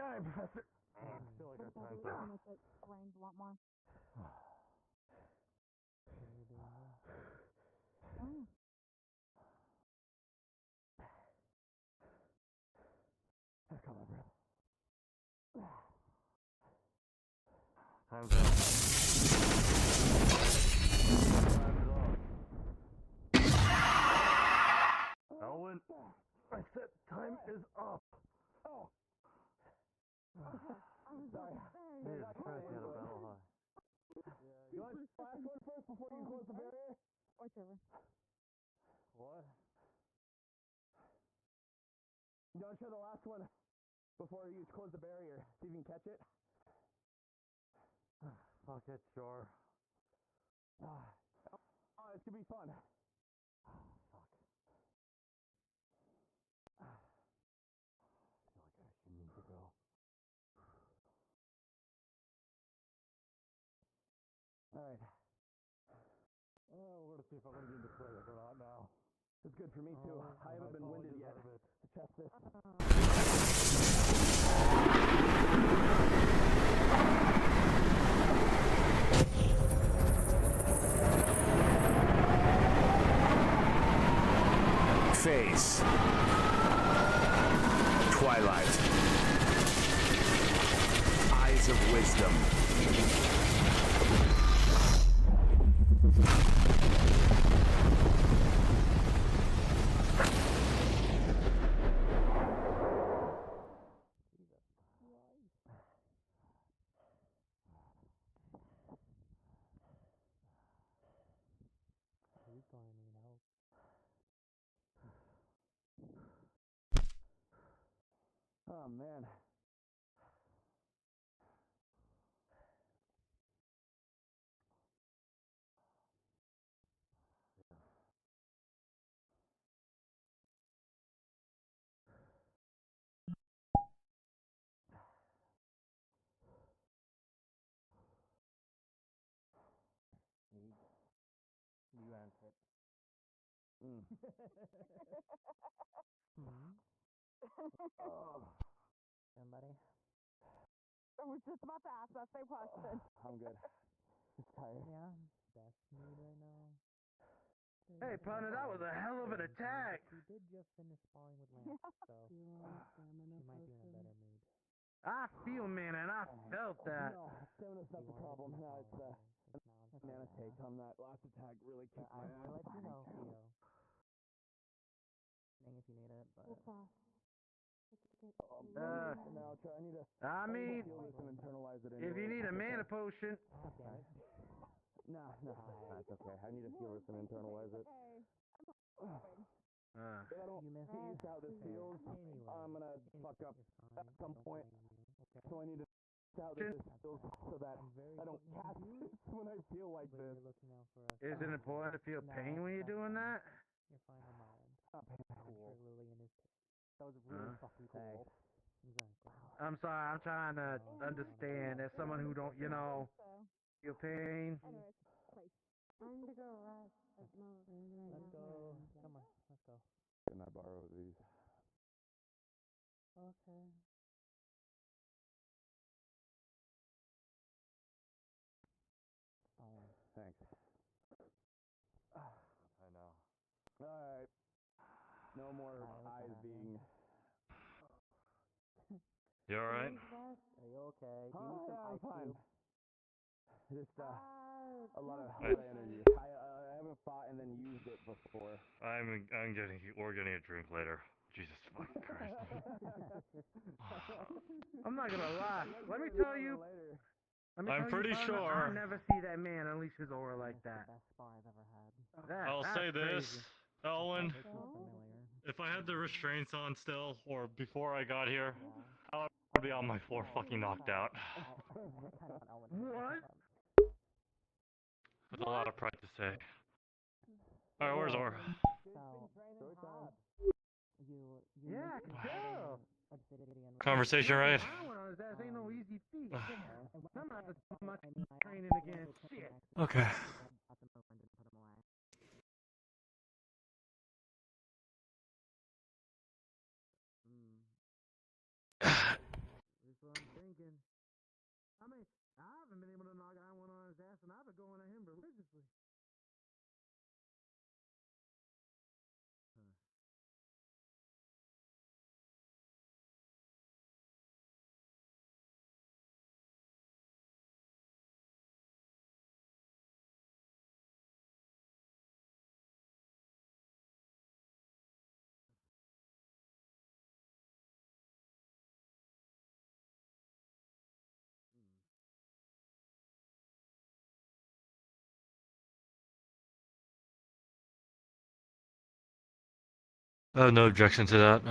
Hi, Professor. I feel like our time's up. Make it range a lot more. Oh. Come on, bro. Time's up. Elwin, I said time is up. Oh. Sorry. Jesus Christ, you had a battle high. You want the last one first before you close the barrier? Whichever. What? You want to show the last one before you close the barrier? See if you can catch it? Fuck it, sure. Oh, it's gonna be fun. Fuck. I feel like I actually need to go. Alright. Oh, we're gonna see if I'm gonna be in the credit or not now. It's good for me too. I haven't been winded yet to test this. Phase. Twilight. Eyes of wisdom. Oh man. You answer. Oh. Somebody? I was just about to ask that same question. I'm good. Just tired. Yeah, best mood right now. Hey, partner, that was a hell of an attack. He did just finish sparring with Lance, so he might be in a better mood. I feel, man, and I felt that. No, stamina's not the problem. No, it's mana take on that last attack really kicked my ass. I'll let you know, Theo. If you need it, but... I mean, if you need a mana potion. No, that's okay. I need to feel this and internalize it. If I don't get used to how this feels, I'm gonna fuck up at some point. So I need to get how this feels so that I don't cast this when I feel like this. Is it important to feel pain when you're doing that? You're fine on my end. Cool. That was really fucking cool. Exactly. I'm sorry, I'm trying to understand. As someone who don't, feel pain. I'm gonna go rest. Let's go. Come on, let's go. Can I borrow these? Okay. Thanks. I know. Alright. No more eyes being... You alright? Are you okay? Do you Oh, need some yeah, I'm ice fine. cubes? Just, a lot of energy. I haven't fought and then used it before. We're getting a drink later. Jesus fucking Christ. I'm not gonna lie. Let me tell you. I'm pretty sure. I never see that man unleash his aura like that. Best spar I've ever had. I'll say this, crazy. Elwin. It's not familiar. If I had the restraints on still, or before I got here, I would be on my floor fucking knocked out. What? With a lot of pride to say. Alright, where's Or? Yeah, I can tell. Conversation, right? Ain't no easy feat. I'm not so much training again. Shit. Okay. That's what I'm thinking. I mean, I haven't been able to knock out one on his ass, and I've been going at him religiously. No objection to that.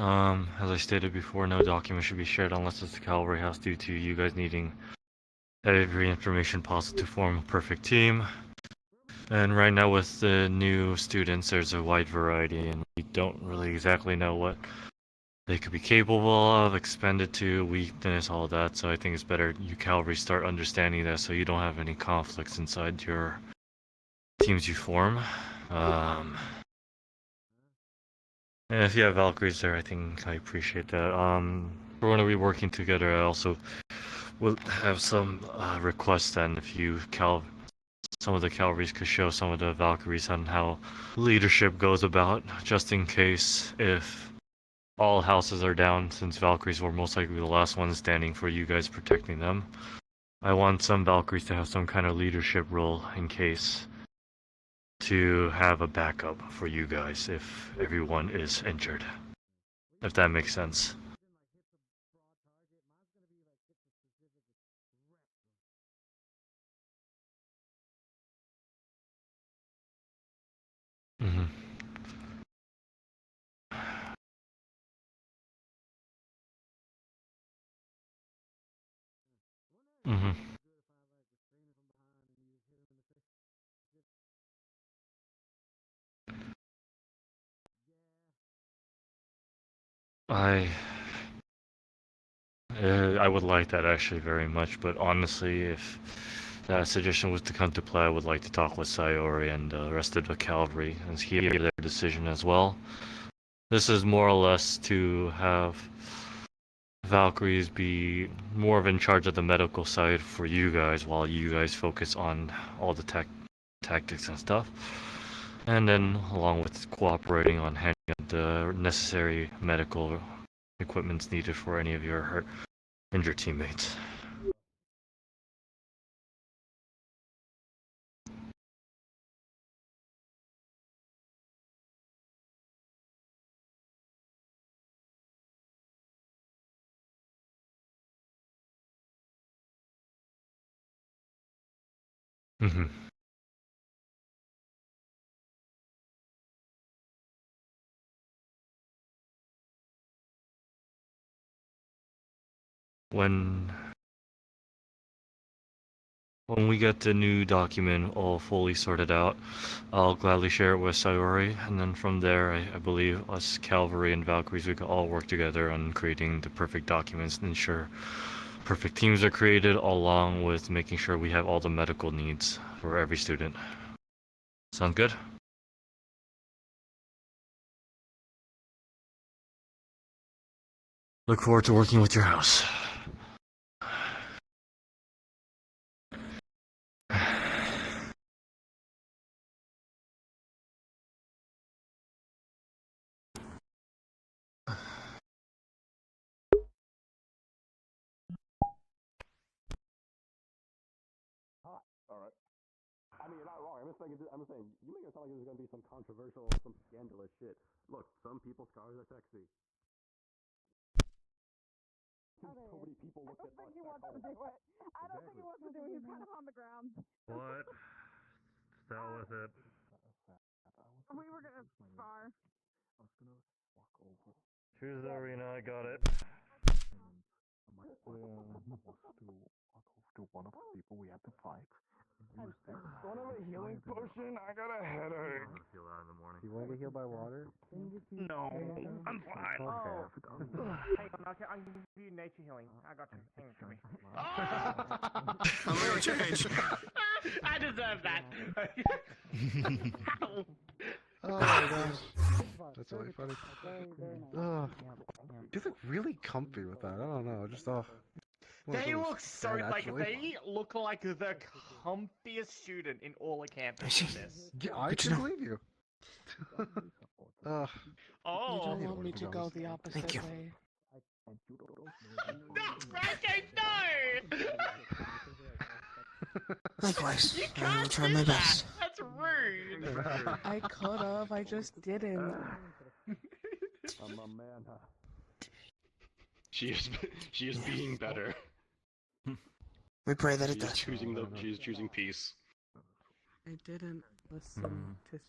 As I stated before, no document should be shared unless it's the Cavalry House due to you guys needing every information possible to form a perfect team. And right now with the new students, there's a wide variety and we don't really exactly know what they could be capable of, expended to, weakness, all that. So I think it's better you Cavalry start understanding that so you don't have any conflicts inside your teams you form. And if you have Valkyries there, I think I appreciate that. We're going to be working together. I also will have some requests then if you some of the Cavalries could show some of the Valkyries on how leadership goes about, just in case if all houses are down, since Valkyries were most likely the last ones standing for you guys protecting them. I want some Valkyries to have some kind of leadership role in case, to have a backup for you guys if everyone is injured. If that makes sense. Mm-hmm. Mm-hmm. I would like that actually very much, but honestly, if that suggestion was to come to play, I would like to talk with Sayori and the rest of the Cavalry and hear their decision as well. This is more or less to have Valkyries be more of in charge of the medical side for you guys, while you guys focus on all the tactics and stuff. And then, along with cooperating on handing out the necessary medical equipments needed for any of your injured teammates. Mm-hmm. When we get the new document all fully sorted out, I'll gladly share it with Sayori, and then from there, I believe us Cavalry and Valkyries, we can all work together on creating the perfect documents and ensure perfect teams are created, along with making sure we have all the medical needs for every student. Sound good? Look forward to working with your house. Alright. I mean, you're not wrong. I'm just saying, you make it sound like there's gonna be some controversial, some scandalous shit. Look, some people's cars are sexy. So many people look at us. He wants to do it. I don't think he wants to do it. He's kind of on the ground. What? Stell with it. We were gonna spar. Choose the arena, I got it. One of the people we had to fight. Don't have a healing potion? I got a headache. Heal out in the morning. You want to get healed by water? No, I'm fine. Okay. Hey, I'm gonna give you nature healing. I got you. Hang it to me. I'm gonna change. I deserve that. Oh my gosh. That's really funny. You look really comfy with that. I don't know. Just They look so they look like the comfiest student in all of campus. Yeah, I can believe you. Oh, you don't want me to go the opposite way. No, Frankie, no! Likewise, You I will can't try do my that. best. That's rude. I could have, I just didn't. I'm a man, huh? She is being better. We pray that it She is does. She is choosing peace. I didn't listen to.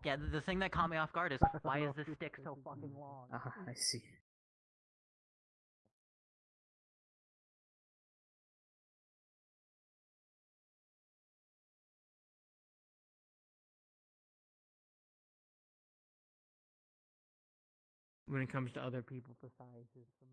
Yeah, the thing that caught me off guard is why is this stick so fucking long? I see. When it comes to other people, the size is familiar.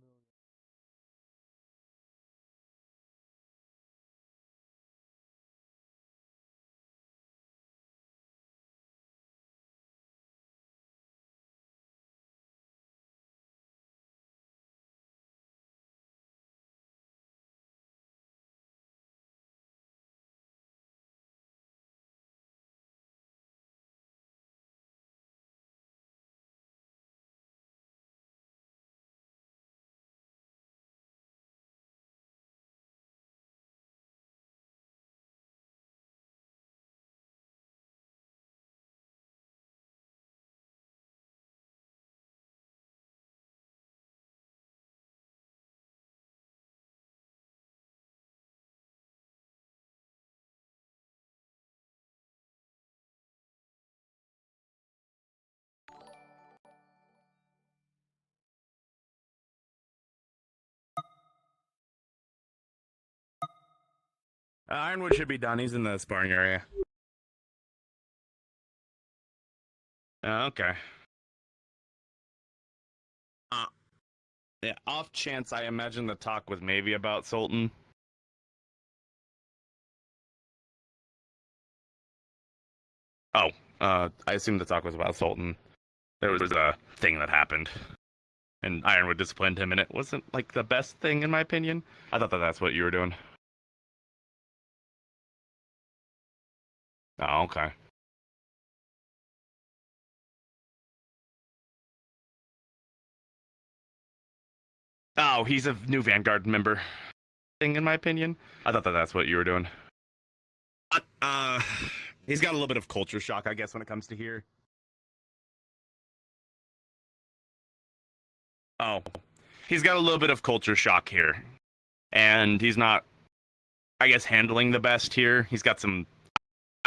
Ironwood should be done. He's in the sparring area. Okay. Yeah, off chance, I imagine the talk was maybe about Sultan. Oh, I assume the talk was about Sultan. There was a thing that happened. and Ironwood disciplined him, and it wasn't like the best thing in my opinion. I thought that that's what you were doing. Oh, okay. Oh, he's a new Vanguard member thing in my opinion. I thought that that's what you were doing. He's got a little bit of culture shock, I guess, when it comes to here. Oh, he's got a little bit of culture shock here, and he's not, I guess, handling the best here. He's got some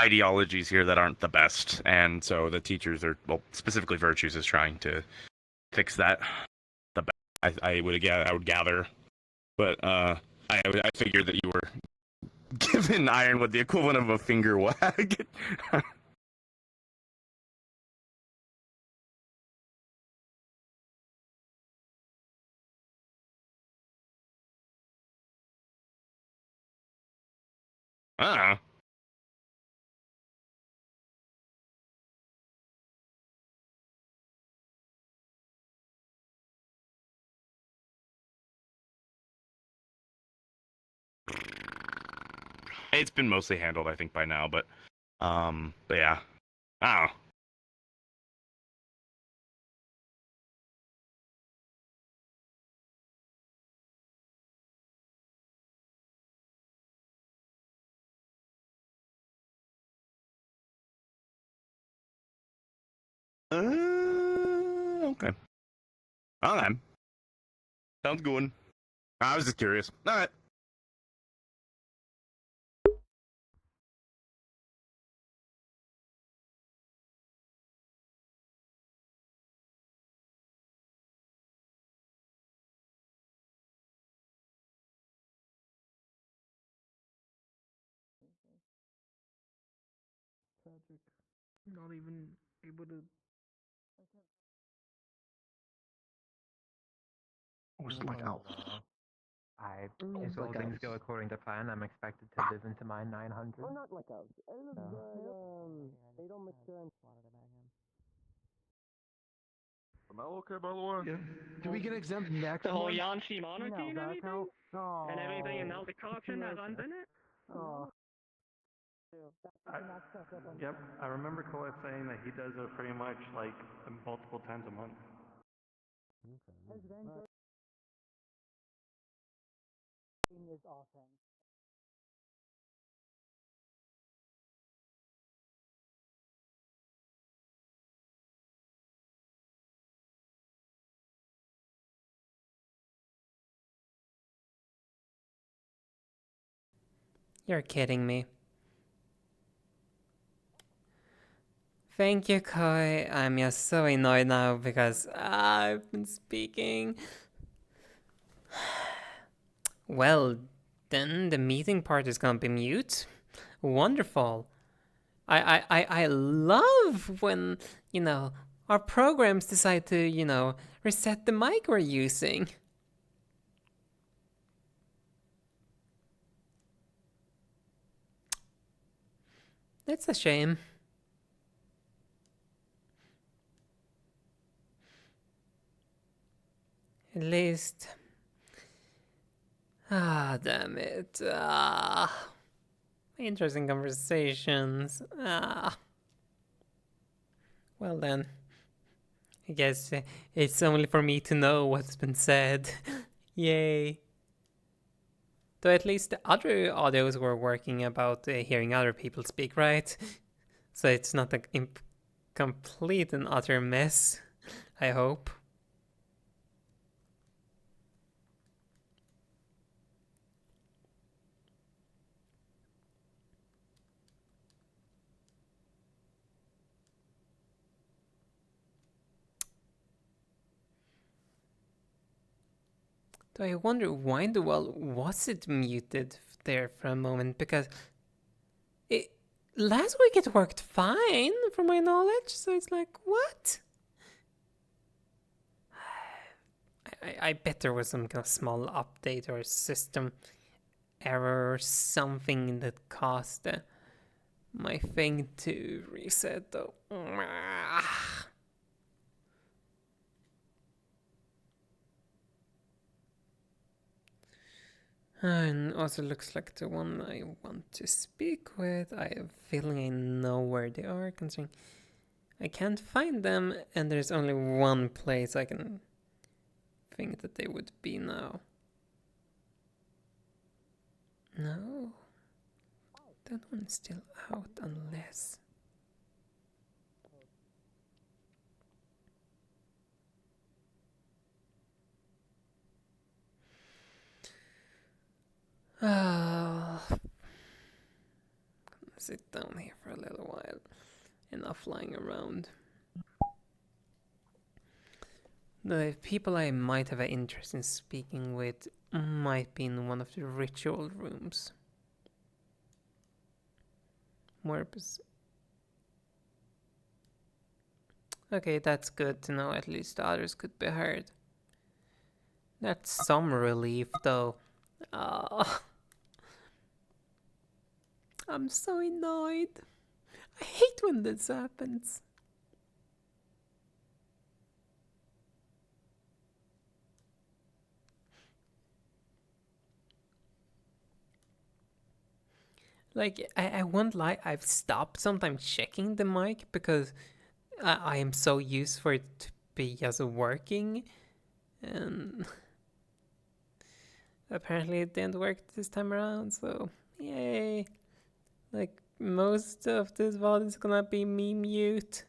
ideologies here that aren't the best, and so the teachers are, well, specifically Virtues is trying to fix that. I would gather, but I figured that you were giving Ironwood the equivalent of a finger wag. I It's been mostly handled, I think, by now, but yeah. I don't know. Okay. Okay. Sounds good. I was just curious. All right. Tragic. Not even able to. Was like out. If all things go according to plan, I'm expected to live into my 900. Or not like a. They don't make sense. Am I okay, by the way? Yeah. Do we get exempt next The whole month? Yanshi monarchy and everything? Oh. And everything and all the corruption that runs in it? Oh. Yep, I remember Colette saying that he does it pretty much like multiple times a month. Is awesome. You're kidding me. Thank you, Koi. I'm just so annoyed now because I've been speaking. Well, then the meeting part is gonna be mute. Wonderful. I love when, you know, our programs decide to, you know, reset the mic we're using. It's a shame. At least... damn it. Interesting conversations. Well then. I guess it's only for me to know what's been said. Yay. Though at least the other audios were working about hearing other people speak, right? So it's not a complete and utter mess, I hope. Though I wonder why in the world was it muted there for a moment, because last week it worked fine from my knowledge, so it's like, what? I bet there was some kind of small update or system error or something that caused my thing to reset though. And also looks like the one I want to speak with. I have a feeling I know where they are, considering I can't find them, and there's only one place I can think that they would be now. No, that one's still out unless... Sit down here for a little while. Enough flying around. The people I might have an interest in speaking with might be in one of the ritual rooms. Okay, that's good to know. At least the others could be heard. That's some relief, though. I'm so annoyed. I hate when this happens. Like, I won't lie, I've stopped sometimes checking the mic because I am so used for it to be just working. And apparently it didn't work this time around, so yay. Like, most of this VOD is gonna be me mute.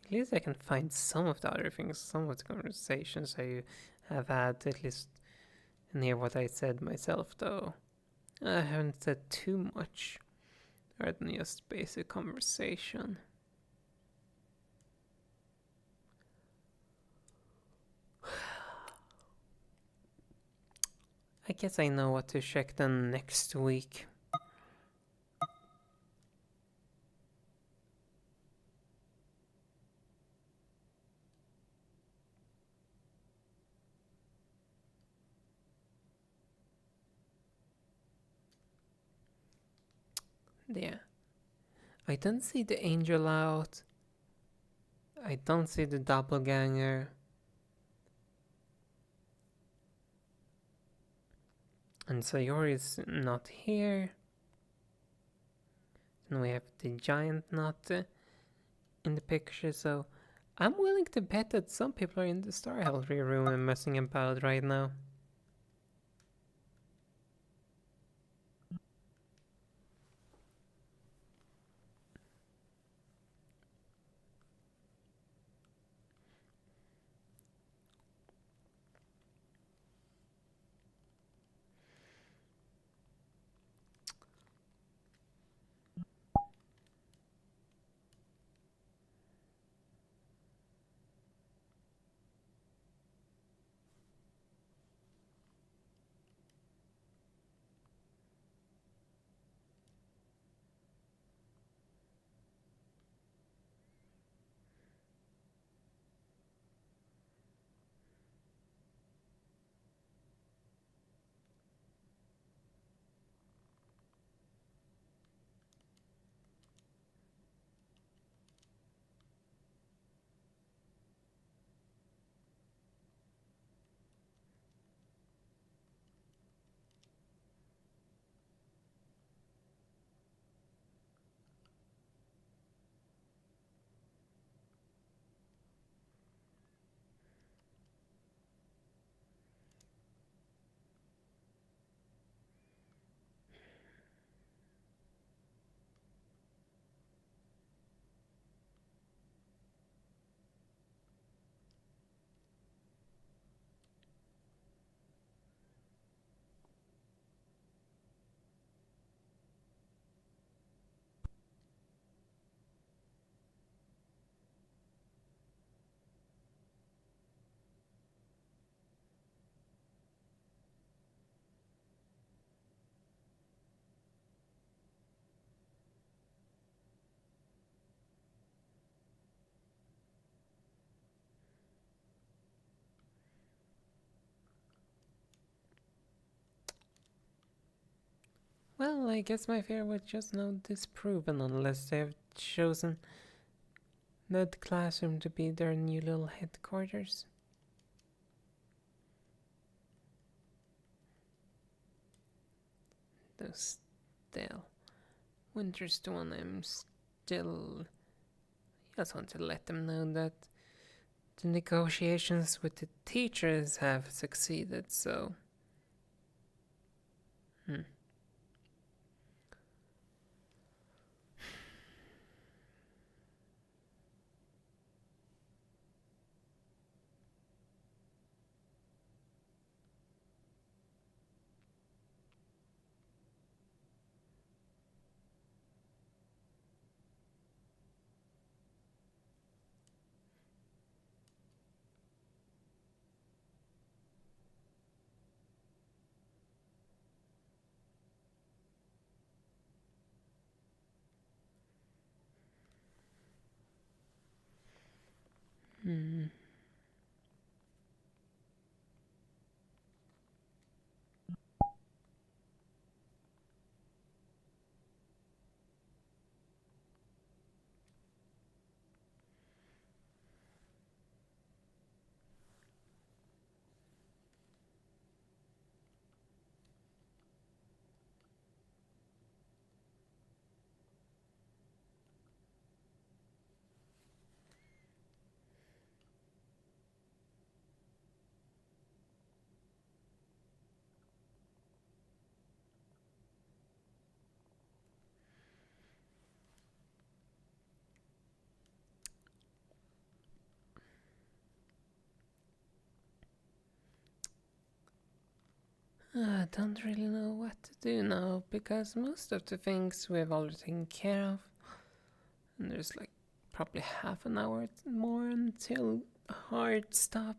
At least I can find some of the other things, some of the conversations I have had, at least near what I said myself, though. I haven't said too much, other than just basic conversation. I guess I know what to check then next week. Yeah. I don't see the angel out. I don't see the doppelganger. And Sayori is not here. And we have the giant not in the picture, so I'm willing to bet that some people are in the Star Hellry room and messing about right now. Well, I guess my fear was just now disproven unless they have chosen that classroom to be their new little headquarters. though still. Winterstone, I'm still... I just want to let them know that the negotiations with the teachers have succeeded, so... I don't really know what to do now, because most of the things we've already taken care of. And there's like probably half an hour more until a hard stop.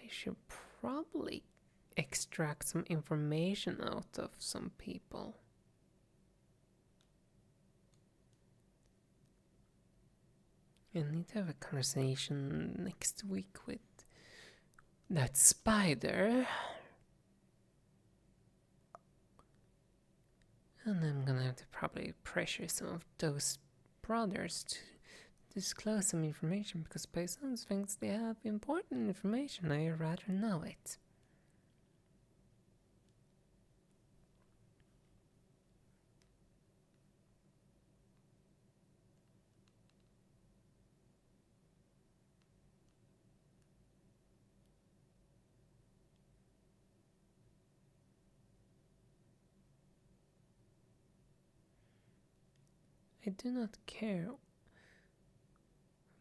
They should probably extract some information out of some people. I need to have a conversation next week with that spider. And I'm gonna have to probably pressure some of those brothers to disclose some information, because Paisans thinks they have important information. I'd rather know it. I do not care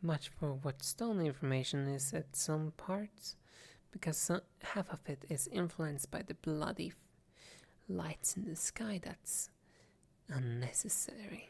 much for what stone information is at some parts, because half of it is influenced by the bloody lights in the sky. That's unnecessary.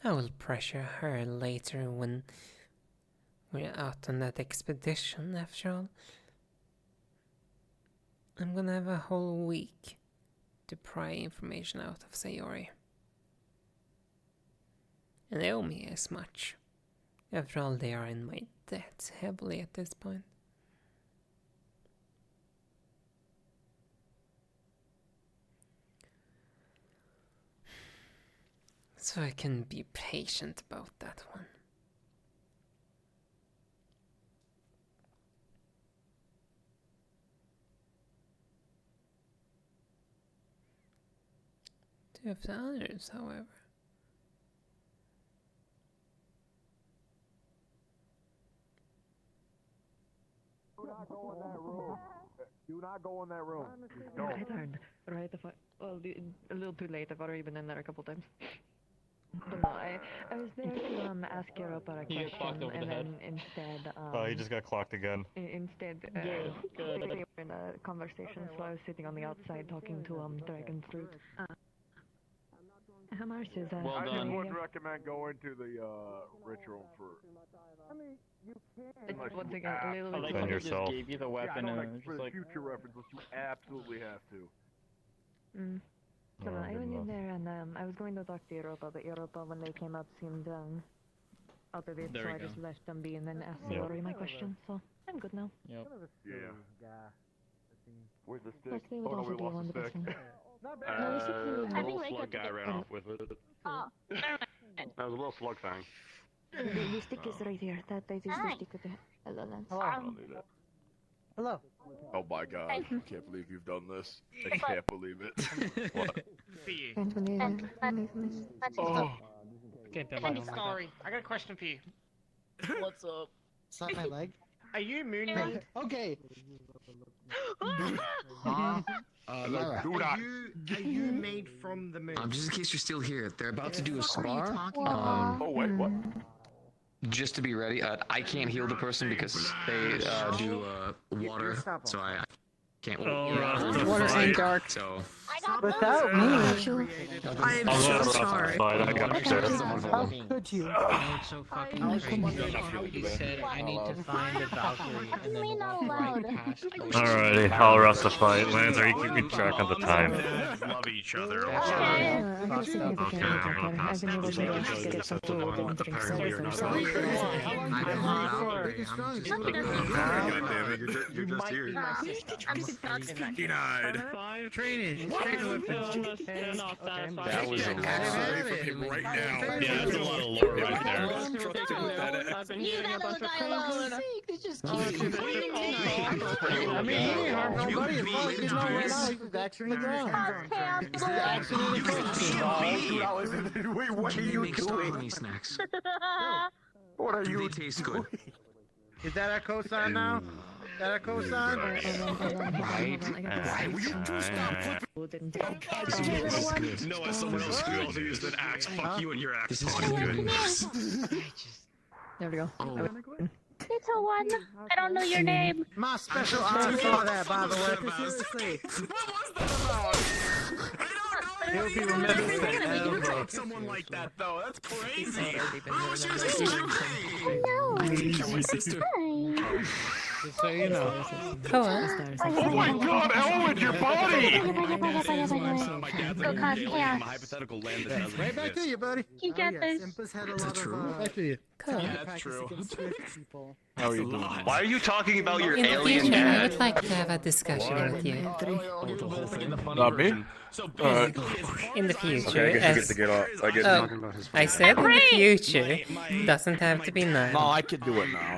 I will pressure her later when we're out on that expedition. After all, I'm gonna have a whole week to pry information out of Sayori. and they owe me as much. After all, they are in my debt heavily at this point. So I can be patient about that one. Two of the others, however. Do not go in that room. Do not go in that room. Don't. Right, well, a little too late. I've already been in there a couple times. But no, I was there to ask Europa a question, and then instead, Oh, he just got clocked again. Instead, they were in a conversation, so I was sitting on the outside talking to Dragon's Root. How much is that? I just would recommend going to the ritual for. I mean, you can. Once again, a little bit. Defend yourself. Gave you the weapon yeah, I know, and for just the like. future references, you absolutely have to. So I went in there and I was going to talk to Europa, but Europa, when they came up, seemed out of it, There so we I go. just left them be and then asked Yep. Lori my question, so I'm good now. Yep. Yeah. Where's the stick? Plus, they would also be one the best one. The I think little Lake slug had to guy get ran them. off with it. Oh, That was a little slug thing. the stick is right here. That is the stick with the hello, Lance. I don't need it. Hello. Oh my god, I can't believe you've done this. I can't believe it. What? Can't believe it. Oh. I'm sorry. I got a question for you. What's up? Slap my leg. Are you Moonlight? Okay. Lara, Are you made from the moon? Just in case you're still here, they're about to do a spar. Oh wait, what? Just to be ready, I can't heal the person because they do water, so I can't. Water and dark. So. Without me. I am so sorry. I got How could you? It's so fucking crazy. He said, I need to find a Valkyrie, and then right past Alrighty, I'll wrap the fight. Lance, are you keeping track of the time? Love each other. Okay, I'm gonna get some food and drink some God damn it, you're just here. Denied. Training. That was a lot from him right now. Yeah, that's a lot of lore right there. You gotta look alone. It's just cute. I mean, he didn't harm nobody. As long as you know right now, he's actually in the ground. He's actually in the ground. Wait, what are you doing? Honey snacks. What are Do you they taste good? Is that our cosign now? Is that our cosign? No, as someone else who also used an axe. Fuck you and your axe. This is Fucking good. There we go. Little one, I don't know your name. My special eye saw that, by the way. Seriously. What was that about? He'll be remembered You forever. take someone like that though. That's crazy. Oh, she was extremely. no. Kill my sister. Just so you know. Go on. Oh my god, Elwood, your body! My dad's like a alien in a hypothetical land that doesn't Right back to exist. you, buddy. You got this. Impas had a lot of Back to you. Go on. That's true. people. How are you doing? Why are you talking about your In the alien future, I dad? would like to have a discussion with you. Not me? So Alright. In the future, Okay, I guess you get as to get off. I get oh, I said in the future, doesn't have to be now. No, I could do it now.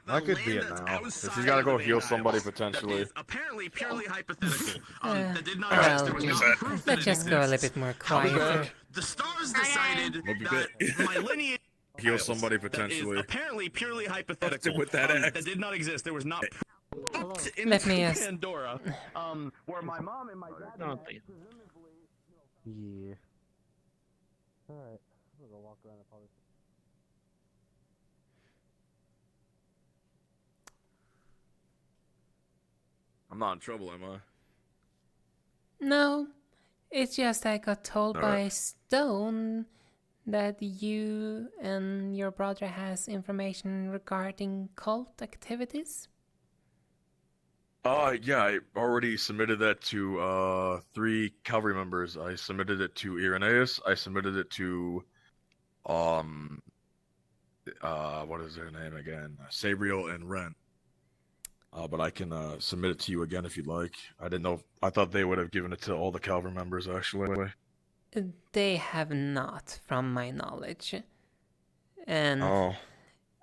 I could be it now. If you gotta go heal somebody potentially. Apparently purely hypothetical. That did not Well, exist. There was no proof that let's it just go a little exists. bit more quieter. The stars decided that my lineage Heal somebody that is potentially. apparently purely hypothetical. With that that did not exist. There was not proof Let me ask. Pandora, where my mom and my dad. Yeah. Alright. I'm gonna walk around and probably. I'm not in trouble, am I? No, it's just I got told by Alright. Stone that you and your brother has information regarding cult activities. Yeah, I already submitted that to 3 cavalry members. I submitted it to Irenaeus, I submitted it to what is their name again? Sabriel and Ren. But I can submit it to you again if you'd like. I didn't know. I thought they would have given it to all the Calvary members actually. They have not, from my knowledge. And Oh.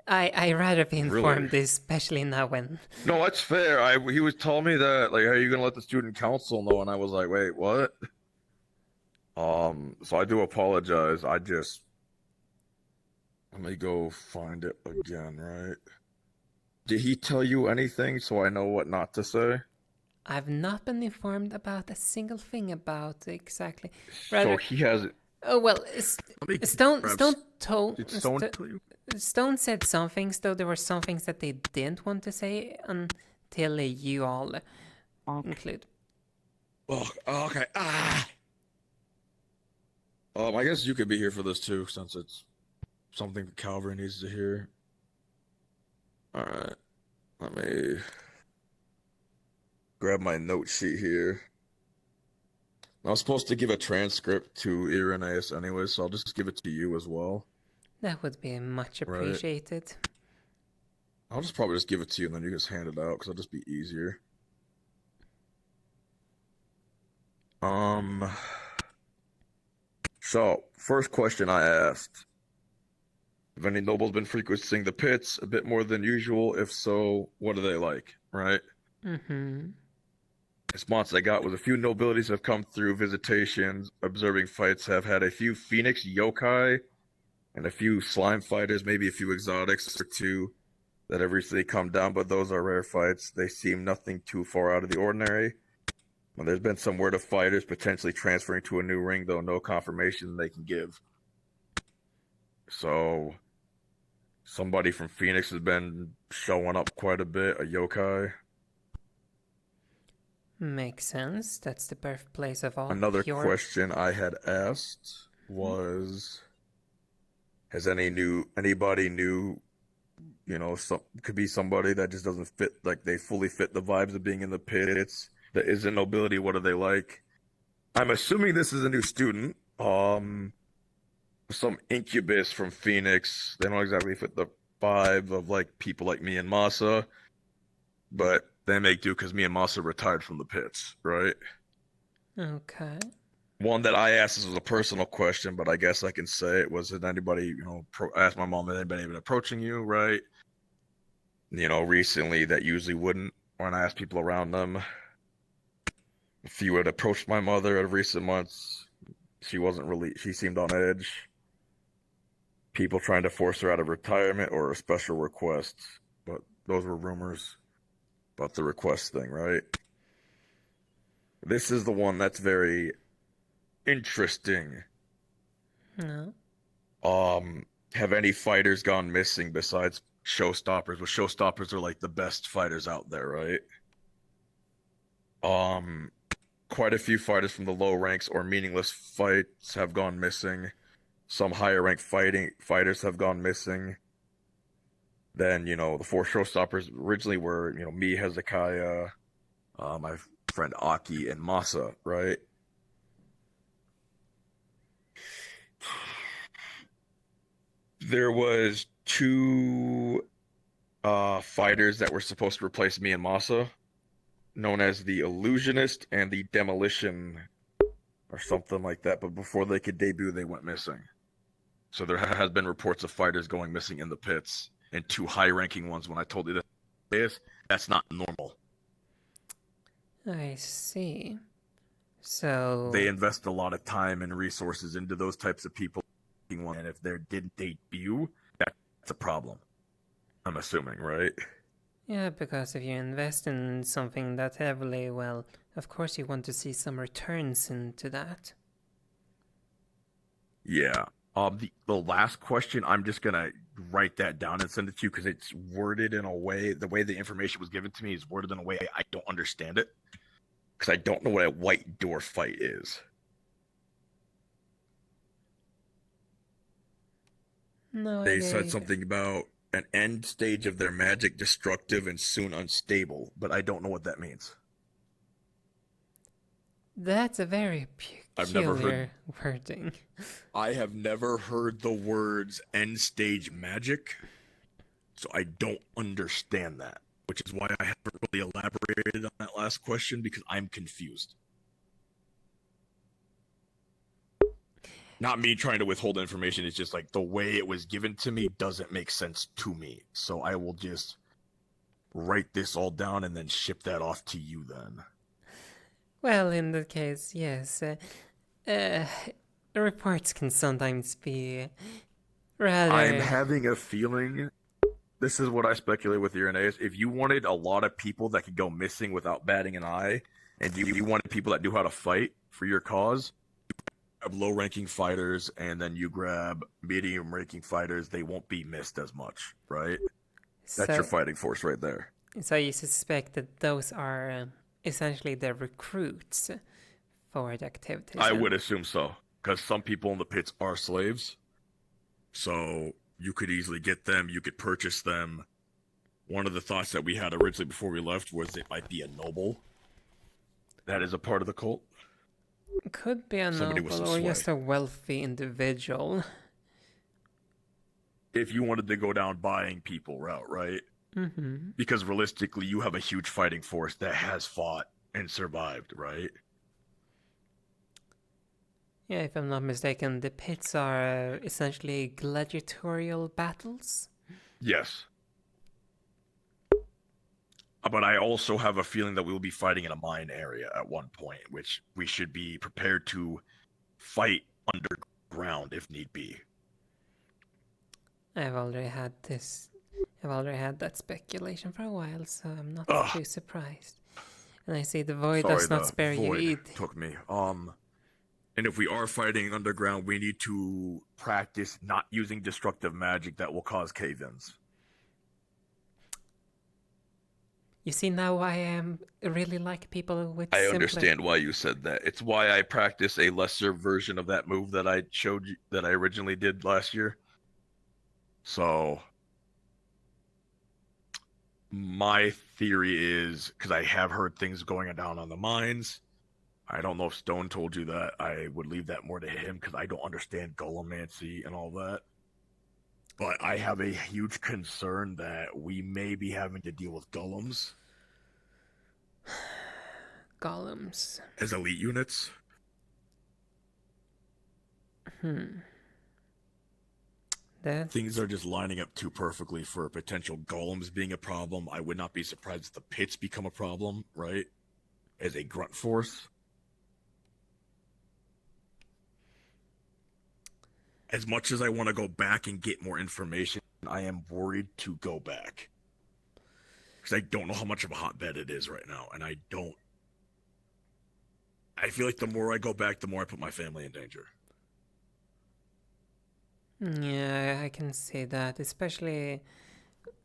I rather be informed, Really? especially now when. No, that's fair. He was telling me that like, are you gonna let the student council know? And I was like, wait, what? So I do apologize. Let me go find it again, right? Did he tell you anything so I know what not to say? I've not been informed about a single thing about exactly. So he has. Oh well, Stone grab told. Did Stone tell you? Stone said some things, though there were some things that they didn't want to say until you all include. Oh, okay. I guess you could be here for this too, since it's something Calvary needs to hear. Alright. Let me grab my note sheet here. I was supposed to give a transcript to Irenaeus anyway, so I'll just give it to you as well. That would be much Right. appreciated. I'll just probably just give it to you and then you just hand it out, because it'll just be easier. So, first question I asked. Have any nobles been frequenting the pits a bit more than usual? If so, what are they like, right? Mm-hmm. Response I got was a few nobilities have come through visitations, observing fights, have had a few phoenix yokai, and a few slime fighters, maybe a few exotics or two that have recently come down, but those are rare fights. They seem nothing too far out of the ordinary. Well, there's been some word of fighters potentially transferring to a new ring, though no confirmation they can give. So, somebody from Phoenix has been showing up quite a bit, a yokai. Makes sense. That's the birthplace of all Another pure... question I had asked was, has anybody new, could be somebody that just doesn't fit, like they fully fit the vibes of being in the pits, that isn't nobility, what are they like? I'm assuming this is a new student, some incubus from Phoenix. They don't exactly fit the vibe of like people like me and Masa, but they make do because me and Masa retired from the pits, right? Okay. One that I asked, this was a personal question, but I guess I can say it was, had anybody, asked my mom, had anybody been approaching you, right? Recently, that usually wouldn't, when I asked people around them. A few had approached my mother in recent months. She seemed on edge. People trying to force her out of retirement or a special request, but those were rumors about the request thing, right? This is the one that's very interesting. No. Have any fighters gone missing besides showstoppers? Well, showstoppers are like the best fighters out there, right? Quite a few fighters from the low ranks or meaningless fights have gone missing. Some higher ranked fighters have gone missing. Then, the four showstoppers originally were, me, Hezekiah, my friend Aki, and Masa, right? There was two fighters that were supposed to replace me and Masa, known as the Illusionist and the Demolition, or something like that. But before they could debut, they went missing. So there has been reports of fighters going missing in the pits, and two high-ranking ones. When I told you this, that's not normal. I see. So They invest a lot of time and resources into those types of people, and if they didn't debut, that's a problem. I'm assuming, right? yeah, because if you invest in something that heavily, well, of course you want to see some returns into that. Yeah. The last question, I'm just gonna write that down and send it to you because it's worded in a way, the way the information was given to me is worded in a way I don't understand it. Because I don't know what a white dwarf fight is. No, They said something about an end stage of their magic destructive and soon unstable, but I don't know what that means. That's a very I've never heard wording. I have never heard the words end stage magic, so I don't understand that, which is why I haven't really elaborated on that last question because I'm confused. Not me trying to withhold information, it's just like the way it was given to me doesn't make sense to me. So I will just write this all down and then ship that off to you then. Well, in that case, yes. Reports can sometimes be rather... I'm having a feeling, this is what I speculate with Irenaeus, if you wanted a lot of people that could go missing without batting an eye, and you wanted people that knew how to fight for your cause, you grab low-ranking fighters, and then you grab medium-ranking fighters, they won't be missed as much, right? That's your fighting force right there. So you suspect that those are essentially the recruits for the activities? I would assume so, because some people in the pits are slaves. So you could easily get them, you could purchase them. One of the thoughts that we had originally before we left was it might be a noble that is a part of the cult. Could be a noble or just a wealthy individual. If you wanted to go down buying people route, right? Mm-hmm. Because realistically, you have a huge fighting force that has fought and survived, right? Yeah, if I'm not mistaken, the pits are essentially gladiatorial battles? Yes. But I also have a feeling that we will be fighting in a mine area at one point, which we should be prepared to fight underground if need be. I've already had that speculation for a while, so I'm not too surprised. And I see the void does not spare you either. Took me. And if we are fighting underground, we need to practice not using destructive magic that will cause cave-ins. You see, now I really like people with I understand why you said that. It's why I practice a lesser version of that move that I showed you, that I originally did last year. So my theory is, because I have heard things going down on the mines, I don't know if Stone told you that. I would leave that more to him because I don't understand Golemancy and all that. But I have a huge concern that we may be having to deal with golems. Golems. As elite units. Things are just lining up too perfectly for potential golems being a problem. I would not be surprised if the pits become a problem, right? As a grunt force. As much as I want to go back and get more information, I am worried to go back. Because I don't know how much of a hotbed it is right now, and I feel like the more I go back, the more I put my family in danger. Yeah, I can see that, especially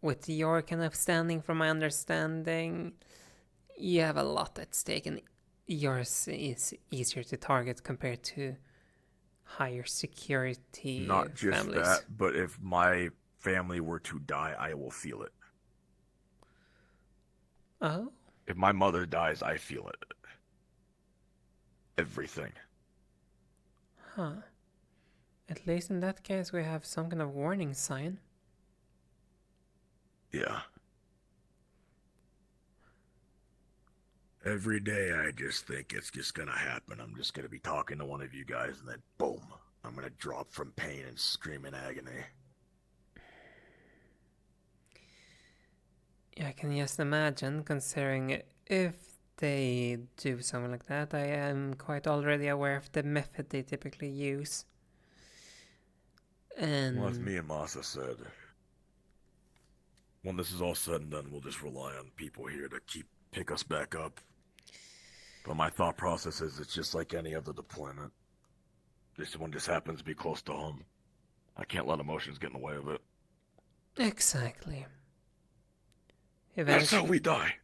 with your kind of standing, from my understanding. You have a lot at stake, and yours is easier to target compared to higher security Not just families. that, but if my family were to die, I will feel it. Oh? If my mother dies, I feel it. Everything. Huh. At least in that case, we have some kind of warning sign. Yeah. Every day I just think it's just gonna happen. I'm just gonna be talking to one of you guys and then boom, I'm gonna drop from pain and scream in agony. Yeah, I can just imagine, considering if they do something like that, I am quite already aware of the method they typically use. And Well, as me and Masa said, when this is all said and done, we'll just rely on people here to pick us back up. But my thought process is it's just like any other deployment. This one just happens to be close to home. I can't let emotions get in the way of it. Exactly. That's how we die.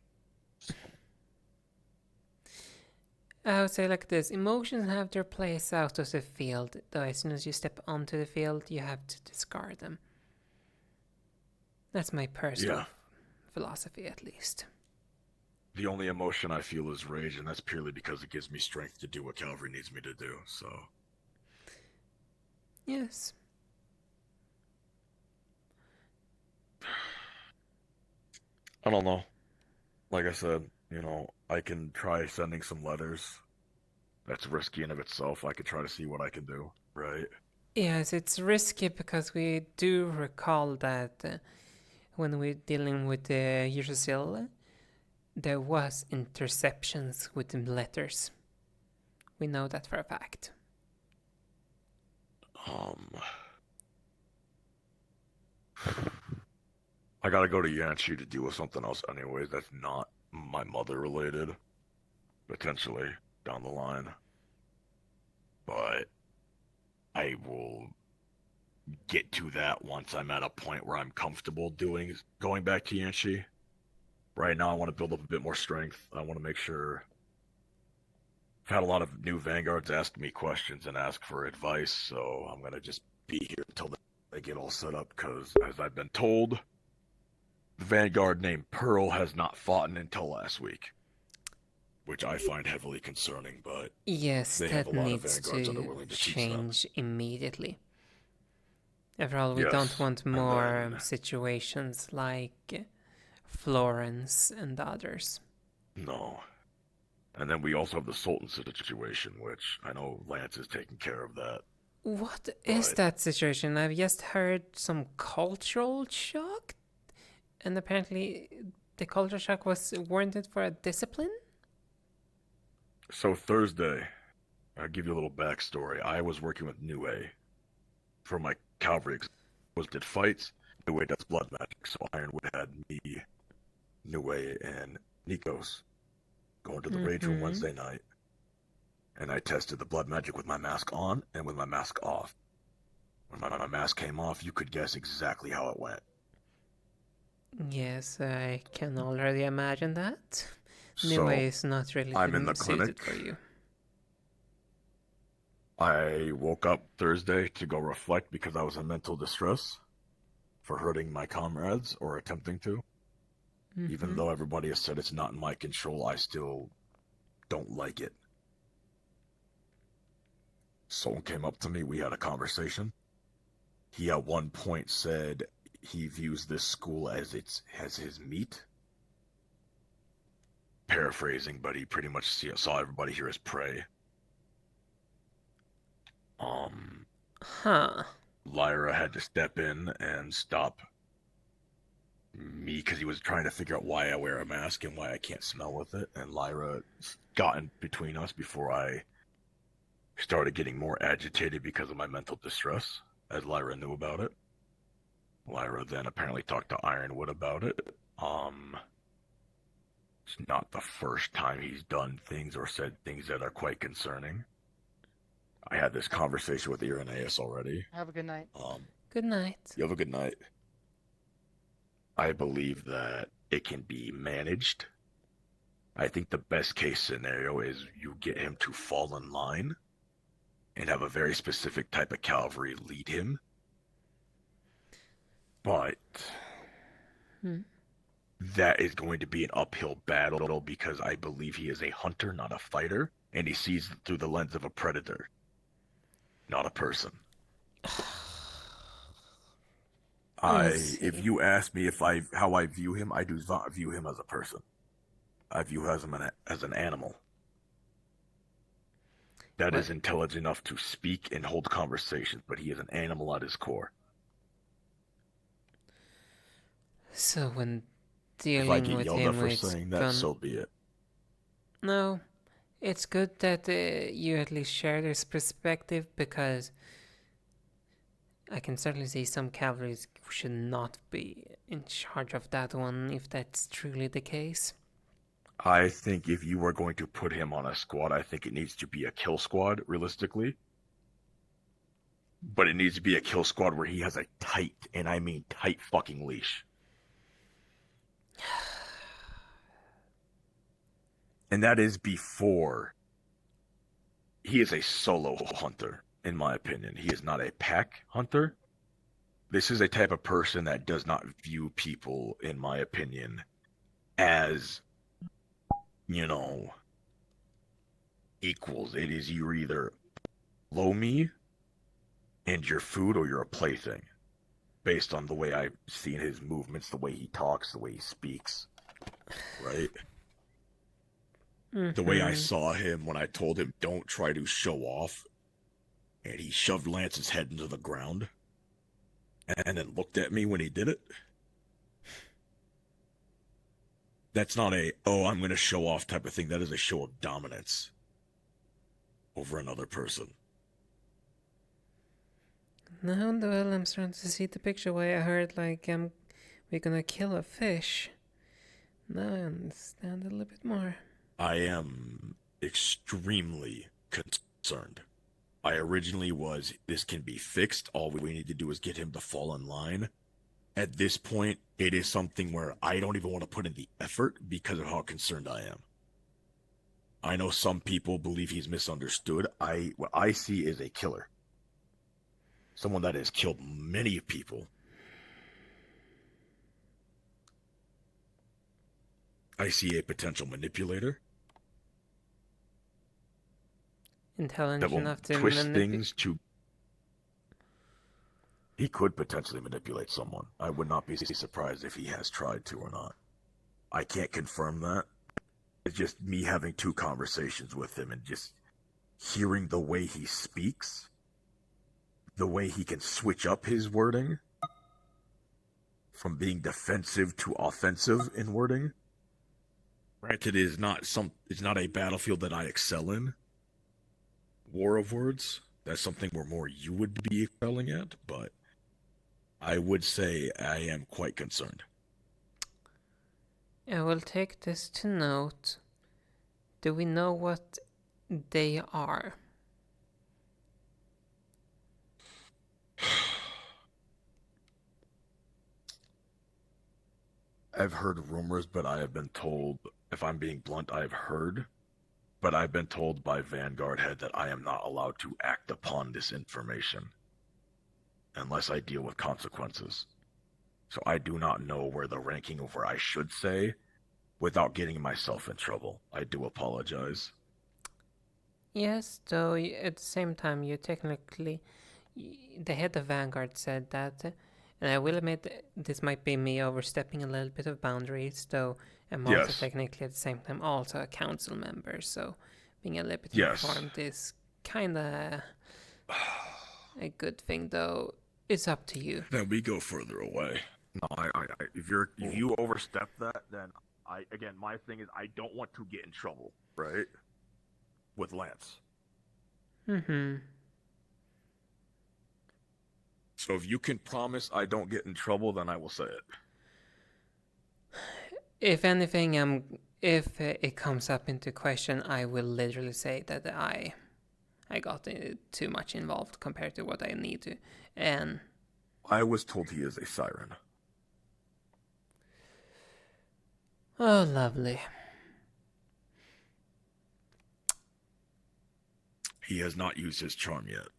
I would say like this, emotions have their place out of the field, though as soon as you step onto the field, you have to discard them. That's my personal philosophy, at least. The only emotion I feel is rage, and that's purely because it gives me strength to do what Calvary needs me to do, so... Yes. I don't know. Like I said, you know, I can try sending some letters. That's risky in of itself. I could try to see what I can do, right? Yes, it's risky because we do recall that when we're dealing with the Yggdrasil, there was interceptions with the letters. We know that for a fact. I gotta go to Yanchi to deal with something else anyways that's not my mother related. Potentially, down the line. But I will get to that once I'm at a point where I'm comfortable going back to Yanchi. Right now I want to build up a bit more strength. I want to make sure... I've had a lot of new Vanguards ask me questions and ask for advice, so I'm gonna just be here until they get all set up, because as I've been told, the Vanguard named Pearl has not fought until last week. Which I find heavily concerning, but yes, they that have a lot needs of Vanguards that are willing to teach them. change immediately. After all, we Yes, don't want and more then- situations like Florence and others. No. And then we also have the Sultan situation, which I know Lance is taking care of that. What is that situation? I've just heard some cultural shock, and apparently the cultural shock was warranted for a discipline? So Thursday, I'll give you a little backstory. I was working with Nue for my cavalry. Did fights. Nue does blood magic, so Ironwood had me, Nue, and Nikos going to the Rage Room Wednesday night. And I tested the blood magic with my mask on and with my mask off. When my mask came off, you could guess exactly how it went. Yes, I can already imagine that. So, New Way is not really I'm in the suited clinic. for you. I woke up Thursday to go reflect because I was in mental distress for hurting my comrades or attempting to. Even though everybody has said it's not in my control, I still don't like it. Someone came up to me, we had a conversation. He at one point said he views this school as his meat. Paraphrasing, but he pretty much saw everybody here as prey. Lyra had to step in and stop me because he was trying to figure out why I wear a mask and why I can't smell with it. And Lyra got in between us before I started getting more agitated because of my mental distress, as Lyra knew about it. Lyra then apparently talked to Ironwood about it. It's not the first time he's done things or said things that are quite concerning. I had this conversation with Irenaeus already. Have a good night. Good night. You have a good night. I believe that it can be managed. I think the best case scenario is you get him to fall in line and have a very specific type of cavalry lead him. But that is going to be an uphill battle because I believe he is a hunter, not a fighter, and he sees through the lens of a predator, not a person. If you ask me how I view him, I do not view him as a person. I view him as an animal that is intelligent enough to speak and hold conversations, but he is an animal at his core. So when If I dealing get with yelled him, at for it's saying that, gone- so be it. No, it's good that you at least share this perspective, because I can certainly see some cavalries should not be in charge of that one if that's truly the case. I think if you are going to put him on a squad, I think it needs to be a kill squad, realistically. But it needs to be a kill squad where he has a tight, and I mean tight fucking leash. And that is before he is a solo hunter, in my opinion. He is not a pack hunter. This is a type of person that does not view people, in my opinion, as you know, equals. It is you're either below me and you're food or you're a plaything. Based on the way I've seen his movements, the way he talks, the way he speaks. Right? The way I saw him when I told him don't try to show off, and he shoved Lance's head into the ground, and then looked at me when he did it. That's not a, oh, I'm going to show off type of thing. That is a show of dominance over another person. Now, well, I'm starting to see the picture where I heard, like, we're gonna kill a fish. Now I understand a little bit more. I am extremely concerned. I originally was, this can be fixed. All we need to do is get him to fall in line. At this point, it is something where I don't even want to put in the effort because of how concerned I am. I know some people believe he's misunderstood. What I see is a killer. Someone that has killed many people. I see a potential manipulator. Intelligent That will enough to twist things to... He could potentially manipulate someone. I would not be surprised if he has tried to or not. I can't confirm that. It's just me having 2 conversations with him and just hearing the way he speaks. The way he can switch up his wording. From being defensive to offensive in wording. Granted, it's not a battlefield that I excel in. War of words. That's something where more you would be excelling at, but I would say I am quite concerned. I will take this to note. Do we know what they are? I've heard rumors, but I have been told, if I'm being blunt, I've heard, but I've been told by Vanguard Head that I am not allowed to act upon this information unless I deal with consequences. So I do not know where the ranking of where I should say without getting myself in trouble. I do apologize. Yes, though at the same time, you technically, the head of Vanguard said that, and I will admit this might be me overstepping a little bit of boundaries, though I'm also technically at the same time also a council member, so being a little bit informed is kind of a good thing, though. It's up to you. Then we go further away. No, if you overstep that, then my thing is I don't want to get in trouble, right? With Lance. So if you can promise I don't get in trouble, then I will say it. If anything, if it comes up into question, I will literally say that I got too much involved compared to what I need to. And I was told he is a siren. Oh, lovely. He has not used his charm yet.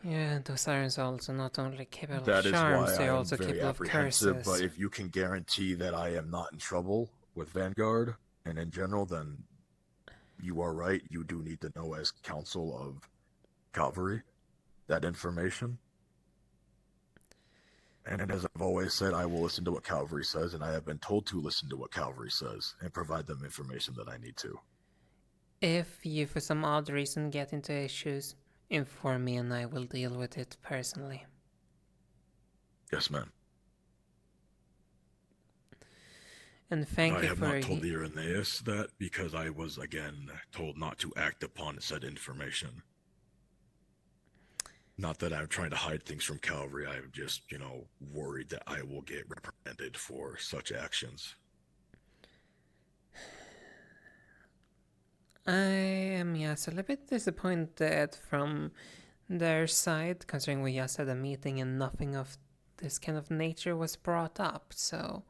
Yeah, those sirens are also not only capable That of is charms, why they're I am also very capable of apprehensive, curses. but if you can guarantee that I am not in trouble with Vanguard and in general, then you are right. You do need to know as Council of Calvary that information. And as I've always said, I will listen to what Calvary says, and I have been told to listen to what Calvary says and provide them information that I need to. If you, for some odd reason, get into issues, inform me and I will deal with it personally. Yes, ma'am. And thank you for... I have not told the Irenaeus that because I was, again, told not to act upon said information. Not that I'm trying to hide things from Calvary, I'm just, worried that I will get reprimanded for such actions. I am, yes, a little bit disappointed from their side, considering we just had a meeting and nothing of this kind of nature was brought up, so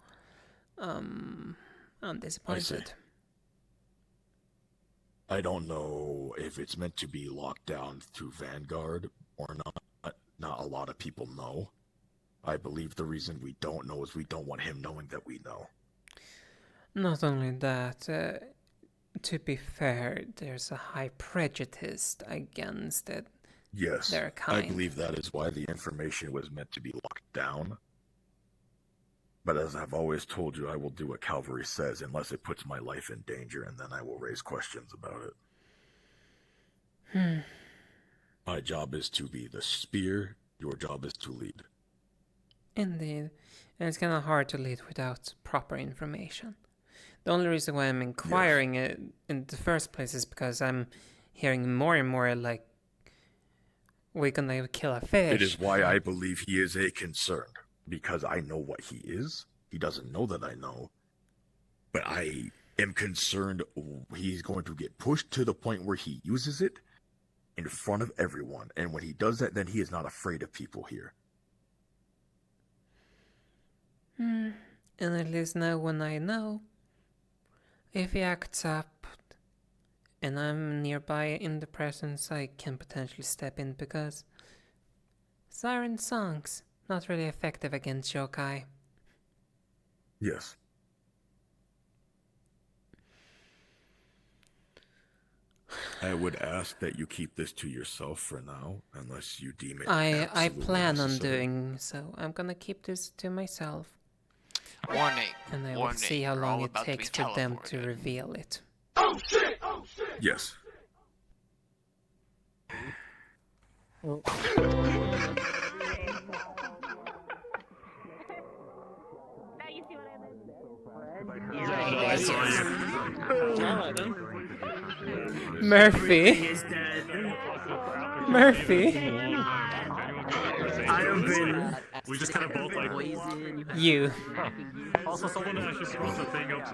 I'm disappointed. I don't know if it's meant to be locked down through Vanguard or not. Not a lot of people know. I believe the reason we don't know is we don't want him knowing that we know. Not only that, to be fair, there's a high prejudice against it. Yes, their I kind. believe that is why the information was meant to be locked down. But as I've always told you, I will do what Calvary says unless it puts my life in danger, and then I will raise questions about it. My job is to be the spear, your job is to lead. Indeed. And it's kind of hard to lead without proper information. The only reason why I'm inquiring it in the first place is because I'm hearing more and more like we're gonna kill a fish. It is why I believe he is a concern, because I know what he is. He doesn't know that I know. But I am concerned he's going to get pushed to the point where he uses it in front of everyone. And when he does that, then he is not afraid of people here. And at least now when I know, if he acts up and I'm nearby in the presence, I can potentially step in because siren songs, not really effective against yokai. Yes. I would ask that you keep this to yourself for now, unless you deem it I absolutely plan on necessary. doing so. I'm gonna keep this to myself. Warning. And I will Warning. see how You're long all it about to be takes for them to reveal it. Oh shit! Oh shit! Yes. I saw you. Murphy. Murphy. I have been. We just kind of both like. You. Also, someone actually screwed the thing up.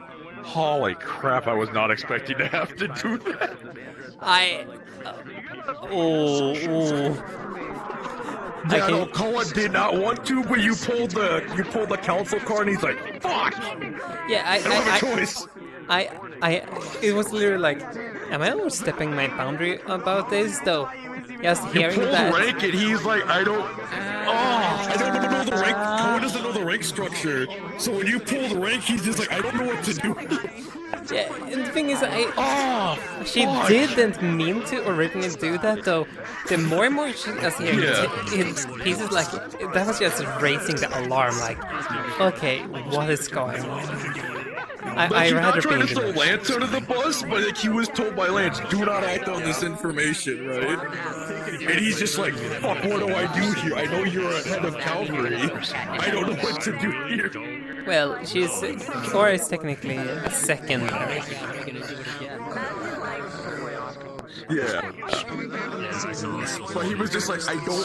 Holy crap, I was not expecting to have to do that. Yeah, no, Koa did not want to, but you pulled the council card, and he's like, "Fuck!" Yeah, it was literally like, am I overstepping my boundary about this though? Just hearing pulled that. rank, and he's like, I don't know the rank. Koa doesn't know the rank structure, so when you pull the rank, he's just like, I don't know what to do. Yeah, and the thing is, she didn't mean to originally do that though. The more and more she was hearing it pieces, like that was just raising the alarm. Like, okay, what is going on? I He's rather not be trying in to the throw know. Lance under the bus, but like he was told by Lance, do not act on this information, right? And he's just like, fuck, what do I do here? I know you're a head of Calvary. I don't know what to do here. Well, Cora is technically a secondary. Yeah. But he was just like, I don't